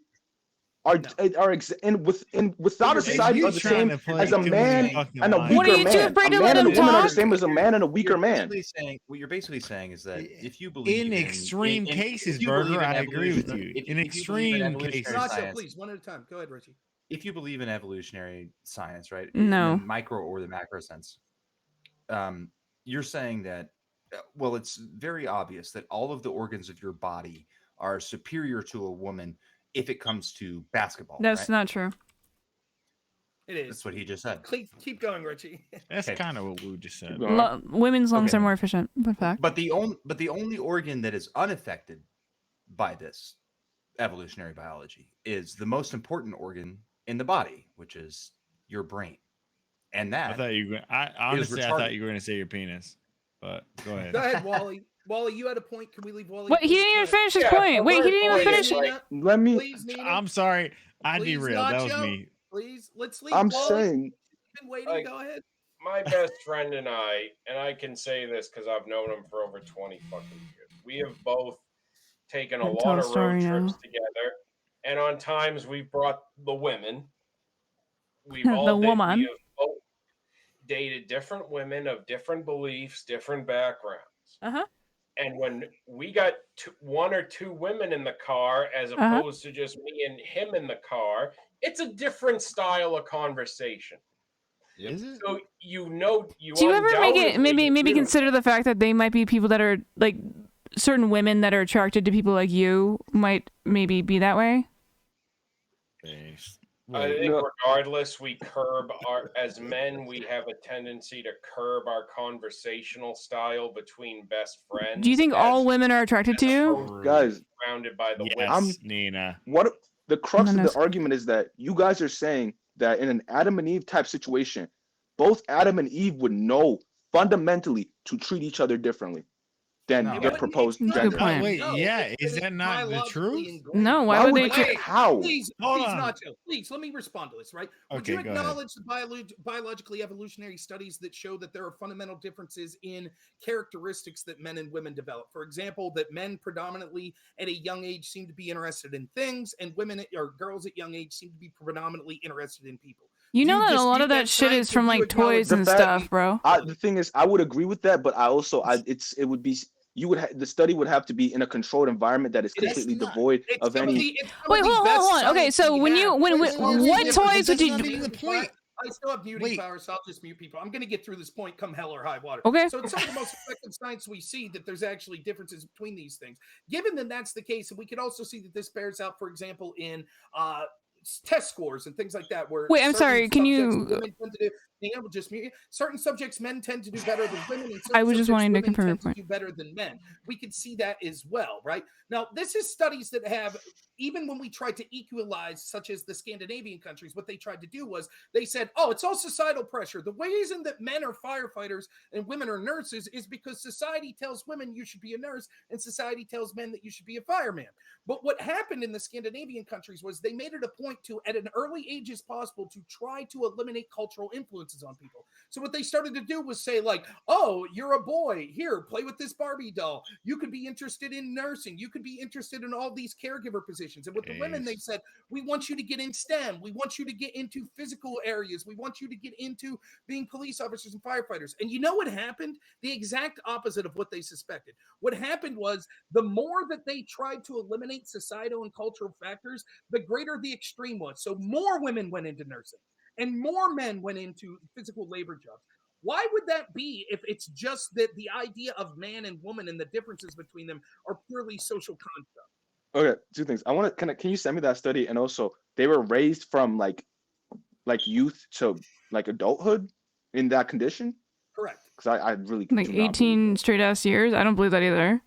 without a society are the same as a man and a weaker man. What are you too afraid to let A man and a him woman are the talk? same as a man and a weaker man. What you're basically saying is that if you believe In extreme cases, if you believe Burger, in I agree with evolution- you. if In you believe extreme evolutionary cases. Nacho, science- please, one at a time. Go ahead, Richie. if you believe in evolutionary science, right? No. In the micro or the macro sense, you're saying that, well, it's very obvious that all of the organs of your body are superior to a woman if it comes to basketball. That's right? not true. It is. That's what he just said. Keep going, Richie. That's kind of what we just said. Women's lungs Okay. are more efficient. Fun fact. But the only organ that is unaffected by this evolutionary biology is the most important organ in the body, which is your brain. And that I thought you. Honestly, I thought you were going to say your penis, but go ahead. Go ahead, Wally. Wally, you had a point. Can we leave Wally? What? He didn't even finish his point. Wait, he didn't even finish. Let me. Please, Nina. I'm sorry. I Please, derailed. That was Nacho. me. Please, let's leave. I'm Wally. saying. You've been waiting. Like, Go ahead. My best friend and I can say this because I've known him for over 20 fucking years. We have both taken a Tell lot a of story road now. trips together, and on times we've brought the women. We've The all woman. We have both dated different women of different beliefs, different backgrounds. Uh-huh. And when we got one or two women in the car, as Uh-huh. opposed to just me and him in the car, it's a different style of conversation. Is it? So Do you ever make it maybe consider the fact that they might be people that are like certain women that are attracted to people like you might maybe be that way? I think regardless, we curb as men, we have a tendency to curb our conversational style between best friends. Do you think all women are attracted to you? Guys, surrounded by the Yes, women. Nina. What the crux No, of no, the argument is that you guys are saying that in an Adam and Eve type situation, both Adam and Eve would know fundamentally to treat each other differently than their proposed gender. Wait, yeah, is that not the truth? No, why would they? How? Please, Nacho, please let me respond to this. Right? Would Okay, you go ahead. acknowledge the biologically evolutionary studies that show that there are fundamental differences in characteristics that men and women develop? For example, that men predominantly at a young age seem to be interested in things, and women or girls at young age seem to be predominantly interested in people. You know that a lot of that shit is from like toys and stuff, bro. The thing is, I would agree with that, but I also, the study would have to be in a controlled environment that is completely devoid of any. Wait, hold on. Okay, so when what toys would you? I still have muting power, so I'll just mute people. I'm going to get through this point come hell or high water. Okay. So in some of the most effective science we see that there's actually differences between these things. Given that that's the case, and we could also see that this bears out, for example, in test scores and things like that. Where wait, I'm sorry. Can you? Certain subjects men tend to do better than women. And I was just wanting to confirm your point. Do better than men. We could see that as well, right? Now, this is studies that have, even when we tried to equalize, such as the Scandinavian countries, what they tried to do was they said, oh, it's all societal pressure. The reason that men are firefighters and women are nurses is because society tells women you should be a nurse and society tells men that you should be a fireman. But what happened in the Scandinavian countries was they made it a point to, at an early age as possible, to try to eliminate cultural influences on people. So what they started to do was say like, oh, you're a boy, here, play with this Barbie doll. You could be interested in nursing. You could be interested in all these caregiver positions. And with the women, they said, we want you to get in STEM. We want you to get into physical areas. We want you to get into being police officers and firefighters. And you know what happened? The exact opposite of what they suspected. What happened was the more that they tried to eliminate societal and cultural factors, the greater the extreme was. So more women went into nursing and more men went into physical labor jobs. Why would that be if it's just that the idea of man and woman and the differences between them are purely social construct? Okay, two things. Can you send me that study? And also, they were raised from like youth to like adulthood in that condition? Correct. Because I really like 18 straight ass years. I don't believe that either.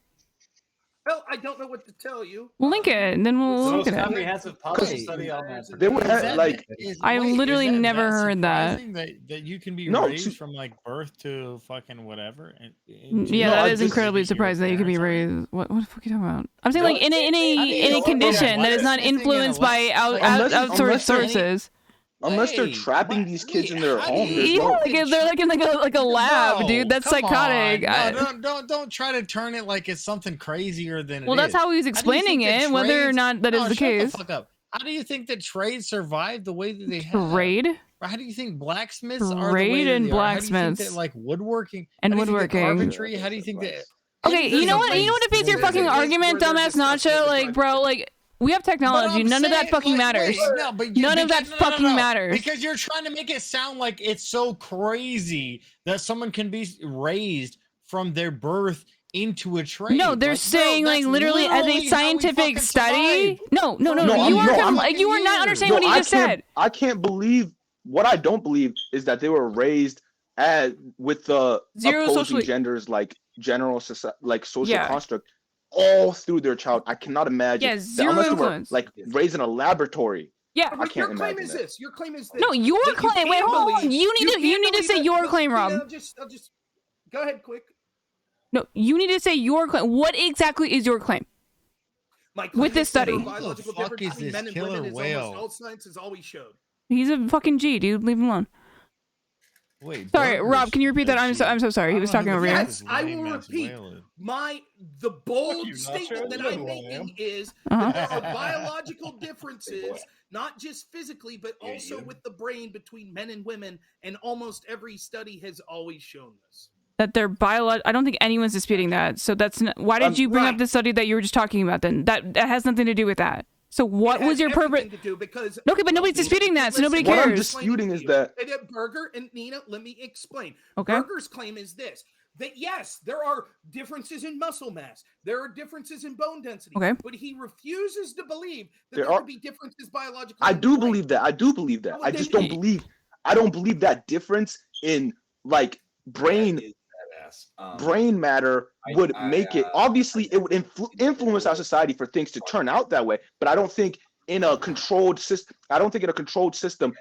Well, I don't know what to tell you. We'll link it, and then we'll look at it. Comprehensive policy study on that. They would have like. I literally never heard that. That you can be raised from like birth to fucking whatever. Yeah, that is incredibly surprising that you can be raised. What the fuck are you talking about? I'm saying like in a condition that is not influenced by outsourced sources. Unless they're trapping these kids in their home. They're like in like a lab, dude. That's psychotic. No, don't try to turn it like it's something crazier than it is. Well, that's how he was explaining it, whether or not that is the case. Shut the fuck up. How do you think that trade survived the way that they have? Trade? How do you think blacksmiths are the way Trade and blacksmiths? How do you think that, like woodworking and woodworking, carpentry? How do you think that? Okay, you know what? You know what defeats your fucking argument, dumbass Nacho? Like, bro, like. We have technology. None of that fucking matters. None of that fucking matters. Because you're trying to make it sound like it's so crazy that someone can be raised from their birth into a trade. No, they're saying like literally as a scientific study. No. You are not understanding what he just said. I can't believe what I don't believe is that they were raised with the opposing genders like general society, like social construct. All through their child, I cannot imagine. Yeah, zero influence. Like raised in a laboratory. Yeah, I can't your claim imagine is that. this. Your claim is this. No, your claim. Wait, hold on. You need to say your claim, Rob. I'll just go ahead, quick. No, you need to say your claim. What exactly is your claim? My claim with this study. What the fuck is this killer whale? All science has always showed. He's a fucking G, dude. Leave him alone. Wait, sorry, Rob. Can you repeat that? I'm so sorry. He was talking over you. Yes, I will repeat. The bold statement that I'm making is that there are biological differences, not just physically, but also with the brain between men and women, and almost every study has always shown this. That they're I don't think anyone's disputing that. So that's why did you bring up the study that you were just talking about? Then that has nothing to do with that. So what was your purpose? Okay, but nobody's disputing that, so nobody cares. What I'm disputing is that Berger and Nina, let me explain. Okay. Berger's claim is this: that yes, there are differences in muscle mass, there are differences in bone density, but he refuses to believe that there could be differences biologically. I do believe that. I just don't believe. I don't believe that difference in like brain matter would make it. Obviously, it would influence our society for things to turn out that way. But I don't think in a controlled system.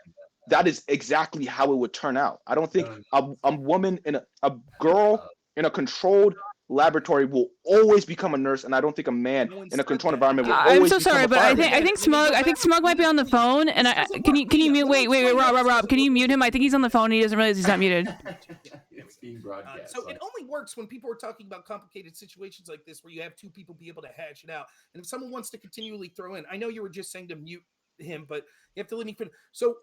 that is exactly how it would turn out. I don't think a woman in a girl in a controlled laboratory will always become a nurse, and I don't think a man in a controlled environment will I'm always so become sorry, a but fireman. I think Smug might be on the phone, and can you mute? Wait, Rob, can you mute him? I think he's on the phone. He doesn't realize he's not muted. It's being broadcast. So it only works when people are talking about complicated situations like this, where you have two people be able to hash it out. And if someone wants to continually throw in, I know you were just saying to mute him, but you have to let me finish. So,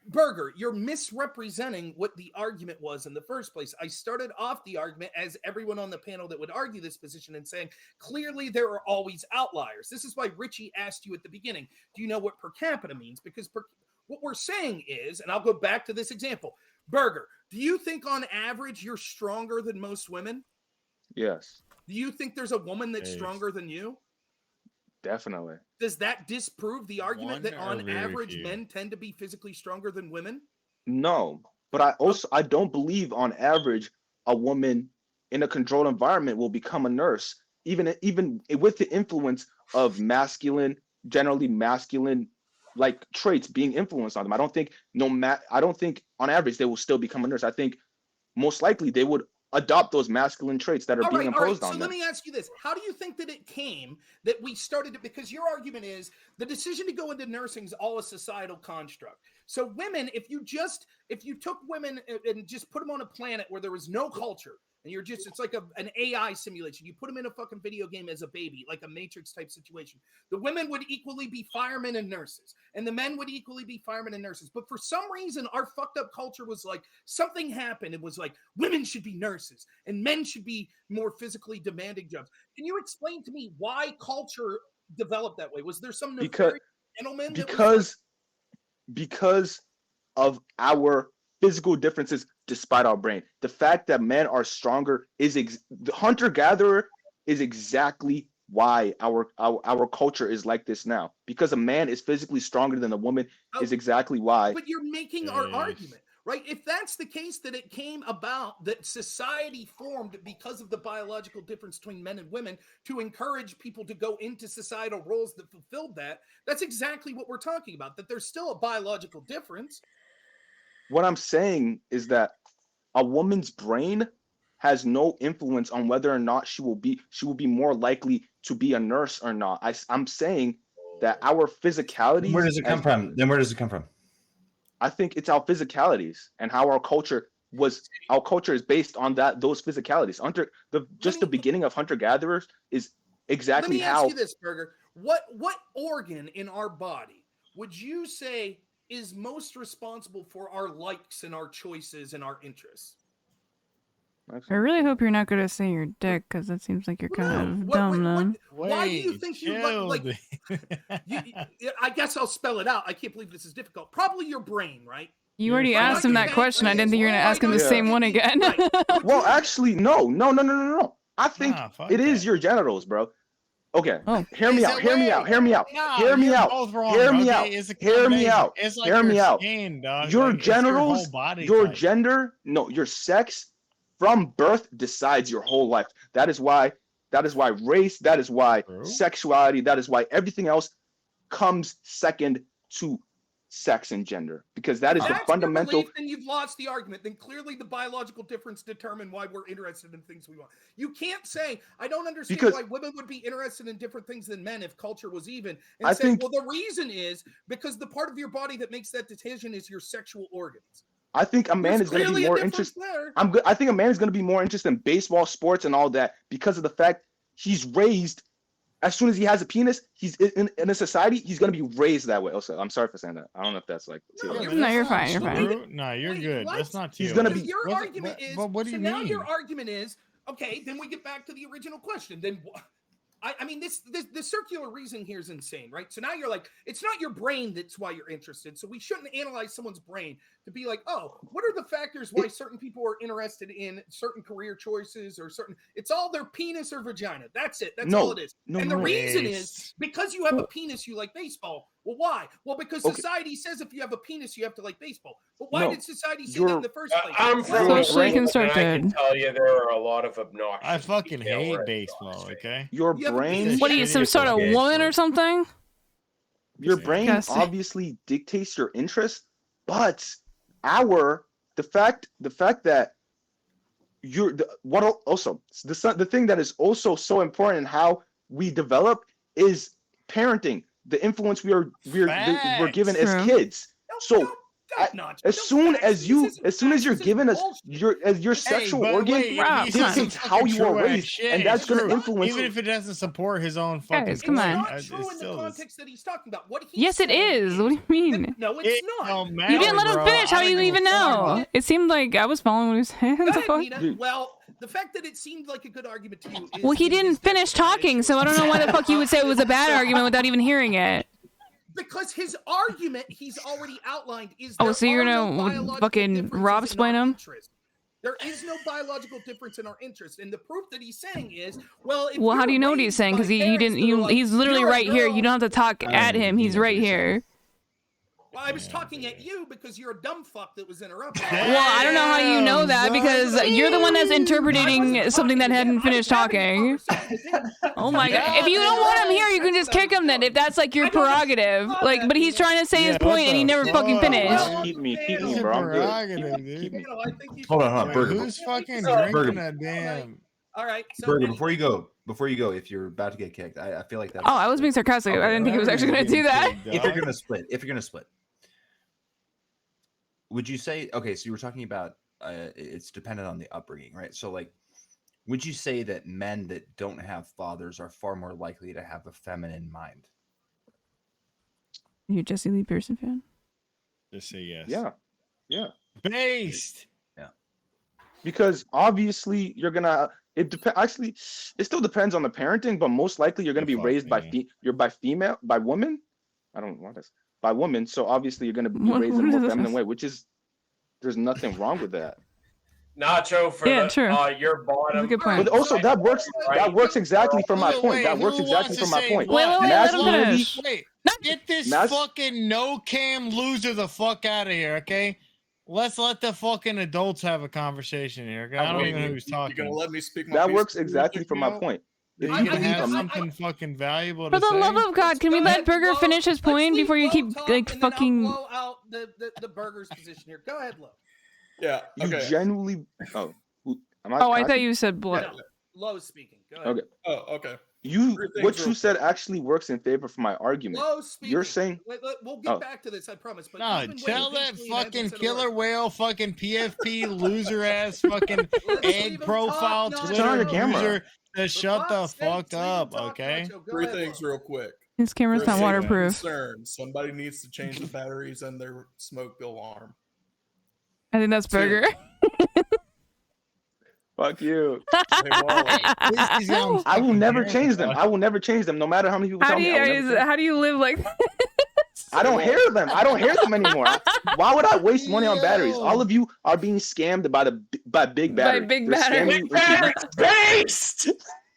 Burger, you're misrepresenting what the argument was in the first place. I started off the argument as everyone on the panel that would argue this position and saying, clearly there are always outliers. This is why Richie asked you at the beginning, do you know what per capita means? Because what we're saying is, and I'll go back to this example, Burger, do you think on average you're stronger than most women? Yes, Do you think there's a woman that's stronger than you? definitely. Does that disprove the argument that One or on very average few? men tend to be physically stronger than women? No, but I don't believe on average a woman in a controlled environment will become a nurse, even with the influence of generally masculine like traits being influenced on them. I don't think on average they will still become a nurse. I think most likely they would adopt those masculine traits that are being imposed on So them. let me ask you this. How do you think that it came that we started it? Because your argument is the decision to go into nursing is all a societal construct. So women, if you took women and just put them on a planet where there was no culture, and it's like an AI simulation. You put them in a fucking video game as a baby, like a Matrix type situation. The women would equally be firemen and nurses, and the men would equally be firemen and nurses. But for some reason, our fucked up culture was like, something happened. It was like, women should be nurses and men should be more physically demanding jobs. Can you explain to me why culture developed that way? Was there some nefarious gentleman because of our physical differences despite our brain. The fact that men are stronger is the hunter-gatherer is exactly why our culture is like this now. Because a man is physically stronger than a woman is exactly why. But you're making our argument, right? If that's the case, that it came about, that society formed because of the biological difference between men and women to encourage people to go into societal roles that fulfilled that, that's exactly what we're talking about, that there's still a biological difference. What I'm saying is that a woman's brain has no influence on whether or not she will be more likely to be a nurse or not. I'm saying that our physicality. Where does it come from? Then where does it come from? I think it's our physicalities and how our culture is based on those physicalities. The beginning of hunter-gatherers is exactly how. Let me ask you this, Burger. What organ in our body would you say is most responsible for our likes and our choices and our interests? I really hope you're not going to say your dick, because that seems like you're kind of dumb, then. Why do you think you like I guess I'll spell it out. I can't believe this is difficult. Probably your brain, right? You already asked him that question. I didn't think you were going to ask him the same one again. Well, actually, no. I think it is your genitals, bro. Okay, hear me out. Your genitals, your gender, your sex from birth decides your whole life. That is why race, that is why sexuality, that is why everything else comes second to sex and gender, because that is the fundamental. Then you've lost the argument. Then clearly the biological difference determine why we're interested in things we want. You can't say, I don't understand why women would be interested in different things than men if culture was even, and well, the reason is because the part of your body that makes that decision is your sexual organs. I think a man is going to be more interested. I think a man is going to be more interested in baseball, sports, and all that because of the fact he's raised. As soon as he has a penis, he's in a society. He's going to be raised that way. Also, I'm sorry for saying that. I don't know if that's like. No, you're fine. You're fine. No, you're good. That's not too. He's going to be. Your argument is. But what do you mean? Now your argument is okay. Then we get back to the original question. Then. I mean, the circular reasoning here is insane, right? So now you're like, it's not your brain that's why you're interested. So we shouldn't analyze someone's brain to be like, oh, what are the factors why certain people are interested in certain career choices or certain? It's all their penis or vagina. That's it. That's all it is. And the reason is because you have a penis, you like baseball. Well, why? Well, because society says if you have a penis, you have to like baseball. But why did society say that in the first place? I'm from socially constructed. I can tell you there are a lot of obnoxious. I fucking hate baseball. Okay. Your brain. What are you, some sort of woman or something? Your brain obviously dictates your interest, But the fact that the thing that is also so important in how we develop is parenting, the influence we're given as kids. So as soon as you're given your sexual organ dictates how you are raised, and that's going to influence. Even if it doesn't support his own fucking Guys, come on. It's not true in the context that he's talking about. What he's Yes, it is. What do you mean? No, it's not. You didn't let him finish. How do you even know? It seemed like I was following what he was saying. Go ahead, Nina. Well, the fact that it seemed like a good argument to you is... Well, he didn't finish talking, so I don't know why the fuck you would say it was a bad argument without even hearing it. Because his argument he's already outlined is... Oh, so you're gonna fucking Rob explain him? There is no biological difference in our interest, and the proof that he's saying is, well... Well, how do you know what he's saying? Because he's literally right here. You don't have to talk at him. He's right here. Well, I was talking at you because you're a dumb fuck that was interrupted. Well, I don't know how you know that because you're the one that's interpreting something that hadn't finished talking. Oh my god! If you don't want him here, you can just kick him then. If that's like your prerogative, like, but he's trying to say his point and he never fucking finished. Keep me, bro. I'm good. Keep me. Hold on, Burger. Who's fucking drinking that damn? All right, so Burger. Before you go, if you're about to get kicked, I feel like that. Oh, I was being sarcastic. I didn't think he was actually going to do that. If you're gonna split. Would you say, okay, so you were talking about it's dependent on the upbringing, right? So like, would you say that men that don't have fathers are far more likely to have a feminine mind? You a Jesse Lee Pearson fan? Just say yes. Yeah. Based. Yeah. Because obviously you're gonna. Actually, it still depends on the parenting, but most likely you're gonna be raised by women. I don't know what this. By women, so obviously you're going to be raised in a more feminine way, which is there's nothing wrong with that. Nacho for your bottom. But also that works exactly for my point. That works exactly for my point. Wait. Get this fucking no cam loser the fuck out of here, okay? Let's let the fucking adults have a conversation here. Okay? I don't even know who's talking. You're gonna let me speak. That works exactly for my point. You can have something fucking valuable For to say. the love of God, can we let Burger finish his point before you keep like fucking? Blow out the Burger's position here. Go ahead, Lo. Yeah. Okay. You genuinely. I thought you said blow. No, Lo's speaking. Go ahead. Okay. Oh, okay. What you said actually works in favor for my argument. Lo's speaking. You're saying we'll get back to this, I promise. But no, tell that fucking killer whale, fucking PFP loser ass fucking egg profile Twitter user to shut the fuck up, okay? Three things real quick. His camera's not waterproof. Somebody needs to change the batteries in their smoke alarm. I think that's Burger. Fuck you. Hey, Wally. I will never change them. I will never change them, no matter how many people tell me. How do you live like this? I don't hear them. I don't hear them anymore. Why would I waste money on batteries? All of you are being scammed by big batteries. By big batteries. Based!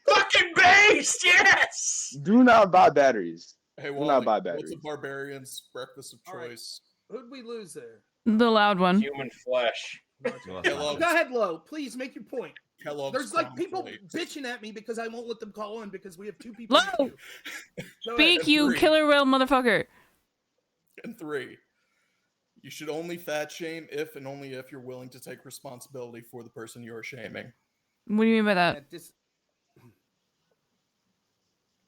Fucking based! Yes! Do not buy batteries. Hey, do not buy batteries. What's a barbarian's breakfast of choice? Who'd we lose there? The loud one. Human flesh. Go ahead, Lo. Please make your point. Kellogg's There's like people bitching at me because I won't let them call in because we have two people. Lo! Speak, you killer whale motherfucker. And 3, you should only fat shame if and only if you're willing to take responsibility for the person you are shaming. What do you mean by that?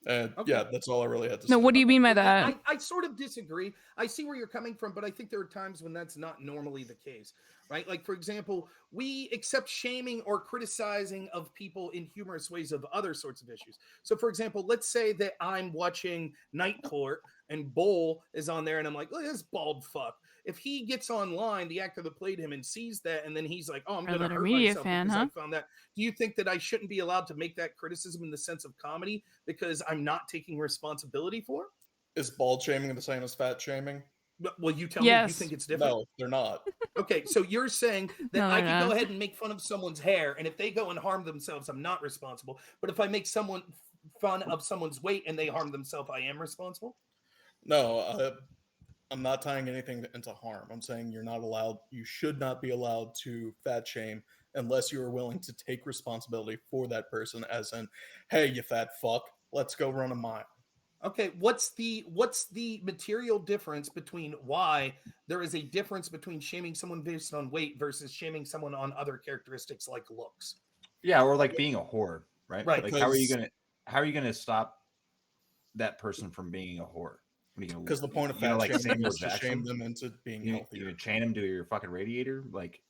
And yeah, that's all I really had to say. No, what do you mean by that? I sort of disagree. I see where you're coming from, but I think there are times when that's not normally the case, right? Like, for example, we accept shaming or criticizing of people in humorous ways of other sorts of issues. So, for example, let's say that I'm watching Night Court and Bull is on there and I'm like, look at this bald fuck. If he gets online, the actor that played him, and sees that, and then he's like, oh, I'm going to hurt myself because I found that. Do you think that I shouldn't be allowed to make that criticism in the sense of comedy because I'm not taking responsibility for it? Is bald shaming the same as fat shaming? Well, you tell me you think it's different. No, they're not. Okay, so you're saying that I can go ahead and make fun of someone's hair, and if they go and harm themselves, I'm not responsible. But if I make fun of someone's weight and they harm themselves, I am responsible? No, I'm not tying anything into harm. I'm saying you should not be allowed to fat shame unless you are willing to take responsibility for that person, as in, hey, you fat fuck, let's go run a mile. Okay, what's the material difference between why there is a difference between shaming someone based on weight versus shaming someone on other characteristics like looks? Yeah, or like being a whore, right? Right. Like how are you gonna stop that person from being a whore? Because the point of fat shaming is to shame them into being healthier. You chain them to your fucking radiator. Like,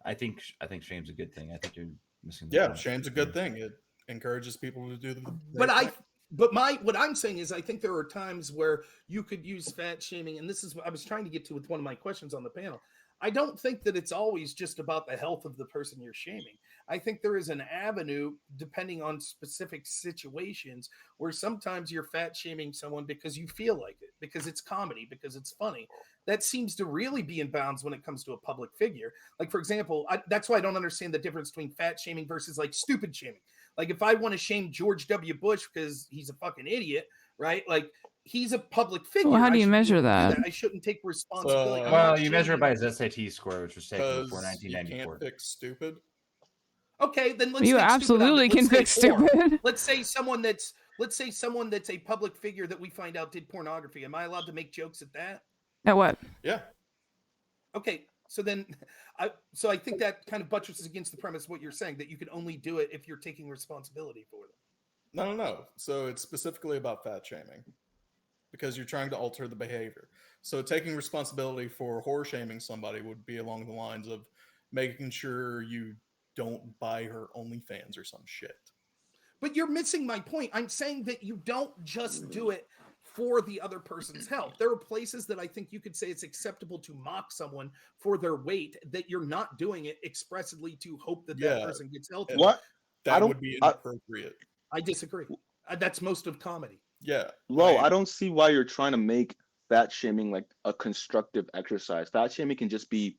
I think shame's a good thing. I think you're missing. Yeah, shame's a good thing. It encourages people to do the. What I'm saying is, I think there are times where you could use fat shaming, and this is what I was trying to get to with one of my questions on the panel. I don't think that it's always just about the health of the person you're shaming. I think there is an avenue, depending on specific situations, where sometimes you're fat shaming someone because you feel like it, because it's comedy, because it's funny. That seems to really be in bounds when it comes to a public figure. Like, for example, that's why I don't understand the difference between fat shaming versus like stupid shaming. Like, if I want to shame George W. Bush because he's a fucking idiot, right? Like, he's a public figure. Well, how do you measure that? I shouldn't take responsibility. Well, you measure it by his SAT score, which was taken before You 1994. can't fix stupid. Okay, then let's. You take absolutely can fix stupid. Let's say someone that's a public figure that we find out did pornography. Am I allowed to make jokes at that? At what? Yeah. Okay, so then, I think that kind of buttresses against the premise of what you're saying, that you can only do it if you're taking responsibility for them. No. So it's specifically about fat shaming because you're trying to alter the behavior. So taking responsibility for whore shaming somebody would be along the lines of making sure you don't buy her OnlyFans or some shit. But you're missing my point. I'm saying that you don't just do it for the other person's health. There are places that I think you could say it's acceptable to mock someone for their weight, that you're not doing it expressly to hope that that person gets healthy. What? That would be inappropriate. I disagree. That's most of comedy. Yeah. Well, I don't see why you're trying to make fat shaming like a constructive exercise. Fat shaming can just be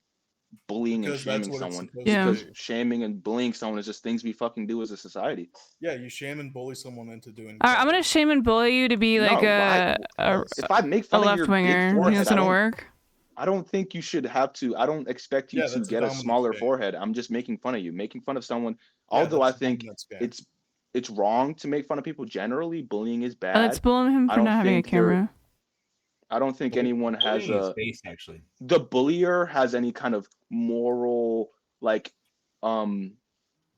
bullying and shaming someone. Because shaming and bullying someone is just things we fucking do as a society. Yeah, you shame and bully someone into doing. All right, I'm gonna shame and bully you to be like if I make fun a of your left winger. You think that's gonna work? I don't think you should have to. I don't expect you to get a smaller forehead. I'm just making fun of you. Making fun of someone. Although I think it's wrong to make fun of people generally. Bullying is bad. Let's bully him for not having a camera. I don't think anyone has a base, actually. The bullier has any kind of moral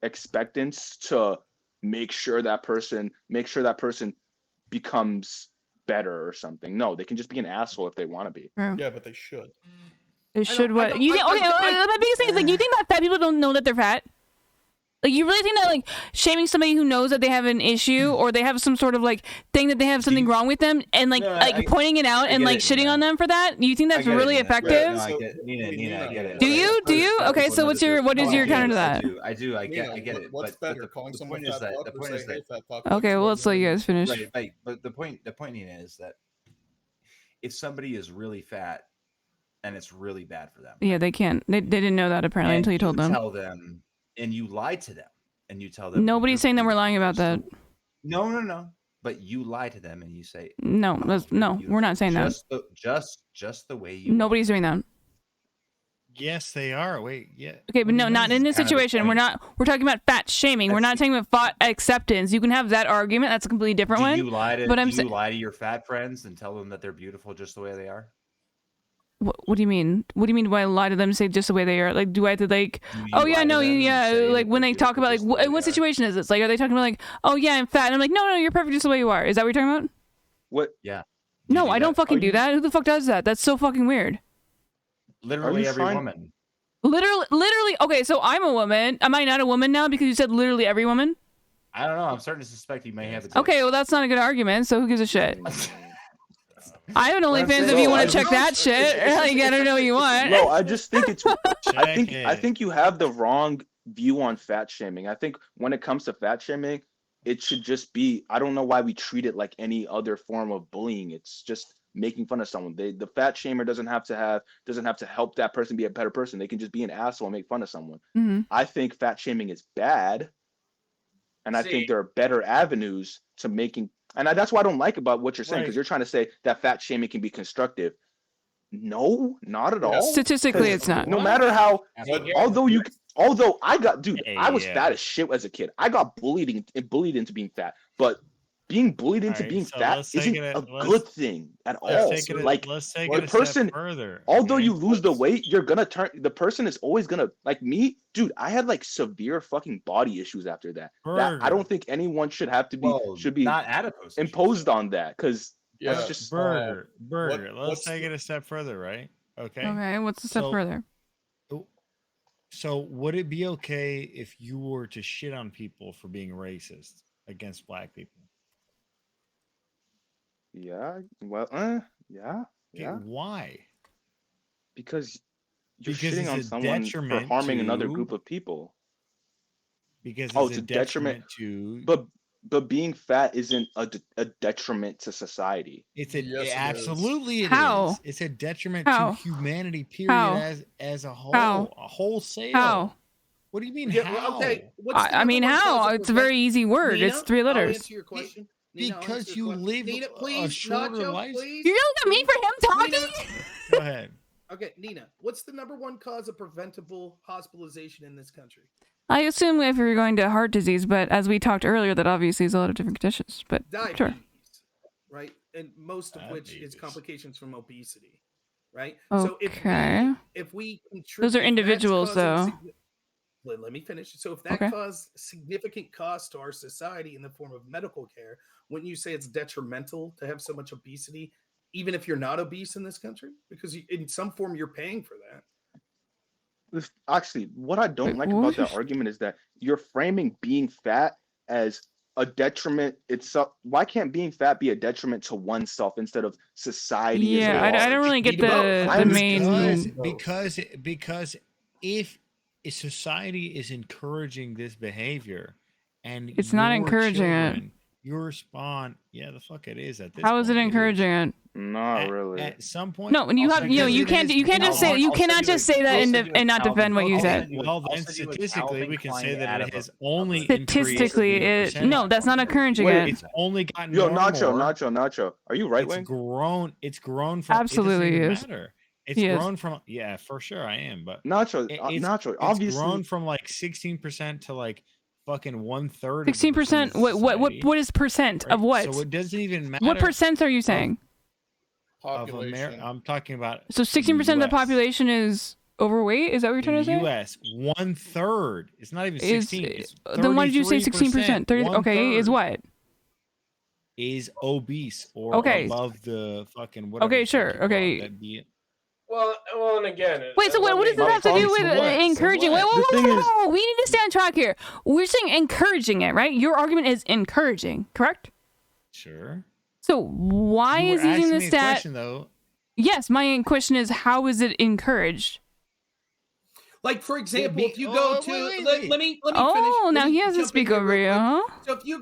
expectance to make sure that person becomes better or something. No, they can just be an asshole if they want to be. Yeah, but they should. They should what? You think? Okay, my biggest thing is like, you think that fat people don't know that they're fat? Like, you really think that, like, shaming somebody who knows that they have an issue or they have some sort of, like, thing that they have something wrong with them and, like, pointing it out and, like, shitting on them for that? You think that's really effective? No, I get it. Nina, I get it. Do you? Okay, so what is your counter to that? I do. I get it. What's better, calling someone fat fuck or saying, hey, fat fuck? Okay, well, let's let you guys finish. Right. But the point, Nina, is that if somebody is really fat and it's really bad for them. Yeah, they can't. They didn't know that, apparently, until you told them. Tell them. And you lie to them, and you tell them. Nobody's saying that we're lying about that. No. But you lie to them, and you say. No, we're not saying that. Just the way you. Nobody's doing that. Yes, they are. Wait, yeah. Okay, but no, not in this situation. We're talking about fat shaming. We're not talking about fat acceptance. You can have that argument. That's a completely different one. Do you lie to your fat friends and tell them that they're beautiful just the way they are? What do you mean? What do you mean? Do I lie to them? Say just the way they are? Like, do I have to like? Oh yeah, no, yeah. Like when they talk about like, what situation is this? Like, are they talking about like, oh yeah, I'm fat? And I'm like, no, you're perfect just the way you are. Is that what you're talking about? What? Yeah. No, I don't fucking do that. Who the fuck does that? That's so fucking weird. Literally every woman. Literally. Okay, so I'm a woman. Am I not a woman now because you said literally every woman? I don't know. I'm starting to suspect you may have it. Okay, well that's not a good argument. So who gives a shit? I have an OnlyFans if you want to check that shit. Like, I don't know what you want. No, I just think it's. I think you have the wrong view on fat shaming. I think when it comes to fat shaming, it should just be. I don't know why we treat it like any other form of bullying. It's just making fun of someone. The fat shamer doesn't have to help that person be a better person. They can just be an asshole and make fun of someone. Mm-hmm. I think fat shaming is bad, and I think there are better avenues to making. And that's what I don't like about what you're saying, because you're trying to say that fat shaming can be constructive. No, not at all. Statistically, it's not. No matter how, although I got, dude, I was fat as shit as a kid. I got bullied into being fat, but being bullied into being fat isn't a good thing at all. Like the person, although you lose the weight, you're gonna turn. The person is always gonna like me, dude. I had like severe fucking body issues after that. That I don't think anyone should have to be not adipose imposed on that because that's just Burger. Let's take it a step further, right? Okay. Okay. What's the step further? So would it be okay if you were to shit on people for being racist against black people? Yeah. Well, yeah. Why? Because you're shitting on someone for harming another group of people. Because it's a detriment to. But being fat isn't a detriment to society. It's absolutely it How? is. It's a detriment How? to humanity. Period. How? As a whole, How? a wholesale. How? What do you mean? Yeah, how? okay. I mean, how? It's a very easy word. Nina, It's 3 I'll letters. answer your question. Nina, I'll Because answer you your question. live Nina, a please, shorter Nacho, life. please. You're yelling at me for him talking? Nina. Go ahead. Okay, Nina, what's the #1 cause of preventable hospitalization in this country? I assume if you're going to heart disease, but as we talked earlier, that obviously is a lot of different conditions. But Diabetes, sure. right? And most of which is complications from obesity, right? Okay. So if we contribute, Those are individuals, though. Let me finish. So if that caused significant cost to our society in the form of medical care, wouldn't you say it's detrimental to have so much obesity, even if you're not obese in this country? Because in some form you're paying for that. Actually, what I don't like about that argument is that you're framing being fat as a detriment itself. Why can't being fat be a detriment to oneself instead of society? Yeah, I don't really get the main. Because if a society is encouraging this behavior, and it's not encouraging it. Your response, yeah, the fuck it is at this. How is it encouraging it? Not really. At some point, no. When you have, you can't just say you cannot just say that and not defend what you said. Well, then statistically, we can say that it has only statistically no, that's not encouraging it. It's only gotten Yo, Nacho. Are you right wing? It's grown from absolutely it is. Matter. It's grown from for sure. I am, but Nacho, obviously, it's grown from like 16% to like fucking 1/3. 16%. What is percent of what? So it doesn't even matter. What percent are you saying? Of America, I'm talking about. So 16% of the population is overweight. Is that what you're trying to say? U.S. 1/3. It's not even 16. Then why did you say 16%? 30. Okay, is what? Is obese or above the fucking whatever. Okay, sure. Okay. Well, and again. Wait, so what does this have to do with encouraging? Wait, whoa. We need to stay on track here. We're saying encouraging it, right? Your argument is encouraging, correct? Sure. So why is using the stat? Question, though. Yes, my question is, how is it encouraged? Like, for example, if you go to let me oh, finish. Now he has to speak over you, huh? So if you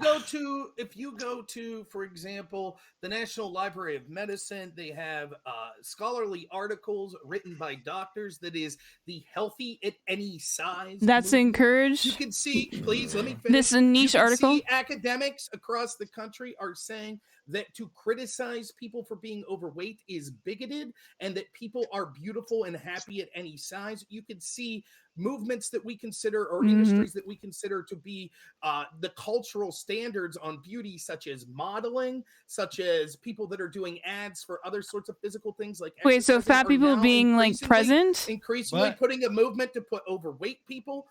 go to, for example, the National Library of Medicine, they have scholarly articles written by doctors that is the healthy at any size. That's encouraged. You can see, please let me finish. This is a niche article. Academics across the country are saying that to criticize people for being overweight is bigoted, and that people are beautiful and happy at any size. You can see movements that we consider or industries that we consider to be the cultural standards on beauty, such as modeling, such as people that are doing ads for other sorts of physical things like wait, so fat people being like present, increasingly putting a movement to put overweight people.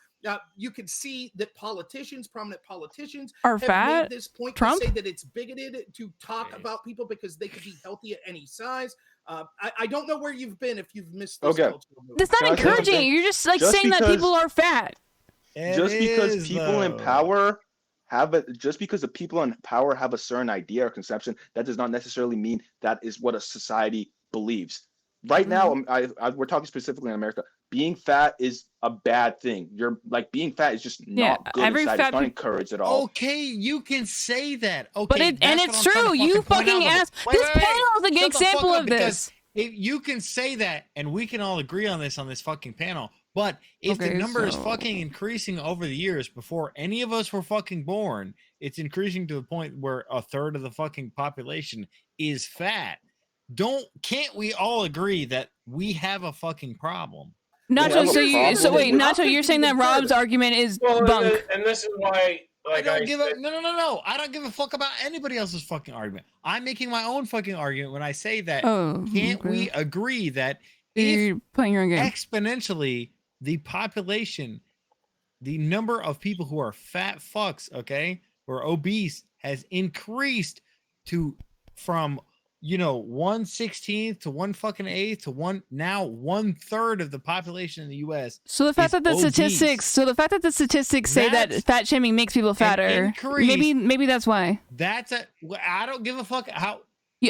You can see that prominent politicians are fat. Made this point Trump? to say that it's bigoted to talk about people because they could be healthy at any size. I don't know where you've been if you've missed this cultural movement. That's not encouraging. You're just like saying that people are fat. Just because people in power have a certain idea or conception, that does not necessarily mean that is what a society believes. Right now, we're talking specifically in America. Being fat is a bad thing. You're like being fat is just not good. It's not encouraged at all. Okay, you can say that. Okay, but it's true. You fucking ass. This panel is a good example of this. If you can say that, and we can all agree on this fucking panel. But if the number is fucking increasing over the years, before any of us were fucking born, it's increasing to the point where 1/3 of the fucking population is fat. Can't we all agree that we have a fucking problem? Nacho, Nacho, you're saying that Rob's argument is bunk. And this is why I don't give a no. I don't give a fuck about anybody else's fucking argument. I'm making my own fucking argument when I say that. Can't we agree that you're playing your own game? Exponentially, the population, the number of people who are fat fucks, okay, or obese, has increased from 1/16 to 1/8 to 1/3 of the population in the U.S. So the fact that the statistics say that fat shaming makes people fatter, maybe that's why. I don't give a fuck how.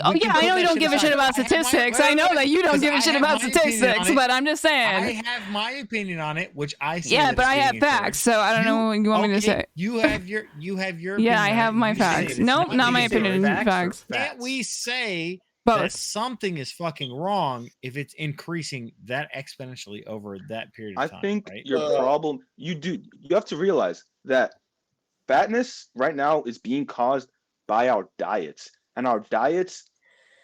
I know you don't give a shit about statistics. I know that you don't give a shit about statistics, but I'm just saying. I have my opinion on it, which I say. Yeah, but I have facts, so I don't know what you want me to say. You have your. Yeah, I have my facts. No, not my opinion. Facts. Can't we say that something is fucking wrong if it's increasing that exponentially over that period of time? I think right? your problem. You have to realize that fatness right now is being caused by our diets. And our diets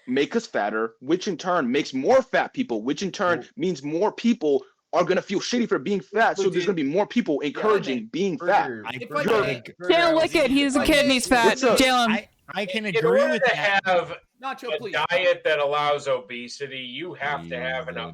make us fatter, which in turn makes more fat people, which in turn means more people are going to feel shitty for being fat. So there's going to be more people encouraging being fat. Jalen, look at he's a kid and he's fat. Jalen. I can agree with that. Have a diet that allows obesity, you have to have a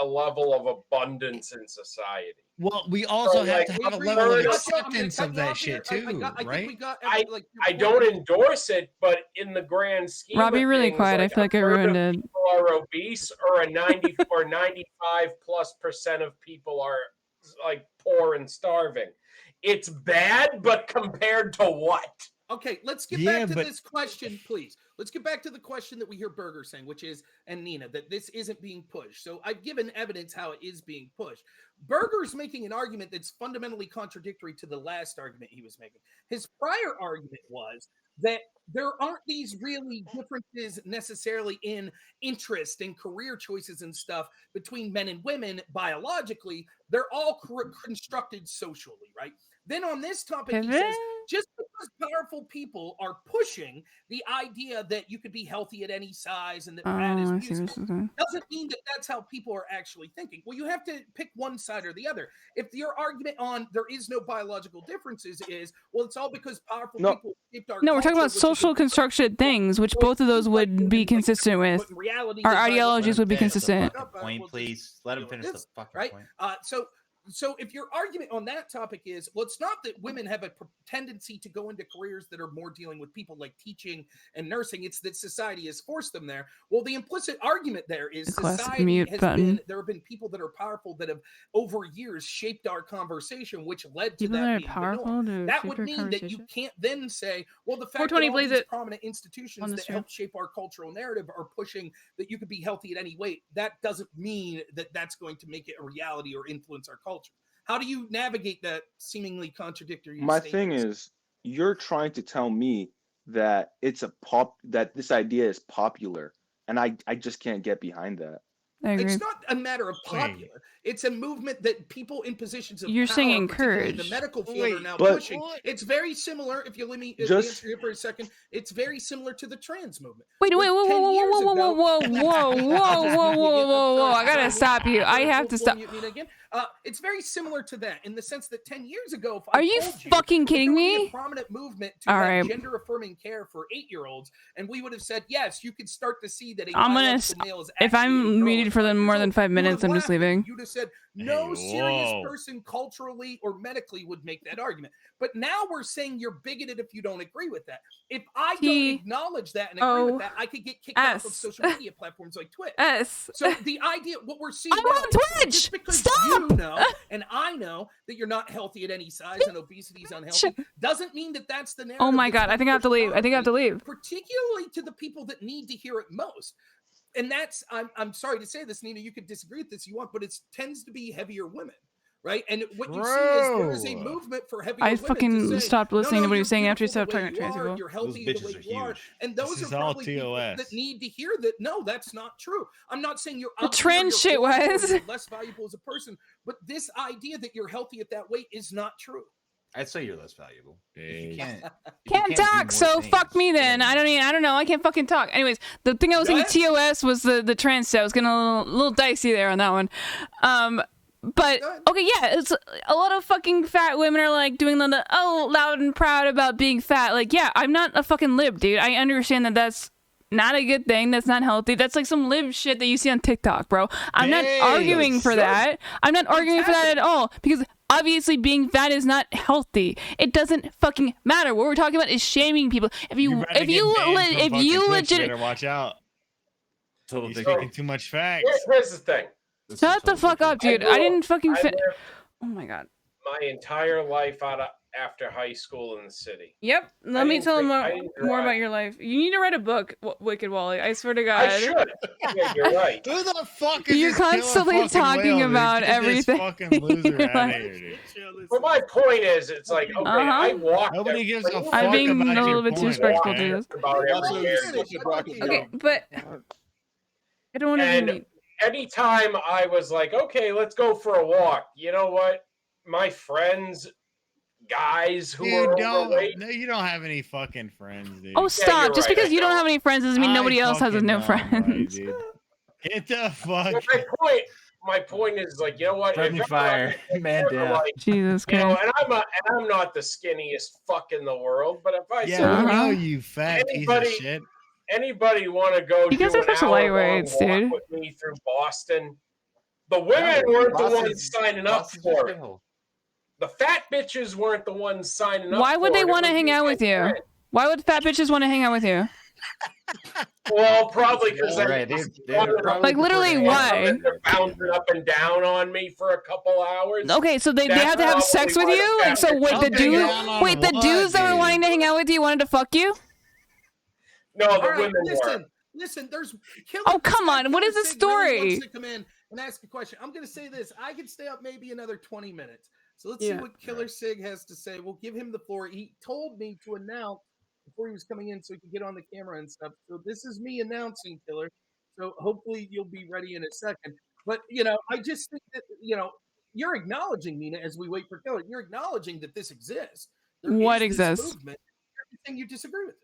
level of abundance in society. Well, we also have to have a level of acceptance of that shit too, right? I don't endorse it, but in the grand scheme, Rob, you're really quiet. I feel like I ruined it. People are obese, or 95% of people are like poor and starving. It's bad, but compared to what? Okay, let's get back to this question, please. Let's get back to the question that we hear Burger saying, which is, and Nina, that this isn't being pushed. So I've given evidence how it is being pushed. Burger's making an argument that's fundamentally contradictory to the last argument he was making. His prior argument was that there aren't these really differences necessarily in interest and career choices and stuff between men and women biologically. They're all constructed socially, right? Then on this topic, he says, just because powerful people are pushing the idea that you could be healthy at any size and that fat is useful, doesn't mean that that's how people are actually thinking. Well, you have to pick one side or the other. If your argument on there is no biological differences is, well, it's all because powerful people shaped our No, we're talking about social constructed things, which both of those would be consistent with. Our ideologies would be consistent. Point, please. Let him finish the fucking point. So if your argument on that topic is, well, it's not that women have a tendency to go into careers that are more dealing with people like teaching and nursing, it's that society has forced them there. Well, the implicit argument there is society has been, there have been people that are powerful that have over years shaped our conversation, which led to people that that being are powerful the norm. That would mean that you can't then say, well, the fact that all these prominent institutions that help shape our cultural narrative are pushing that you could be healthy at any weight, that doesn't mean that that's going to make it a reality or influence our culture. How do you navigate that seemingly contradictory? My thing is, you're trying to tell me that that this idea is popular, and I just can't get behind that. It's not a matter of popular. It's a movement that people in positions of You're power, saying particularly in encourage. the medical field, are now pushing. It's very similar. If you let me answer here for a second, it's very similar to the trans movement. Wait, whoa! I gotta stop you. I have to stop. It's very similar to that in the sense that 10 years ago, Are you fucking kidding me? A prominent movement to have gender-affirming care for 8-year-olds, and we would have said yes, you could start to see that. I'm gonna. If I'm muted for more than 5 minutes, I'm just leaving. You'd have said no serious person culturally or medically would make that argument. But now we're saying you're bigoted if you don't agree with that. If I don't acknowledge that and agree with that, I could get kicked off of social media platforms like Twitch. So the idea, what we're seeing I'm on Twitch. Just because you know and I know that you're not healthy at any size and obesity is unhealthy, doesn't mean that that's the narrative. Oh my god, I think I have to leave. Particularly to the people that need to hear it most. And that's, I'm sorry to say this, Nina, you could disagree with this if you want, but it tends to be heavier women, right? And what you see is there is a movement for heavier women. I fucking stopped listening to what he was saying after he stopped talking to trans people. You're healthy the way you are. And those are probably people that need to hear that, no, that's not true. I'm not saying you're the trans shit was less valuable as a person, but this idea that you're healthy at that weight is not true. I'd say you're less valuable. You can't talk, so fuck me then. I don't know. I can't fucking talk. Anyways, the thing I was thinking TOS was the trans stuff. I was getting a little dicey there on that one. But okay, yeah, it's a lot of fucking fat women are like doing the loud and proud about being fat. Like, yeah, I'm not a fucking lib, dude. I understand that that's not a good thing. That's not healthy. That's like some lib shit that you see on TikTok, bro. I'm not arguing for that. I'm not arguing for that at all because obviously being fat is not healthy. It doesn't fucking matter. What we're talking about is shaming people. If you legit watch out. You're speaking too much facts. Here's the thing. shut the fuck up, dude. I didn't fucking fit. Oh my god. My entire life after high school in the city. Yep. Let me tell them more about your life. You need to write a book, Wicked Wally. I swear to God. I should. Yeah, you're right. Who the fuck is You're this constantly talking about everything. Fucking loser out of here, dude. But my point is, it's like, okay, I walked. Nobody gives a fuck I'm being about a little your bit too point, respectful man. to this. About every Okay, but I don't want to And be mean. anytime I was like, okay, let's go for a walk. You know what? My friends, guys who are overweight. No, you don't have any fucking friends, dude. Oh, stop. you're Just right, because I you don't have any friends doesn't mean nobody else has no friends. Get the fuck. But my point is like, you know what? Friendly fire, man down. Like, Jesus you know, Christ. and I'm not the skinniest fuck in the world, but if I Yeah, said, we know you fat piece of Anybody- shit. anybody want to go You guys do are an such hour-long lightweights, walk dude. with me through Boston? The women weren't the ones signing up for it. The fat bitches weren't the ones signing up. Why would they want to hang out with you? Why would fat bitches want to hang out with you? Well, probably because Right, they're probably Like, literally, why? They're bouncing up and down on me for a couple hours. Okay, so they have to have sex with you? Like, so wait, the dudes that were wanting to hang out with you wanted to fuck you? No, the All right, women were. listen. There's. Oh, come on. What is the story? Wants to come in and ask a question. I'm going to say this. I could stay up maybe another 20 minutes. So let's see what Killer Sig has to say. We'll give him the floor. He told me to announce before he was coming in so he could get on the camera and stuff. So this is me announcing, Killer. So hopefully you'll be ready in a second. But, I just think that, you're acknowledging, Nina, as we wait for Killer, you're acknowledging that this exists. What exists? Movement. Everything you disagree with it.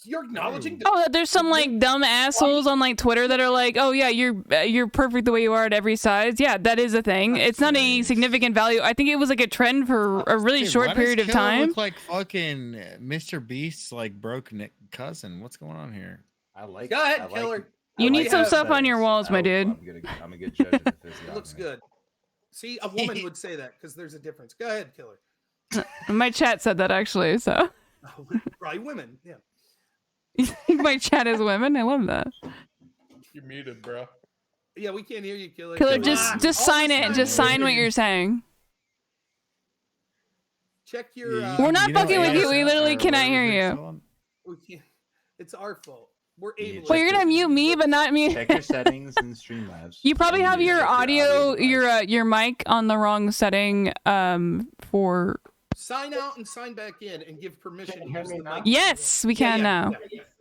You're acknowledging that. Oh, there's some like dumb assholes on like Twitter that are like, oh yeah, you're perfect the way you are at every size. Yeah, that is a thing. It's not a significant value. I think it was like a trend for a really short period of time. Look like fucking Mr. Beast's like broke cousin. What's going on here? Go ahead, Killer. You need some stuff on your walls, my dude. I'm a good judge of the physiology. It looks good. See, a woman would say that because there's a difference. Go ahead, Killer. My chat said that actually, so. Right, women. Yeah. You think my chat is women? I love that. You're muted, bro. Yeah, we can't hear you, Killer. Killer, just sign it. Just sign what you're saying. Check your. We're not fucking with you. We literally cannot hear you. We can't. It's our fault. We're able. Well, you're gonna mute me, but not me. Check your settings in Streamlabs. You probably have your audio, your mic on the wrong setting. For. Sign out and sign back in and give permission to use the mic. Yes, we can now.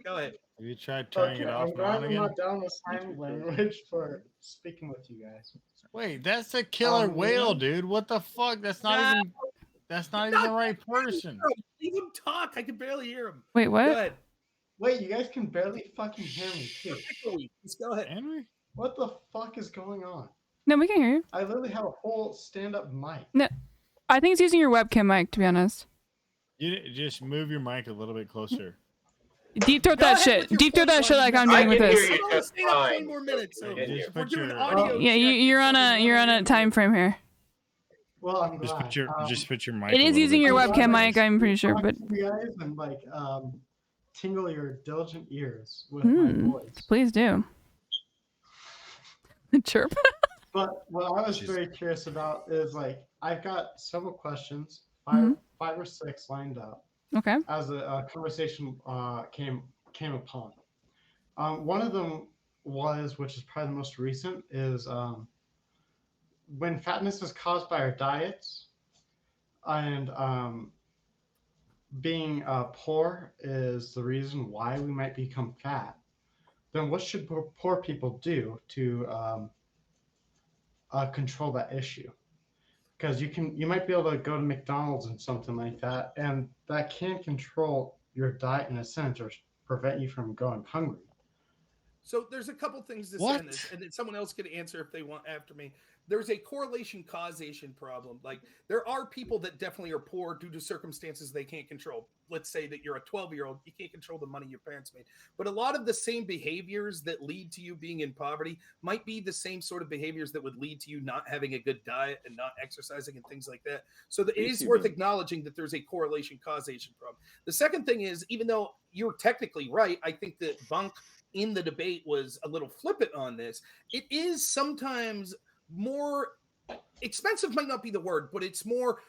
Go ahead. Have you tried turning it off? I'm glad I'm not down with sign language for speaking with you guys. Wait, that's the killer whale, dude. What the fuck? That's not even the right person. Leave him talk. I can barely hear him. Wait, what? Go ahead. Wait, you guys can barely fucking hear me too. Just go ahead. Henry? What the fuck is going on? No, we can hear you. I literally have a whole stand-up mic. No, I think it's using your webcam mic, to be honest. You just move your mic a little bit closer. Deep throat that shit. Deep throat that shit like I'm doing with this. Stay up 20 more minutes. So if we're doing audio. Yeah, you're on a time frame here. Well, I'm just glad. Just put your mic. It is using your webcam mic, I'm pretty sure, but. You guys and like tingle your diligent ears with my voice. Please do. Chirp. But what I was very curious about is like I've got several questions, five or six lined up. Okay. As a conversation came upon. One of them was, which is probably the most recent, is when fatness is caused by our diets, and being poor is the reason why we might become fat. Then what should poor people do to control that issue? Because you might be able to go to McDonald's and something like that, and that can control your diet in a sense or prevent you from going hungry. So there's a couple things to say on this, and then someone else can answer if they want after me. There's a correlation causation problem. Like there are people that definitely are poor due to circumstances they can't control. Let's say that you're a 12-year-old, you can't control the money your parents made. But a lot of the same behaviors that lead to you being in poverty might be the same sort of behaviors that would lead to you not having a good diet and not exercising and things like that. So it is worth acknowledging that there's a correlation causation problem. The second thing is, even though you're technically right, I think that Bunk in the debate was a little flippant on this. It is sometimes more expensive, might not be the word, but it's more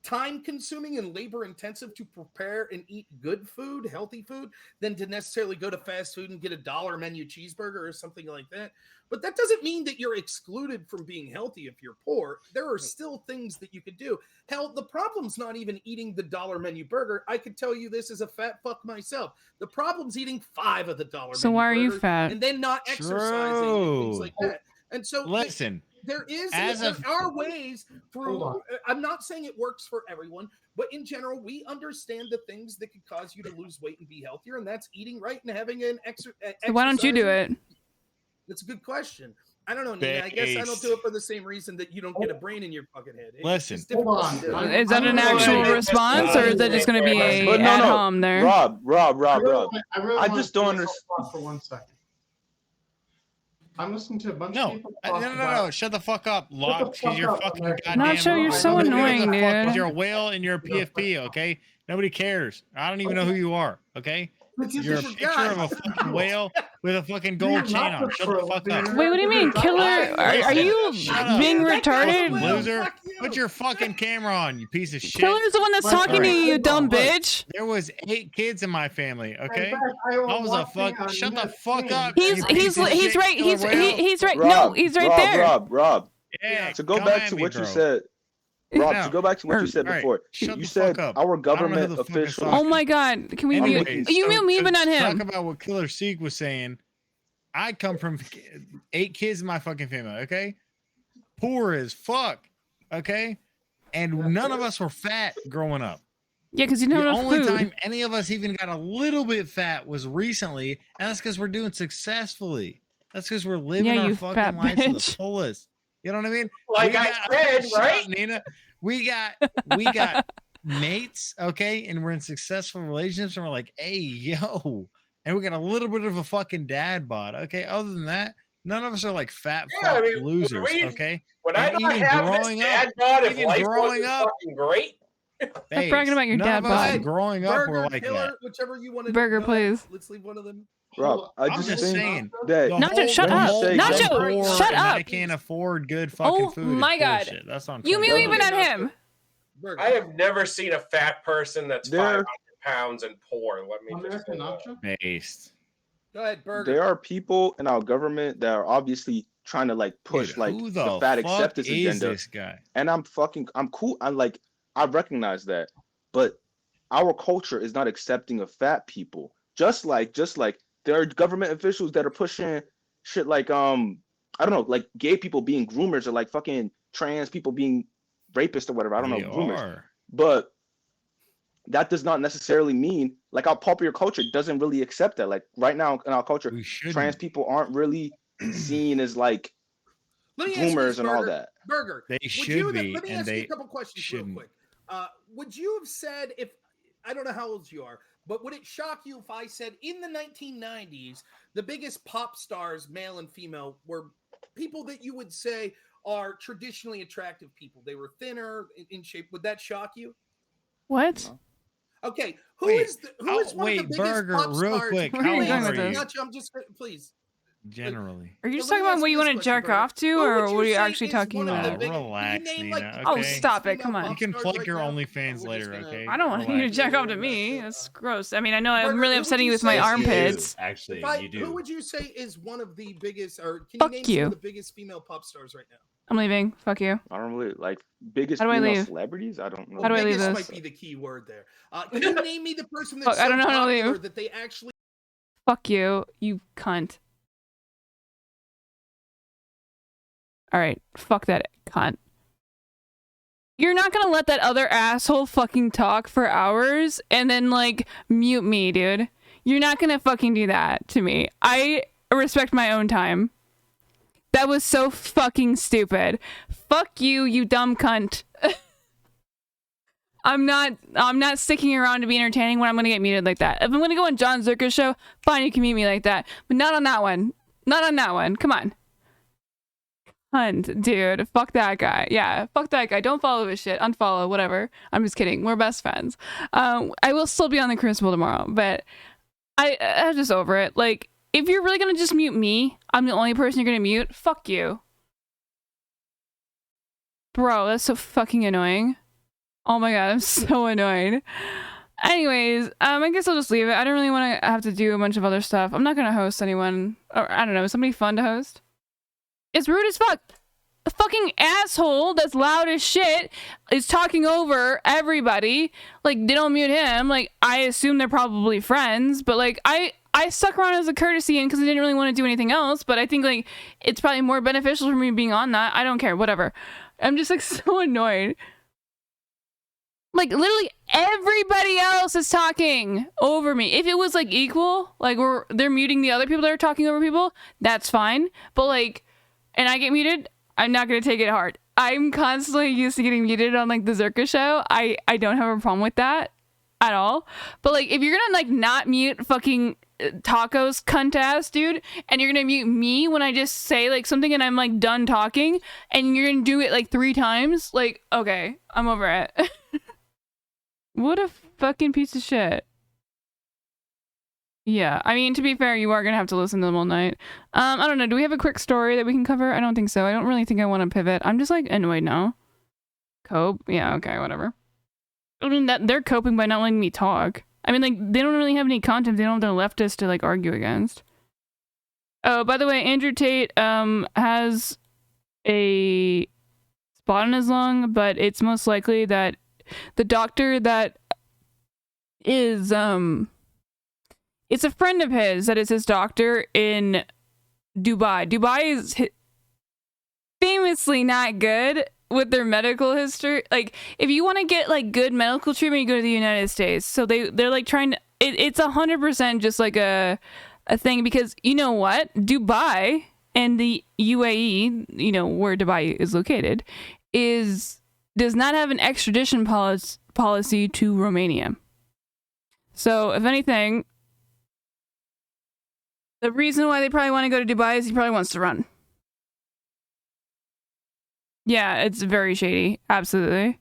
time consuming and labor intensive to prepare and eat good food, healthy food, than to necessarily go to fast food and get a $1 menu cheeseburger or something like that. But that doesn't mean that you're excluded from being healthy if you're poor. There are still things that you could do. Hell, the problem's not even eating the $1 menu burger. I could tell you this as a fat fuck myself. The problem's eating 5 of the $1 menu So why are you burgers fat? and then not exercising and things like that. And so listen, there as are ways through. I'm not saying it works for everyone, but in general, we understand the things that could cause you to lose weight and be healthier, and that's eating right and having an exercise. So why don't you do it? That's a good question. I don't know, Nina. I guess I don't do it for the same reason that you don't get a brain in your fucking head. Listen, Is that an actual response, or is that just going to be a ad hom there? Rob. I just don't understand. For 1 second. I'm listening to a bunch No, of people. no, shut the fuck up, Locke. Because you're fucking goddamn. Nacho, you're so annoying, dude. You're a whale and you're a PFP, okay? Nobody cares. I don't even know who you are, okay? You're a picture of a fucking whale with a fucking gold chain on. Shut the fuck up. Wait, what do you mean, killer? Are you being retarded? Loser, put your fucking camera on, you piece of shit. Killer's the one that's talking to you, you dumb bitch. There was 8 kids in my family, okay? I was a fuck. Shut the fuck up. He's right. He's right. No, he's right there. Rob. Yeah. To go back to what you said. Rob, to go back to what you said before, you said our government officials. Oh my God! Can we mute? You mute me, but not him. Talk about what Killer Seek was saying. I come from 8 kids in my fucking family. Okay, poor as fuck. Okay, and none of us were fat growing up. Yeah, because you didn't have enough food. The only time any of us even got a little bit fat was recently, and that's because we're doing successfully. That's because we're living our fucking life to the fullest. You know what I mean? Like I said, right, Nina? We got mates, okay, and we're in successful relationships, and we're like, hey, yo, and we got a little bit of a fucking dad bod, okay. Other than that, none of us are like fat fuck losers, okay. When I not have this dad bod, if life wasn't fucking great. I'm bragging about your dad bod. Growing up, we're like Killer, that. Whichever you want to Burger, do. please. Let's leave one of them. Rob, I'm just saying that Nacho, shut up. Nacho, shut up. I can't afford good fucking food. Oh my God. Bullshit. That's what I'm you mute me, but not him. I have never seen a fat person that's 500 pounds and poor. Let me just based. Go ahead, Burger. There are people in our government that are obviously trying to like push like the fat acceptance agenda. This guy? And I'm cool. I recognize that, but our culture is not accepting of fat people. Just like there are government officials that are pushing shit like I don't know, like gay people being groomers or like fucking trans people being rapists or whatever. I don't know, groomers. But that does not necessarily mean like our popular culture doesn't really accept that. Like right now in our culture, trans people aren't really seen as like groomers and all that. Burger, they should be. Let me ask you a couple questions real quick. Would you have said, if I don't know how old you are, but would it shock you if I said in the 1990s, the biggest pop stars, male and female, were people that you would say are traditionally attractive people? They were thinner in shape. Would that shock you? What? Okay, who is one of the biggest Burger, pop real stars? quick. Where are you going with Please, this? Nacho, I'm just please. Generally. Are you just talking about what you want to jerk off to, or what are you actually talking about? Relax, Nina. Okay? Oh, stop it! Come on. You can plug your OnlyFans later, okay? I don't want you to jack off to me. That's gross. I mean, I know I'm really upsetting you with my armpits. Actually, you do. Who would you say is one of the biggest, or can Fuck you name you. some of the biggest female pop stars right now? I'm leaving. Fuck you. I don't really like biggest How do I female leave? celebrities. I don't know. How do I leave Biggest this? might be the key word there. Can you name me the person that's Fuck, I don't know how to popular leave. that they actually? Fuck you, you cunt. All right, fuck that cunt. You're not gonna let that other asshole fucking talk for hours and then like mute me, dude. You're not gonna fucking do that to me. I respect my own time. That was so fucking stupid. Fuck you, you dumb cunt. I'm not sticking around to be entertaining when I'm gonna get muted like that. If I'm gonna go on John Zerka's show, fine, you can mute me like that. But not on that one. Not on that one. Come on. Hunt, dude. Fuck that guy. Yeah, fuck that guy. Don't follow his shit. Unfollow, whatever. I'm just kidding. We're best friends. I will still be on the Crucible tomorrow, but I'm just over it. Like, if you're really gonna just mute me, I'm the only person you're gonna mute, fuck you. Bro, that's so fucking annoying. Oh my god, I'm so annoyed. Anyways, I guess I'll just leave it. I don't really want to have to do a bunch of other stuff. I'm not gonna host anyone. Or, I don't know, somebody fun to host? It's rude as fuck. A fucking asshole that's loud as shit is talking over everybody. Like, they don't mute him. Like, I assume they're probably friends, but like, I stuck around as a courtesy and because I didn't really want to do anything else, but I think like it's probably more beneficial for me being on that. I don't care, whatever. I'm just like so annoyed. Like, literally everybody else is talking over me. If it was like equal, like they're muting the other people that are talking over people, that's fine. But like, and I get muted, I'm not gonna take it hard. I'm constantly used to getting muted on like the Zerka show. I don't have a problem with that at all. But like, if you're gonna like not mute fucking tacos cunt ass dude, and you're gonna mute me when I just say like something and I'm like done talking, and you're gonna do it like 3 times, like, okay, I'm over it. What a fucking piece of shit. Yeah, I mean, to be fair, you are gonna have to listen to them all night. I don't know, do we have a quick story that we can cover? I don't think so. I don't really think I want to pivot. I'm just like annoyed now. Cope? Yeah, okay, whatever. I mean, that they're coping by not letting me talk. I mean, like, they don't really have any content. They don't have the leftists to like argue against. Oh, by the way, Andrew Tate has a spot on his lung, but it's most likely that the doctor that is it's a friend of his that is his doctor in Dubai. Dubai is famously not good with their medical history. Like, if you want to get like good medical treatment, you go to the United States. So they're like trying to it's 100% just like a thing, because you know what? Dubai and the UAE, you know, where Dubai is located, does not have an extradition policy to Romania. So, if anything, the reason why they probably want to go to Dubai is he probably wants to run. Yeah, it's very shady. Absolutely.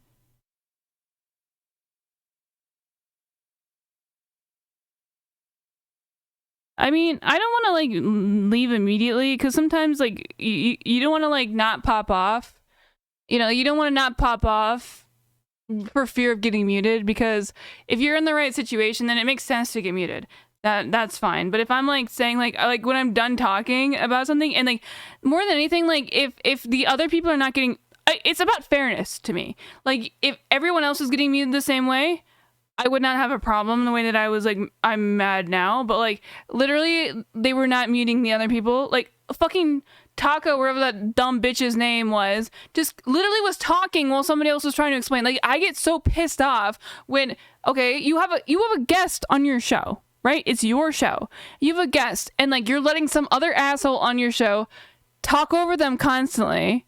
I mean, I don't want to like leave immediately, because sometimes like you don't want to like not pop off. You know, you don't want to not pop off for fear of getting muted, because if you're in the right situation, then it makes sense to get muted. That's fine. But if I'm like saying like when I'm done talking about something, and like more than anything, like if the other people are not getting, it's about fairness to me. Like, if everyone else is getting muted the same way, I would not have a problem the way that I was like, I'm mad now. But like, literally, they were not muting the other people. Like, fucking Taco, wherever that dumb bitch's name was, just literally was talking while somebody else was trying to explain. Like, I get so pissed off when, okay, you have a guest on your show, right? It's your show. You have a guest, and like, you're letting some other asshole on your show talk over them constantly,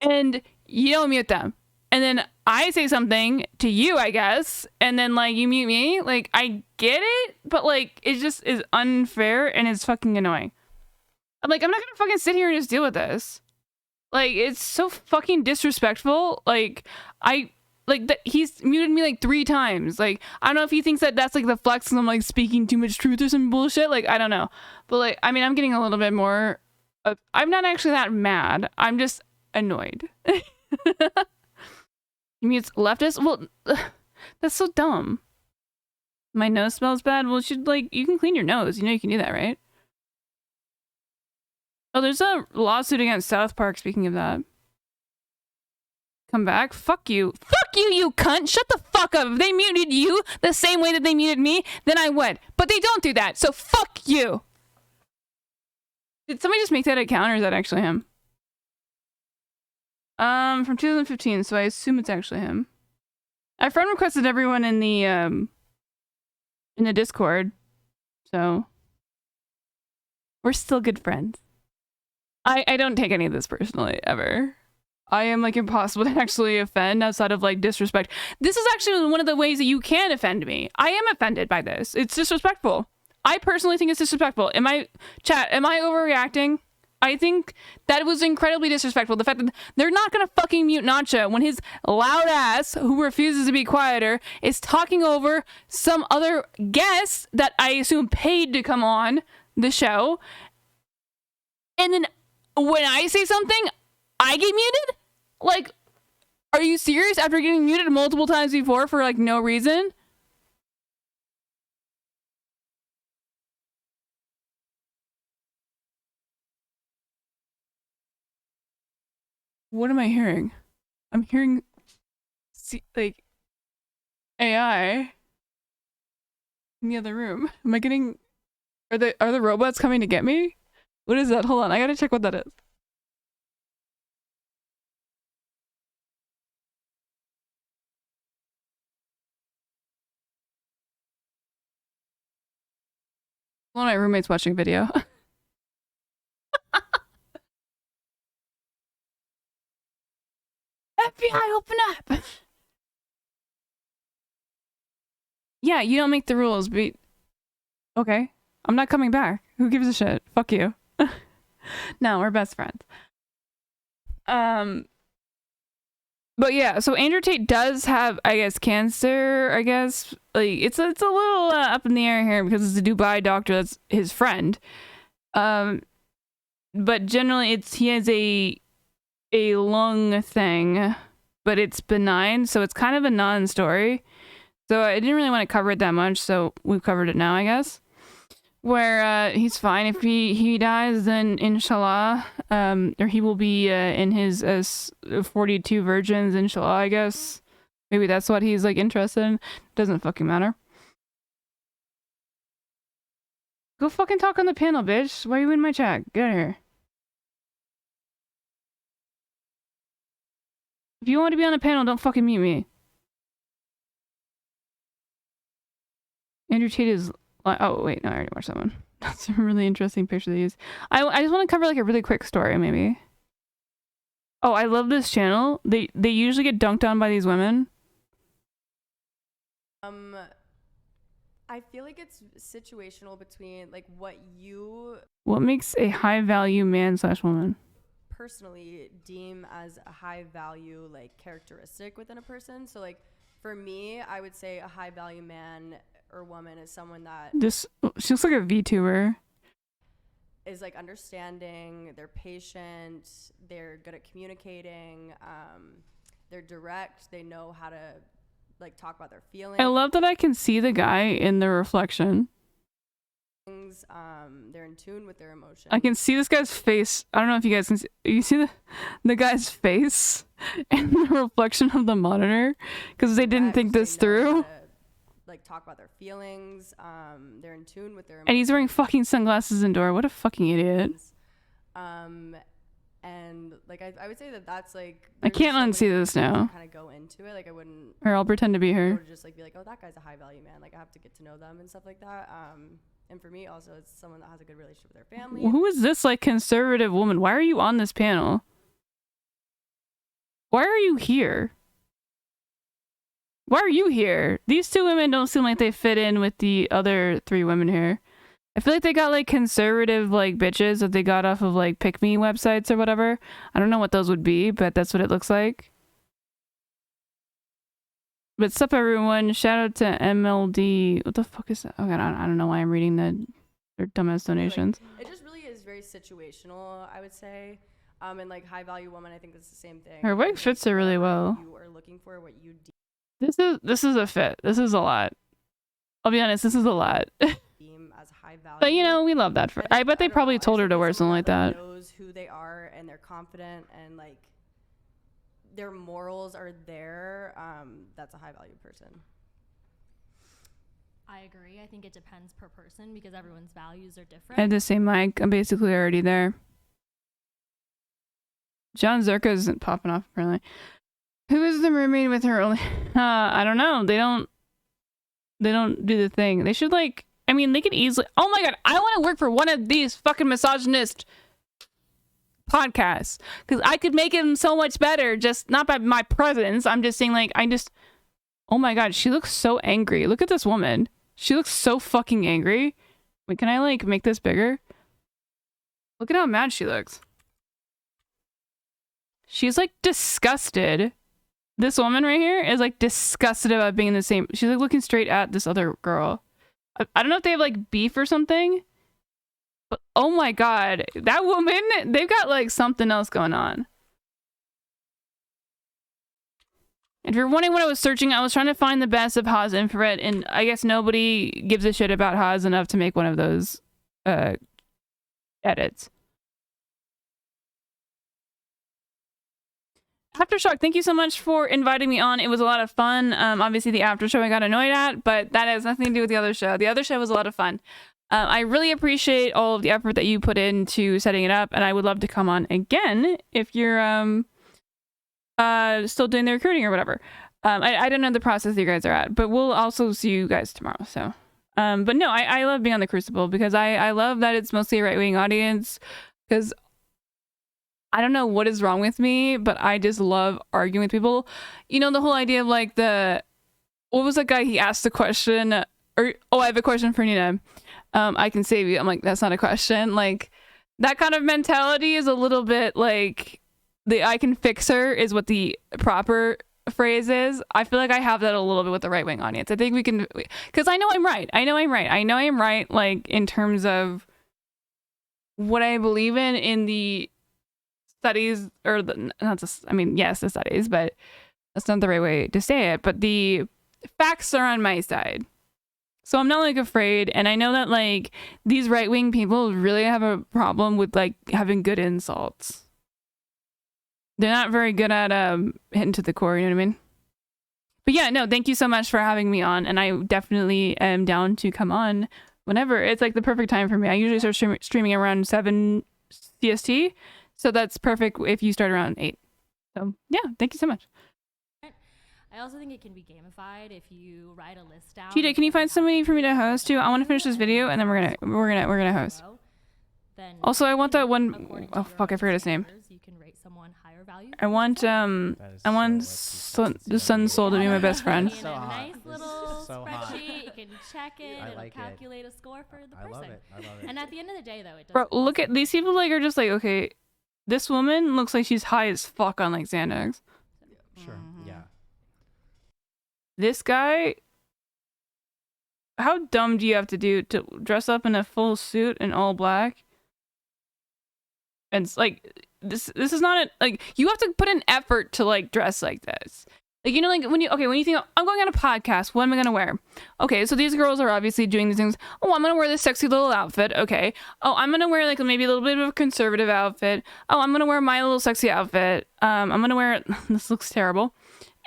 and you don't mute them. And then I say something to you, I guess, and then like you mute me. Like, I get it, but like, it just is unfair and it's fucking annoying. I'm like, I'm not gonna fucking sit here and just deal with this. Like, it's so fucking disrespectful. Like, he's muted me like 3 times. Like, I don't know if he thinks that that's like the flex and I'm like speaking too much truth or some bullshit. Like, I don't know. But like, I mean, I'm getting a little bit more. I'm not actually that mad. I'm just annoyed. He mutes leftist? Well, that's so dumb. My nose smells bad? Well, you can clean your nose. You know you can do that, right? Oh, there's a lawsuit against South Park, speaking of that. Come back? Fuck you. Fuck you, you cunt! Shut the fuck up! If they muted you the same way that they muted me, then I would. But they don't do that, so fuck you! Did somebody just make that account, or is that actually him? From 2015, so I assume it's actually him. I friend requested everyone in the Discord, so We're still good friends. I don't take any of this personally, ever. I am like impossible to actually offend outside of like disrespect. This is actually one of the ways that you can offend me. I am offended by this. It's disrespectful. I personally think it's disrespectful. Am I overreacting? I think that was incredibly disrespectful. The fact that they're not gonna fucking mute Nacho when his loud ass, who refuses to be quieter, is talking over some other guest that I assume paid to come on the show. And then when I say something, I get muted? Like, are you serious? After getting muted multiple times before for like no reason? What am I hearing? I'm hearing like AI in the other room. Am I getting... Are the robots coming to get me? What is that? Hold on, I gotta check what that is. One of my roommates watching a video. FBI, open up! Yeah, you don't make the rules, but... Okay. I'm not coming back. Who gives a shit? Fuck you. No, we're best friends. But yeah, so Andrew Tate does have, I guess, cancer, I guess. Like, it's a little up in the air here because it's a Dubai doctor that's his friend. But generally he has a lung thing, but it's benign, so it's kind of a non-story. So I didn't really want to cover it that much, so we've covered it now, I guess. Where he's fine. If he dies, then inshallah, or he will be in his 42 virgins, inshallah, I guess. Maybe that's what he's like interested in. Doesn't fucking matter. Go fucking talk on the panel, bitch. Why are you in my chat? Get out of here. If you want to be on the panel, don't fucking mute me. Andrew Tate is... Oh, wait, no, I already watched that one. That's a really interesting picture they use. I just want to cover like a really quick story, maybe. Oh, I love this channel. They usually get dunked on by these women. I feel like it's situational between like what you... What makes a high-value man/woman? Personally deem as a high-value like characteristic within a person. So like for me, I would say a high-value man or woman is someone that She looks like a VTuber. Is like understanding, they're patient, they're good at communicating, they're direct, they know how to like talk about their feelings. I love that I can see the guy in the reflection. They're in tune with their emotions. I can see this guy's face. I don't know if you guys can see. You see the guy's face in the reflection of the monitor because they didn't think this through. Like talk about their feelings. They're in tune with their emotions. And he's wearing fucking sunglasses indoor. What a fucking idiot. And like I would say that's like I can't unsee this now. Kind of go into it. Like I wouldn't. Or I'll pretend to be her. Just like be like, oh, that guy's a high value man. Like I have to get to know them and stuff like that. And for me also, it's someone that has a good relationship with their family. Well, who is this like conservative woman? Why are you on this panel? Why are you here? Why are you here? These two women don't seem like they fit in with the other three women here. I feel like they got like conservative like bitches that they got off of like pick me websites or whatever. I don't know what those would be, but that's what it looks like. But sup everyone, shout out to MLD. What the fuck is that? Oh god, I don't know why I'm reading their dumbass donations. Like, it just really is very situational, I would say. And like high value woman, I think it's the same thing. Her wig fits her really well. You are looking for what you This is a fit. This is a lot. I'll be honest, this is a lot. deem as high value. But you know, we love that. I bet they probably told her to wear something like that. Knows who they are and they're confident and like their morals are there. That's a high value person. I agree. I think it depends per person because everyone's values are different. I had the same mic. I'm basically already there. John Zerka isn't popping off apparently. Who is the mermaid with her only? I don't know. They don't do the thing. They should like I mean, they could easily. Oh my god, I want to work for one of these fucking misogynist podcasts because I could make him so much better. Just not by my presence. I'm just saying, like, oh my god, she looks so angry. Look at this woman. She looks so fucking angry. Wait, can I like make this bigger? Look at how mad she looks. She's like disgusted. This woman right here is like disgusted about being in the same. She's like looking straight at this other girl. I don't know if they have like beef or something. But oh my god, that woman, they've got like something else going on. If you're wondering what I was searching, I was trying to find the best of Haas Infrared, and I guess nobody gives a shit about Haas enough to make one of those edits. Aftershock, thank you so much for inviting me on. It was a lot of fun. Obviously, the after show I got annoyed at, but that has nothing to do with the other show. The other show was a lot of fun. I really appreciate all of the effort that you put into setting it up, and I would love to come on again if you're still doing the recruiting or whatever. I don't know the process you guys are at, but we'll also see you guys tomorrow. So, but no, I love being on the Crucible because I love that it's mostly a right-wing audience because I don't know what is wrong with me, but I just love arguing with people. You know, the whole idea of like what was that guy? He asked the question, I have a question for Nina. I can save you. I'm like, that's not a question. Like that kind of mentality is a little bit like the I can fix her is what the proper phrase is. I feel like I have that a little bit with the right-wing audience. I think we can, because I know I'm right. I know I'm right, like in terms of what I believe in the studies, or yes, the studies, but that's not the right way to say it. But the facts are on my side. So I'm not like afraid, and I know that like these right-wing people really have a problem with like having good insults. They're not very good at hitting to the core, you know what I mean? But yeah, no, thank you so much for having me on, and I definitely am down to come on whenever. It's like the perfect time for me. I usually start streaming around 7 CST, so that's perfect if you start around 8. So yeah, thank you so much. I also think it can be gamified if you write a list down. TJ, can you find somebody for me to host too? I want to finish this video and then we're gonna host. Then Also, I want that one. Oh fuck, I forgot his name. You can rate someone higher value. I want the Sun Soul to be my best friend. In a nice little spreadsheet, you can check it. It'll calculate a score for the person. I love it. And at the end of the day, though, it Bro, doesn't. look at these people. Like are just like, okay, this woman looks like she's high as fuck on like Xanax. Sure. Yeah. This guy, how dumb do you have to do to dress up in a full suit and all black? And it's like this is not like you have to put an effort to like dress like this. Like, you know, like when you think I'm going on a podcast, what am I gonna wear? Okay, so these girls are obviously doing these things. Oh, I'm gonna wear this sexy little outfit. Okay. Oh, I'm gonna wear like maybe a little bit of a conservative outfit. Oh, I'm gonna wear my little sexy outfit. I'm gonna wear this looks terrible.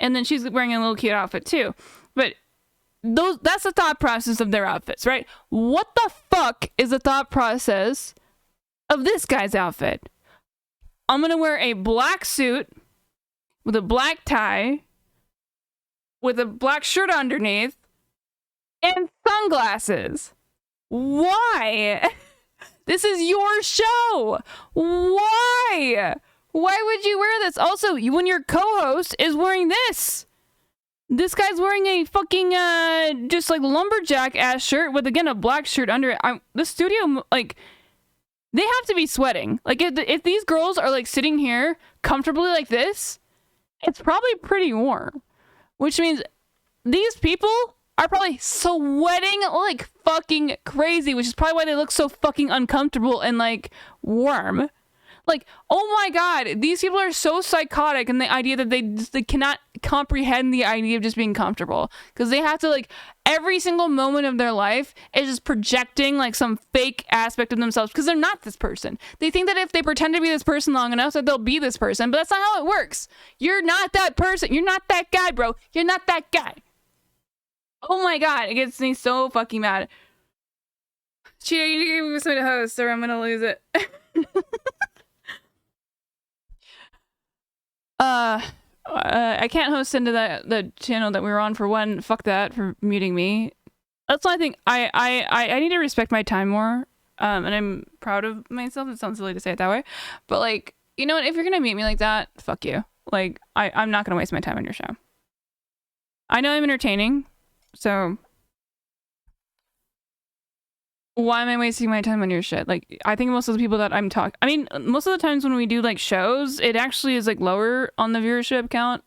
And then she's wearing a little cute outfit too. But that's the thought process of their outfits, right? What the fuck is the thought process of this guy's outfit? I'm gonna wear a black suit with a black tie, with a black shirt underneath, and sunglasses. Why? This is your show. Why? Why would you wear this? Also, when your co-host is wearing this guy's wearing a fucking just like lumberjack ass shirt with again a black shirt under it. The studio, like, they have to be sweating. Like if these girls are like sitting here comfortably like this, it's probably pretty warm, which means these people are probably sweating like fucking crazy, which is probably why they look so fucking uncomfortable and like warm. Like, oh my god, these people are so psychotic in the idea that they cannot comprehend the idea of just being comfortable. Because they have to, like, every single moment of their life is just projecting, like, some fake aspect of themselves. Because they're not this person. They think that if they pretend to be this person long enough, that they'll be this person. But that's not how it works. You're not that person. You're not that guy, bro. You're not that guy. Oh my god, it gets me so fucking mad. Cheater, you need to give me somebody to host or I'm gonna lose it. I can't host into the channel that we were on for one. Fuck that for muting me. That's why I think I need to respect my time more. And I'm proud of myself. It sounds silly to say it that way, but like, you know what? If you're gonna meet me like that, fuck you. Like, I'm not gonna waste my time on your show. I know I'm entertaining, so why am I wasting my time on your shit? Like, I think most of the people that I'm talking, I mean, most of the times when we do like shows, it actually is like lower on the viewership count.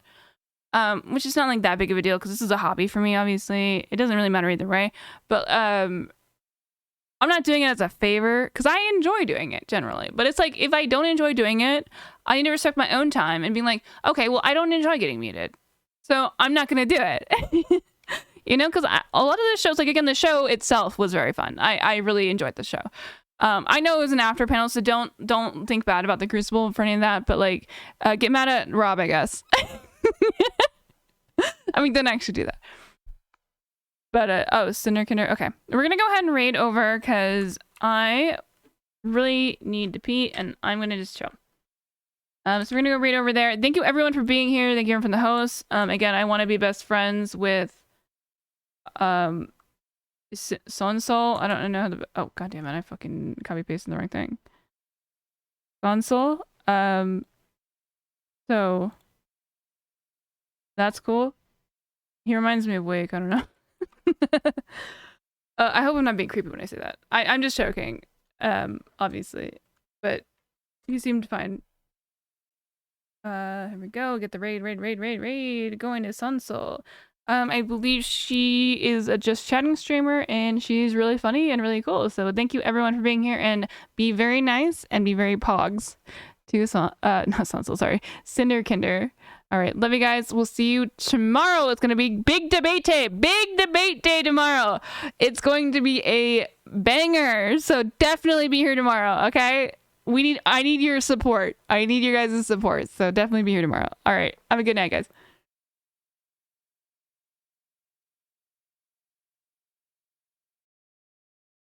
Which is not like that big of a deal because this is a hobby for me, obviously. It doesn't really matter either way. But I'm not doing it as a favor because I enjoy doing it generally. But it's like, if I don't enjoy doing it, I need to respect my own time and be like, okay, well, I don't enjoy getting muted, so I'm not going to do it. You know, because a lot of the shows, like, again, the show itself was very fun. I really enjoyed the show. I know it was an after panel, so don't think bad about the Crucible for any of that. But like, get mad at Rob, I guess. I mean, don't actually do that. But, oh, Cinder Kinder. Okay. We're going to go ahead and raid over because I really need to pee and I'm going to just chill. So we're going to go raid over there. Thank you, everyone, for being here. Thank you, everyone, from the host. Again, I want to be best friends with, Sonsol. I don't know how to, oh, god damn it. I fucking copy pasted the wrong thing. Sonsol. So that's cool. He reminds me of Wake. I don't know. I hope I'm not being creepy when I say that. I'm just joking, obviously, but he seemed fine. Here we go. Get the raid going to Sunsol. I believe she is a just chatting streamer and she's really funny and really cool. So thank you, everyone, for being here, and be very nice and be very pogs to not Sunsol, sorry, Cinder Kinder. All right, love you guys. We'll see you tomorrow. It's going to be big debate day tomorrow. It's going to be a banger. So definitely be here tomorrow, okay? I need your support. I need your guys' support. So definitely be here tomorrow. All right, have a good night, guys.